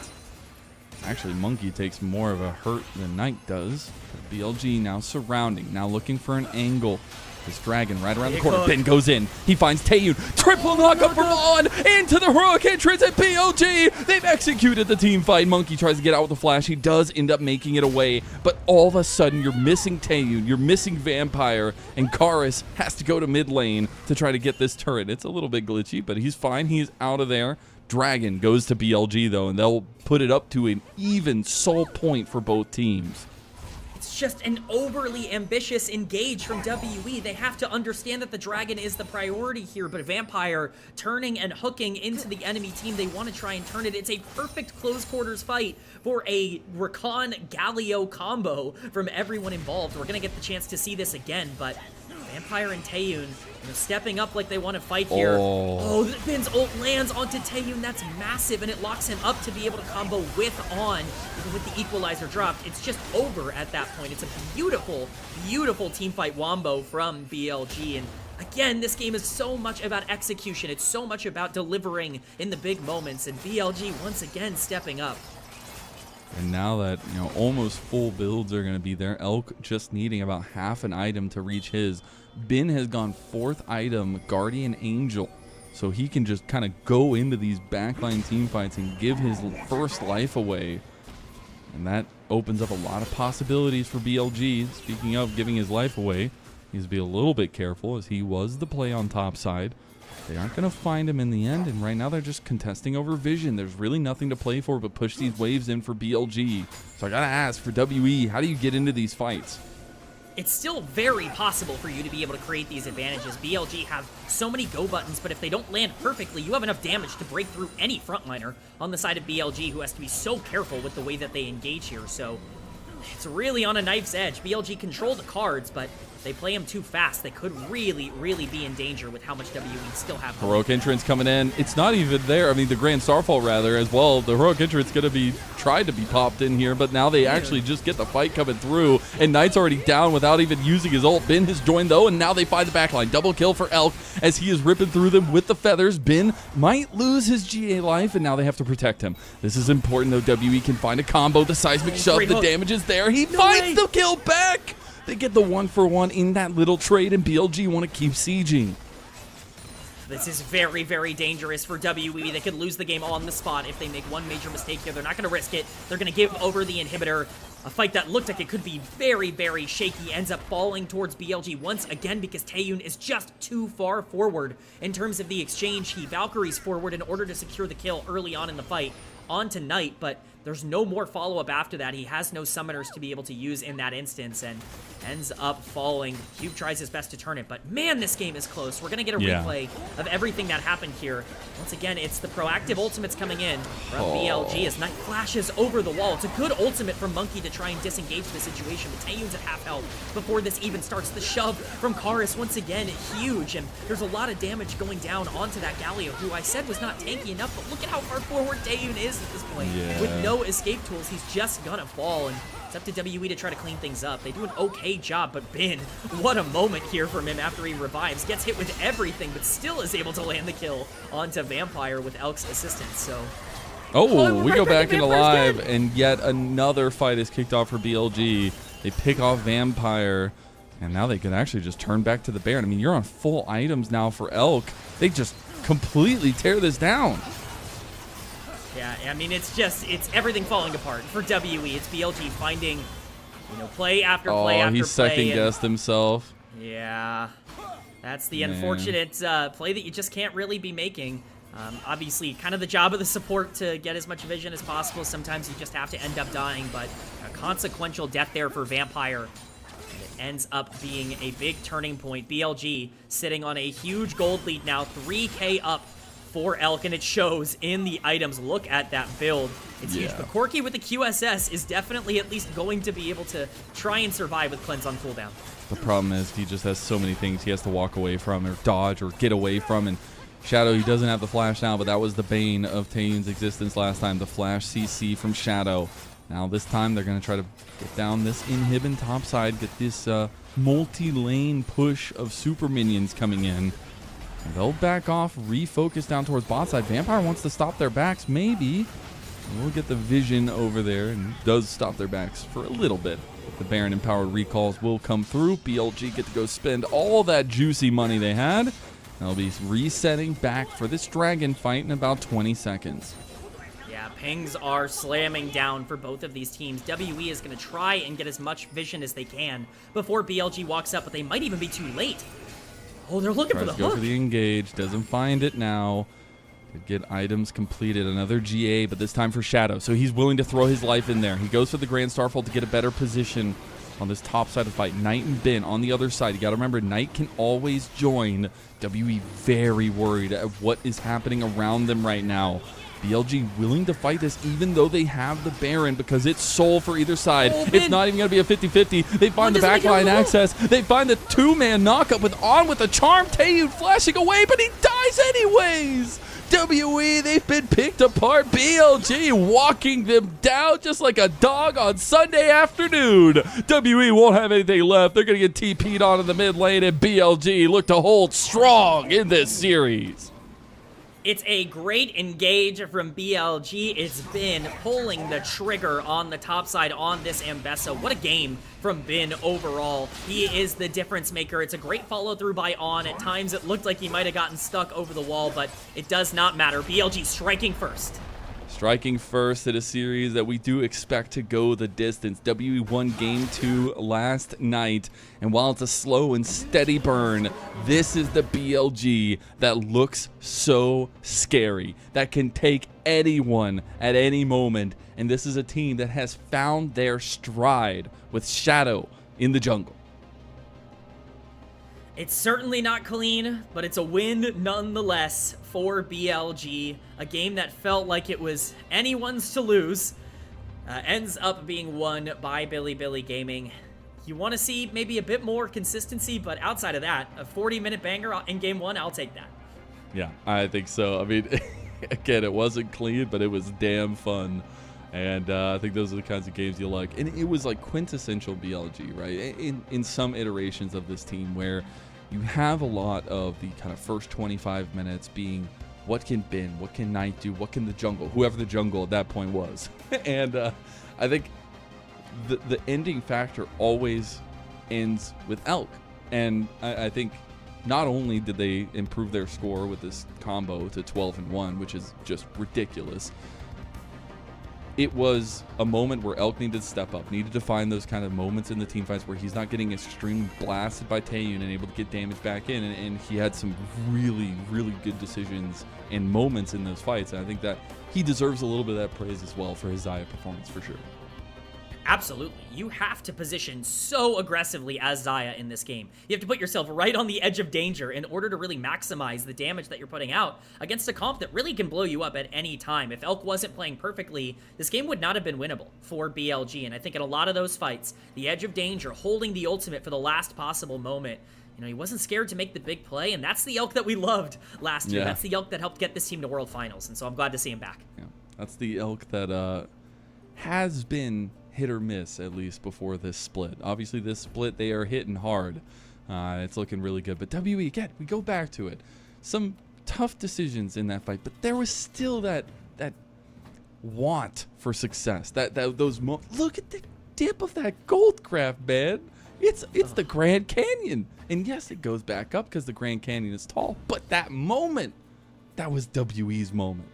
Actually, Monkey takes more of a hurt than Knight does. But BLG now surrounding, now looking for an angle. This Dragon right around the corner. Ben goes in. He finds Taeyun. Triple knockup from On into the heroic entrance at BLG. They've executed the team fight. Monkey tries to get out with the flash. He does end up making it away. But all of a sudden, you're missing Taeyun. You're missing Vampire. And Karis has to go to mid lane to try to get this turret. It's a little bit glitchy, but he's fine. He's out of there. Dragon goes to BLG, though, and they'll put it up to an even soul point for both teams. It's just an overly ambitious engage from WE. They have to understand that the Dragon is the priority here, but Vampire turning and hooking into the enemy team, they want to try and turn it. It's a perfect close quarters fight for a Rakan Galio combo from everyone involved. We're going to get the chance to see this again, but Vampire and Taeyun stepping up like they want to fight here. Oh, Ben's ult lands onto Taeyun. That's massive, and it locks him up to be able to combo with On. Even with the equalizer dropped, it's just over at that point. It's a beautiful, beautiful teamfight wombo from BLG, and again, this game is so much about execution. It's so much about delivering in the big moments, and BLG once again stepping up. And now that, almost full builds are going to be there, Elk just needing about half an item to reach his. Bin has gone 4th item, Guardian Angel, so he can just kind of go into these backline team fights and give his first life away. And that opens up a lot of possibilities for BLG. Speaking of giving his life away, he needs to be a little bit careful as he was the play on top side. They aren't going to find him in the end, and right now they're just contesting over vision. There's really nothing to play for but push these waves in for BLG. So I got to ask, for WE, how do you get into these fights? It's still very possible for you to be able to create these advantages. BLG have so many go buttons, but if they don't land perfectly, you have enough damage to break through any frontliner on the side of BLG, who has to be so careful with the way that they engage here. So it's really on a knife's edge. BLG control the cards, but if they play them too fast, they could really, really be in danger with how much WE still have. Heroic entrance coming in. It's not even there. I mean, the Grand Starfall, rather, as well. The heroic entrance going to be tried to be popped in here, but now they actually just get the fight coming through, and Knight's already down without even using his ult. Bin has joined, though, and now they find the backline. Double kill for Elk as he is ripping through them with the feathers. Bin might lose his GA life, and now they have to protect him. This is important, though. WE can find a combo. The seismic shove, the damage is there. He finds the kill back. They get the 1-for-1 in that little trade, and BLG want to keep sieging. This is very, very dangerous for WE. They could lose the game on the spot if they make one major mistake here. They're not going to risk it. They're going to give over the inhibitor. A fight that looked like it could be very, very shaky ends up falling towards BLG once again because Taeyun is just too far forward in terms of the exchange. He Valkyries forward in order to secure the kill early on in the fight onto Knight, but there's no more follow-up after that. He has no summoners to be able to use in that instance and ends up falling. Cube tries his best to turn it, but man, this game is close. We're going to get a replay of everything that happened here. Once again, it's the proactive ultimates coming in from BLG as Knight flashes over the wall. It's a good ultimate from Monkey to try and disengage the situation, but Taeyun's at half health before this even starts. The shove from Karis, once again, huge, and there's a lot of damage going down onto that Galio, who I said was not tanky enough, but look at how far forward Taeyun is at this point. With no escape tools, he's just gonna fall, and it's up to WE to try to clean things up. They do an okay job, but Bin, what a moment here from him after he revives. Gets hit with everything, but still is able to land the kill onto Vampire with Elk's assistance, so... Oh, we go back into live, and yet another fight is kicked off for BLG. They pick off Vampire, and now they can actually just turn back to the Baron. I mean, you're on full items now for Elk. They just completely tear this down. Yeah, I mean, it's everything falling apart for WE. It's BLG finding, play after play after play. Oh, he second-guessed himself. Yeah, that's the unfortunate play that you just can't really be making. Obviously, kind of the job of the support to get as much vision as possible. Sometimes you just have to end up dying, but a consequential death there for Vampire. And it ends up being a big turning point. BLG sitting on a huge gold lead now, 3K up for Elk, and it shows in the items. Look at that build. It's huge, but Corki with the QSS is definitely at least going to be able to try and survive with Cleanse on cooldown. The problem is he just has so many things he has to walk away from or dodge or get away from, and Shadow, he doesn't have the flash now, but that was the bane of Taeyun's existence last time, the flash CC from Shadow. Now this time they're going to try to get down this inhib top side, get this multi-lane push of super minions coming in. And they'll back off, refocus down towards bot side. Vampire wants to stop their backs, maybe. We'll get the vision over there, and does stop their backs for a little bit. The Baron empowered recalls will come through. BLG get to go spend all that juicy money they had. They'll be resetting back for this dragon fight in about 20 seconds. Yeah, pings are slamming down for both of these teams. WE is going to try and get as much vision as they can before BLG walks up, but they might even be too late. Oh, they're looking for the hook. Go for the engage. Doesn't find it now. Could get items completed. Another GA, but this time for Shadow. So he's willing to throw his life in there. He goes for the Grand Starfall to get a better position on this top side of the fight. Knight and Bin on the other side. You got to remember, Knight can always join. WE very worried at what is happening around them right now. BLG willing to fight this even though they have the Baron because it's soul for either side. It's not even going to be a 50-50. They find the backline access. They find the two-man knockup with the charm. Taeyun flashing away, but he dies anyways. WE, they've been picked apart. BLG walking them down just like a dog on Sunday afternoon. WE won't have anything left. They're going to get TP'd on in the mid lane, and BLG look to hold strong in this series. It's a great engage from BLG. It's Bin pulling the trigger on the top side on this Ambessa. What a game from Bin overall. He is the difference maker. It's a great follow through by On. At times it looked like he might have gotten stuck over the wall, but it does not matter. BLG striking first. Striking first in a series that we do expect to go the distance. WE won Game 2 last night, and while it's a slow and steady burn, this is the BLG that looks so scary, that can take anyone at any moment, and this is a team that has found their stride with Shadow in the jungle. It's certainly not clean, but it's a win nonetheless for BLG. A game that felt like it was anyone's to lose ends up being won by Billy Gaming. You want to see maybe a bit more consistency, but outside of that, a 40-minute banger in Game 1, I'll take that. Yeah, I think so. I mean, again, it wasn't clean, but it was damn fun. And I think those are the kinds of games you like. And it was like quintessential BLG, right? In some iterations of this team where you have a lot of the kind of first 25 minutes being what can Bin, what can Knight do, what can the jungle, whoever the jungle at that point was. And I think the ending factor always ends with Elk. And I think not only did they improve their score with this combo to 12-1, which is just ridiculous, it was a moment where Elk needed to step up, needed to find those kind of moments in the team fights where he's not getting extremely blasted by Taeyun and able to get damage back in. And he had some really, really good decisions and moments in those fights. And I think that he deserves a little bit of that praise as well for his Xayah performance for sure. Absolutely. You have to position so aggressively as Xayah in this game. You have to put yourself right on the edge of danger in order to really maximize the damage that you're putting out against a comp that really can blow you up at any time. If Elk wasn't playing perfectly, this game would not have been winnable for BLG. And I think in a lot of those fights, the edge of danger, holding the ultimate for the last possible moment, you know, he wasn't scared to make the big play, and that's the Elk that we loved last year. Yeah. That's the Elk that helped get this team to World Finals, and so I'm glad to see him back. Yeah, that's the Elk that has been hit or miss, at least before this split. Obviously, this split, they are hitting hard. It's looking really good. But WE, again, we go back to it. Some tough decisions in that fight, but there was still that want for success. Look at the dip of that gold craft, man. It's the Grand Canyon. And yes, it goes back up because the Grand Canyon is tall. But that moment, that was WE's moment.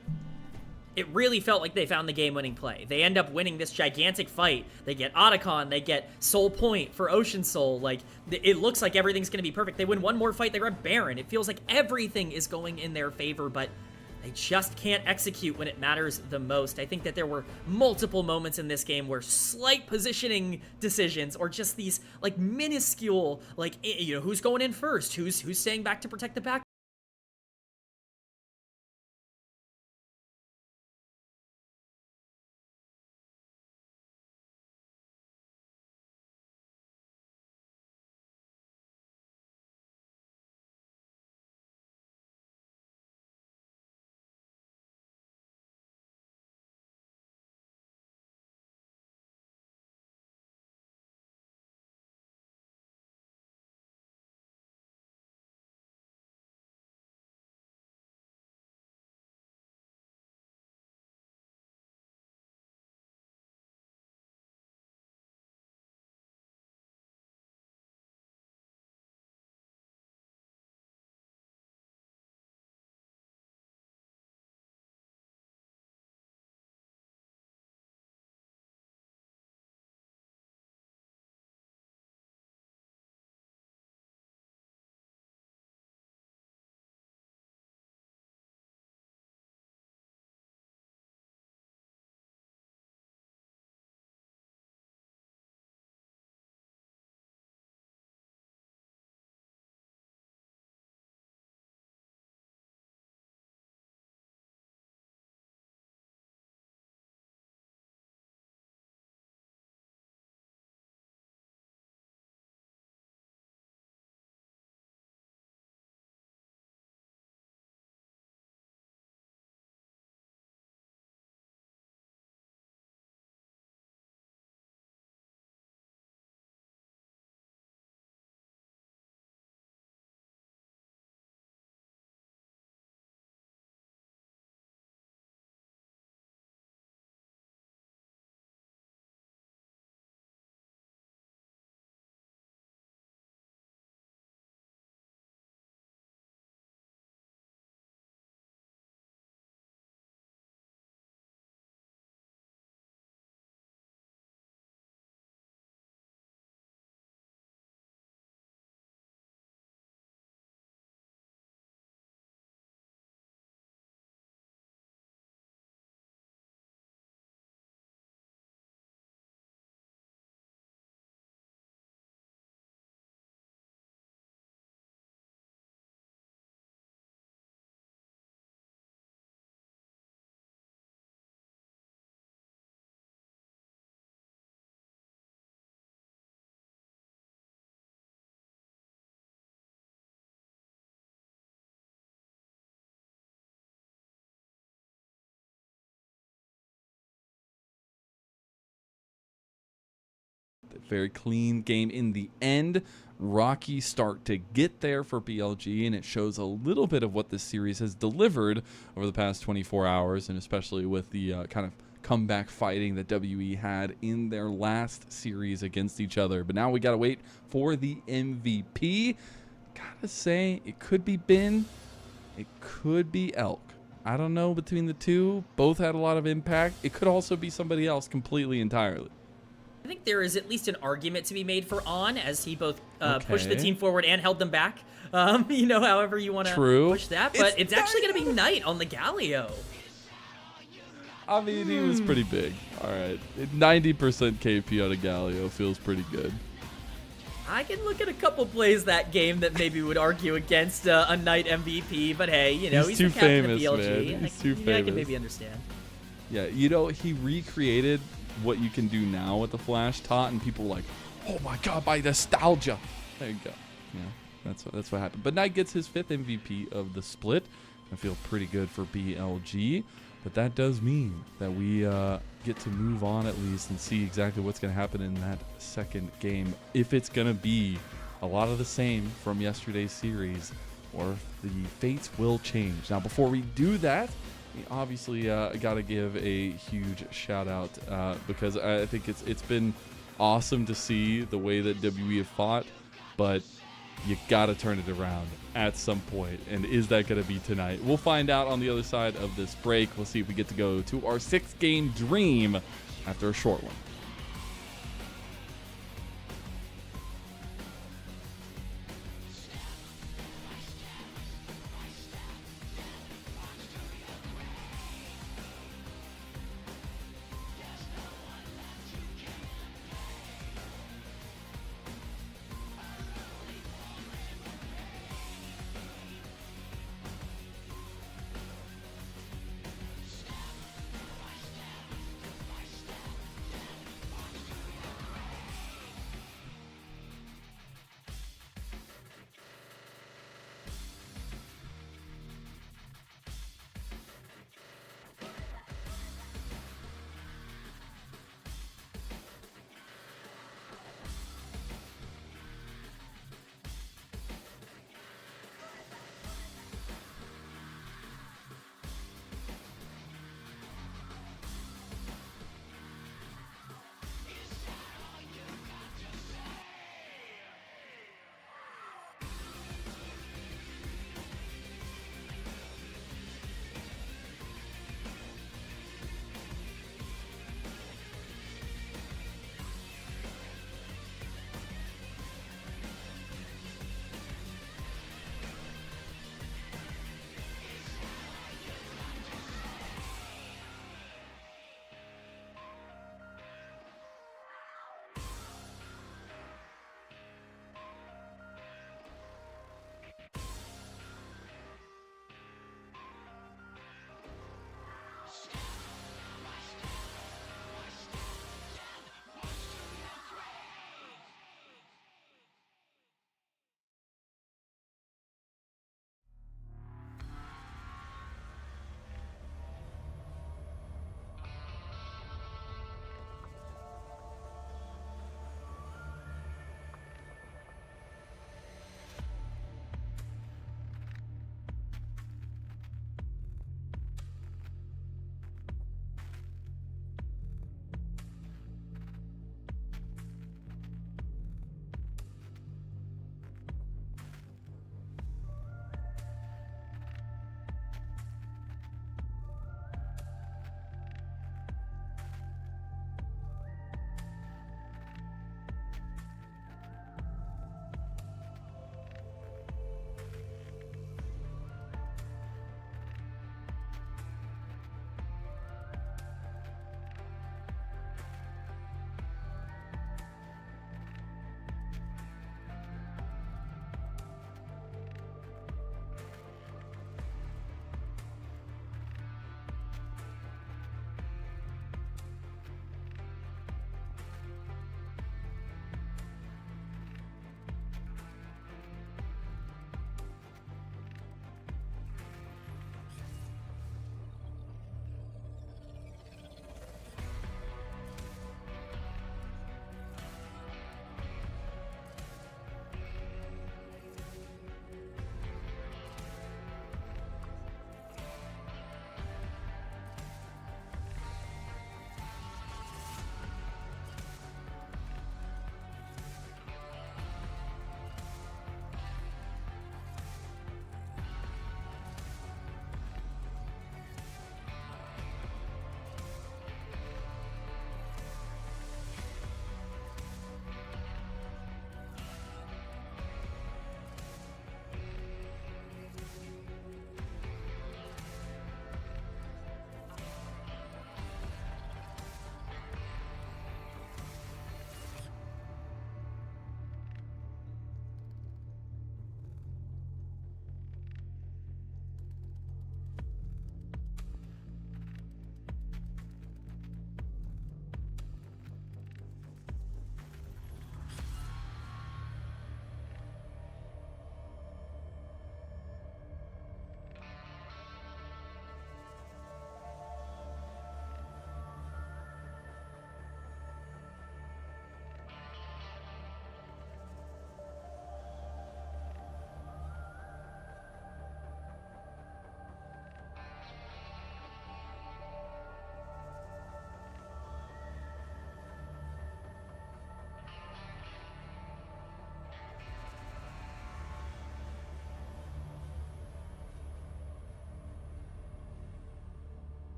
It really felt like they found the game-winning play. They end up winning this gigantic fight. They get Otacon, they get Soul Point for Ocean Soul. Like, it looks like everything's going to be perfect. They win one more fight, they grab Baron. It feels like everything is going in their favor, but they just can't execute when it matters the most. I think that there were multiple moments in this game where slight positioning decisions or just these, like, minuscule, like, you know, who's going in first? Who's staying back to protect the back? Very clean game in the end. Rocky start to get there for BLG, and it shows a little bit of what this series has delivered over the past 24 hours, and especially with the kind of comeback fighting that WE had in their last series against each other. But now we gotta wait for the MVP. Gotta say, it could be Bin, it could be Elk. I don't know between the two. Both had a lot of impact. It could also be somebody else completely entirely. I think there is at least an argument to be made for On, as he both pushed the team forward and held them back. You know, however you want to push that. But it's actually going to be Knight on the Galio. I mean, he was pretty big. All right. 90% KP on a Galio feels pretty good. I can look at a couple plays that game that maybe would argue against a Knight MVP, but hey, you know, he's too the captain famous, of BLG. man. He's too famous. I can maybe understand. Yeah, you know, he recreated what you can do now with the Flash Tot, and people were like, oh my god, by nostalgia. There you go. Yeah, that's what happened. But Knight gets his 5th MVP of the split. I feel pretty good for BLG. But that does mean that we get to move on at least and see exactly what's going to happen in that second game. If it's going to be a lot of the same from yesterday's series, or if the fates will change. Now, before we do that, we obviously got to give a huge shout out because I think it's been awesome to see the way that WE have fought, but you got to turn it around at some point. And is that going to be tonight? We'll find out on the other side of this break. We'll see if we get to go to our 6-game dream after a short one.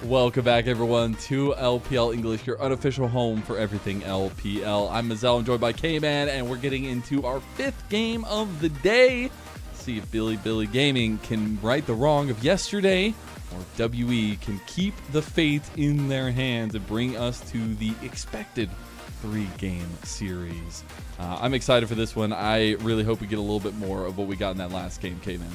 Welcome back, everyone, to LPL English, your unofficial home for everything LPL. I'm Mazel, I'm joined by K-Man, and we're getting into our 5th game of the day. See if Billy Gaming can right the wrong of yesterday, or WE can keep the fate in their hands and bring us to the expected 3-game series. I'm excited for this one. I really hope we get a little bit more of what we got in that last game, K-Man.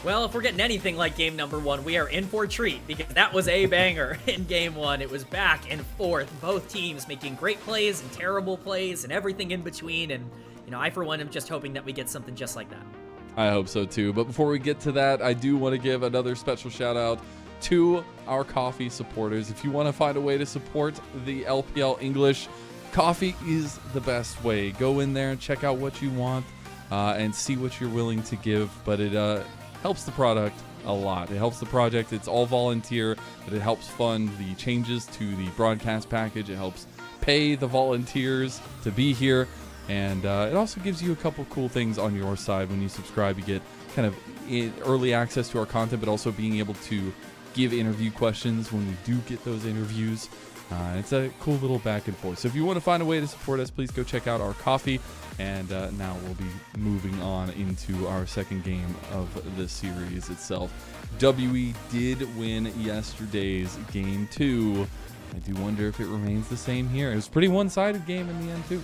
Well, if we're getting anything like game number 1, we are in for a treat, because that was a banger in game 1. It was back and forth, both teams making great plays and terrible plays and everything in between, and I for one am just hoping that we get something just like that. I hope so too. But before we get to that, I do want to give another special shout out to our coffee supporters. If you want to find a way to support the LPL English, coffee is the best way. Go in there and check out what you want and see what you're willing to give. But it helps the product a lot. It helps the project. It's all volunteer, but it helps fund the changes to the broadcast package. It helps pay the volunteers to be here. And it also gives you a couple cool things on your side. When you subscribe, you get kind of early access to our content, but also being able to give interview questions when we do get those interviews. It's a cool little back and forth. So if you want to find a way to support us, please go check out our coffee. And now we'll be moving on into our 2nd game of the series itself. WE did win yesterday's game 2. I do wonder if it remains the same here. It was a pretty one-sided game in the end too.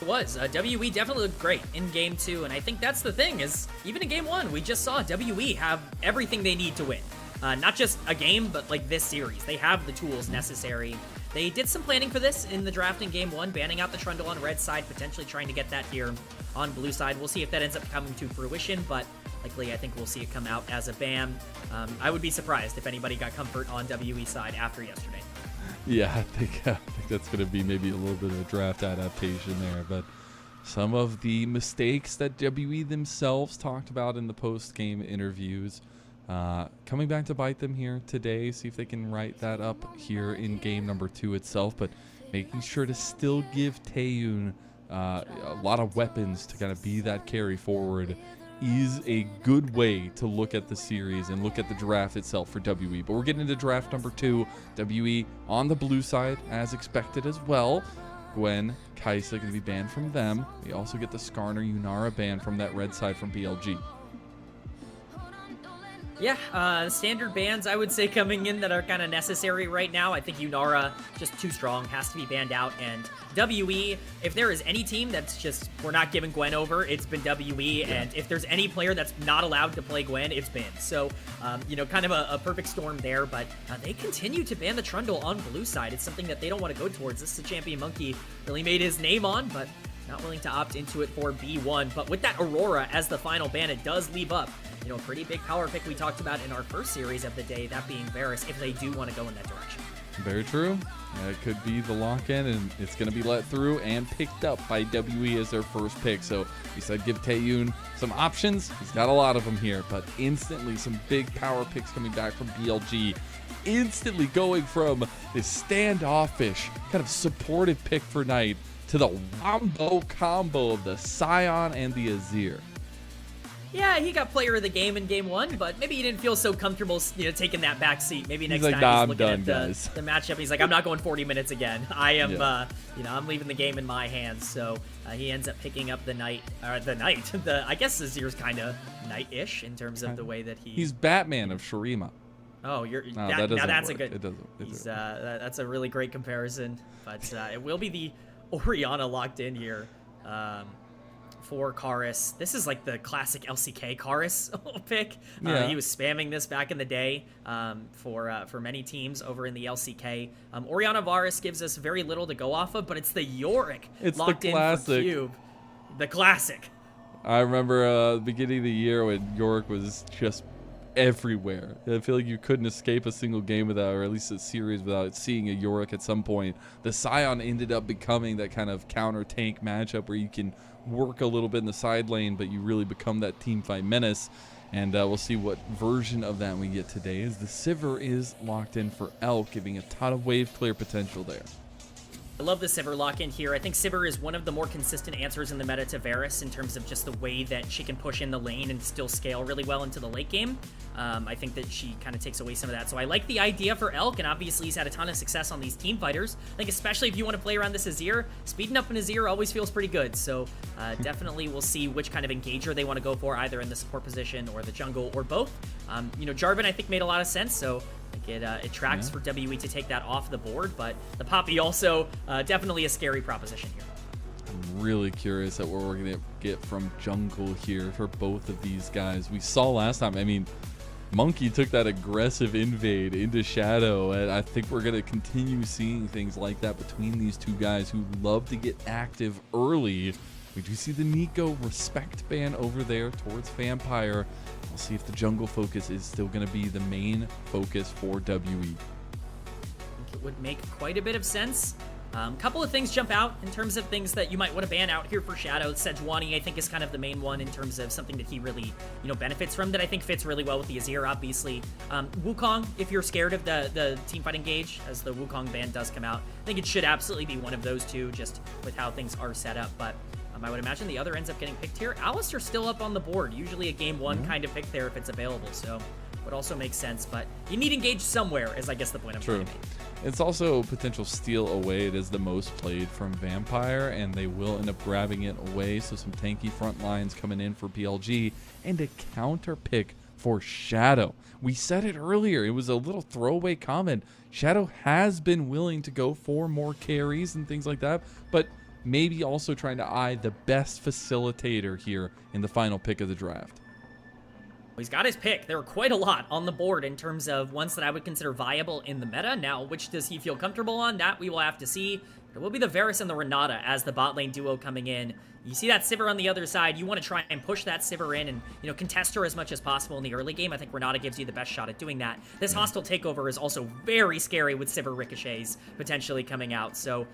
It was. WE definitely looked great in game 2, and I think that's the thing, is even in game 1, we just saw WE have everything they need to win. Not just a game, but like this series. They have the tools necessary. They did some planning for this in the draft in game 1, banning out the Trundle on red side, potentially trying to get that here on blue side. We'll see if that ends up coming to fruition, but likely I think we'll see it come out as a ban. I would be surprised if anybody got comfort on WE side after yesterday. Yeah, I think that's going to be maybe a little bit of a draft adaptation there. But some of the mistakes that WE themselves talked about in the post-game interviews coming back to bite them here today. See if they can write that up here in game number 2 itself. But making sure to still give Taeyun a lot of weapons to kind of be that carry forward is a good way to look at the series and look at the draft itself for WE. But we're getting into draft number 2. WE on the blue side, as expected as well. Gwen, Kaisa going to be banned from them. We also get the Skarner, Yunara banned from that red side from BLG. Yeah, standard bans, I would say, coming in that are kind of necessary right now. I think Yunara, just too strong, has to be banned out. And WE, if there is any team that's just, we're not giving Gwen over, it's been WE. Yeah. And if there's any player that's not allowed to play Gwen, it's been. So, kind of a perfect storm there. But they continue to ban the Trundle on blue side. It's something that they don't want to go towards. This is a champion Monkey really made his name on, but not willing to opt into it for B1. But with that Aurora as the final ban, it does leave up a pretty big power pick we talked about in our first series of the day, that being Varus, if they do want to go in that direction. Very true. It could be the lock-in, and it's going to be let through and picked up by WE as their first pick. So he said give Taeyun some options. He's got a lot of them here, but instantly some big power picks coming back from BLG. Instantly going from this standoffish, kind of supportive pick for Knight to the wombo combo of the Scion and the Azir. Yeah, he got player of the game in game 1, but maybe he didn't feel so comfortable, taking that back seat. Maybe next time he's looking at the matchup. He's like, I'm not going 40 minutes again. I am, I'm leaving the game in my hands. So he ends up picking up the Knight. I guess Azir's kind of Knight-ish in terms of the way that he's Batman of Shurima. Oh, now that's a good. That's a really great comparison. But it will be the Orianna locked in here. For Karis. This is like the classic LCK Karis pick. He was spamming this back in the day for many teams over in the LCK. Orianna Varus gives us very little to go off of, but it's the Yorick locked in for Cube. The classic. I remember the beginning of the year when Yorick was just everywhere. I feel like you couldn't escape a single game without, or at least a series without seeing a Yorick at some point. The Scion ended up becoming that kind of counter tank matchup where you can work a little bit in the side lane, but you really become that team fight menace. And we'll see what version of that we get today, as the Sivir is locked in for Elk, giving a ton of wave clear potential there. I love the Sivir lock-in here. I think Sivir is one of the more consistent answers in the meta to Varus in terms of just the way that she can push in the lane and still scale really well into the late game. I think that she kind of takes away some of that. So I like the idea for Elk, and obviously he's had a ton of success on these team fighters. I think especially if you want to play around this Azir, speeding up an Azir always feels pretty good. So definitely we'll see which kind of engager they want to go for, either in the support position or the jungle or both. You know, Jarvan I think made a lot of sense, so it tracks for WE to take that off the board, but the Poppy also definitely a scary proposition here. I'm really curious at what we're going to get from jungle here for both of these guys. We saw last time, I mean, Monkey took that aggressive invade into Shadow, and I think we're going to continue seeing things like that between these two guys who love to get active early. We do see the Nico respect ban over there towards Vampire. We'll see if the jungle focus is still going to be the main focus for WE. I think it would make quite a bit of sense. Couple of things jump out in terms of things that you might want to ban out here for Shadow. Sejuani, I think, is kind of the main one in terms of something that he really, you know, benefits from, that I think fits really well with the Azir, obviously. Wukong, if you're scared of the teamfight engage, as the Wukong ban does come out, I think it should absolutely be one of those two, just with how things are set up. But I would imagine the other ends up getting picked here. Alistar's still up on the board, usually a game one kind of pick there if it's available, so would also make sense, but you need engage somewhere, is I guess the point I'm trying to make. It's also potential steal away. It is the most played from Vampire, and they will end up grabbing it away, so some tanky front lines coming in for BLG, and a counter pick for Shadow. We said it earlier, it was a little throwaway comment. Shadow has been willing to go for more carries and things like that, but maybe also trying to eye the best facilitator here in the final pick of the draft. He's got his pick. There are quite a lot on the board in terms of ones that I would consider viable in the meta. Now, which does he feel comfortable on? That we will have to see. It will be the Varus and the Renata as the bot lane duo coming in. You see that Sivir on the other side. You want to try and push that Sivir in and, you know, contest her as much as possible in the early game. I think Renata gives you the best shot at doing that. This hostile takeover is also very scary with Sivir ricochets potentially coming out. So,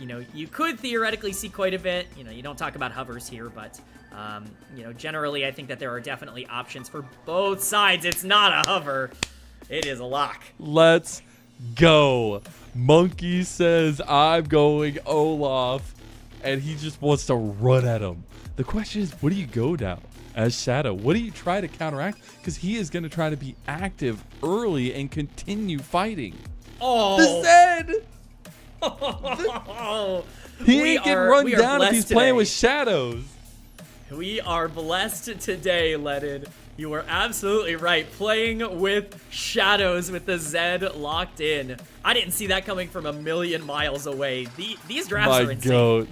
you know, you could theoretically see quite a bit. You know, you don't talk about hovers here, but, you know, generally I think that there are definitely options for both sides. It's not a hover. It is a lock. Let's go. Monkey says, I'm going Olaf, and he just wants to run at him. The question is, what do you go down as Shadow? What do you try to counteract? Because he is going to try to be active early and continue fighting. Oh, the Zed! He ain't getting run down if he's playing with Shadows. We are blessed today, Ledin. You were absolutely right. Playing with Shadows with the Zed locked in. I didn't see that coming from a million miles away. These drafts are insane. Goat.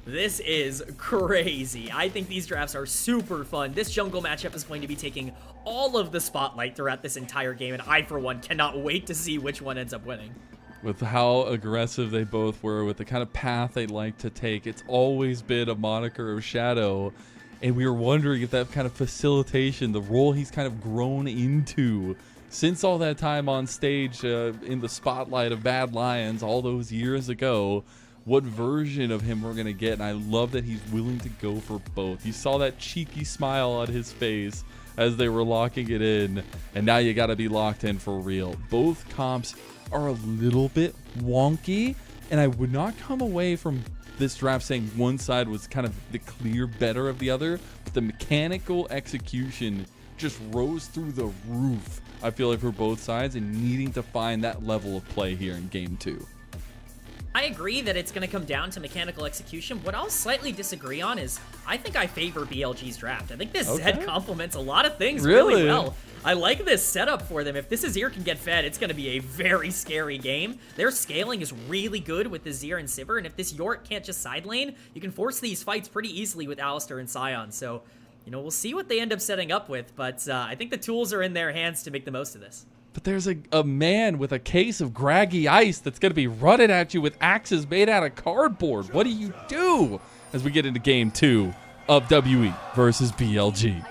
This is crazy. I think these drafts are super fun. This jungle matchup is going to be taking all of the spotlight throughout this entire game, and I, for one, cannot wait to see which one ends up winning. With how aggressive they both were, with the kind of path they like to take, it's always been a moniker of Shadow. And we were wondering if that kind of facilitation, the role he's kind of grown into since all that time on stage in the spotlight of Bad Lions all those years ago, what version of him we're going to get. And I love that he's willing to go for both. You saw that cheeky smile on his face as they were locking it in. And now you got to be locked in for real. Both comps are a little bit wonky. And I would not come away from this draft saying one side was kind of the clear better of the other, but the mechanical execution just rose through the roof, I feel like, for both sides, and needing to find that level of play here in game 2. I agree that it's going to come down to mechanical execution. What I'll slightly disagree on is I think I favor BLG's draft. I think this Zed complements a lot of things really well. I like this setup for them. If this Azir can get fed, it's going to be a very scary game. Their scaling is really good with the Azir and Sivir, and if this Yorick can't just side lane, you can force these fights pretty easily with Alistar and Sion. So, you know, we'll see what they end up setting up with, but I think the tools are in their hands to make the most of this. But there's a man with a case of Graggy Ice that's going to be running at you with axes made out of cardboard. What do you do as we get into game 2 of WE versus BLG?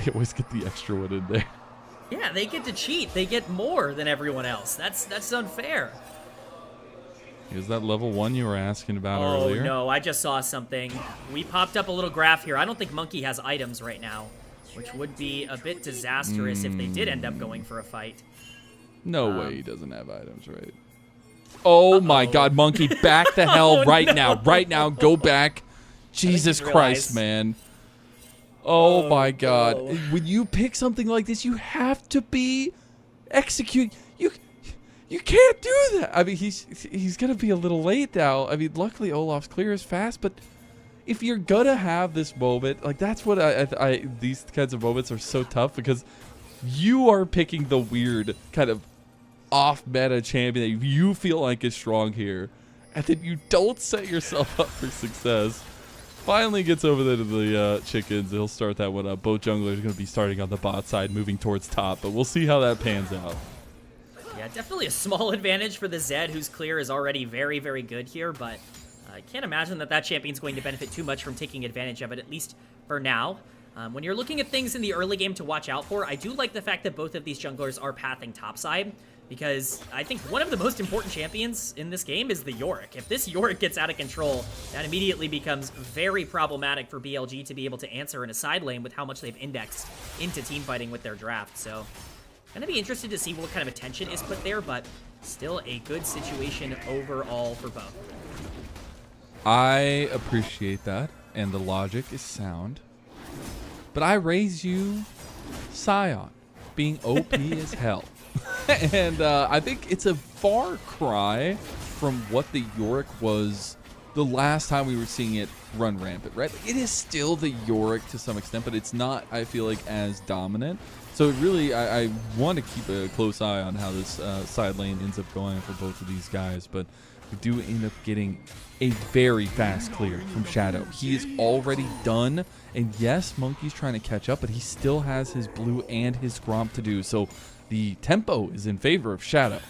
They always get the extra one in there. Yeah, they get to cheat. They get more than everyone else. That's unfair. Is that level 1 you were asking about Oh, earlier? no, I just saw something. We popped up a little graph here. I don't think Monkey has items right now, which would be a bit disastrous if they did end up going for a fight. No way he doesn't have items, right? Oh my god, Monkey, back the hell right now. Right now, go back. Jesus Christ, man. Oh my god. When you pick something like this, you have to be executing. You can't do that. I mean, he's going to be a little late now. I mean, luckily Olaf's clear is fast, but if you're going to have this moment, like that's what these kinds of moments are so tough because you are picking the weird kind of off-meta champion that you feel like is strong here, and then you don't set yourself up for success. Finally gets over there to the chickens. He'll start that one up. Both junglers are going to be starting on the bot side, moving towards top, but we'll see how that pans out. Yeah, definitely a small advantage for the Zed, whose clear is already very, very good here, but I can't imagine that champion's going to benefit too much from taking advantage of it, at least for now. When you're looking at things in the early game to watch out for, I do like the fact that both of these junglers are pathing topside, because I think one of the most important champions in this game is the Yorick. If this Yorick gets out of control, that immediately becomes very problematic for BLG to be able to answer in a side lane with how much they've indexed into teamfighting with their draft, so gonna be interested to see what kind of attention is put there, but still a good situation overall for both. I appreciate that, and the logic is sound. But I raise you Scion, being OP as hell. And I think it's a far cry from what the Yorick was the last time we were seeing it run rampant, right? It is still the Yorick to some extent, but it's not, I feel like, as dominant. So really, I want to keep a close eye on how this side lane ends up going for both of these guys, but we do end up getting a very fast clear from Shadow. He is already done, and yes, Monkey's trying to catch up, but he still has his blue and his Gromp to do, so the tempo is in favor of Shadow.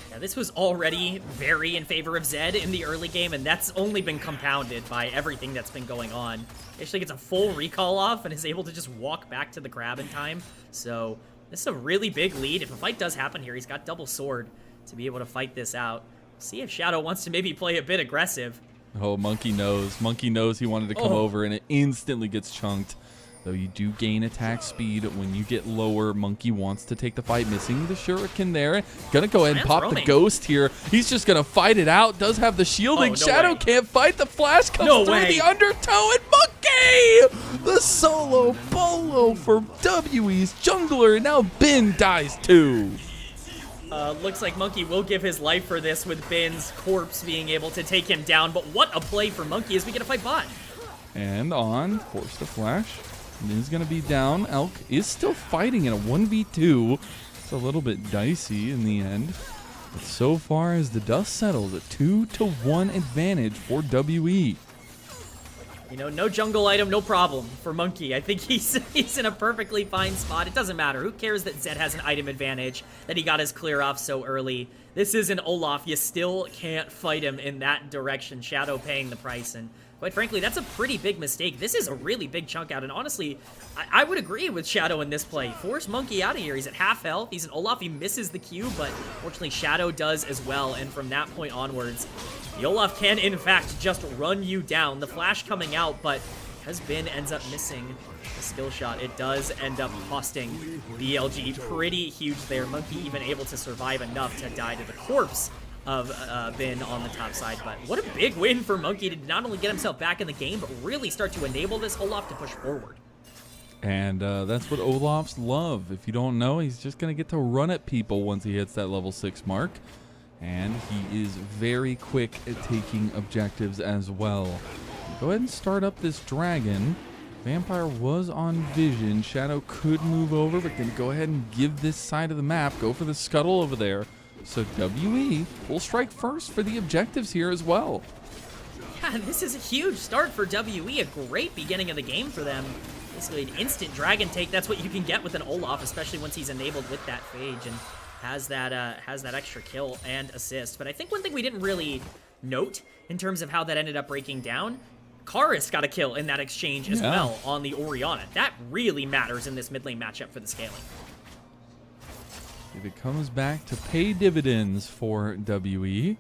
Yeah, this was already very in favor of Zed in the early game, and that's only been compounded by everything that's been going on. Actually gets a full recall off and is able to just walk back to the grab in time. So this is a really big lead. If a fight does happen here, he's got double sword to be able to fight this out. See if Shadow wants to maybe play a bit aggressive. Oh, Monkey knows. Monkey knows he wanted to come over, and it instantly gets chunked. Though you do gain attack speed when you get lower. Monkey wants to take the fight, missing the shuriken there. Gonna go ahead and pop the ghost here. He's just gonna fight it out. Does have the shielding. Shadow can't fight. The flash comes through the undertow, and Monkey! The solo bolo for WE's jungler. Now Bin dies too. Looks like Monkey will give his life for this with Bin's corpse being able to take him down. But what a play for Monkey as we get a fight bot. And on, force the flash. Is going to be down. Elk is still fighting in a 1v2. It's a little bit dicey in the end. But so far as the dust settles, a 2-1 advantage for WE. You know, no jungle item, no problem for Monkey. I think he's in a perfectly fine spot. It doesn't matter. Who cares that Zed has an item advantage, that he got his clear off so early? This is an Olaf. You still can't fight him in that direction. Shadow paying the price, and quite frankly, that's a pretty big mistake. This is a really big chunk out, and honestly, I would agree with Shadow in this play. Force Monkey out of here. He's at half health. He's an Olaf. He misses the Q, but fortunately, Shadow does as well, and from that point onwards, the Olaf can, in fact, just run you down. The flash coming out, but because Bin ends up missing the skill shot, it does end up costing BLG pretty huge there. Monkey even able to survive enough to die to the corpse of Bin on the top side, but what a big win for Monkey to not only get himself back in the game, but really start to enable this Olaf to push forward. And that's what Olafs love. If you don't know, he's just going to get to run at people once he hits that level 6 mark. And he is very quick at taking objectives as well. Go ahead and start up this dragon. Vampire was on vision. Shadow could move over, but then go ahead and give this side of the map. Go for the scuttle over there. So WE will strike first for the objectives here as well. Yeah, this is a huge start for WE. A great beginning of the game for them. Basically an instant dragon take. That's what you can get with an Olaf, especially once he's enabled with that phage and has that extra kill and assist. But I think one thing we didn't really note in terms of how that ended up breaking down, Karis got a kill in that exchange as well on the Orianna. That really matters in this mid lane matchup for the scaling. If it comes back to pay dividends for WE,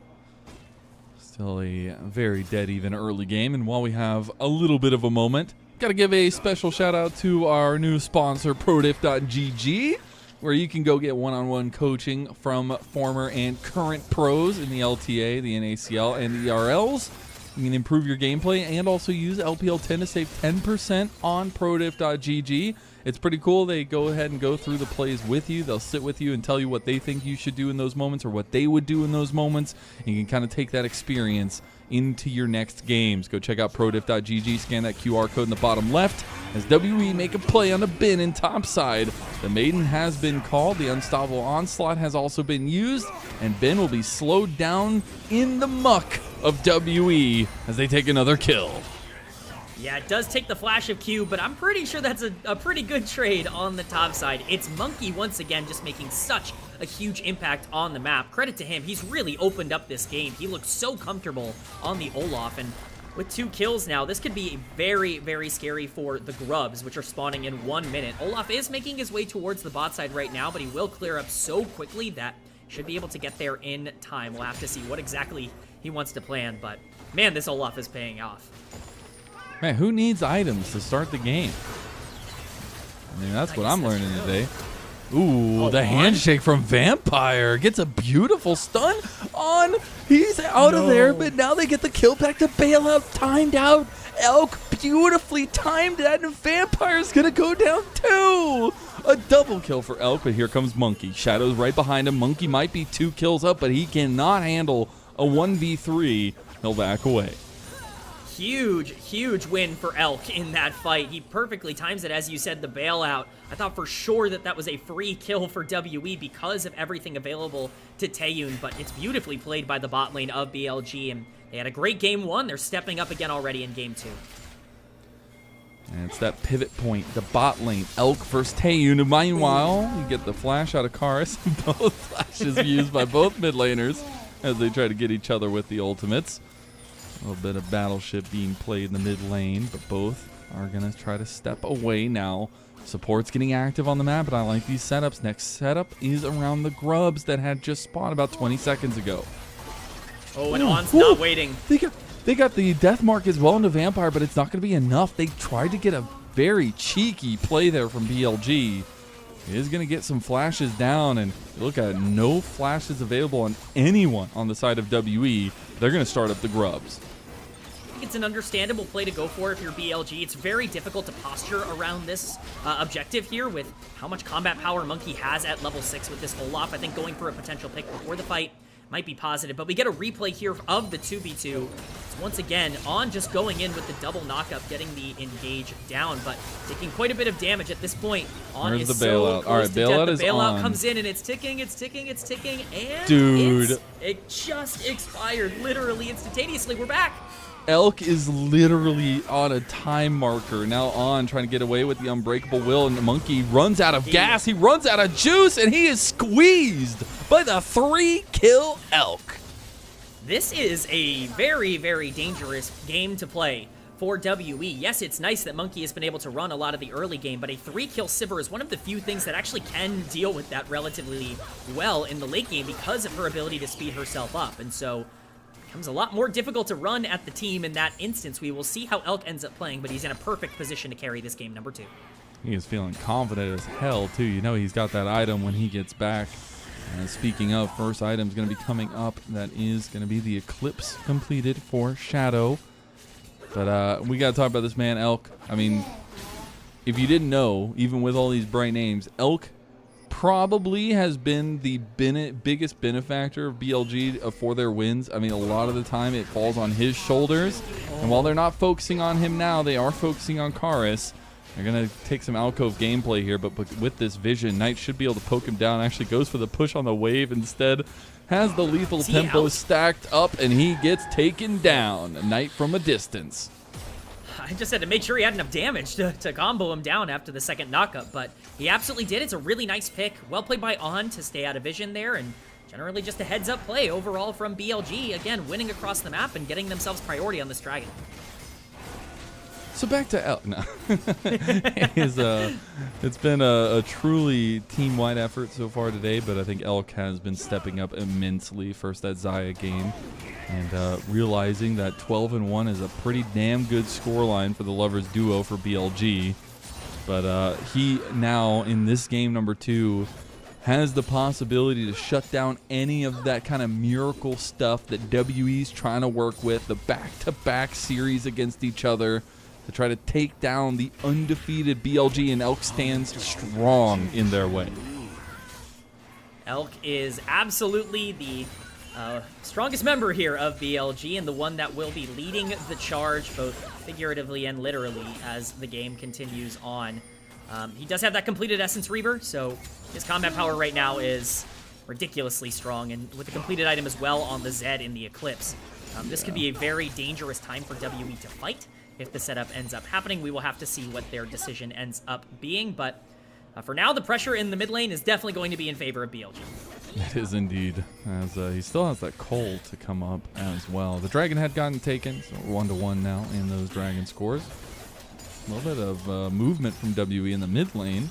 Still a very dead even early game, and while we have a little bit of a moment, got to give a special shout out to our new sponsor, prodiff.gg, where you can go get one-on-one coaching from former and current pros in the LTA, the NACL, and the ERLs. You can improve your gameplay and also use LPL 10 to save 10% on prodiff.gg. It's pretty cool. They go ahead and go through the plays with you. They'll sit with you and tell you what they think you should do in those moments or what they would do in those moments. And you can kind of take that experience into your next games. Go check out prodiff.gg, scan that QR code in the bottom left as WE make a play on the bin in topside. The Maiden has been called, the Unstoppable Onslaught has also been used, and Ben will be slowed down in the muck of WE as they take another kill. Yeah, it does take the flash of Q, but I'm pretty sure that's a pretty good trade on the top side. It's Monkey once again just making such a huge impact on the map. Credit to him, he's really opened up this game. He looks so comfortable on the Olaf, and with 2 kills now, this could be very, very scary for the Grubs, which are spawning in 1 minute. Olaf is making his way towards the bot side right now, but he will clear up so quickly that should be able to get there in time. We'll have to see what exactly he wants to plan, but man, this Olaf is paying off. Man, who needs items to start the game? I mean, that's what I'm learning today. Ooh, the handshake from Vampire gets a beautiful stun on. He's out of there, but now they get the kill back to bail out. Timed out. Elk beautifully timed that, and Vampire's going to go down too. A double kill for Elk, but here comes Monkey. Shadow's right behind him. Monkey might be 2 kills up, but he cannot handle a 1v3. He'll back away. Huge win for Elk in that fight. He perfectly times it, as you said, the bailout. I thought for sure that that was a free kill for WE because of everything available to Taeyun, but it's beautifully played by the bot lane of BLG, and they had a great game 1. They're stepping up again already in game 2. And it's that pivot point, the bot lane, Elk versus Taeyun. Meanwhile, you get the flash out of Karis. Both flashes used by both mid laners as they try to get each other with the ultimates. A little bit of Battleship being played in the mid lane, but both are going to try to step away now. Support's getting active on the map, but I like these setups. Next setup is around the Grubs that had just spawned about 20 seconds ago. Oh, and On's not waiting. They got the death mark as well into Vampire, but it's not going to be enough. They tried to get a very cheeky play there from BLG. He is going to get some flashes down, and look at it, no flashes available on anyone on the side of WE. They're going to start up the Grubs. I think it's an understandable play to go for if you're BLG. It's very difficult to posture around this objective here with how much combat power Monkey has at level 6 with this Olaf. I think going for a potential pick before the fight might be positive, but we get a replay here of the 2v2. It's once again On just going in with the double knockup, getting the engage down, but taking quite a bit of damage at this point. On Where's is the bailout? So all right, bailout is the bailout on. comes in and it's ticking, and dude, it just expired literally instantaneously. We're back. Elk is literally on a time marker. Now On trying to get away with the unbreakable will, and the Monkey runs out of gas. He runs out of juice, and he is squeezed by the 3-kill Elk. This is a very, very dangerous game to play for WE. Yes, it's nice that Monkey has been able to run a lot of the early game, but a 3-kill Sivir is one of the few things that actually can deal with that relatively well in the late game because of her ability to speed herself up, and so becomes a lot more difficult to run at the team in that instance. We will see how Elk ends up playing, but he's in a perfect position to carry this game number 2. He is feeling confident as hell, too. You know he's got that item when he gets back. And speaking of, first item is going to be coming up. That is going to be the Eclipse completed for Shadow. But we got to talk about this man, Elk. I mean, if you didn't know, even with all these bright names, Elk probably has been the biggest benefactor of BLG for their wins. I mean, a lot of the time it falls on his shoulders. And while they're not focusing on him now, they are focusing on Karis. They're going to take some alcove gameplay here, but with this vision, Knight should be able to poke him down. Actually goes for the push on the wave instead. Has the lethal tempo stacked up, and he gets taken down. Knight from a distance. I just had to make sure he had enough damage to combo him down after the second knockup, but he absolutely did. It's a really nice pick. Well played by On to stay out of vision there, and generally just a heads-up play overall from BLG. Again, winning across the map and getting themselves priority on this dragon. So back to Elk. No. It's been a truly team-wide effort so far today, but I think Elk has been stepping up immensely. First that Xayah game, and realizing that 12-1 is a pretty damn good scoreline for the Lovers duo for BLG. But he now, in this game number 2, has the possibility to shut down any of that kind of miracle stuff that WE's trying to work with, the back-to-back series against each other, to try to take down the undefeated BLG, and Elk stands strong in their way. Elk is absolutely the strongest member here of BLG, and the one that will be leading the charge, both figuratively and literally, as the game continues on. He does have that completed Essence Reaver, so his combat power right now is ridiculously strong, and with the completed item as well on the Zed in the Eclipse. This could be a very dangerous time for WE to fight. If the setup ends up happening, we will have to see what their decision ends up being, but for now, the pressure in the mid lane is definitely going to be in favor of BLG. It is indeed, as he still has that Cole to come up as well. The Dragon had gotten taken, so we're 1-1 now in those Dragon scores. A little bit of movement from WE in the mid lane.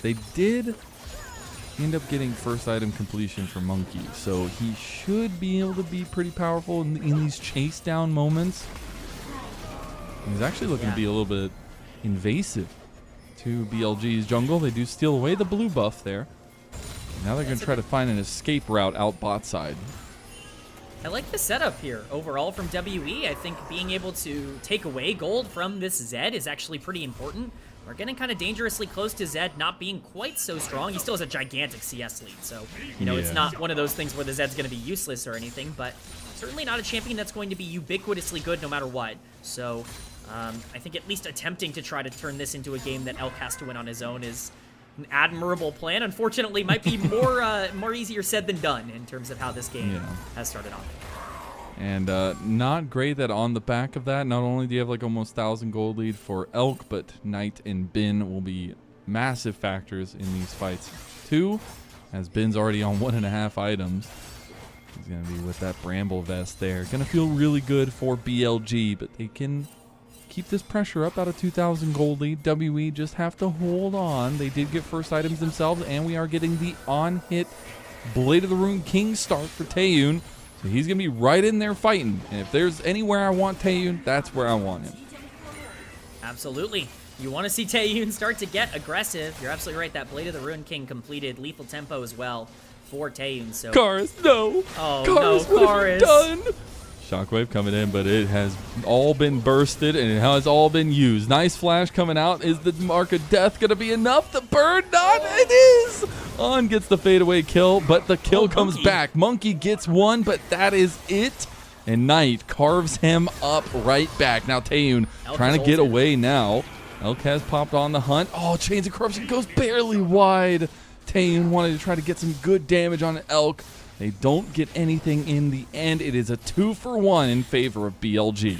They did end up getting first item completion for Monkey, so he should be able to be pretty powerful in these chase down moments. He's actually looking to be a little bit invasive to BLG's jungle. They do steal away the blue buff there. Now they're going to try to find an escape route out bot side. I like the setup here overall from WE. I think being able to take away gold from this Zed is actually pretty important. We're getting kind of dangerously close to Zed not being quite so strong. He still has a gigantic CS lead, so, you know, it's not one of those things where the Zed's going to be useless or anything, but certainly not a champion that's going to be ubiquitously good no matter what. So I think at least attempting to try to turn this into a game that Elk has to win on his own is an admirable plan. Unfortunately, might be more easier said than done in terms of how this game has started off. And not great that on the back of that, not only do you have like almost 1,000 gold lead for Elk, but Knight and Bin will be massive factors in these fights too, as Bin's already on 1.5 items. He's going to be with that Bramble vest there. Going to feel really good for BLG, but they can keep this pressure up out of 2,000 gold lead. WE just have to hold on. They did get first items themselves, and we are getting the on-hit Blade of the Rune King start for Taeyun. So he's going to be right in there fighting. And if there's anywhere I want Taeyun, that's where I want him. Absolutely. You want to see Taeyun start to get aggressive. You're absolutely right. That Blade of the Rune King completed lethal tempo as well for Taeyun. So Karis, no. Oh, Karis, no, what have you Karis. done? Shockwave coming in, but it has all been bursted and it has all been used. Nice flash coming out. Is the mark of death going to be enough? The burn not? It is! On gets the fadeaway kill, but the kill comes back. Monkey gets one, but that is it. And Knight carves him up right back. Now Taeyun trying to get away now. Elk has popped on the hunt. Oh, Chains of Corruption goes barely wide. Taeyun wanted to try to get some good damage on Elk. They don't get anything in the end. It is a 2-for-1 in favor of BLG.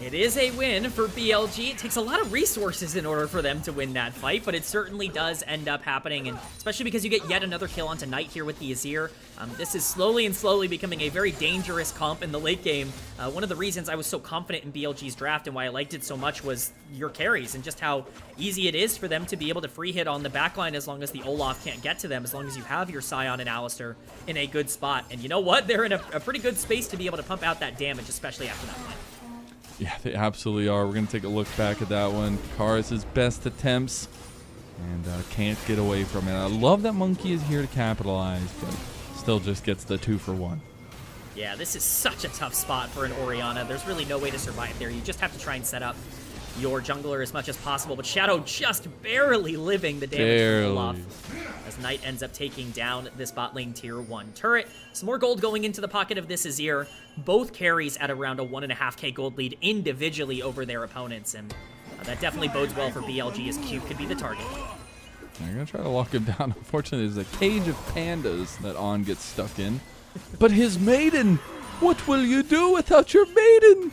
It is a win for BLG. It takes a lot of resources in order for them to win that fight, but it certainly does end up happening, and especially because you get yet another kill onto Knight here with the Azir. This is slowly becoming a very dangerous comp in the late game. One of the reasons I was so confident in BLG's draft and why I liked it so much was your carries and just how easy it is for them to be able to free hit on the backline as long as the Olaf can't get to them, as long as you have your Sion and Alistar in a good spot. And you know what? They're in a pretty good space to be able to pump out that damage, especially after that fight. Yeah, they absolutely are. We're going to take a look back at that one. Karis' best attempts and can't get away from it. I love that Monkey is here to capitalize, but still just gets the 2-for-1. Yeah, this is such a tough spot for an Orianna. There's really no way to survive there. You just have to try and set up your jungler as much as possible, but Shadow just barely living the damage from Olaf as Knight ends up taking down this bot lane tier 1 turret. Some more gold going into the pocket of this Azir. Both carries at around a 1.5k gold lead individually over their opponents, and that definitely bodes well for BLG as Q could be the target. They're going to try to lock him down. Unfortunately, there's a cage of pandas that On gets stuck in. But his maiden! What will you do without your maiden?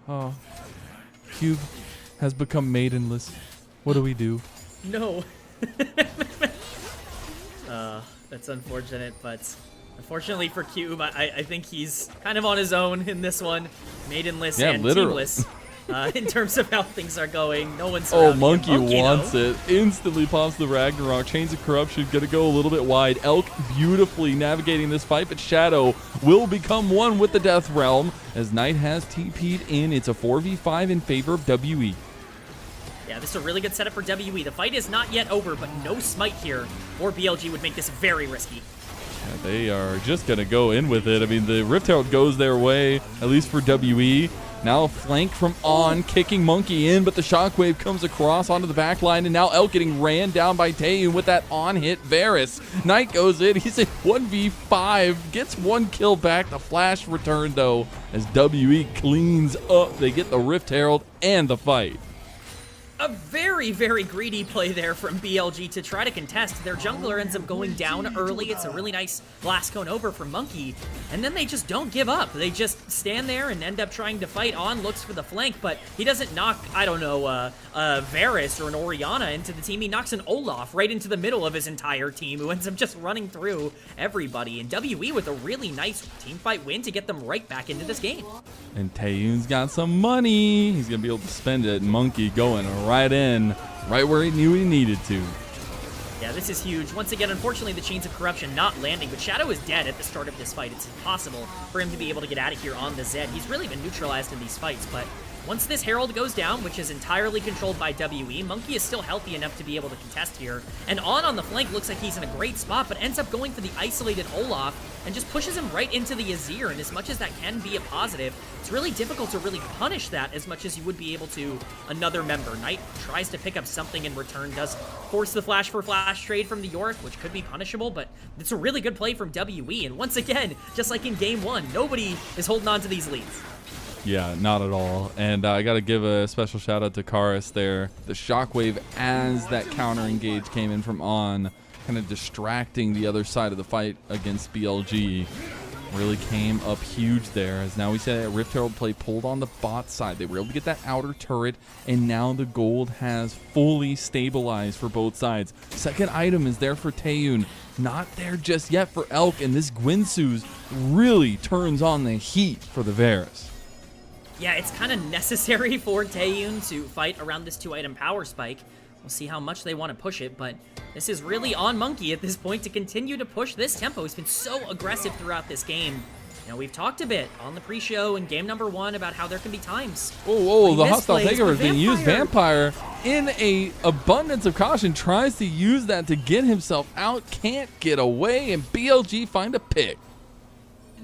Oh, Cube has become maidenless. What do we do? No. That's unfortunate, but unfortunately for Cube, I think he's kind of on his own in this one. Maidenless and literally. teamless. in terms of how things are going. No one's Oh, surrounding Monkey him. wants though, it. Instantly pops the Ragnarok. Chains of Corruption gonna go a little bit wide. Elk beautifully navigating this fight, but Shadow will become one with the Death Realm as Knight has TP'd in. It's a 4v5 in favor of WE. Yeah, this is a really good setup for WE. The fight is not yet over, but no smite here, or BLG would make this very risky. Yeah, they are just going to go in with it. I mean, the Rift Herald goes their way, at least for WE. Now a flank from On, kicking Monkey in, but the Shockwave comes across onto the back line, and now Elk getting ran down by Taeyun with that On hit. Varus. Knight goes in. He's at 1v5, gets one kill back. The flash return, though, as WE cleans up. They get the Rift Herald and the fight. A very, very greedy play there from BLG to try to contest. Their jungler ends up going down early. It's a really nice blast cone over from Monkey. And then they just don't give up. They just stand there and end up trying to fight. On looks for the flank, but he doesn't knock, I don't know, Varus or an Orianna into the team. He knocks an Olaf right into the middle of his entire team, who ends up just running through everybody. And WE with a really nice team fight win to get them right back into this game. And Taeyun's got some money. He's going to be able to spend it. Monkey going right in, right where he knew he needed to. Yeah, this is huge. Once again, unfortunately, the Chains of Corruption not landing, but Shadow is dead at the start of this fight. It's impossible for him to be able to get out of here on the Zed. He's really been neutralized in these fights, but once this Herald goes down, which is entirely controlled by WE, Monkey is still healthy enough to be able to contest here. And on the flank looks like he's in a great spot, but ends up going for the isolated Olaf and just pushes him right into the Azir. And as much as that can be a positive, it's really difficult to really punish that as much as you would be able to another member. Knight tries to pick up something in return, does force the flash for flash trade from the Yorick, which could be punishable, but it's a really good play from WE. And once again, just like in game one, nobody is holding on to these leads. Yeah, not at all. And I got to give a special shout out to Karis there. The Shockwave as that counter engage came in from On, kind of distracting the other side of the fight against BLG. Really came up huge there, as now we see that Rift Herald play pulled on the bot side. They were able to get that outer turret, and now the gold has fully stabilized for both sides. Second item is there for Taeyun. Not there just yet for Elk, and this Gwinsu's really turns on the heat for the Varus. Yeah, it's kind of necessary for Taeyun to fight around this 2-item power spike. We'll see how much they want to push it, but this is really on Monkey at this point to continue to push this tempo. He's been so aggressive throughout this game. You know, we've talked a bit on the pre-show in game number 1 about how there can be times. Oh, the hostile takeover is being used. Vampire, in a abundance of caution, tries to use that to get himself out, can't get away, and BLG find a pick.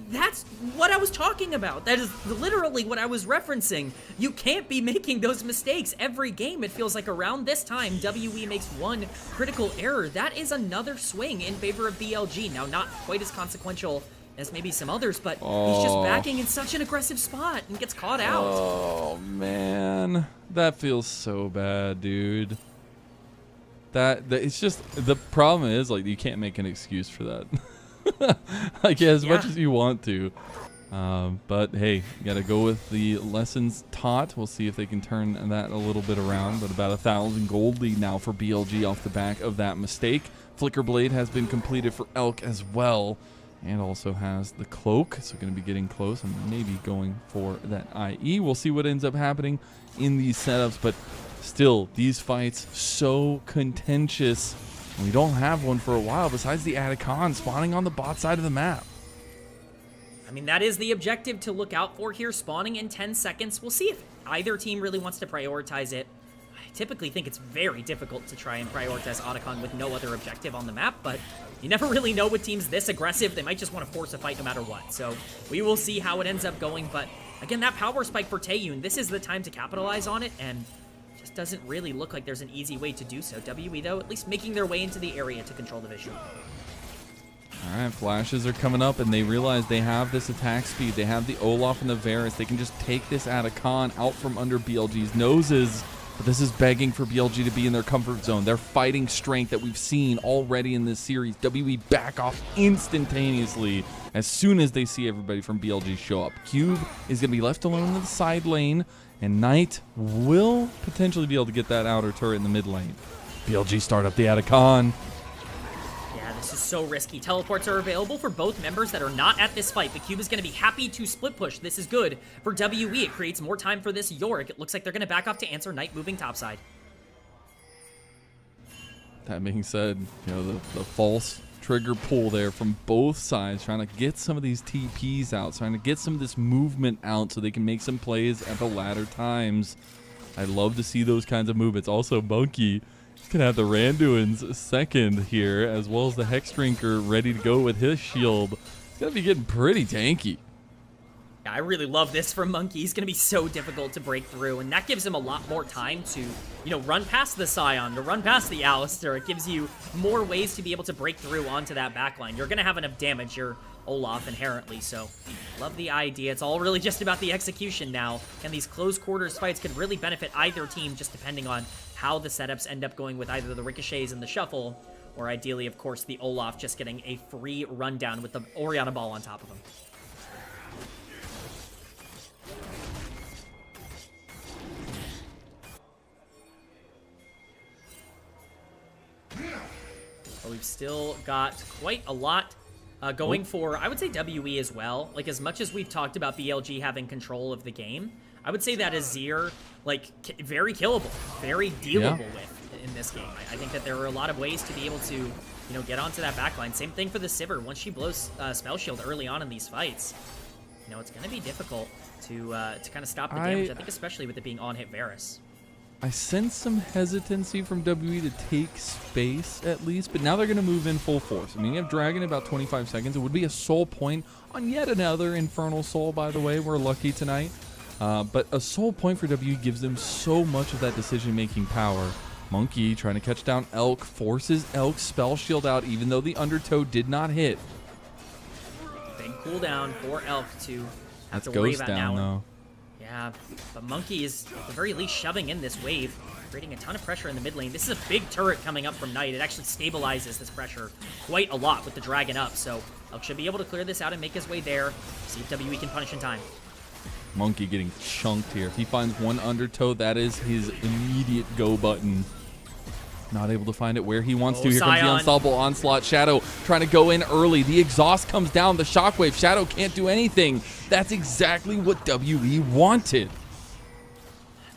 That's what I was talking about. That is literally what I was referencing. You can't be making those mistakes. Every game, it feels like around this time, WE makes one critical error. That is another swing in favor of BLG. Now, not quite as consequential as maybe some others, but he's just backing in such an aggressive spot and gets caught out. Oh, man. That feels so bad, dude. That it's just, the problem is, like, you can't make an excuse for that. Like, as much as you want to, but hey, you gotta go with the lessons taught. We'll see if they can turn that a little bit around, but about 1,000 gold lead now for BLG off the back of that mistake. Flicker Blade has been completed for Elk as well, and also has the cloak, so going to be getting close and maybe going for that IE. We'll see what ends up happening in these setups, but still, these fights so contentious. We don't have one for a while besides the Atacon spawning on the bot side of the map. I mean, that is the objective to look out for here, spawning in 10 seconds. We'll see if either team really wants to prioritize it. I typically think it's very difficult to try and prioritize Atacon with no other objective on the map, but you never really know with teams this aggressive. They might just want to force a fight no matter what. So we will see how it ends up going, but again, that power spike for Taeyun, this is the time to capitalize on it, and just doesn't really look like there's an easy way to do so. WE, though, at least making their way into the area to control the vision. All right, flashes are coming up, and they realize they have this attack speed. They have the Olaf and the Varus. They can just take this Atacon out from under BLG's noses. But this is begging for BLG to be in their comfort zone. Their fighting strength that we've seen already in this series. WE back off instantaneously as soon as they see everybody from BLG show up. Cube is going to be left alone in the side lane, and Knight will potentially be able to get that outer turret in the mid lane. BLG start up the Atacon. Yeah, this This is so risky. Teleports are available for both members that are not at this fight, but Cube is going to be happy to split push. This is good for WE. It creates more time for this Yorick. It looks like they're going to back off to answer. Knight moving topside. That being said, you know, the false trigger pull there from both sides, trying to get some of these TPs out, trying to get some of this movement out so they can make some plays at the latter times. I love to see those kinds of movements. Also, Monkey can have the Randuin's second here, as well as the Hex Drinker ready to go with his shield. It's going to be getting pretty tanky. Yeah, I really love this from Monkey. He's going to be so difficult to break through, and that gives him a lot more time to, you know, run past the Scion, to run past the Alistar. It gives you more ways to be able to break through onto that backline. You're going to have enough damage, you're Olaf inherently, so love the idea. It's all really just about the execution now, and these close quarters fights could really benefit either team just depending on how the setups end up going with either the ricochets and the shuffle, or ideally, of course, the Olaf just getting a free rundown with the Orianna ball on top of him. But we've still got quite a lot going for, I would say, WE as well. Like, as much as we've talked about BLG having control of the game, I would say that Azir, like, very killable, very dealable with in this game. I think that there are a lot of ways to be able to, you know, get onto that backline. Same thing for the Sivir. Once she blows Spell Shield early on in these fights, you know, it's going to be difficult to kind of stop the damage, I think, especially with it being on-hit Varus. I sense some hesitancy from WE to take space at least, but now they're going to move in full force. I mean, you have Dragon in about 25 seconds. It would be a soul point on yet another Infernal Soul, by the way. We're lucky tonight. But a soul point for WE gives them so much of that decision-making power. Monkey trying to catch down Elk, forces Elk's Spell Shield out, even though the Undertow did not hit. Big cooldown for Elk to have That's to worry Ghost about down, now. though. Yeah, but Monkey is at the very least shoving in this wave, creating a ton of pressure in the mid lane. This is a big turret coming up from Knight. It actually stabilizes this pressure quite a lot with the Dragon up, so Elk should be able to clear this out and make his way there. See if WE can punish in time. Monkey getting chunked here. If he finds one Undertow, that is his immediate go button. Not able to find it where he wants to. Here comes the Unstoppable Onslaught. Shadow trying to go in early. The exhaust comes down. The Shockwave. Shadow can't do anything. That's exactly what WE wanted.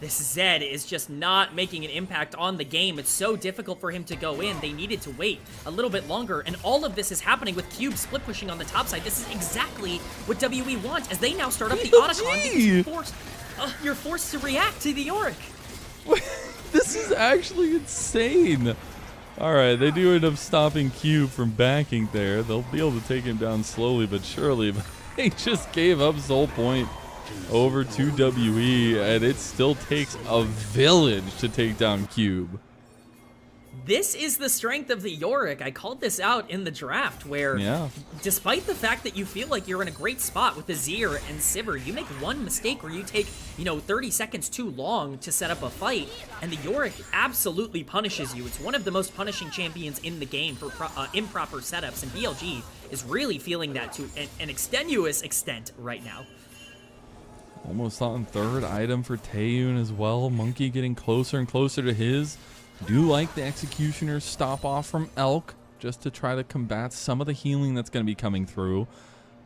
This Zed is just not making an impact on the game. It's so difficult for him to go in. They needed to wait a little bit longer, and all of this is happening with Cube split pushing on the top side. This is exactly what WE wants as they now start up the Otacon. You're forced to react to the Yorick. This is actually insane. All right, they do end up stopping Cube from backing there. They'll be able to take him down slowly but surely, but they just gave up Soul Point over to WE, and it still takes a village to take down Cube. This is the strength of the Yorick. I called this out in the draft where, despite the fact that you feel like you're in a great spot with Azir and Sivir, you make one mistake where you take, 30 seconds too long to set up a fight, and the Yorick absolutely punishes you. It's one of the most punishing champions in the game for improper setups, and BLG is really feeling that to an extenuous extent right now. Almost on third item for Taeyun as well. Monkey getting closer and closer to his. Do like the Executioner's stop off from Elk just to try to combat some of the healing that's going to be coming through.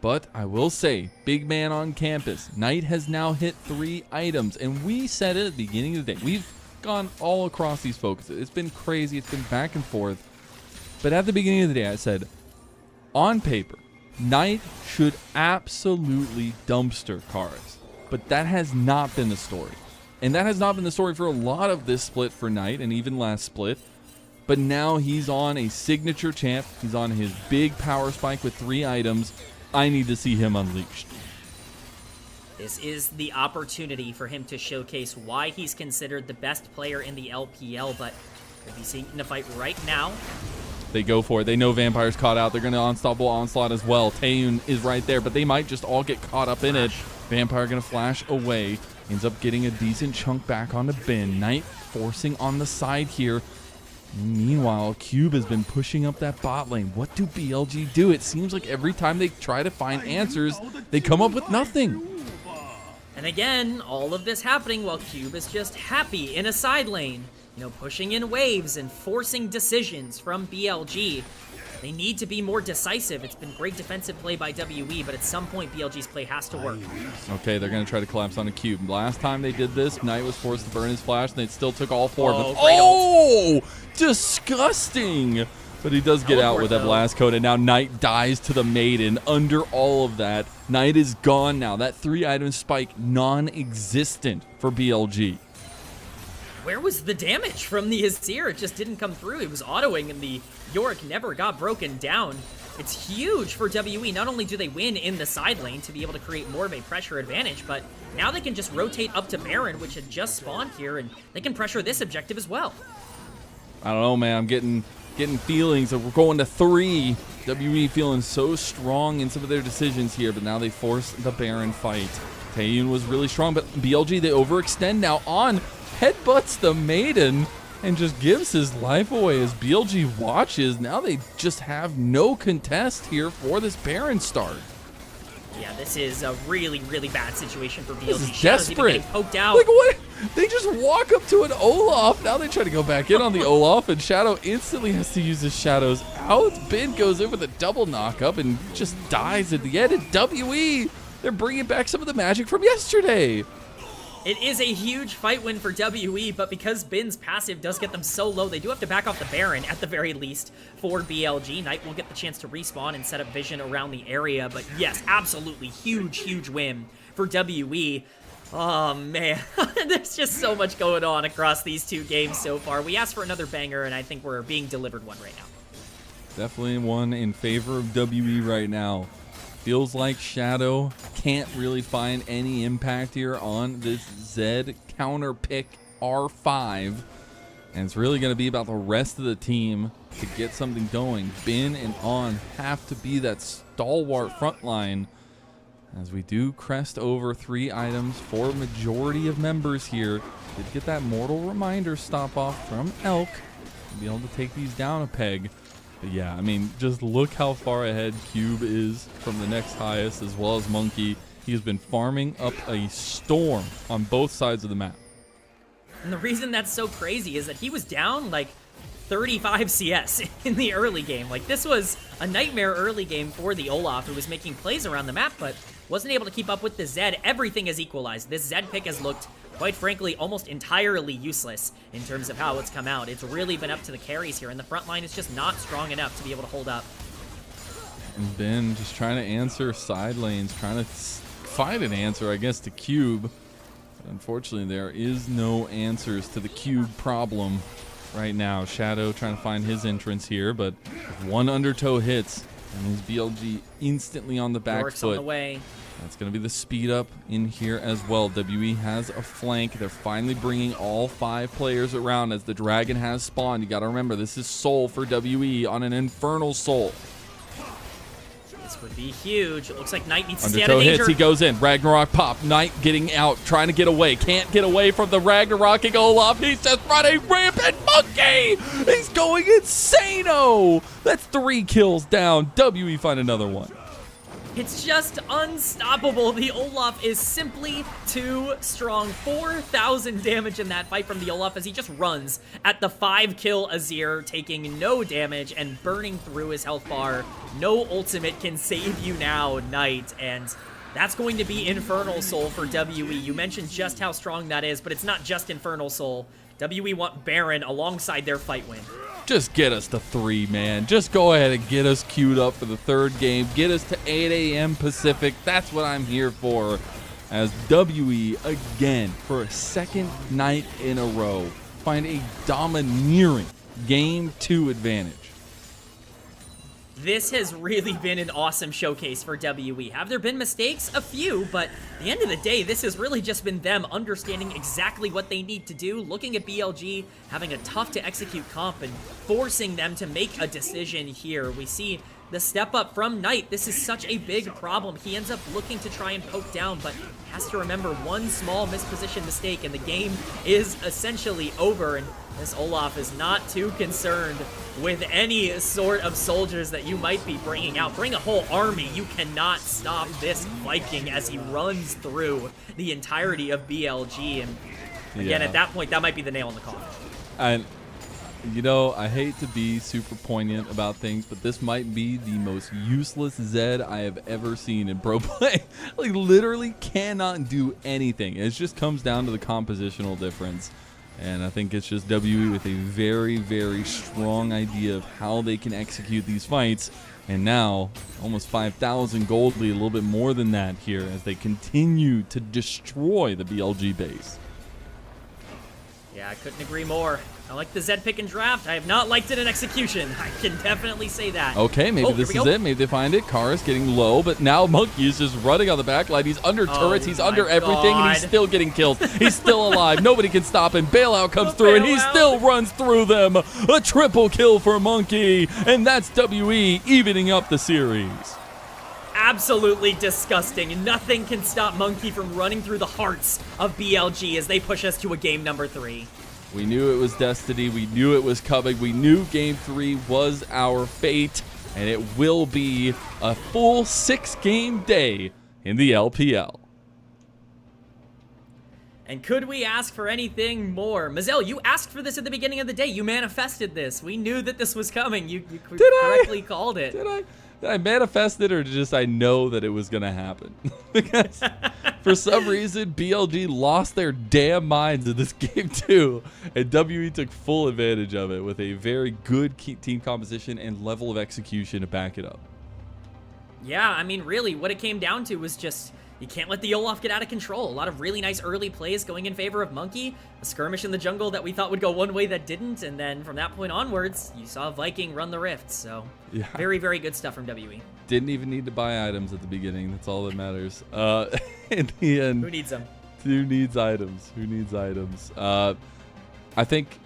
But I will say, big man on campus. Knight has now hit 3 items, and we said it at the beginning of the day. We've gone all across these focuses. It's been crazy. It's been back and forth. But at the beginning of the day, I said, on paper, Knight should absolutely dumpster Kharis. But that has not been the story. And that has not been the story for a lot of this split for Knight and even last split. But now he's on a signature champ. He's on his big power spike with 3 items. I need to see him unleashed. This is the opportunity for him to showcase why he's considered the best player in the LPL, but could be seen in a fight right now. They go for it. They know Vampire's caught out. They're going to Unstoppable Onslaught as well. Taeyun is right there, but they might just all get caught up in it. Vampire going to flash away. Ends up getting a decent chunk back onto Bin. Knight forcing on the side here. Meanwhile, Cube has been pushing up that bot lane. What do BLG do? It seems like every time they try to find answers, they come up with nothing. And again, all of this happening while Cube is just happy in a side lane. Pushing in waves and forcing decisions from BLG. They need to be more decisive. It's been great defensive play by WE, but at some point, BLG's play has to work. Okay, they're going to try to collapse on a cube. Last time they did this, Knight was forced to burn his flash, and they still took all 4 of them. Oh, disgusting! But he does get out with that blast code, and now Knight dies to the Maiden under all of that. Knight is gone now. That 3-item spike, non-existent for BLG. Where was the damage from the Azir? It just didn't come through. It was autoing, and the Yorick never got broken down. It's huge for WE. Not only do they win in the side lane to be able to create more of a pressure advantage, but now they can just rotate up to Baron, which had just spawned here, and they can pressure this objective as well. I don't know, man. I'm getting feelings of we're going to 3. WE feeling so strong in some of their decisions here, but now they force the Baron fight. Taeyun was really strong, but BLG, they overextend now on, headbutts the Maiden, and just gives his life away as BLG watches. Now they just have no contest here for this Baron start. Yeah, this is a really, really bad situation for BLG. This is Shadow's even desperate. getting poked out. Like what? They just walk up to an Olaf. Now they try to go back in on the Olaf, and Shadow instantly has to use his shadows out. Bin goes in with a double knockup and just dies at the end. And WE, they're bringing back some of the magic from yesterday. It is a huge fight win for WE, but because Bin's passive does get them so low, they do have to back off the Baron at the very least for BLG. Knight will get the chance to respawn and set up vision around the area, but yes, absolutely huge, huge win for WE. Oh man, there's just so much going on across these 2 games so far. We asked for another banger, and I think we're being delivered one right now. Definitely one in favor of WE right now. Feels like Shadow can't really find any impact here on this Zed counter pick R5. And it's really going to be about the rest of the team to get something going. Bin and On have to be that stalwart front line as we do crest over 3 items for majority of members here. Did get that Mortal Reminder stop off from Elk to be able to take these down a peg. But yeah, I mean, just look how far ahead Cube is from the next highest, as well as Monkey. He has been farming up a storm on both sides of the map. And the reason that's so crazy is that he was down like 35 CS in the early game. Like, this was a nightmare early game for the Olaf, who was making plays around the map, but wasn't able to keep up with the Zed. Everything has equalized. This Zed pick has looked, quite frankly, almost entirely useless in terms of how it's come out. It's really been up to the carries here, and the front line is just not strong enough to be able to hold up. And Ben just trying to answer side lanes, trying to find an answer, I guess, to Cube. But unfortunately, there is no answers to the Cube problem right now. Shadow trying to find his entrance here, but if one undertow hits, and his BLG instantly on the back Works foot. on the way. That's going to be the speed up in here as well. WE has a flank. They're finally bringing all 5 players around as the Dragon has spawned. You got to remember, this is Soul for WE on an Infernal Soul. This would be huge. It looks like Knight needs to stay out Undertow of danger. hits, he goes in. Ragnarok pop. Knight getting out, trying to get away. Can't get away from the Ragnaroking Olaf. He's just running rampant. Monkey! He's going insano! That's 3 kills down. WE find another one. It's just unstoppable. The Olaf is simply too strong. 4,000 damage in that fight from the Olaf as he just runs at the 5-kill Azir, taking no damage and burning through his health bar. No ultimate can save you now, Knight, and that's going to be Infernal Soul for WE. You mentioned just how strong that is, but it's not just Infernal Soul. WE want Baron alongside their fight win. Just get us to 3, man. Just go ahead and get us queued up for the 3rd game. Get us to 8 a.m. Pacific. That's what I'm here for. As WE, again, for a 2nd night in a row, find a domineering Game 2 advantage. This has really been an awesome showcase for WE. Have there been mistakes? A few, but at the end of the day, this has really just been them understanding exactly what they need to do, looking at BLG, having a tough-to-execute comp, and forcing them to make a decision here. We see the step up from Knight. This is such a big problem. He ends up looking to try and poke down, but has to remember one small misposition mistake, and the game is essentially over. And this Olaf is not too concerned with any sort of soldiers that you might be bringing out. Bring a whole army. You cannot stop this Viking as he runs through the entirety of BLG. And again, at that point, that might be the nail in the coffin. And You know, I hate to be super poignant about things, but this might be the most useless Zed I have ever seen in pro play. Like, literally cannot do anything. It just comes down to the compositional difference. And I think it's just WE with a very, very strong idea of how they can execute these fights. And now, almost 5,000 gold lead, a little bit more than that here as they continue to destroy the BLG base. Yeah, I couldn't agree more. I like the Zed pick and draft. I have not liked it in execution. I can definitely say that. Okay, maybe this is it. Maybe they find it. Kara's getting low, but now Monkey is just running on the backline. He's under turrets. He's under everything, and he's still getting killed. He's still alive. Nobody can stop him. Bailout comes through, and he still runs through them. A triple kill for Monkey, and that's WE evening up the series. Absolutely disgusting. Nothing can stop Monkey from running through the hearts of BLG as they push us to a game number 3. We knew it was destiny. We knew it was coming. We knew game 3 was our fate, and it will be a full 6-game day in the LPL. And could we ask for anything more? Mazel, you asked for this at the beginning of the day. You manifested this. We knew that this was coming. You correctly called it. Did I manifest it, or just I know that it was going to happen? Because for some reason, BLG lost their damn minds in this game too, and WE took full advantage of it with a very good team composition and level of execution to back it up. Yeah, I mean, really, what it came down to was just you can't let the Olaf get out of control. A lot of really nice early plays going in favor of Monkey. A skirmish in the jungle that we thought would go one way that didn't. And then from that point onwards, you saw Viking run the rift. So yeah, very, very good stuff from WE. Didn't even need to buy items at the beginning. That's all that matters. In the end, who needs them? Who needs items? Who needs items? I think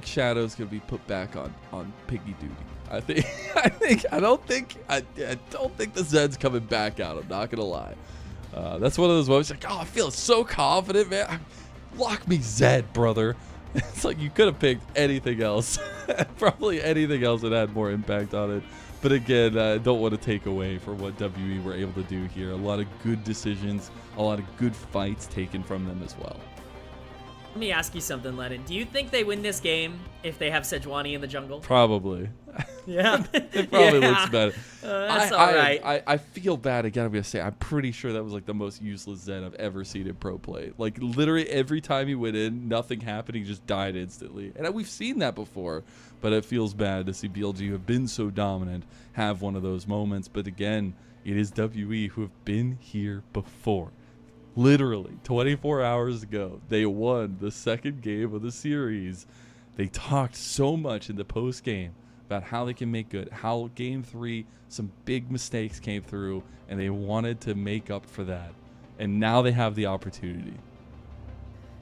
Shadow's gonna be put back on piggy duty. I don't think the Zed's coming back out. I'm not gonna lie. That's one of those moments like, oh, I feel so confident, man. Lock me Zed, brother. It's like you could have picked anything else. Probably anything else that had more impact on it. But again, I don't want to take away from what WE were able to do here. A lot of good decisions, a lot of good fights taken from them as well. Let me ask you something, Lennon. Do you think they win this game if they have Sejuani in the jungle? Probably. Yeah. It probably looks better. That's all right. I feel bad. Again, I'm going to say, I'm pretty sure that was like the most useless Zed I've ever seen in pro play. Like, literally every time he went in, nothing happened. He just died instantly. And we've seen that before. But it feels bad to see BLG, who have been so dominant, have one of those moments. But again, it is WE who have been here before. Literally 24 hours ago, they won the second game of the series. They talked so much in the post game about how they can make good, how game 3 some big mistakes came through, and they wanted to make up for that. And now they have the opportunity.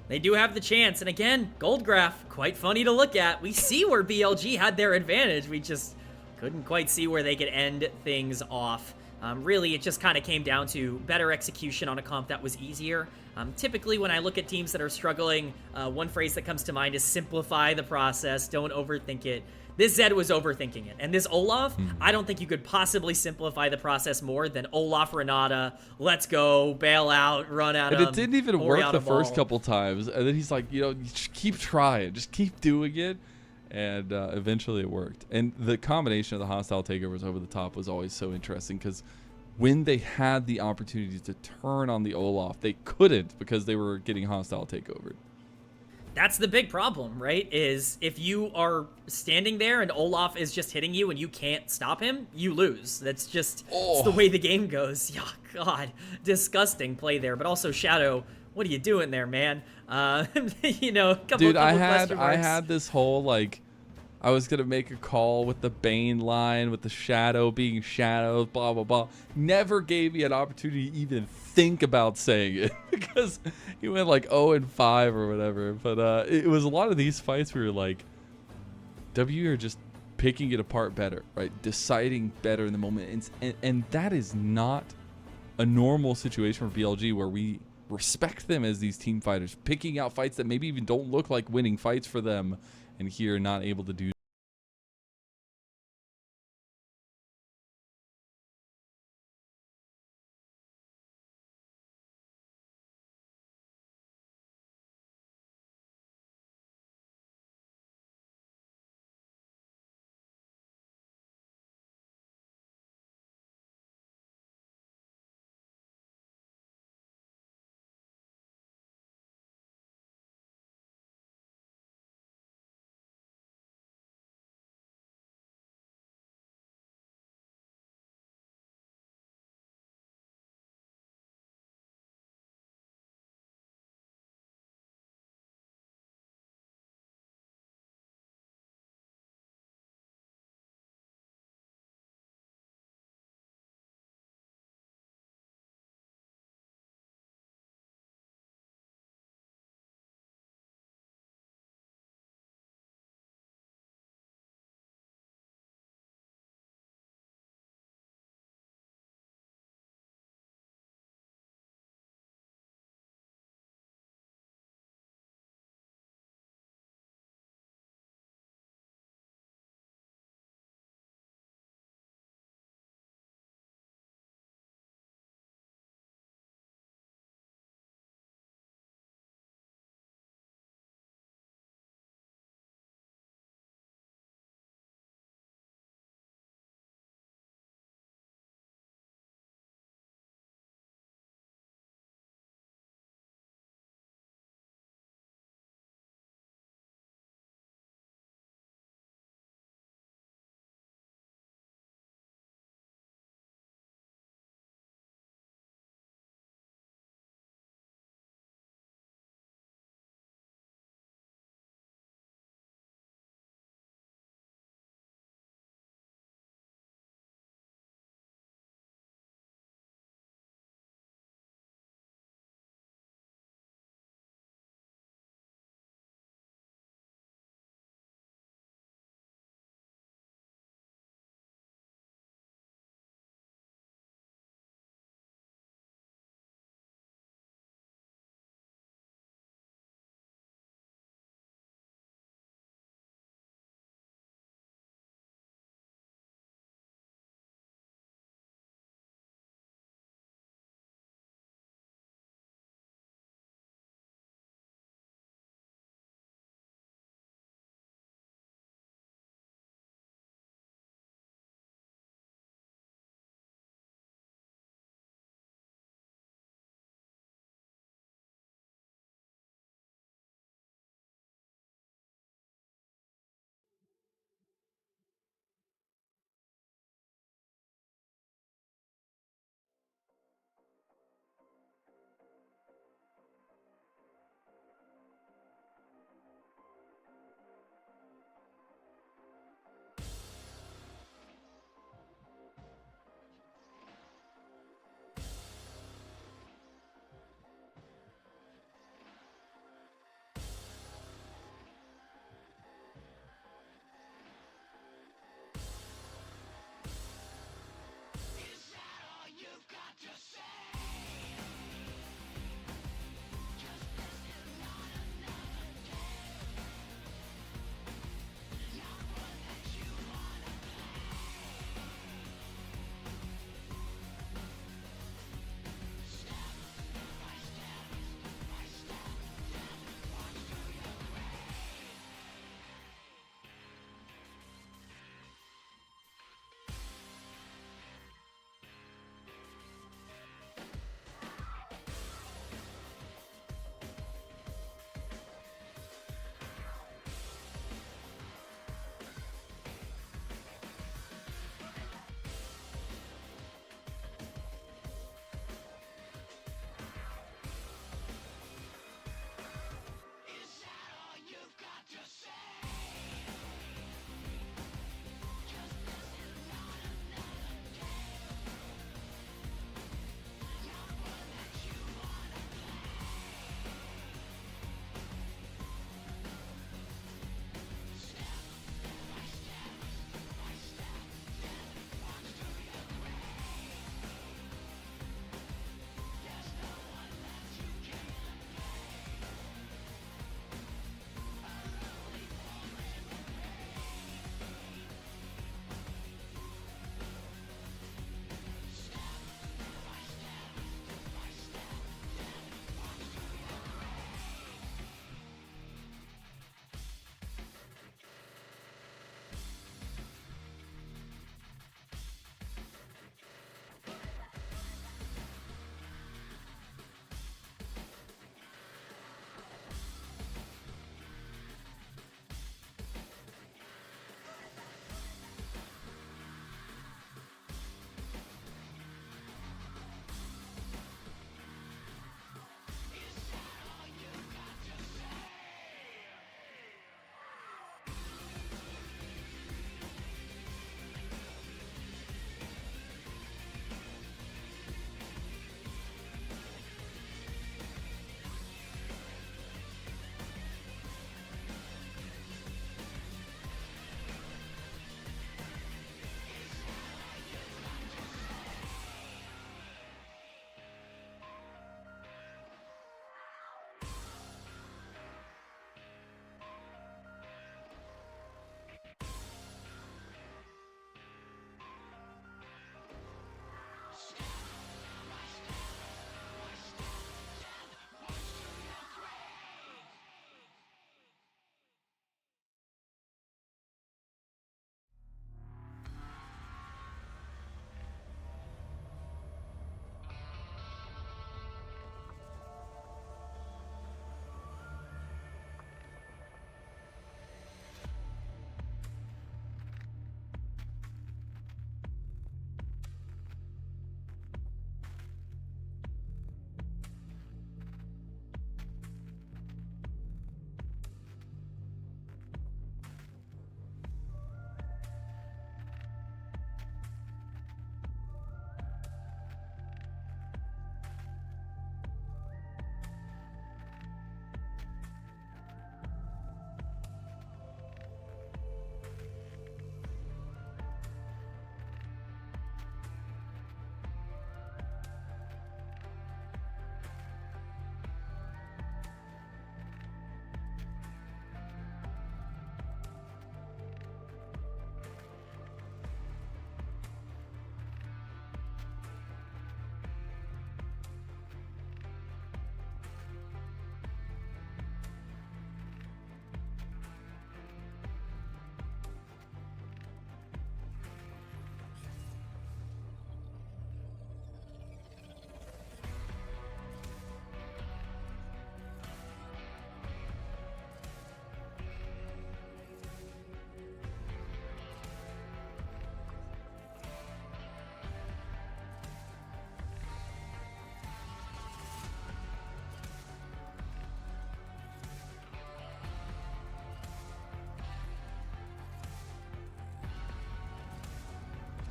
They do have the chance, and again, gold graph, quite funny to look at. We see where BLG had their advantage. We just couldn't quite see where they could end things off. Really, it just kind of came down to better execution on a comp that was easier. Typically, when I look at teams that are struggling, one phrase that comes to mind is simplify the process, don't overthink it. This Zed was overthinking it. And this Olaf, I don't think you could possibly simplify the process more than Olaf Renata, let's go, bail out, run at him. And it didn't even work the first couple times. And then he's like, just keep trying, just keep doing it. And eventually it worked. And the combination of the hostile takeovers over the top was always so interesting because when they had the opportunity to turn on the Olaf, they couldn't because they were getting hostile takeovered. That's the big problem, right? Is if you are standing there and Olaf is just hitting you and you can't stop him, you lose. That's just it's the way the game goes. Yeah, God, disgusting play there. But also Shadow, what are you doing there, man? A couple. Dude, I had this whole like, I was gonna make a call with the Bane line, with the Shadow being Shadow, blah blah blah. Never gave me an opportunity to even think about saying it because he went like 0-5 or whatever. But it was a lot of these fights where you're like, W are just picking it apart better, right? Deciding better in the moment, and that is not a normal situation for BLG where we respect them as these team fighters, picking out fights that maybe even don't look like winning fights for them, and here not able to do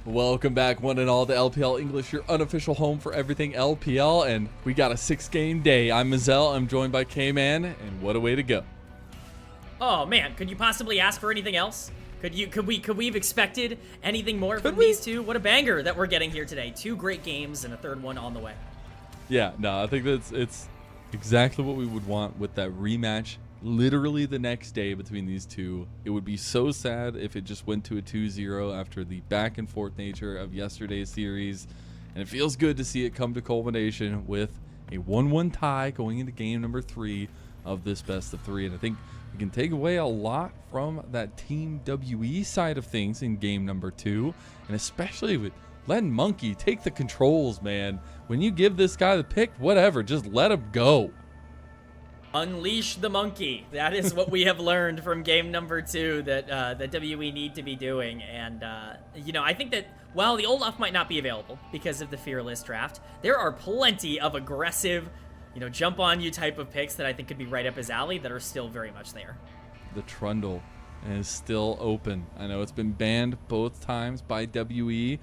Welcome back, one and all, to LPL English, your unofficial home for everything LPL, and we got a 6-game day. I'm Mazel, I'm joined by K-Man, and what a way to go. Oh man, could you possibly ask for anything else? Could we have expected anything more from these two? What a banger that we're getting here today. 2 great games and a third one on the way. Yeah, no, I think it's exactly what we would want with that rematch. Literally the next day between these two. It would be so sad if it just went to a 2-0 after the back and forth nature of yesterday's series. And it feels good to see it come to culmination with a 1-1 tie going into game number 3 of this best of 3. And I think we can take away a lot from that Team WE side of things in game number 2. And especially with letting Monkey take the controls, man. When you give this guy the pick, whatever, just let him go. Unleash the monkey. That is what we have learned from game number 2 that WE need to be doing. And, I think that while the Olaf might not be available because of the Fearless draft, there are plenty of aggressive, jump on you type of picks that I think could be right up his alley that are still very much there. The Trundle is still open. I know it's been banned both times by WE.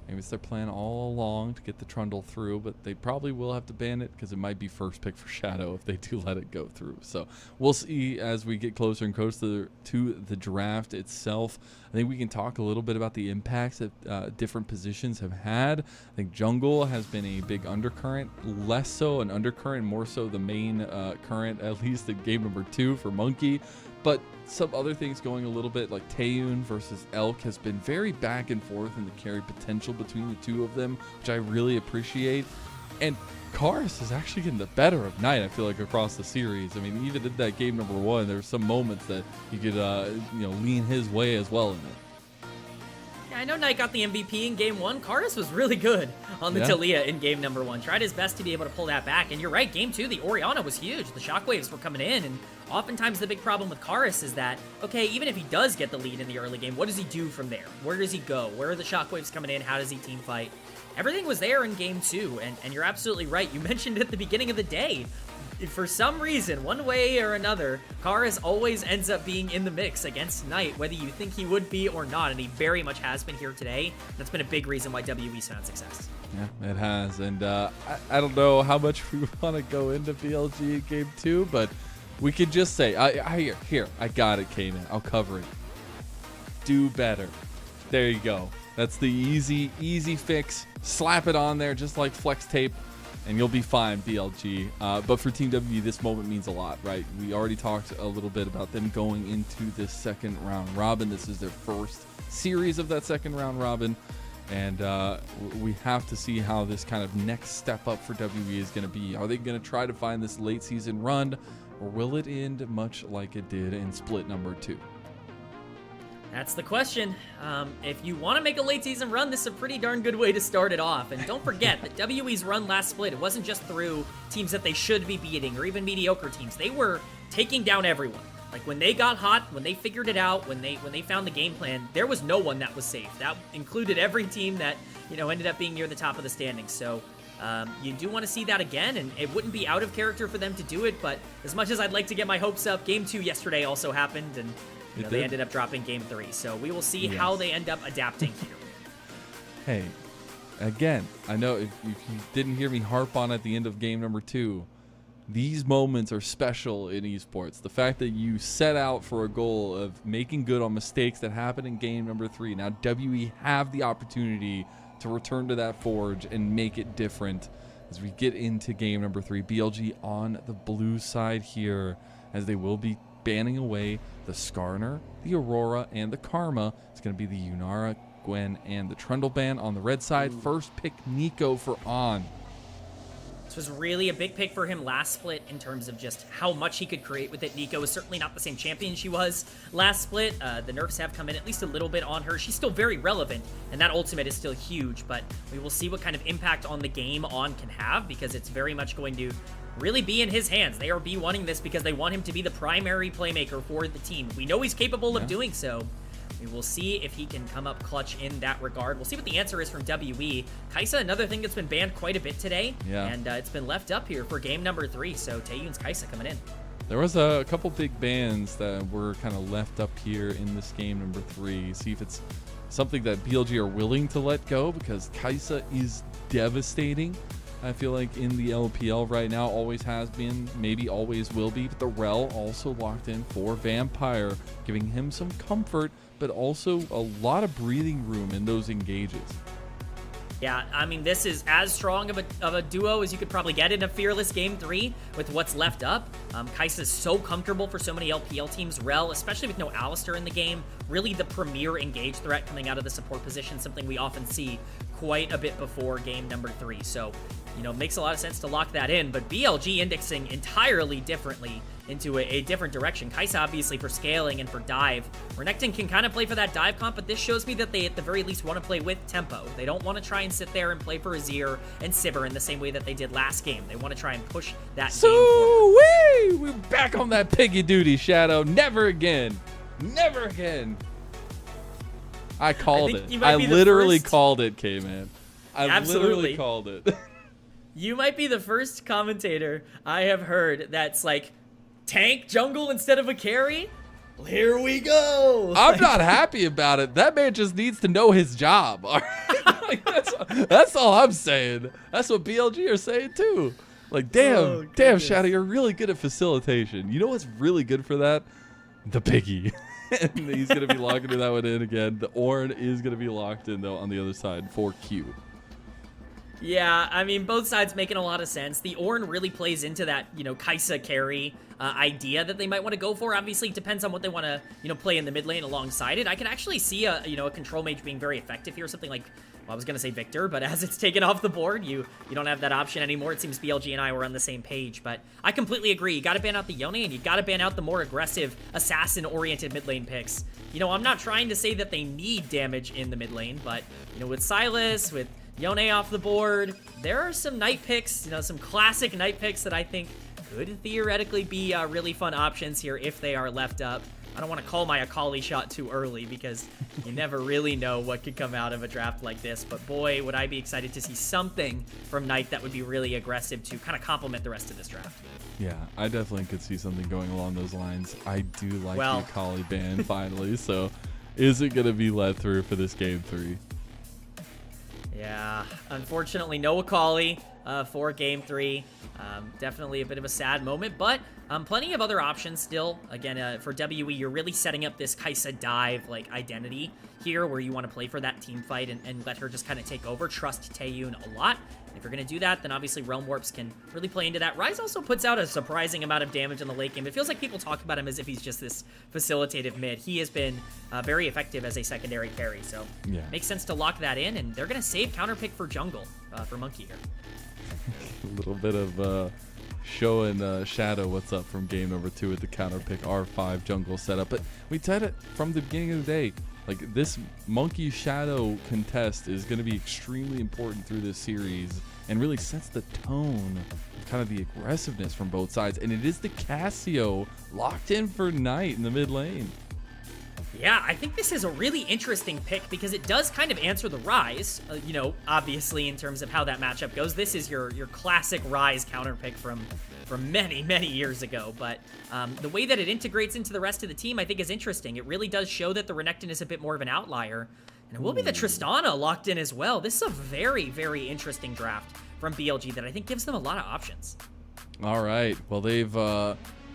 Maybe it's their plan all along to get the Trundle through, but they probably will have to ban it because it might be first pick for Shadow if they do let it go through. So we'll see as we get closer and closer to the draft itself. I think we can talk a little bit about the impacts that different positions have had. I think jungle has been a big undercurrent, less so an undercurrent, more so the main current, at least in game number 2 for Monkey. But some other things going a little bit, like Taeyun versus Elk has been very back and forth in the carry potential between the two of them, which I really appreciate. And Karis is actually getting the better of Knight, I feel like, across the series. I mean, even in that game number 1, there were some moments that you could, lean his way as well in it. Yeah, I know Knight got the MVP in game 1. Karis was really good on the Talia in game number 1. Tried his best to be able to pull that back. And you're right, game 2, the Orianna was huge. The shockwaves were coming in, and oftentimes the big problem with Karis is that, okay, even if he does get the lead in the early game, what does he do from there? Where does he go? Where are the shockwaves coming in? How does he team fight? Everything was there in game 2, and you're absolutely right. You mentioned at the beginning of the day, for some reason, one way or another, Karis always ends up being in the mix against Knight, whether you think he would be or not, and he very much has been here today. That's been a big reason why WE's found success. Yeah, it has, and I don't know how much we want to go into BLG game 2, but we could just say, I got it, K-Man. I'll cover it. Do better. There you go. That's the easy fix. Slap it on there just like flex tape, and you'll be fine, BLG. But for Team W, this moment means a lot, right? We already talked a little bit about them going into this second round robin. This is their first series of that second round robin. And we have to see how this kind of next step up for WE is going to be. Are they going to try to find this late season run, or will it end much like it did in split number 2? That's the question. If you want to make a late season run, this is a pretty darn good way to start it off. And don't forget that WE's run last split, it wasn't just through teams that they should be beating or even mediocre teams. They were taking down everyone. Like when they got hot, when they figured it out, when they found the game plan, there was no one that was safe. That included every team that, ended up being near the top of the standings. So you do want to see that again, and it wouldn't be out of character for them to do it, but as much as I'd like to get my hopes up, game 2 yesterday also happened, and they ended up dropping game 3. So we will see how they end up adapting here. Hey, again, I know if you didn't hear me harp on at the end of game number 2, these moments are special in esports. The fact that you set out for a goal of making good on mistakes that happened in game number 3. Now WE have the opportunity to return to that forge and make it different as we get into game number 3. BLG on the blue side here, as they will be banning away the Skarner, the Aurora, and the Karma. It's going to be the Yunara, Gwen, and the Trundle ban on the red side. First pick Nico for On. This was really a big pick for him last split in terms of just how much he could create with it. Nico is certainly not the same champion she was last split. The nerfs have come in at least a little bit on her. She's still very relevant, and that ultimate is still huge, but we will see what kind of impact on the game On can have, because it's very much going to really be in his hands. They are wanting this because they want him to be the primary playmaker for the team. We know he's capable of doing so. We will see if he can come up clutch in that regard. We'll see what the answer is from WE. Kaisa, another thing that's been banned quite a bit today, and it's been left up here for game number 3, so Taeyun's Kaisa coming in. There was a couple big bans that were kind of left up here in this game number 3. See if it's something that BLG are willing to let go, because Kai'Sa is devastating. I feel like in the LPL right now, always has been, maybe always will be. But the Rel also locked in for Vampire, giving him some comfort, but also a lot of breathing room in those engages. Yeah, I mean, this is as strong of a duo as you could probably get in a Fearless Game 3 with what's left up. Kai'Sa is so comfortable for so many LPL teams. Rel, especially with no Alistar in the game, really the premier engage threat coming out of the support position, something we often see quite a bit before game number 3. So, you know, it makes a lot of sense to lock that in, but BLG indexing entirely differently into a different direction. Kai'Sa obviously for scaling and for dive. Renekton can kind of play for that dive comp, but this shows me that they at the very least want to play with tempo. They don't want to try and sit there and play for Azir and Sivir in the same way that they did last game. They want to try and push that game forward. We're back on that piggy duty, Shadow. Never again. Never again. I called it. I literally called it, K-Man. I literally called it. You might be the first commentator I have heard that's like, tank jungle instead of a carry? Well, here we go. I'm not happy about it. That man just needs to know his job. All right? Like, that's all I'm saying. That's what BLG are saying too. Like, damn, Shadow, you're really good at facilitation. You know what's really good for that? The piggy. And he's going to be locking that one in again. The Ornn is going to be locked in, though, on the other side for Q. Yeah, I mean, both sides making a lot of sense. The Ornn really plays into that, you know, Kai'Sa carry idea that they might want to go for. Obviously, it depends on what they want to, you know, play in the mid lane alongside it. I can actually see a control mage being very effective here. Something like, well, I was going to say Victor, but as it's taken off the board, you don't have that option anymore. It seems BLG and I were on the same page, but I completely agree. You got to ban out the Yone, and you got to ban out the more aggressive, assassin-oriented mid lane picks. You know, I'm not trying to say that they need damage in the mid lane, but, you know, with Sylas, with Yone off the board, there are some Knight picks, you know, some classic Knight picks that I think could theoretically be really fun options here if they are left up. I don't want to call my Akali shot too early because you never really know what could come out of a draft like this, but boy, would I be excited to see something from Knight that would be really aggressive to kind of complement the rest of this draft. Yeah, I definitely could see something going along those lines. I do like the Akali ban finally, so is it going to be let through for this game 3? Yeah, unfortunately, no Akali for Game 3. Definitely a bit of a sad moment, but plenty of other options still. Again, for WE, you're really setting up this Kai'Sa dive like identity here where you want to play for that team fight and let her just kind of take over. Trust Taeyun a lot. If you're going to do that, then obviously Realm Warps can really play into that. Ryze also puts out a surprising amount of damage in the late game. It feels like people talk about him as if he's just this facilitative mid. He has been very effective as a secondary carry, so yeah, makes sense to lock that in, and they're going to save counterpick for jungle for Monkey here. A little bit of showing Shadow what's up from game number 2 with the counterpick R5 jungle setup. But we said it from the beginning of the day. Like, this Monkey Shadow contest is going to be extremely important through this series and really sets the tone of kind of the aggressiveness from both sides. And it is the Cassio locked in for Knight in the mid lane. Yeah, I think this is a really interesting pick because it does kind of answer the Ryze, you know, obviously in terms of how that matchup goes. This is your classic Ryze counter pick from many, many years ago, but the way that it integrates into the rest of the team I think is interesting. It really does show that the Renekton is a bit more of an outlier, and it will be the Tristana locked in as well. This is a very, very interesting draft from BLG that I think gives them a lot of options. All right, well, they've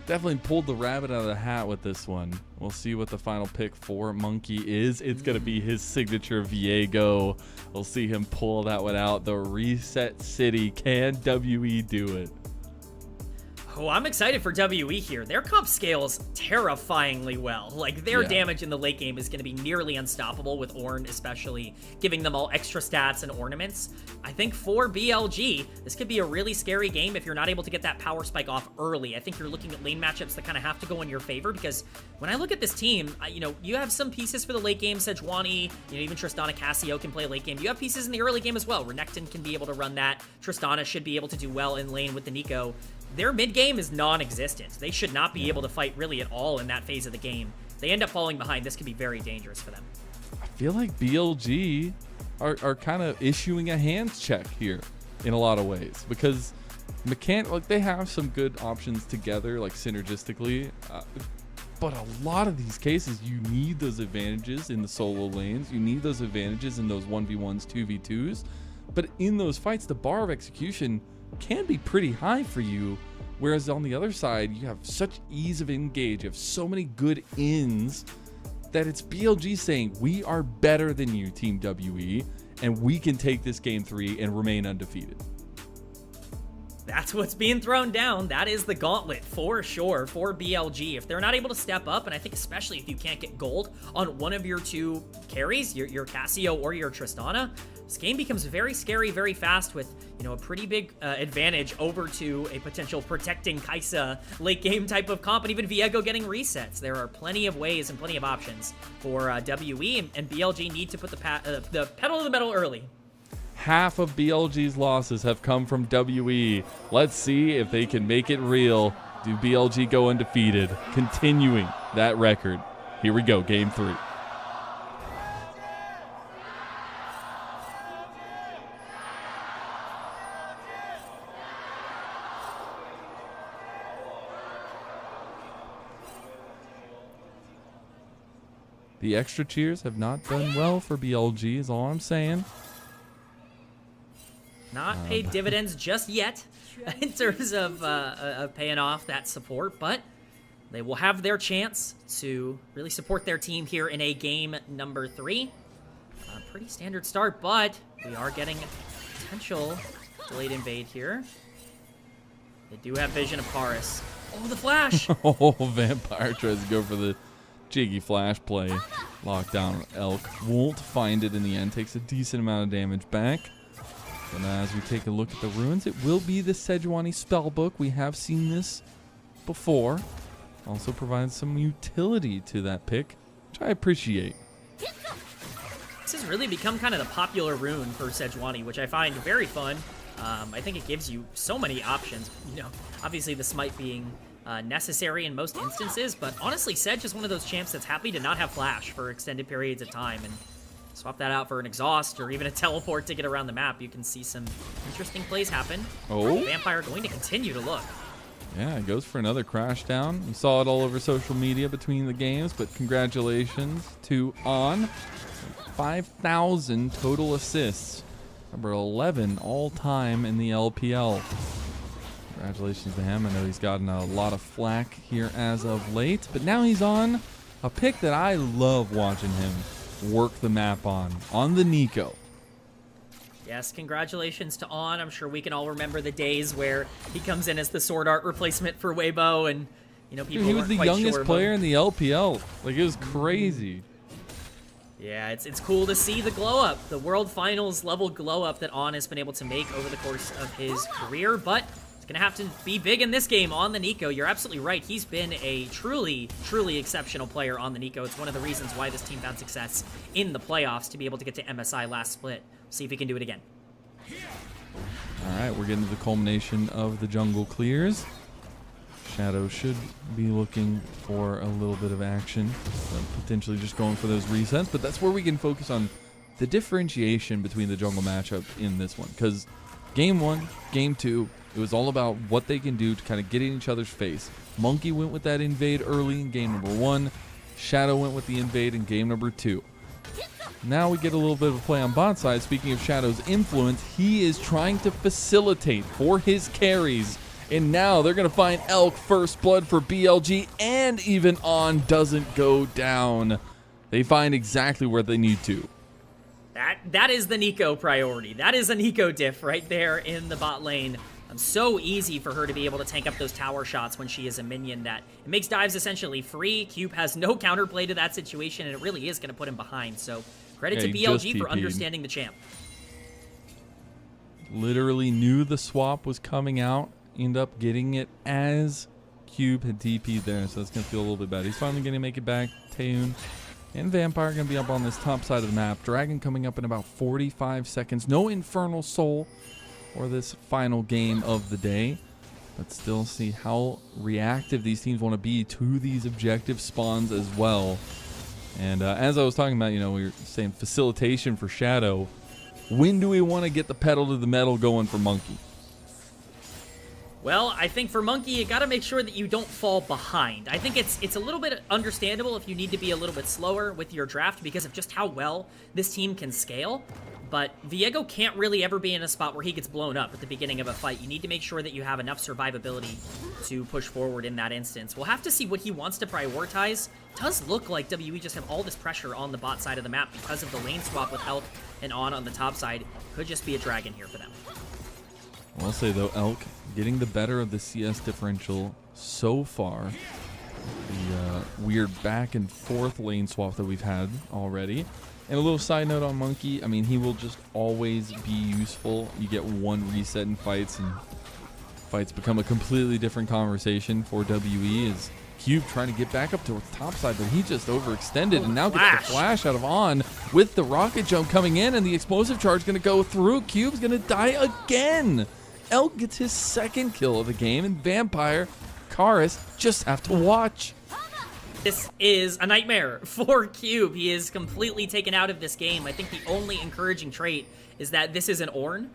definitely pulled the rabbit out of the hat with this one. We'll see what the final pick for Monkey is. It's going to be his signature Viego. We'll see him pull that one out. The Reset City. Can WE do it? Oh, I'm excited for WE here. Their comp scales terrifyingly well. Like, their damage in the late game is going to be nearly unstoppable with Ornn, especially giving them all extra stats and ornaments. I think for BLG, this could be a really scary game if you're not able to get that power spike off early. I think you're looking at lane matchups that kind of have to go in your favor because when I look at this team, you know, you have some pieces for the late game. Sejuani, you know, even Tristana Cassio can play late game. You have pieces in the early game as well. Renekton can be able to run that. Tristana should be able to do well in lane with the Nico. Their mid game is non-existent. They should not be able to fight really at all in that phase of the game. If they end up falling behind, this could be very dangerous for them. I feel like BLG are kind of issuing a hands check here in a lot of ways because like they have some good options together, like synergistically. But a lot of these cases, you need those advantages in the solo lanes. You need those advantages in those 1v1s, 2v2s. But in those fights, the bar of execution can be pretty high for you. Whereas on the other side, you have such ease of engage. You have so many good ins that it's BLG saying, we are better than you, Team WE, and we can take this game 3 and remain undefeated. That's what's being thrown down. That is the gauntlet for sure for BLG. If they're not able to step up, and I think especially if you can't get gold on one of your two carries, your Cassio or your Tristana, this game becomes very scary very fast with, you know, a pretty big advantage over to a potential protecting Kai'Sa late game type of comp, and even Viego getting resets. There are plenty of ways and plenty of options for WE, and BLG need to put the pedal to the metal early. Half of BLG's losses have come from WE. Let's see if they can make it real. Do BLG go undefeated? Continuing that record. Here we go, game 3. The extra cheers have not done well for BLG is all I'm saying. Not paid dividends just yet in terms of paying off that support, but they will have their chance to really support their team here in a game number 3. Pretty standard start, but we are getting potential delayed invade here. They do have vision of Paris. Oh, the flash! Oh, Vampire tries to go for the jiggy flash play. Lockdown Elk won't find it in the end. Takes a decent amount of damage back. And as we take a look at the ruins, it will be the Sejuani spellbook. We have seen this before. Also provides some utility to that pick, which I appreciate. This has really become kind of the popular rune for Sejuani, which I find very fun. I think it gives you so many options. You know, obviously the smite being necessary in most instances, but honestly, Sedge is one of those champs that's happy to not have flash for extended periods of time, and swap that out for an exhaust or even a teleport to get around the map. You can see some interesting plays happen. Oh, Vampire going to continue to look. Yeah, it goes for another crash down. You saw it all over social media between the games, but congratulations to On. 5,000 total assists. Number 11 all time in the LPL. Congratulations to him. I know he's gotten a lot of flack here as of late, but now he's on a pick that I love watching him work the map on the Nico. Yes, congratulations to On. I'm sure we can all remember the days where he comes in as the sword art replacement for Weibo, and you know, people Dude, he was the youngest player in the LPL. Like, it was crazy. Yeah, it's cool to see the glow up, the World Finals level glow up that On has been able to make over the course of his career, but it's going to have to be big in this game on the Nico. You're absolutely right. He's been a truly, truly exceptional player on the Nico. It's one of the reasons why this team found success in the playoffs to be able to get to MSI last split. See if he can do it again. All right, we're getting to the culmination of the jungle clears. Shadow should be looking for a little bit of action, potentially just going for those resets, but that's where we can focus on the differentiation between the jungle matchup in this one, because game 1, game 2, it was all about what they can do to kind of get in each other's face. Monkey went with that invade early in game number 1. Shadow went with the invade in game number 2. Now we get a little bit of a play on bot side. Speaking of Shadow's influence, he is trying to facilitate for his carries. And now they're going to find Elk first blood for BLG, and even On doesn't go down. They find exactly where they need to. That is the Nico priority. That is a Nico diff right there in the bot lane. So easy for her to be able to tank up those tower shots when she is a minion. That it makes dives essentially free. Cube has no counterplay to that situation, and it really is going to put him behind. So credit to BLG for understanding the champ. Literally knew the swap was coming out. End up getting it as Cube had TP'd there, so that's going to feel a little bit bad. He's finally going to make it back. Taeun and Vampire going to be up on this top side of the map. Dragon coming up in about 45 seconds. No Infernal Soul for this final game of the day. Let's still see how reactive these teams want to be to these objective spawns as well. And as I was talking about, you know, we were saying facilitation for Shadow. When do we want to get the pedal to the metal going for Monkey? Well, I think for Monkey, you gotta make sure that you don't fall behind. I think it's a little bit understandable if you need to be a little bit slower with your draft because of just how well this team can scale. But Viego can't really ever be in a spot where he gets blown up at the beginning of a fight. You need to make sure that you have enough survivability to push forward in that instance. We'll have to see what he wants to prioritize. It does look like WE just have all this pressure on the bot side of the map because of the lane swap with Elk and on the top side. Could just be a dragon here for them. I'll say, though, Elk getting the better of the CS differential so far. The weird back and forth lane swap that we've had already. And a little side note on Monkey, I mean, he will just always be useful. You get one reset in fights, and fights become a completely different conversation for WE. As Cube trying to get back up to the top side, but he just overextended and now gets the flash out of On with the rocket jump coming in, and the explosive charge going to go through. Cube's going to die again. Elk gets his second kill of the game, and Vampire, Karis just have to watch. This is a nightmare for Cube. He is completely taken out of this game. I think the only encouraging trait is that this is an Ornn.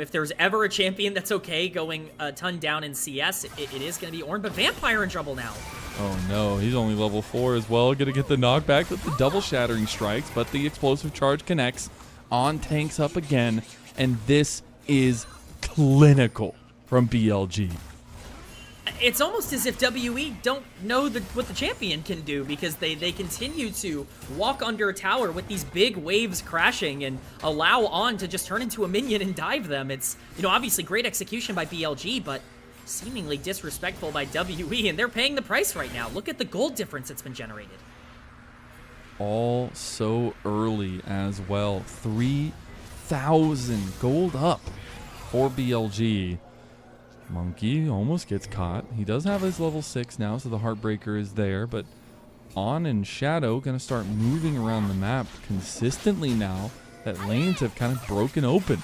If there's ever a champion that's okay going a ton down in CS, it is going to be Ornn, but Vampire in trouble now. Oh no, he's only level 4 as well. Gonna get the knockback with the double shattering strikes, but the explosive charge connects. On tanks up again, and this is clinical from BLG. It's almost as if WE don't know what the champion can do because they continue to walk under a tower with these big waves crashing and allow On to just turn into a minion and dive them. It's, you know, obviously great execution by BLG, but seemingly disrespectful by WE, and they're paying the price right now. Look at the gold difference that's been generated. All so early as well. 3,000 gold up for BLG. Monkey almost gets caught. He does have his level 6 now, so the Heartbreaker is there, but On and Shadow going to start moving around the map consistently now that lanes have kind of broken open.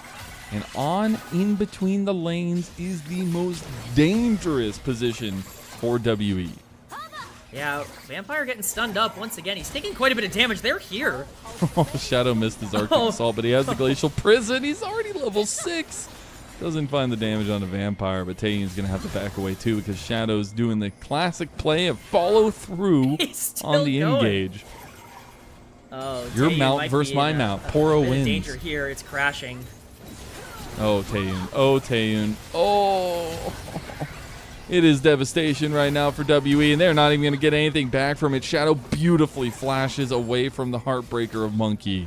And On in between the lanes is the most dangerous position for WE. Yeah, Vampire getting stunned up once again. He's taking quite a bit of damage. They're here. Shadow missed his Arctic Assault, but he has the Glacial Prison. He's already level 6. Doesn't find the damage on the Vampire, but Taeyeon's going to have to back away too because Shadow's doing the classic play of follow through on the engage. Oh, your mount versus my mount. Poro wins. Danger here. It's crashing. Oh, Taeyeon. Oh, Taeyeon. Oh. It is devastation right now for WE, and they're not even going to get anything back from it. Shadow beautifully flashes away from the Heartbreaker of Monkey.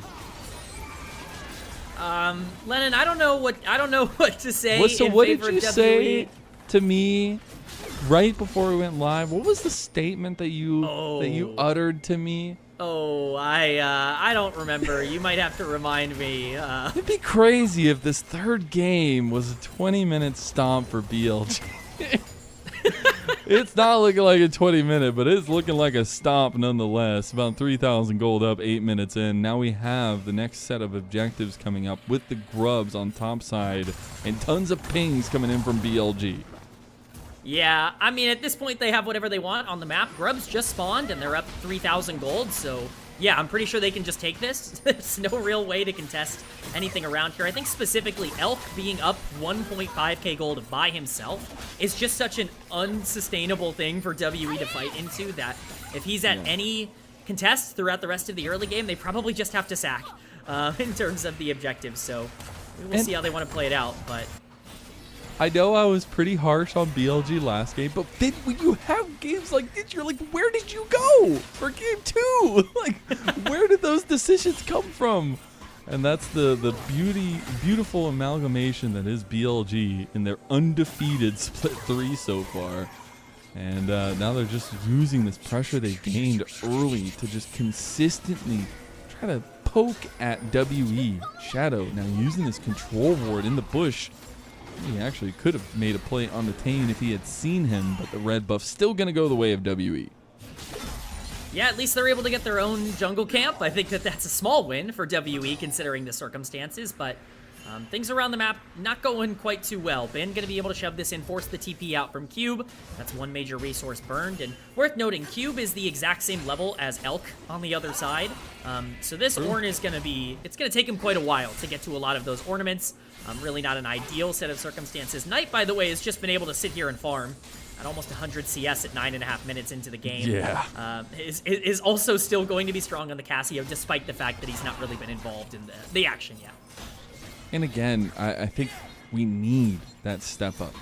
Lennon, I don't know what to say. So what did you say to me right before we went live? What was the statement that you uttered to me? Oh, I don't remember. You might have to remind me. It'd be crazy if this third game was a 20-minute stomp for BLG. It's not looking like a 20-minute, but it's looking like a stomp nonetheless. About 3,000 gold up, 8 minutes in. Now we have the next set of objectives coming up with the grubs on top side and tons of pings coming in from BLG. Yeah, I mean, at this point, they have whatever they want on the map. Grubs just spawned, and they're up 3,000 gold, so yeah, I'm pretty sure they can just take this. There's no real way to contest anything around here. I think specifically Elk being up 1.5k gold by himself is just such an unsustainable thing for WE to fight into that if he's at any contest throughout the rest of the early game, they probably just have to sack in terms of the objectives. So we'll see how they want to play it out, but I know I was pretty harsh on BLG last game, but then when you have games like this, you're like, where did you go for game 2? Like, where did those decisions come from? And that's the beautiful amalgamation that is BLG in their undefeated Split 3 so far. And now they're just using this pressure they gained early to just consistently try to poke at WE. Shadow now using this control ward in the bush. He actually could have made a play on the Taeyeon if he had seen him, but the red buff still going to go the way of WE. Yeah, at least they're able to get their own jungle camp. I think that's a small win for WE considering the circumstances, but Things around the map not going quite too well. Ben going to be able to shove this in, force the TP out from Cube. That's one major resource burned. And worth noting, Cube is the exact same level as Elk on the other side. So this Ornn is going to be, it's going to take him quite a while to get to a lot of those ornaments. Really not an ideal set of circumstances. Knight, by the way, has just been able to sit here and farm at almost 100 CS at 9.5 minutes into the game. Yeah. Is also still going to be strong on the Casio, despite the fact that he's not really been involved in the action yet. And again, I think we need that step up.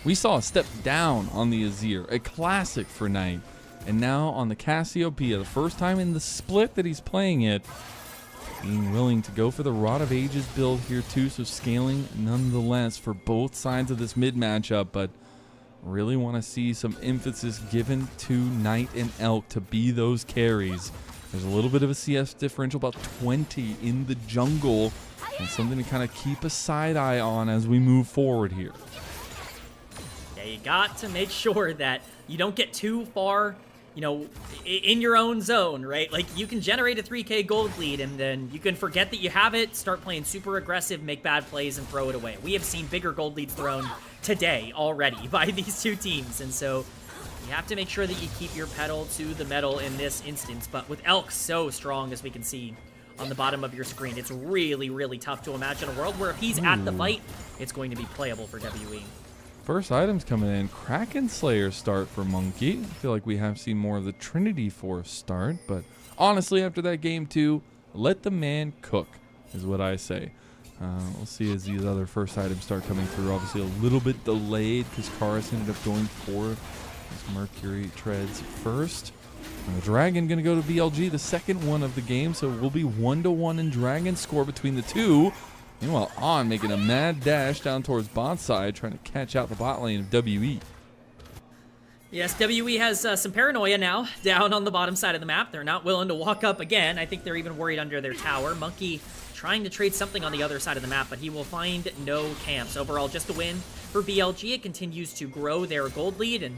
We saw a step down on the Azir, a classic for Knight. And now on the Cassiopeia, the first time in the split that he's playing it, being willing to go for the Rod of Ages build here too, so scaling nonetheless for both sides of this mid matchup, but really want to see some emphasis given to Knight and Elk to be those carries. There's a little bit of a CS differential, about 20 in the jungle, and something to kind of keep a side eye on as we move forward here. Yeah, you got to make sure that you don't get too far, you know, in your own zone, right? Like, you can generate a 3K gold lead, and then you can forget that you have it, start playing super aggressive, make bad plays, and throw it away. We have seen bigger gold leads thrown today already by these two teams, and so you have to make sure that you keep your pedal to the metal in this instance. But with Elk so strong, as we can see on the bottom of your screen, it's really, really tough to imagine a world where if he's at the fight, it's going to be playable for WE. First items coming in. Kraken Slayer start for Monkey. I feel like we have seen more of the Trinity Force start, but honestly, after that game too, let the man cook, is what I say. We'll see as these other first items start coming through. Obviously a little bit delayed because Karis ended up going for his Mercury treads first. And the Dragon going to go to BLG, the second one of the game, so we'll be 1-1 in Dragon score between the two. Meanwhile, On making a mad dash down towards bot side, trying to catch out the bot lane of WE. Yes, WE has some paranoia now down on the bottom side of the map. They're not willing to walk up again. I think they're even worried under their tower. Monkey trying to trade something on the other side of the map, but he will find no camps. Overall, just a win for BLG. It continues to grow their gold lead and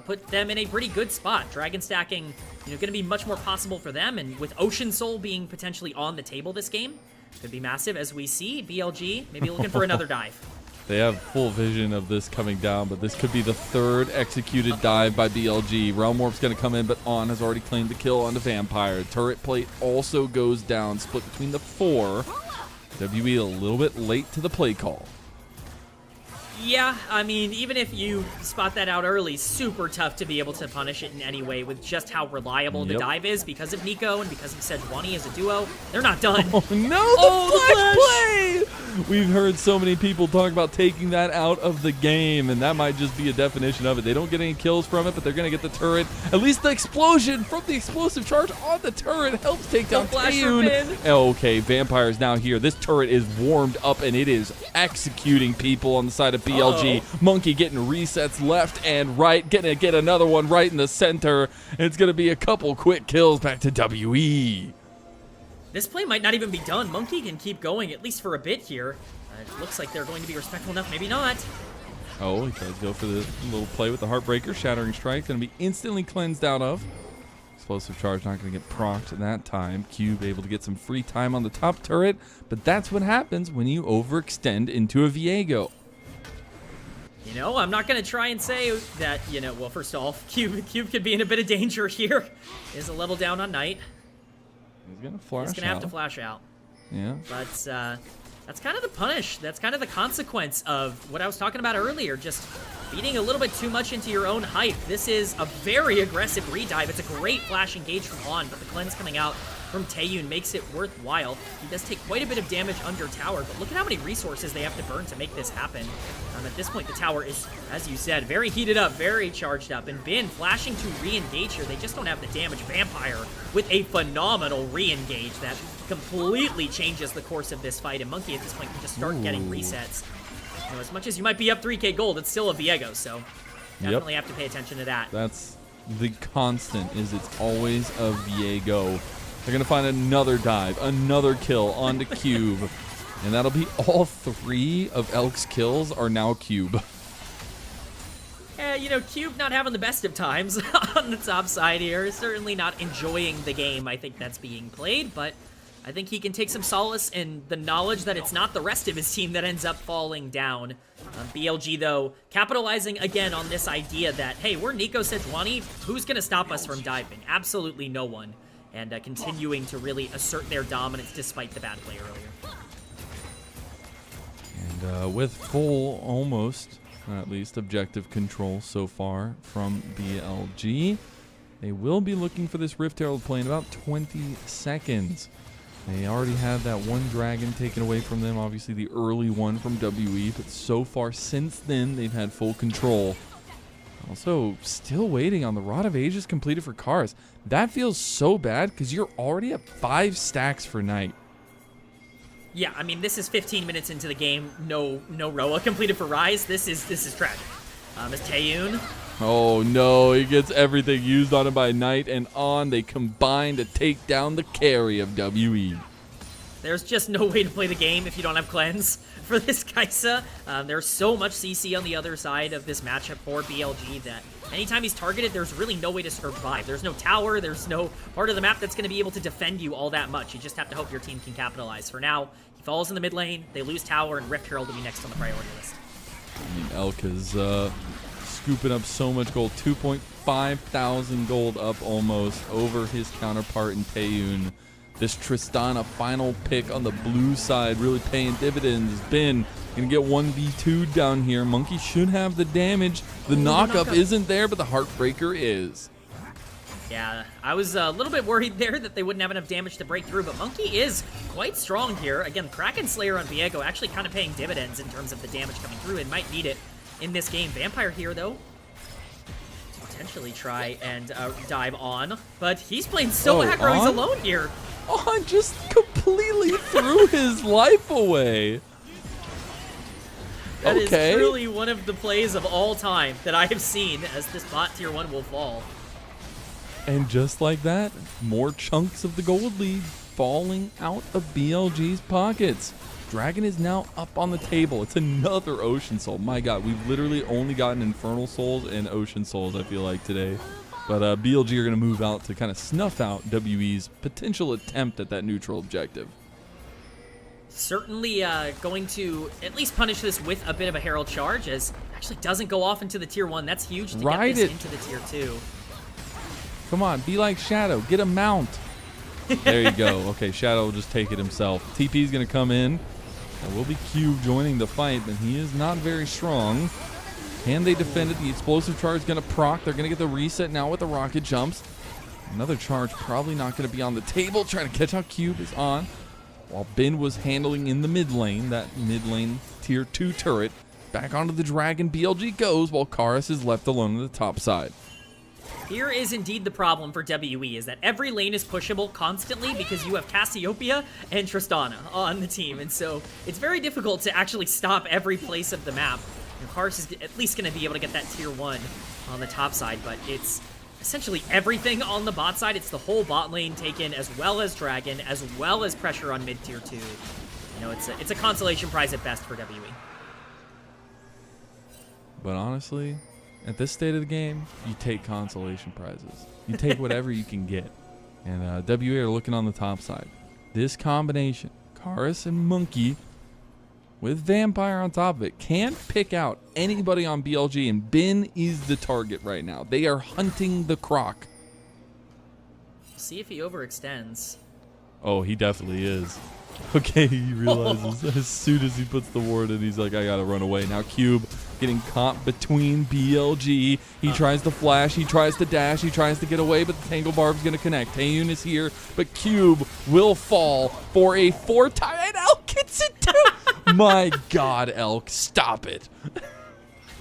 put them in a pretty good spot. Dragon stacking, you know, going to be much more possible for them, and with Ocean Soul being potentially on the table this game, could be massive, as we see BLG maybe looking for another dive. They have full vision of this coming down, but this could be the third executed dive by BLG. Realm Warp's going to come in, but On has already claimed the kill on the Vampire. Turret plate also goes down, split between the four. WE a little bit late to the play call. Yeah, I mean, even if you spot that out early, super tough to be able to punish it in any way with just how reliable the dive is because of Nico and because of Sejuani as a duo. They're not done. Oh, no, the flash play! We've heard so many people talk about taking that out of the game, and that might just be a definition of it. They don't get any kills from it, but they're going to get the turret. At least the explosion from the explosive charge on the turret helps take down Taeyun. Okay, Vampire's now here. This turret is warmed up, and it is executing people on the side of BLG. Monkey getting resets left and right, gonna get another one right in the center. It's gonna be a couple quick kills back to WE. This play might not even be done. Monkey can keep going at least for a bit here. It looks like they're going to be respectful enough, maybe not. Oh, he does go for the little play with the Heartbreaker. Shattering Strike gonna be instantly cleansed out of. Explosive charge not gonna get procced that time. Cube able to get some free time on the top turret, but that's what happens when you overextend into a Viego. You know, I'm not going to try and say that, you know, well, first off, Cube could be in a bit of danger here. Is a level down on Knight. He's going to flash out. He's going to have to flash out. Yeah. But that's kind of the punish. That's kind of the consequence of what I was talking about earlier, just feeding a little bit too much into your own hype. This is a very aggressive redive. It's a great flash engage from On, but the cleanse coming out from Taeyun makes it worthwhile. He does take quite a bit of damage under tower, but look at how many resources they have to burn to make this happen. At this point, the tower is, as you said, very heated up, very charged up, and Bin flashing to re-engage here. They just don't have the damage. Vampire with a phenomenal re-engage that completely changes the course of this fight, and Monkey at this point can just start getting resets. You know, as much as you might be up 3K gold, it's still a Viego, so definitely have to pay attention to that. That's the constant, is it's always a Viego. They're going to find another dive, another kill onto Cube. And that'll be all three of Elk's kills are now Cube. Yeah, you know, Cube not having the best of times on the top side here. Certainly not enjoying the game, I think, that's being played. But I think he can take some solace in the knowledge that it's not the rest of his team that ends up falling down. BLG, though, capitalizing again on this idea that, hey, we're Nico Sejuani, who's going to stop us from diving? Absolutely no one. And continuing to really assert their dominance despite the bad play earlier. And with full, almost, at least, objective control so far from BLG, they will be looking for this Rift Herald play in about 20 seconds. They already had that one dragon taken away from them, obviously the early one from WE, but so far since then, they've had full control. Also, still waiting on the Rod of Ages completed for Cars. That feels so bad because you're already at 5 stacks for Knight. Yeah, I mean, this is 15 minutes into the game. No Roa completed for Rise. This is tragic. As Taeyun. Oh no, he gets everything used on him by Knight, and on they combine to take down the carry of WE. There's just no way to play the game if you don't have cleanse for this Kaisa. There's so much CC on the other side of this matchup for BLG that anytime he's targeted, there's really no way to survive. There's no tower, there's no part of the map that's going to be able to defend you all that much. You just have to hope your team can capitalize. For now, he falls in the mid lane, they lose tower, and Rift Herald will be next on the priority list. I mean, Elk is scooping up so much gold, 2.5 thousand gold up almost over his counterpart in Taeyun. This Tristana final pick on the blue side really paying dividends. Ben gonna get 1v2 down here. Monkey should have the damage. The knockup isn't there, but the Heartbreaker is. Yeah, I was a little bit worried there that they wouldn't have enough damage to break through, but Monkey is quite strong here. Again, Kraken Slayer on Viego actually kind of paying dividends in terms of the damage coming through and might need it in this game. Vampire here, though, to potentially try and dive on, but he's playing so aggro. He's alone here. On just completely threw his life away. That is truly one of the plays of all time that I have seen as this bot tier 1 will fall. And just like that, more chunks of the gold lead falling out of BLG's pockets. Dragon is now up on the table. It's another Ocean Soul. My god, we've literally only gotten Infernal Souls and Ocean Souls, I feel like, today. But BLG are going to move out to kind of snuff out WE's potential attempt at that neutral objective. Certainly going to at least punish this with a bit of a Herald Charge, as actually doesn't go off into the tier 1. That's huge to get this into the tier 2. Come on, be like Shadow. Get a mount. There you go. Okay, Shadow will just take it himself. TP is going to come in. There will be Cube joining the fight, but he is not very strong. Can they defend it? The explosive charge is going to proc. They're going to get the reset now with the rocket jumps. Another charge probably not going to be on the table. Trying to catch out Cube is on. While Ben was handling in the mid lane, that mid lane tier 2 turret. Back onto the Dragon. BLG goes while Karis is left alone on the top side. Here is indeed the problem for WE, is that every lane is pushable constantly because you have Cassiopeia and Tristana on the team, and so it's very difficult to actually stop every place of the map. And Karis is at least going to be able to get that tier 1 on the top side, but it's essentially everything on the bot side. It's the whole bot lane taken, as well as Dragon, as well as pressure on mid tier 2. You know, it's a consolation prize at best for WE. But honestly, at this state of the game, you take consolation prizes. You take whatever you can get. And WE are looking on the top side. This combination, Karis and Monkey, with Vampire on top of it, can't pick out anybody on BLG, and Ben is the target right now. They are hunting the Croc. See if he overextends. Oh, he definitely is. Okay, he realizes as soon as he puts the ward in, he's like, I gotta run away. Now Cube getting caught between BLG. He tries to flash, he tries to dash, he tries to get away, but the Tangle Barb's gonna connect. Taeyun is here, but Cube will fall for a 4-time, and Elk gets it too! My god, Elk, stop it.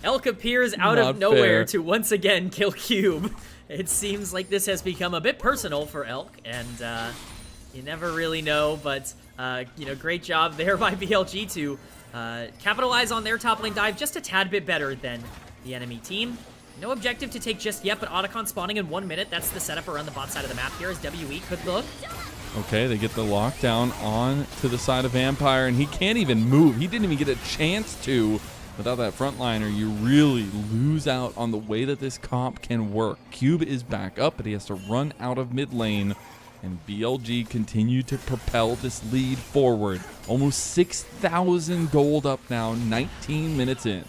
Elk appears out of nowhere to once again kill Cube. It seems like this has become a bit personal for Elk, and you never really know, but you know, great job there by BLG to capitalize on their top lane dive just a tad bit better than the enemy team. No objective to take just yet, but Otacon spawning in 1 minute. That's the setup around the bot side of the map here as WE could look. Okay, they get the lockdown on to the side of Vampire, and he can't even move. He didn't even get a chance to. Without that frontliner, you really lose out on the way that this comp can work. Cube is back up, but he has to run out of mid lane. And BLG continue to propel this lead forward. Almost 6,000 gold up now, 19 minutes in.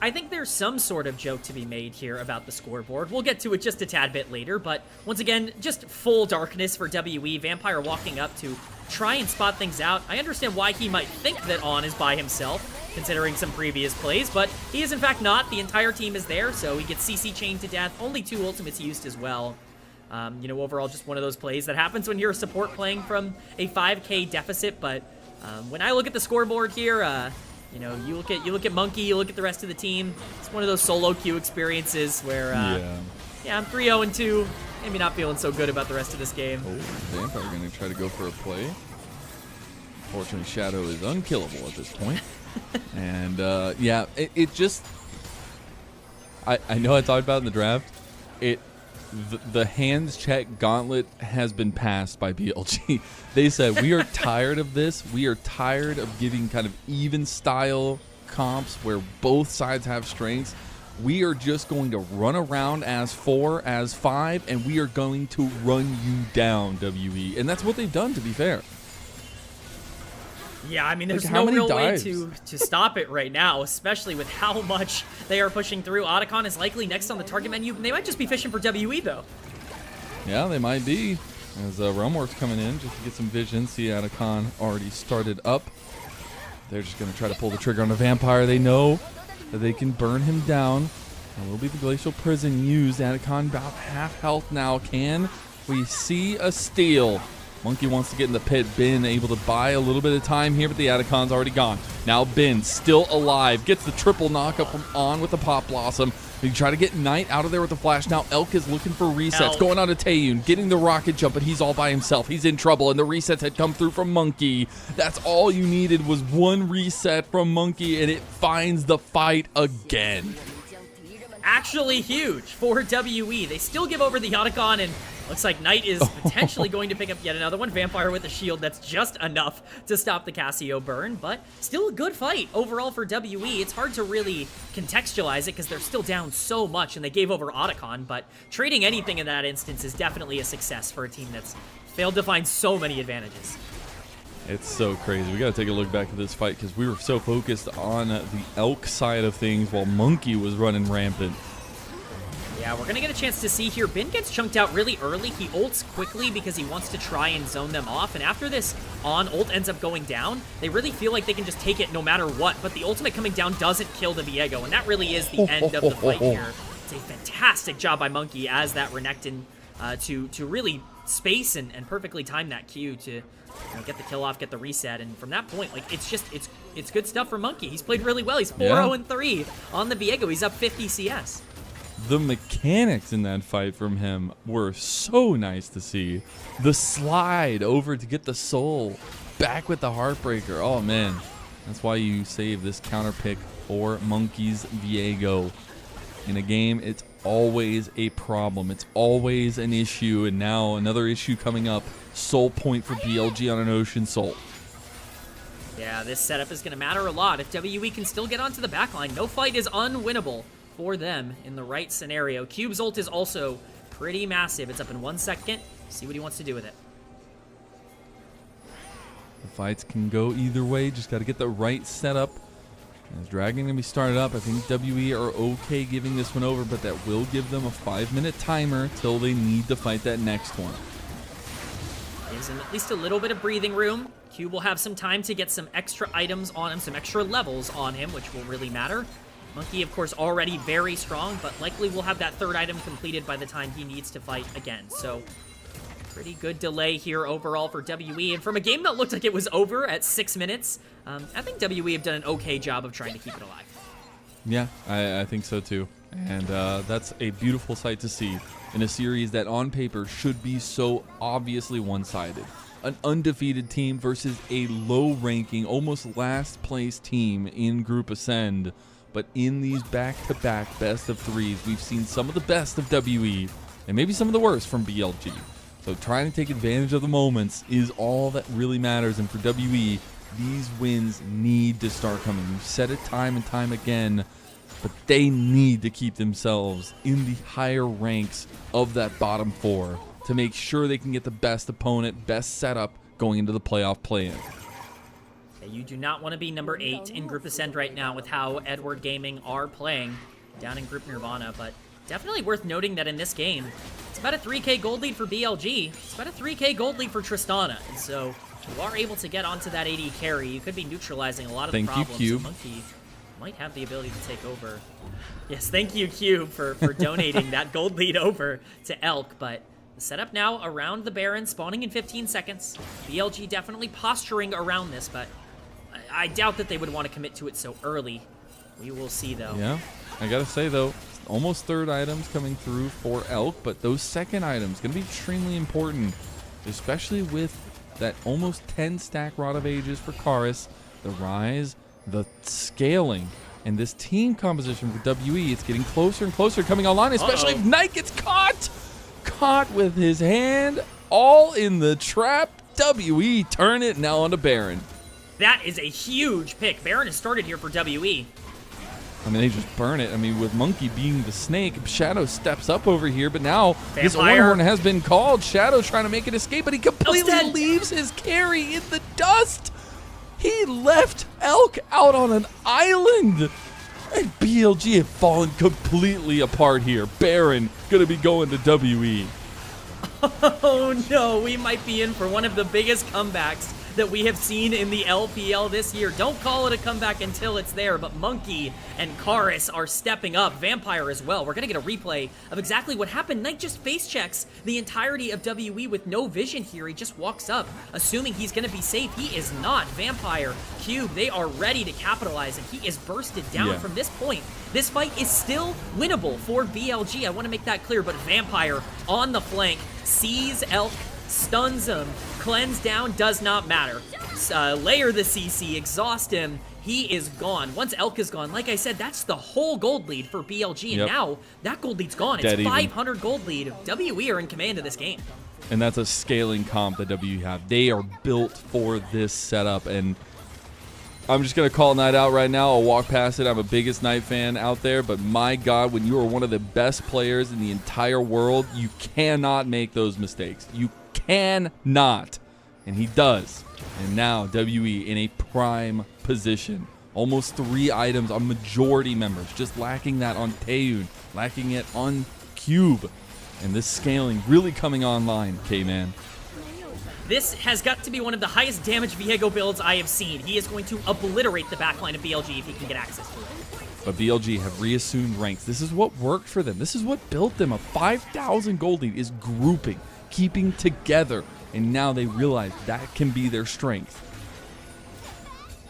I think there's some sort of joke to be made here about the scoreboard. We'll get to it just a tad bit later, but once again, just full darkness for WE. Vampire walking up to try and spot things out. I understand why he might think that On is by himself, considering some previous plays, but he is in fact not. The entire team is there, so he gets CC chained to death. Only 2 ultimates used as well. You know, overall, just one of those plays that happens when you're a support playing from a 5k deficit, but when I look at the scoreboard here, you know, you look at Monkey, you look at the rest of the team. It's one of those solo queue experiences where, yeah, I'm 3-0-2. Maybe not feeling so good about the rest of this game. Oh, Vampire going to try to go for a play. Fortunately, Shadow is unkillable at this point. And, yeah, it just... I know I talked about it in the draft. The hands check gauntlet has been passed by BLG. They said, we are tired of this. We are tired of giving kind of even style comps where both sides have strengths. We are just going to run around as 4, as 5, and we are going to run you down, WE. And that's what they've done, to be fair. Yeah, I mean, there's Like, no real dives? way to stop it right now, especially with how much they are pushing through. Otacon is likely next on the target menu. They might just be fishing for WE, though. Yeah, they might be. As Realmworks coming in just to get some vision. See, Otacon already started up. They're just going to try to pull the trigger on the Vampire. They know that they can burn him down. And will be the Glacial Prison used. Otacon about half health now. Can we see a steal? Monkey wants to get in the pit. Bin able to buy a little bit of time here, but the Otacon's already gone. Now Bin still alive. Gets the triple knockup from On with the Pop Blossom. They try to get Knight out of there with the flash. Now Elk is looking for resets. Elk. Going on to Taeyun. Getting the rocket jump, but he's all by himself. He's in trouble, and the resets had come through from Monkey. That's all you needed was one reset from Monkey, and it finds the fight again. Actually huge for WE. They still give over the Otacon, and looks like Knight is potentially going to pick up yet another one. Vampire with a shield that's just enough to stop the Cassio burn, but still a good fight overall for WE. It's hard to really contextualize it because they're still down so much, and they gave over Otacon, but trading anything in that instance is definitely a success for a team that's failed to find so many advantages. It's so crazy. We got to take a look back at this fight because we were so focused on the Elk side of things while Monkey was running rampant. Yeah, we're going to get a chance to see here. Bin gets chunked out really early. He ults quickly because he wants to try and zone them off. And after this On ult ends up going down, they really feel like they can just take it no matter what. But the ultimate coming down doesn't kill the Viego. And that really is the end of the fight here. It's a fantastic job by Monkey as that Renekton to really space and perfectly time that Q to get the kill off, get the reset. And from that point, like, it's good stuff for Monkey. He's played really well. He's 4-0-3 on the Viego. He's up 50 CS. The mechanics in that fight from him were so nice to see. The slide over to get the soul back with the Heartbreaker. Oh, man. That's why you save this counter pick for Monkey's Viego. In a game, it's always a problem. It's always an issue. And now another issue coming up. Soul point for BLG on an Ocean Soul. Yeah, this setup is going to matter a lot. If WE can still get onto the backline, no fight is unwinnable for them in the right scenario. Cube's ult is also pretty massive. It's up in 1 second. See what he wants to do with it. The fights can go either way. Just got to get the right setup. As Dragon going to be started up, I think WE are okay giving this one over, but that will give them a 5-minute timer till they need to fight that next one. Gives him at least a little bit of breathing room. Cube will have some time to get some extra items on him, some extra levels on him, which will really matter. Monkey, of course, already very strong, but likely will have that third item completed by the time he needs to fight again. So, pretty good delay here overall for WE. And from a game that looked like it was over at 6 minutes, I think WE have done an okay job of trying to keep it alive. Yeah, I think so too. And that's a beautiful sight to see in a series that on paper should be so obviously one-sided. An undefeated team versus a low-ranking, almost last-place team in Group Ascend. But in these back-to-back best-of-3s, we've seen some of the best of WE and maybe some of the worst from BLG. So trying to take advantage of the moments is all that really matters. And for WE, these wins need to start coming. We've said it time and time again, but they need to keep themselves in the higher ranks of that bottom 4 to make sure they can get the best opponent, best setup going into the playoff play-in. Yeah, you do not want to be number 8 in Group Ascend right now with how Edward Gaming are playing down in Group Nirvana, but definitely worth noting that in this game, it's about a 3k gold lead for BLG. It's about a 3k gold lead for Tristana, and so you are able to get onto that AD carry. You could be neutralizing a lot of the problems. Thank you, Cube. So Monkey might have the ability to take over. Yes, thank you, Cube, for donating that gold lead over to Elk, but the setup now around the Baron, spawning in 15 seconds. BLG definitely posturing around this, but I doubt that they would want to commit to it so early. We will see, though. Yeah, I gotta say, though, almost third items coming through for Elk, but those second items going to be extremely important, especially with that almost 10 stack Rod of Ages for Karis, the rise, the scaling, and this team composition for WE. It's getting closer and closer coming online, especially if Knight gets caught with his hand all in the trap. WE turn it now onto Baron. That is a huge pick. Baron has started here for WE. I mean, they just burn it. I mean, with Monkey being the snake, Shadow steps up over here, but now this Ornhorn has been called. Shadow trying to make an escape, but he completely leaves his carry in the dust. He left Elk out on an island. And BLG have fallen completely apart here. Baron going to be going to WE. Oh no, we might be in for one of the biggest comebacks that we have seen in the LPL this year. Don't call it a comeback until it's there, but Monkey and Karis are stepping up. Vampire as well. We're going to get a replay of exactly what happened. Knight just face checks the entirety of WE with no vision here. He just walks up, assuming he's going to be safe. He is not. Vampire, Cube, they are ready to capitalize, and he is bursted down from this point. This fight is still winnable for BLG. I want to make that clear, but Vampire on the flank sees Elk, stuns him, cleanse down, does not matter. Layer the CC, exhaust him, he is gone. Once Elk is gone, like I said, that's the whole gold lead for BLG, and now that gold lead's gone. It's 500 gold lead. WE are in command of this game. And that's a scaling comp that WE have. They are built for this setup, and I'm just going to call Knight out right now. I'll walk past it. I'm a biggest Knight fan out there, but my God, when you are one of the best players in the entire world, you cannot make those mistakes. You cannot. And he does. And now WE in a prime position. Almost 3 items on majority members. Just lacking that on Taeyun. Lacking it on Cube. And this scaling really coming online, K-Man. This has got to be one of the highest damage Viego builds I have seen. He is going to obliterate the backline of BLG if he can get access to it. But BLG have reassumed ranks. This is what worked for them. This is what built them. A 5,000 gold lead is grouping, keeping together, and now they realize that can be their strength.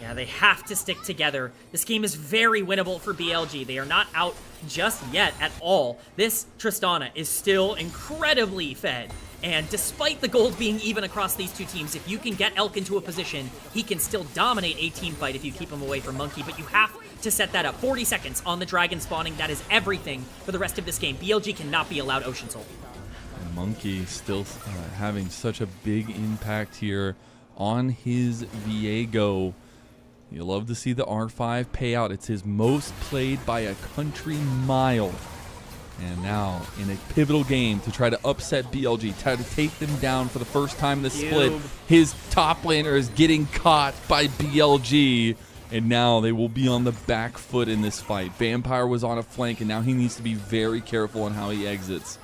Yeah, they have to stick together. This game is very winnable for BLG. They are not out just yet at all. This Tristana is still incredibly fed. And despite the gold being even across these two teams, if you can get Elk into a position, he can still dominate a team fight if you keep him away from Monkey, but you have to set that up. 40 seconds on the Dragon spawning. That is everything for the rest of this game. BLG cannot be allowed Ocean Soul. Monkey still having such a big impact here on his Viego. You love to see the R5 pay out. It's his most played by a country mile. And now, in a pivotal game to try to upset BLG, try to take them down for the first time in the split, his top laner is getting caught by BLG, and now they will be on the back foot in this fight. Vampire was on a flank, and now he needs to be very careful on how he exits.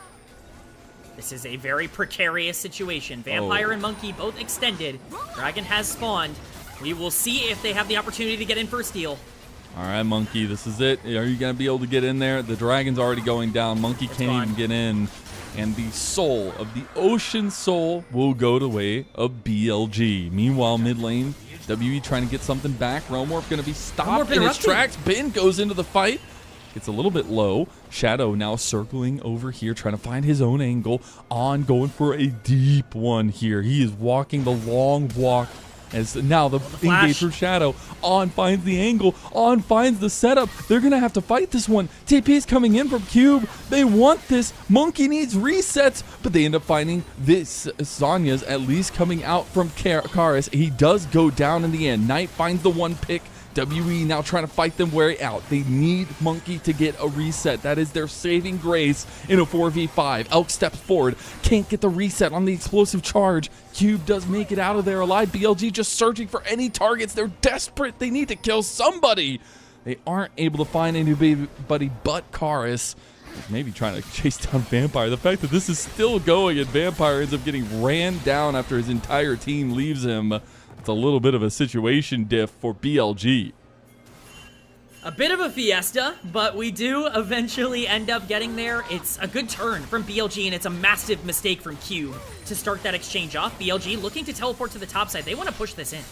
This is a very precarious situation. Vampire and Monkey both extended. Dragon has spawned. We will see if they have the opportunity to get in for a steal. All right, Monkey, this is it. Are you going to be able to get in there? The Dragon's already going down. Monkey can't even get in. And the soul of the Ocean Soul will go the way of BLG. Meanwhile, mid lane, WE trying to get something back. Realmorph going to be stopped in his tracks. Bin goes into the fight. It's a little bit low. Shadow now circling over here, trying to find his own angle. On going for a deep one here. He is walking the long walk. As now the engage from Shadow. On finds the angle. On finds the setup. They're going to have to fight this one. TP is coming in from Cube. They want this. Monkey needs resets. But they end up finding this. Sonya's at least coming out from Karis. He does go down in the end. Knight finds the one pick. WE now trying to fight them way out. They need Monkey to get a reset. That is their saving grace in a 4v5. Elk steps forward, can't get the reset on the explosive charge. Cube does make it out of there alive. BLG just searching for any targets. They're desperate. They need to kill somebody. They aren't able to find anybody but Karis. Maybe trying to chase down Vampire. The fact that this is still going and Vampire ends up getting ran down after his entire team leaves him. It's a little bit of a situation diff for BLG. A bit of a fiesta, but we do eventually end up getting there. It's a good turn from BLG, and it's a massive mistake from Cube to start that exchange off. BLG looking to teleport to the top side. They want to push this in.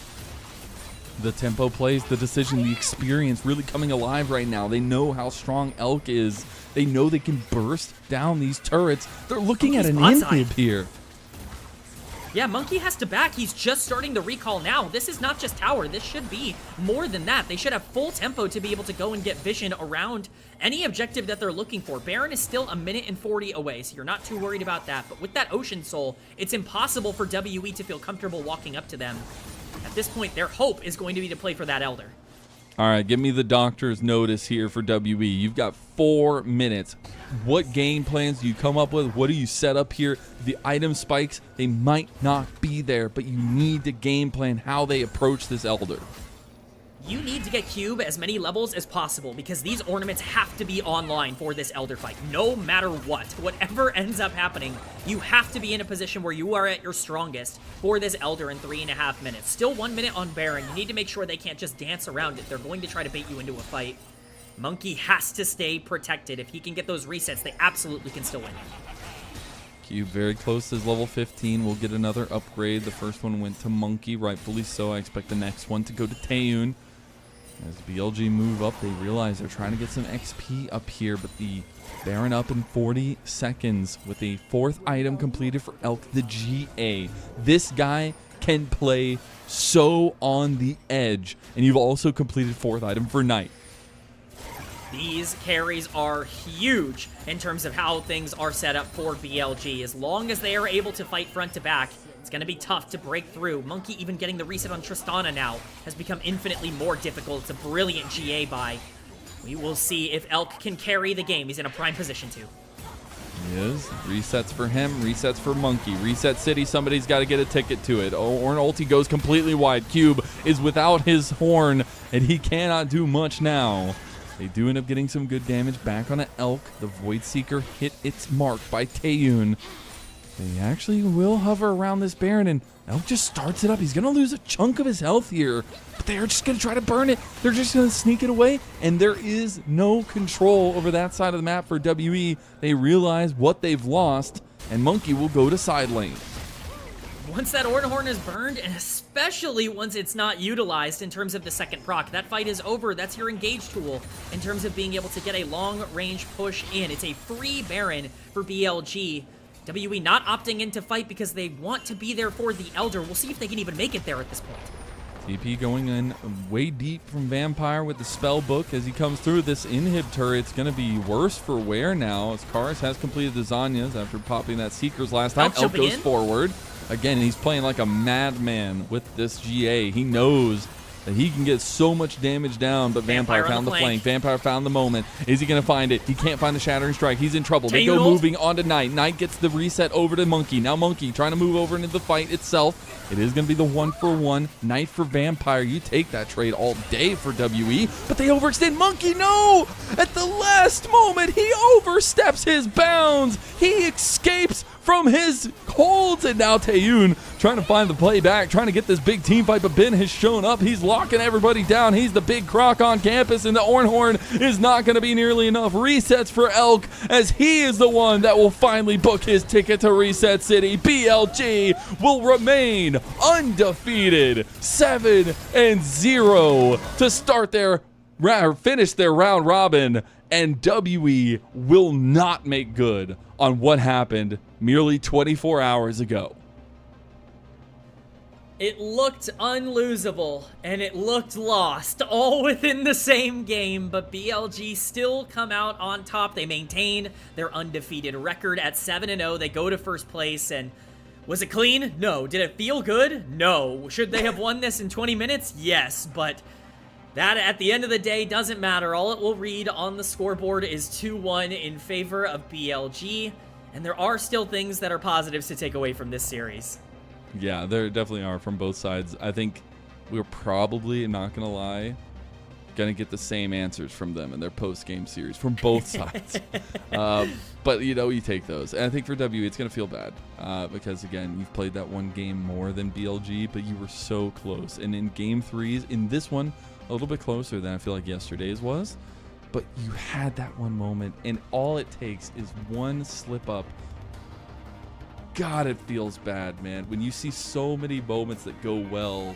The tempo plays, the decision, the experience really coming alive right now. They know how strong Elk is. They know they can burst down these turrets. They're looking at an inhib here. Yeah, Monkey has to back. He's just starting the recall now. This is not just tower. This should be more than that. They should have full tempo to be able to go and get vision around any objective that they're looking for. Baron is still 1 minute and 40 away, so you're not too worried about that. But with that Ocean Soul, it's impossible for WE to feel comfortable walking up to them. At this point, their hope is going to be to play for that Elder. All right, give me the doctor's notice here for WE. You've got 4 minutes. What game plans do you come up with? What do you set up here? The item spikes, they might not be there, but you need to game plan how they approach this Elder. You need to get Cube as many levels as possible because these ornaments have to be online for this Elder fight. No matter what, whatever ends up happening, you have to be in a position where you are at your strongest for this Elder in 3.5 minutes. Still 1 minute on Baron. You need to make sure they can't just dance around it. They're going to try to bait you into a fight. Monkey has to stay protected. If he can get those resets, they absolutely can still win. Cube very close to his level 15. We'll get another upgrade. The first one went to Monkey, rightfully so. I expect the next one to go to Taeyun. As BLG move up, they realize they're trying to get some XP up here, but the Baron up in 40 seconds with a 4th item completed for Elk, the GA. This guy can play so on the edge, and you've also completed 4th item for Knight. These carries are huge in terms of how things are set up for BLG. As long as they are able to fight front to back, it's going to be tough to break through. Monkey even getting the reset on Tristana now has become infinitely more difficult. It's a brilliant GA buy. We will see if Elk can carry the game. He's in a prime position to. He is. Resets for him, resets for Monkey. Reset City, somebody's got to get a ticket to it. Ornn ulti goes completely wide. Cube is without his horn, and he cannot do much now. They do end up getting some good damage back on an Elk. The Void Seeker hit its mark by Taeyun. They actually will hover around this Baron, and Elk just starts it up. He's going to lose a chunk of his health here, but they're just going to try to burn it. They're just going to sneak it away, and there is no control over that side of the map for WE. They realize what they've lost, and Monkey will go to side lane. Once that Ornhorn is burned, and especially once it's not utilized in terms of the second proc, that fight is over. That's your engage tool in terms of being able to get a long-range push in. It's a free Baron for BLG. WE not opting in to fight because they want to be there for the Elder. We'll see if they can even make it there at this point. TP going in way deep from Vampire with the spell book as he comes through. This inhib turret, it's going to be worse for wear now as Karis has completed the Zanyas after popping that Seekers last time. Elk goes forward. Again, he's playing like a madman with this GA. He knows that he can get so much damage down, but Vampire found the flank. Vampire found the moment. Is he going to find it? He can't find the Shattering Strike. He's in trouble. They go moving on to Knight. Knight gets the reset over to Monkey. Now Monkey trying to move over into the fight itself. It is going to be the 1-for-1. Knight for Vampire. You take that trade all day for WE, but they overextend. Monkey, no! At the last moment, he oversteps his bounds. He escapes from his holds, and now Taeyun trying to find the play back, trying to get this big team fight, but Ben has shown up. He's locking everybody down. He's the big croc on campus, and the Ornhorn is not going to be nearly enough. Resets for Elk, as he is the one that will finally book his ticket to Reset City. BLG will remain undefeated, 7-0 to start their finish their round robin, and WE will not make good on what happened merely 24 hours ago. It looked unlosable, and it looked lost, all within the same game, but BLG still come out on top. They maintain their undefeated record at 7-0. They go to first place, and was it clean? No. Did it feel good? No. Should they have won this in 20 minutes? Yes, but That, at the end of the day, doesn't matter. All it will read on the scoreboard is 2-1 in favor of BLG, and there are still things that are positives to take away from this series. Yeah, there definitely are from both sides. I think we're probably, not going to lie, going to get the same answers from them in their post-game series from both sides. But, you take those. And I think for WE, it's going to feel bad because, again, you've played that one game more than BLG, but you were so close. And in game threes, in this one, a little bit closer than I feel like yesterday's was, but you had that one moment, and all it takes is one slip up. God, it feels bad, man, when you see so many moments that go well,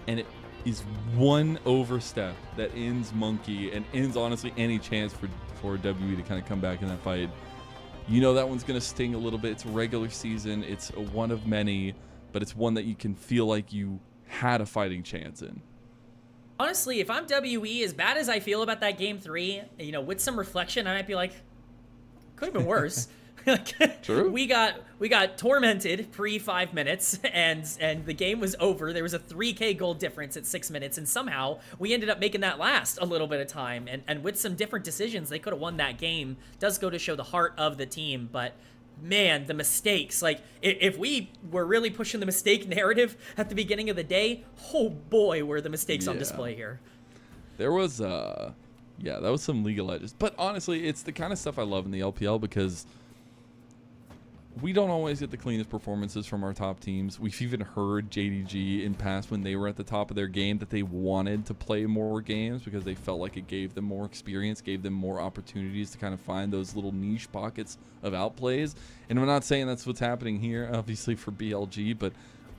and it is one overstep that ends Monkey and ends, honestly, any chance for WE to kind of come back in that fight. That one's going to sting a little bit. It's a regular season. It's a one of many, but it's one that you can feel like you had a fighting chance in. Honestly, if I'm WE, as bad as I feel about that game 3, with some reflection, I might be like, could have been worse. True. We got tormented pre 5 minutes, and the game was over. There was a 3K goal difference at 6 minutes, and somehow we ended up making that last a little bit of time. And with some different decisions, they could have won that game. Does go to show the heart of the team, but man, the mistakes. Like, if we were really pushing the mistake narrative at the beginning of the day, oh boy, were the mistakes on display here. There was, that was some legal edges. But honestly, it's the kind of stuff I love in the LPL because we don't always get the cleanest performances from our top teams. We've even heard JDG in past when they were at the top of their game that they wanted to play more games because they felt like it gave them more experience, gave them more opportunities to kind of find those little niche pockets of outplays. And I'm not saying that's what's happening here, obviously, for BLG, but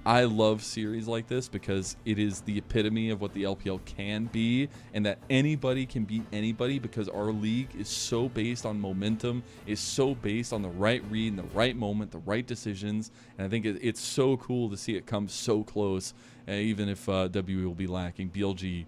I love series like this because it is the epitome of what the LPL can be, and that anybody can beat anybody because our league is so based on momentum, is so based on the right read in the right moment, the right decisions, and I think it's so cool to see it come so close, even if WE will be lacking. BLG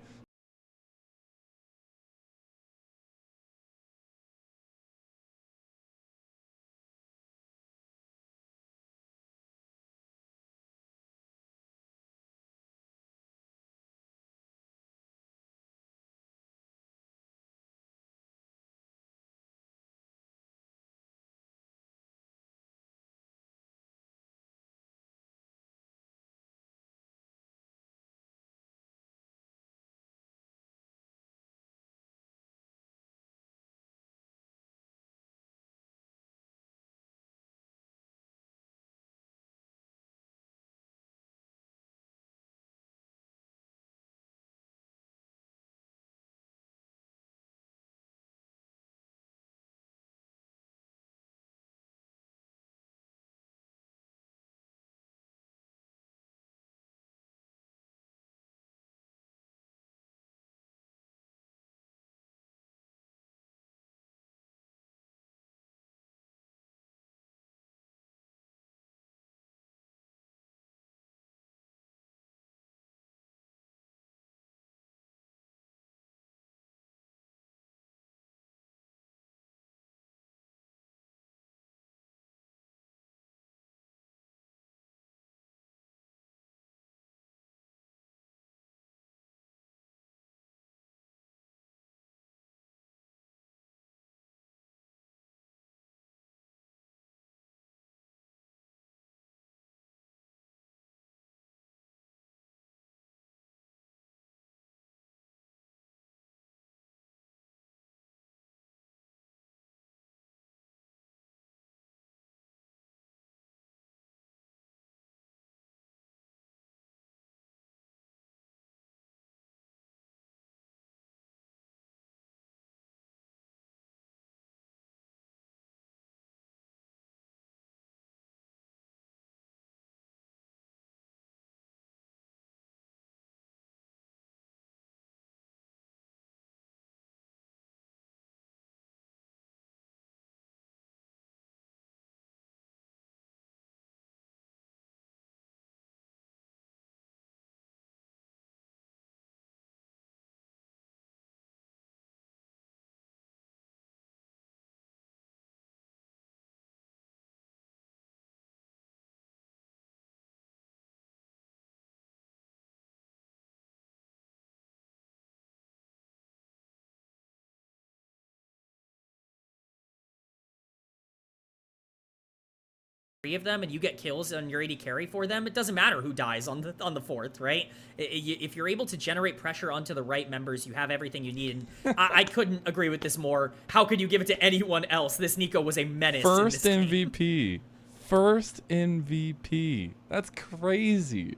of them and you get kills on your AD carry for them, it doesn't matter who dies on the fourth, right? If you're able to generate pressure onto the right members, you have everything you need. And I couldn't agree with this more. How could you give it to anyone else? This Nico was a menace. First in this MVP. game. First MVP. That's crazy.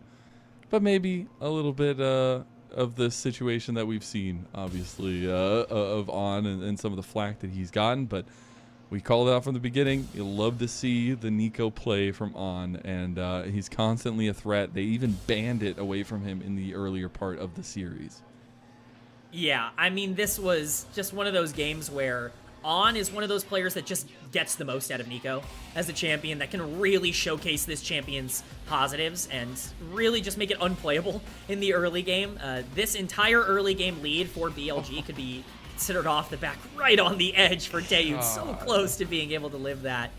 But maybe a little bit of the situation that we've seen, obviously, of On and some of the flack that he's gotten. But we called it out from the beginning. You'll love to see the Nico play from On, and he's constantly a threat. They even banned it away from him in the earlier part of the series. Yeah, I mean, this was just one of those games where On is one of those players that just gets the most out of Nico as a champion, that can really showcase this champion's positives and really just make it unplayable in the early game. This entire early game lead for BLG could be considered off the back right on the edge for Taeyun. So close to being able to live that.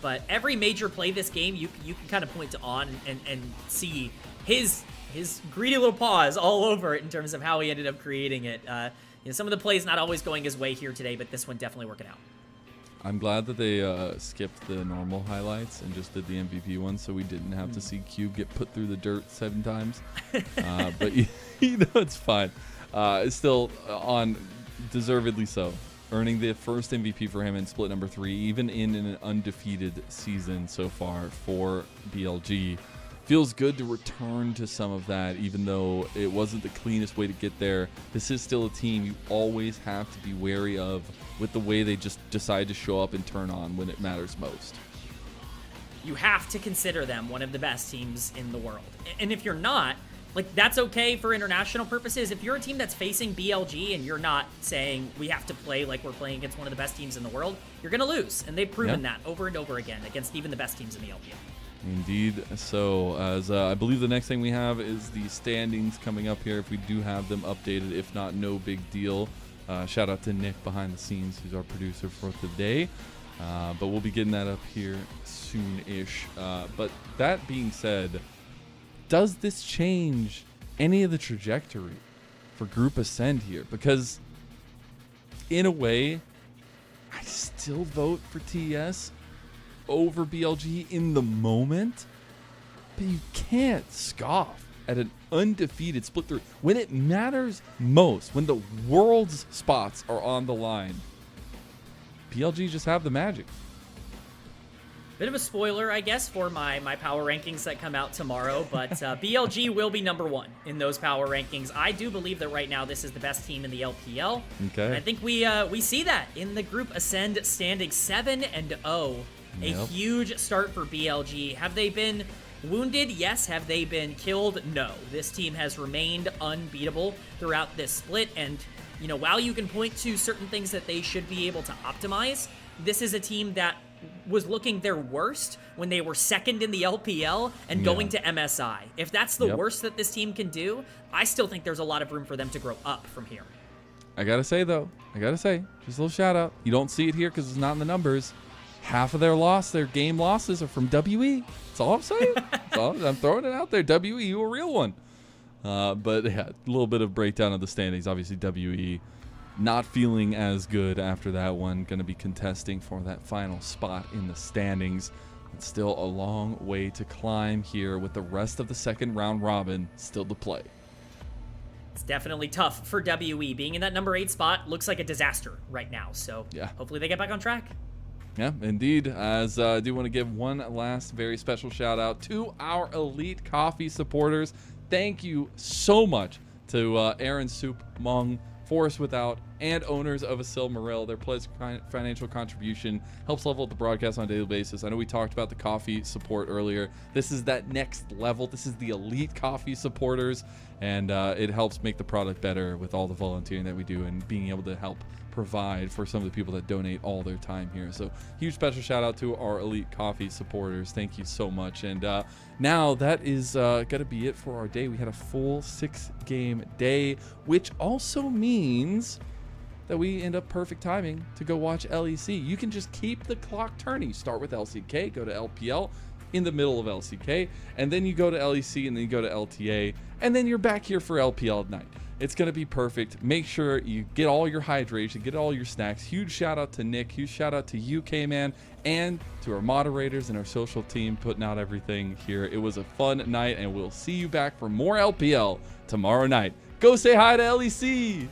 But every major play this game, you can kind of point to On and see his greedy little paws all over it in terms of how he ended up creating it. Some of the plays not always going his way here today, but this one definitely working out. I'm glad that they skipped the normal highlights and just did the MVP one, so we didn't have to see Cube get put through the dirt 7 times. But it's fine. Still On, deservedly so, earning the first MVP for him in split number 3, even in an undefeated season so far for BLG. Feels good to return to some of that, even though it wasn't the cleanest way to get there. This is still a team you always have to be wary of with the way they just decide to show up and turn on when it matters most. You have to consider them one of the best teams in the world. And if you're not, like, that's okay for international purposes. If you're a team that's facing BLG and you're not saying we have to play like we're playing against one of the best teams in the world, you're going to lose. And they've proven that over and over again against even the best teams in the LPL. Indeed. So, as I believe the next thing we have is the standings coming up here, if we do have them updated. If not, no big deal. Shout out to Nick behind the scenes, who's our producer for today. But we'll be getting that up here soon-ish. But that being said, does this change any of the trajectory for Group Ascend here? Because, in a way, I still vote for TS over BLG in the moment, but you can't scoff at an undefeated split 3 when it matters most, when the world's spots are on the line. BLG just have the magic. Bit of a spoiler, I guess, for my power rankings that come out tomorrow, but BLG will be number 1 in those power rankings. I do believe that right now this is the best team in the LPL. Okay. And I think we see that in the Group Ascend standing 7-0. A huge start for BLG. Have they been wounded? Yes. Have they been killed? No. This team has remained unbeatable throughout this split, and while you can point to certain things that they should be able to optimize, this is a team that was looking their worst when they were second in the LPL and going to MSI. If that's the worst that this team can do, I still think there's a lot of room for them to grow up from here. I gotta say, though, just a little shout out. You don't see it here because it's not in the numbers. Half of their game losses are from WE. That's all I'm saying. I'm throwing it out there. WE, you a real one. But yeah, a little bit of breakdown of the standings. Obviously, WE not feeling as good after that one. Going to be contesting for that final spot in the standings. It's still a long way to climb here with the rest of the second round robin still to play. It's definitely tough for WE. Being in that number 8 spot looks like a disaster right now. So hopefully they get back on track. Yeah, indeed. As I do want to give one last very special shout out to our Elite Coffee supporters. Thank you so much to Aaron Soup, Mung, Forest Without, and owners of Asil Morel. Their pledged financial contribution helps level up the broadcast on a daily basis. I know we talked about the coffee support earlier. This is that next level. This is the Elite Coffee supporters, and it helps make the product better with all the volunteering that we do and being able to help provide for some of the people that donate all their time here. So huge special shout out to our Elite Coffee supporters. Thank you so much. And now that is gonna be it for our day. We had a full 6-game day, which also means that we end up perfect timing to go watch LEC. You can just keep the clock turning. Start with LCK, go to LPL, in the middle of LCK, and then you go to LEC, and then you go to LTA, and then you're back here for LPL at night. It's going to be perfect. Make sure you get all your hydration, get all your snacks. Huge shout out to Nick, huge shout out to you, K-Man, and to our moderators and our social team putting out everything here. It was a fun night, and we'll see you back for more LPL tomorrow night. Go say hi to LEC!